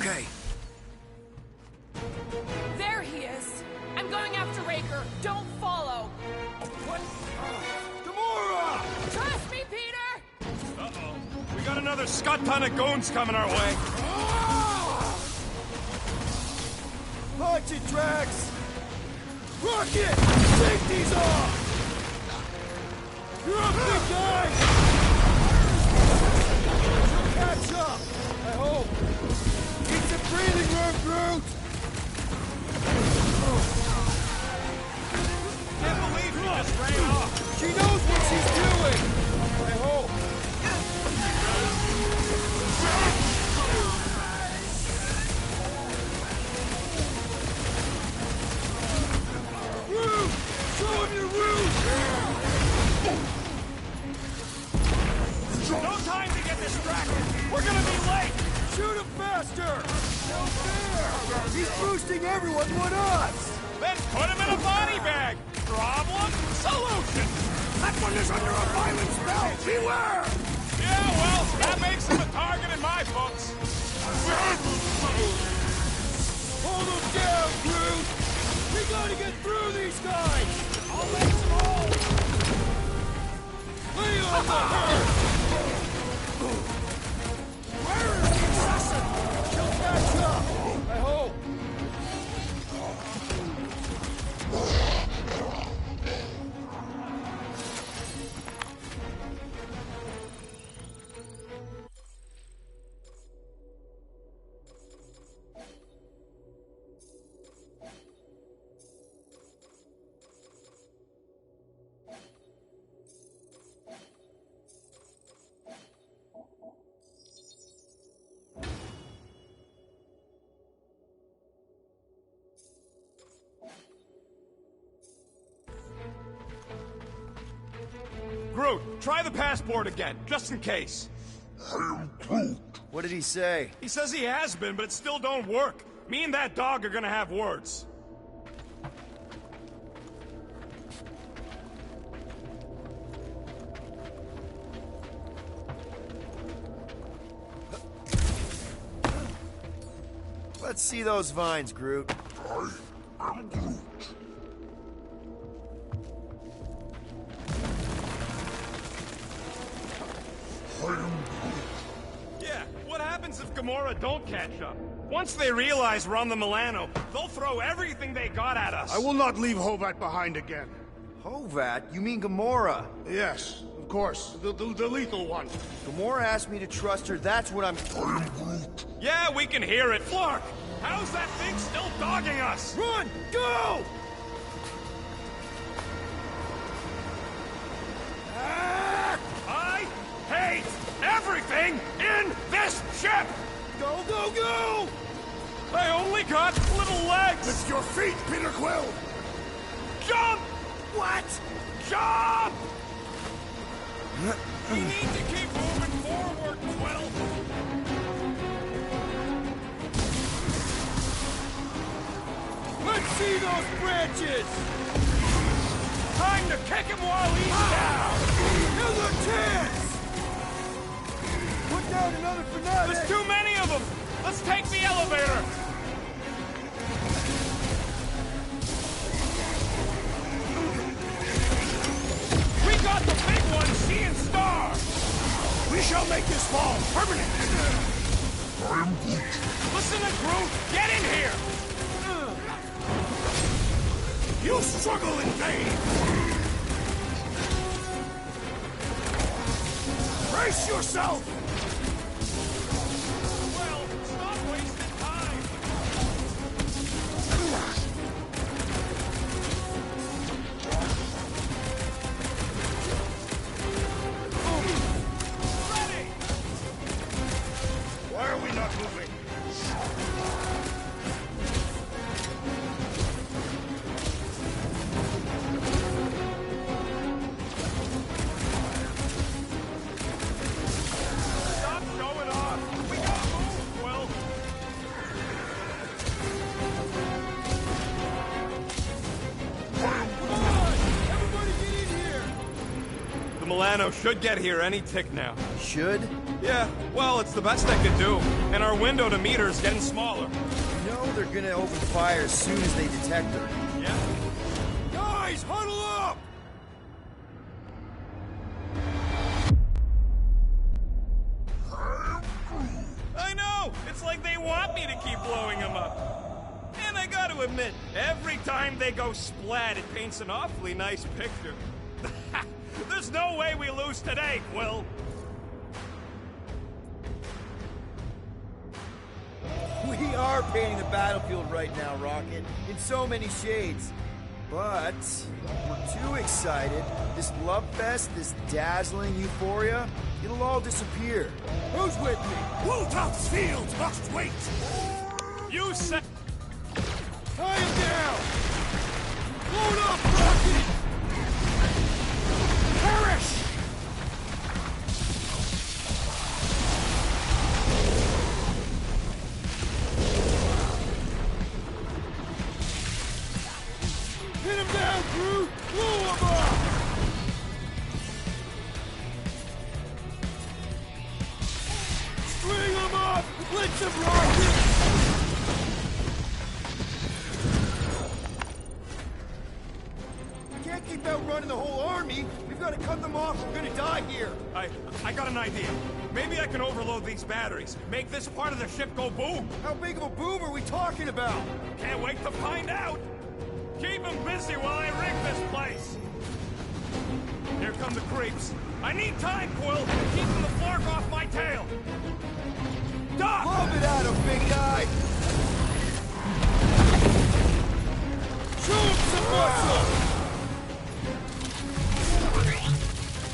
Okay. There he is! I'm going after Raker. Don't follow. What? Gamora! Trust me, Peter! Uh-oh. We got another scut ton of goons coming our way. Punch it, Drax! Rocket! Take these off! You're up, big guy! She'll catch up, I hope. Get some breathing room, Groot! Can't believe he just ran off. She knows what she's doing! I hope. Groot! Show him your roots! No time to get distracted. We're gonna be late. Shoot him faster! No fair! He's boosting everyone but us! Then put him in a body bag. Problem? Solution. That one is under a violent spell! Beware! Yeah, well, that makes him a target in my books. Hold him down, Groot! We gotta get through these guys! I'll make some holes! Lay on the hurt! Where is the assassin? She'll catch up! I hope! Groot, try the passport again, just in case. What did he say? He says he has been, but it still don't work. Me and that dog are gonna have words. Let's see those vines, Groot. I am Groot. Yeah, what happens if Gamora don't catch up? Once they realize we're on the Milano, they'll throw everything they got at us. I will not leave Hovat behind again. Hovat? You mean Gamora? Yes, of course. The lethal one. Gamora asked me to trust her, that's what I'm... Yeah, we can hear it. Flark, how's that thing still dogging us? Run! Go! I hate everything in this ship! Go, go, go! I only got little legs! Lift your feet, Peter Quill! Jump! What? Jump! We need to keep moving forward, Quill! Let's see those branches! Time to kick him while he's down! Here's a chance! Put down another fanatic! There's too many of them! Let's take the elevator! We got the big one, she and Star! We shall make this fall permanent! I am Groot. Listen to Groot! Get in here! You struggle in vain! Brace yourself! Well, stop wasting time! Ready! Why are we not moving? Milano should get here any tick now. Should? Yeah, well, it's the best I could do. And our window to meet her is getting smaller. You know they're gonna open fire as soon as they detect her. Yeah. Guys, huddle up! I know! It's like they want me to keep blowing them up. And I gotta admit, every time they go splat, it paints an awfully nice picture. There's no way we lose today, Quill. We are painting the battlefield right now, Rocket, in so many shades. But we're too excited. This love fest, this dazzling euphoria, it'll all disappear. Who's with me? Bluetooth's field must wait! You said... Tie him down! Load up, Rocket! Perish! Hit him down, Groot! Blow him up! String him up! Blitz him, Rocket! We can't keep outrunning the whole army. We've got to cut them off. We're gonna die here. I got an idea. Maybe I can overload these batteries. Make this part of the ship go boom. How big of a boom are we talking about? Can't wait to find out. Keep them busy while I rig this place. Here come the creeps. I need time, Quill. Keeping the Flark off my tail. Doc! Lob it at him, big guy! Show him some muscle!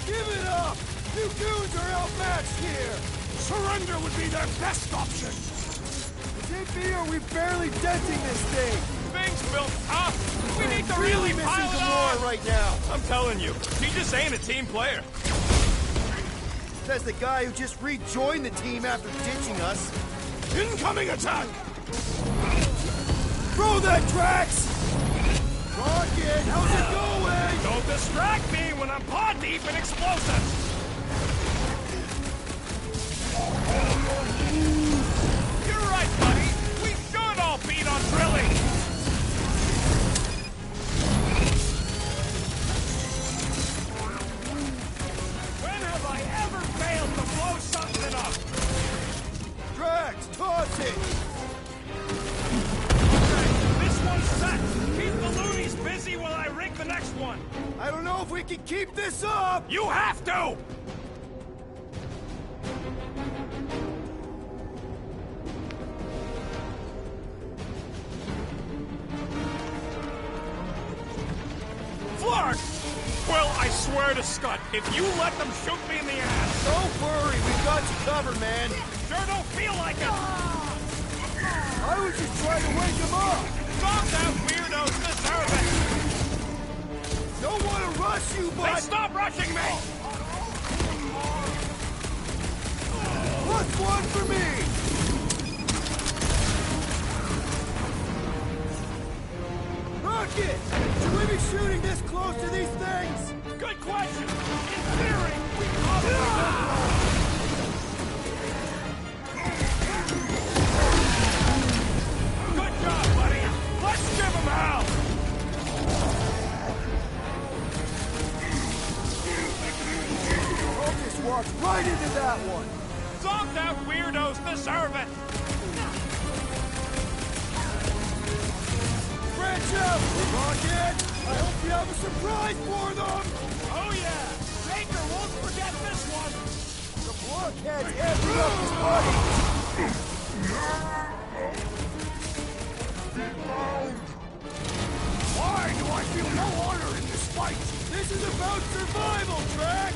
Give it up! You goons are outmatched here! Surrender would be their best option! Is it me or are we barely denting this thing? Things built up. We need to really really missing pile Gamora on. right now. I'm telling you, he just ain't a team player. Says the guy who just rejoined the team after ditching us. Incoming attack! Throw that, Drax! Rocket, how's it going? Don't distract me when I'm paw deep in explosives. You're right, buddy. We should all beat on drilling. When have I ever failed to blow something up? Drax, toss it! Okay, this one's set. Keep the loonies busy while I rig the next one. I don't know if we can keep this up! You have to! Flark! Well, I swear to Scott, if you let them shoot me in the ass... Don't worry, we've got you covered, man. Sure don't feel like it! I was just trying to wake him up! Stop that weirdos deserve it! Don't want to rush you, but... Then stop rushing me! Plus one for me! Rocket! Should we be shooting this close to these things? Good question! In theory, we probably Good job, buddy! Let's give him hell! Focus walked right into that one! Zonked out weirdos deserve it! Branch out, Rocket! I hope you have a surprise for them! Oh yeah! Baker won't forget this one! The blockhead's amping up his body! Why do I feel no honor in this fight? This is about survival, Drax!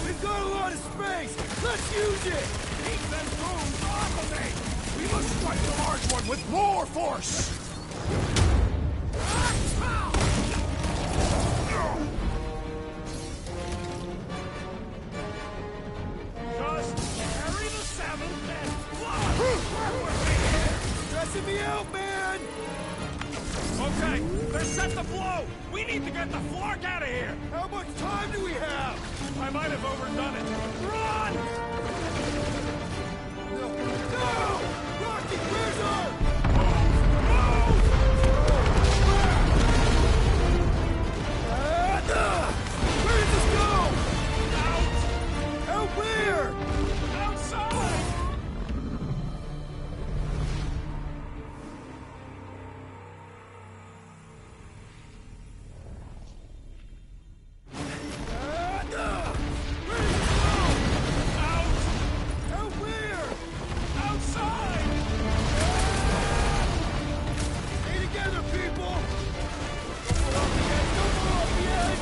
We've got a lot of space! Let's use it! Keep them drones off of me! We must strike the large one with more force! Just carry the 7th and fly! Stressing me out, man! Okay, they're set to blow! We need to get the Flark out of here! How much time do we have? I might have overdone it. Run! No! Rocky, where's her? Where did this go? Out! Out where? Outside! Out where? Outside! Stay together, people! Don't fall off the edge! Don't fall off the edge!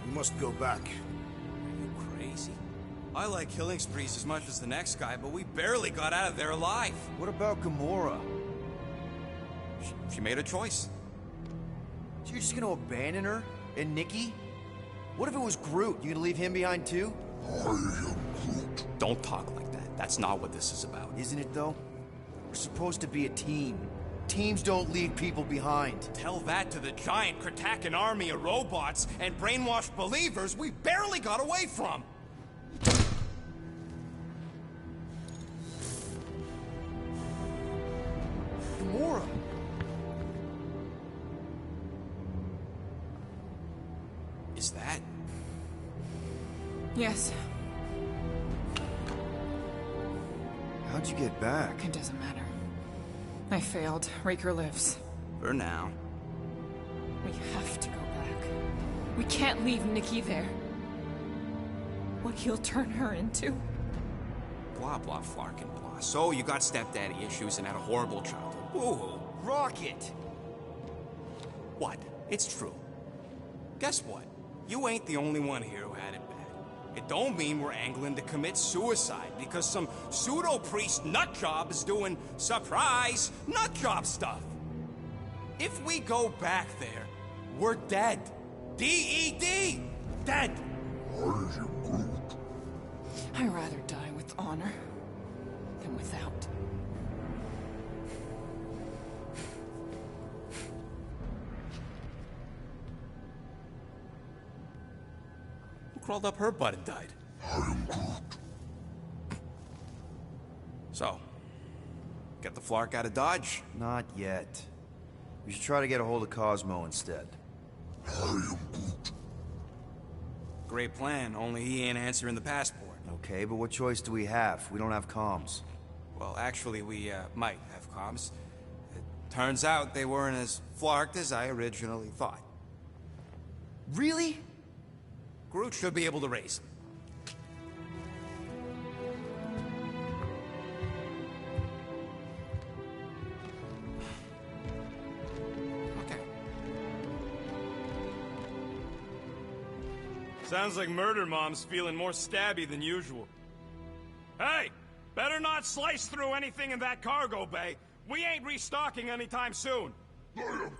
We must go back. Are you crazy? I like killing sprees as much as the next guy, but we barely got out of there alive. What about Gamora? She made a choice. So you're just gonna abandon her? And Nikki? What if it was Groot? You gonna leave him behind too? Don't talk like that. That's not what this is about. Isn't it though? We're supposed to be a team. Teams don't leave people behind. Tell that to the giant Kratakan army of robots and brainwashed believers we barely got away from. Gamora! Is that? Yes. How'd you get back? It doesn't matter. I failed. Raker lives. For now. We have to go back. We can't leave Nikki there. What he'll turn her into. Blah, blah, Flark and blah. So you got stepdaddy issues and had a horrible childhood. Woo-hoo. Rocket! What? It's true. Guess what? You ain't the only one here who had it bad. It don't mean we're angling to commit suicide because some pseudo-priest nutjob is doing surprise nutjob stuff. If we go back there, we're dead. D-E-D! Dead! I'd rather die with honor than without. Who crawled up her butt and died? So, get the Flark out of Dodge? Not yet. We should try to get a hold of Cosmo instead. Great plan, only he ain't answering the passport. Okay, but what choice do we have? We don't have comms. Well, actually, we might have comms. It turns out they weren't as flarked as I originally thought. Really? Groot should be able to raise them. Sounds like Murder Mom's feeling more stabby than usual. Hey! Better not slice through anything in that cargo bay. We ain't restocking anytime soon. I am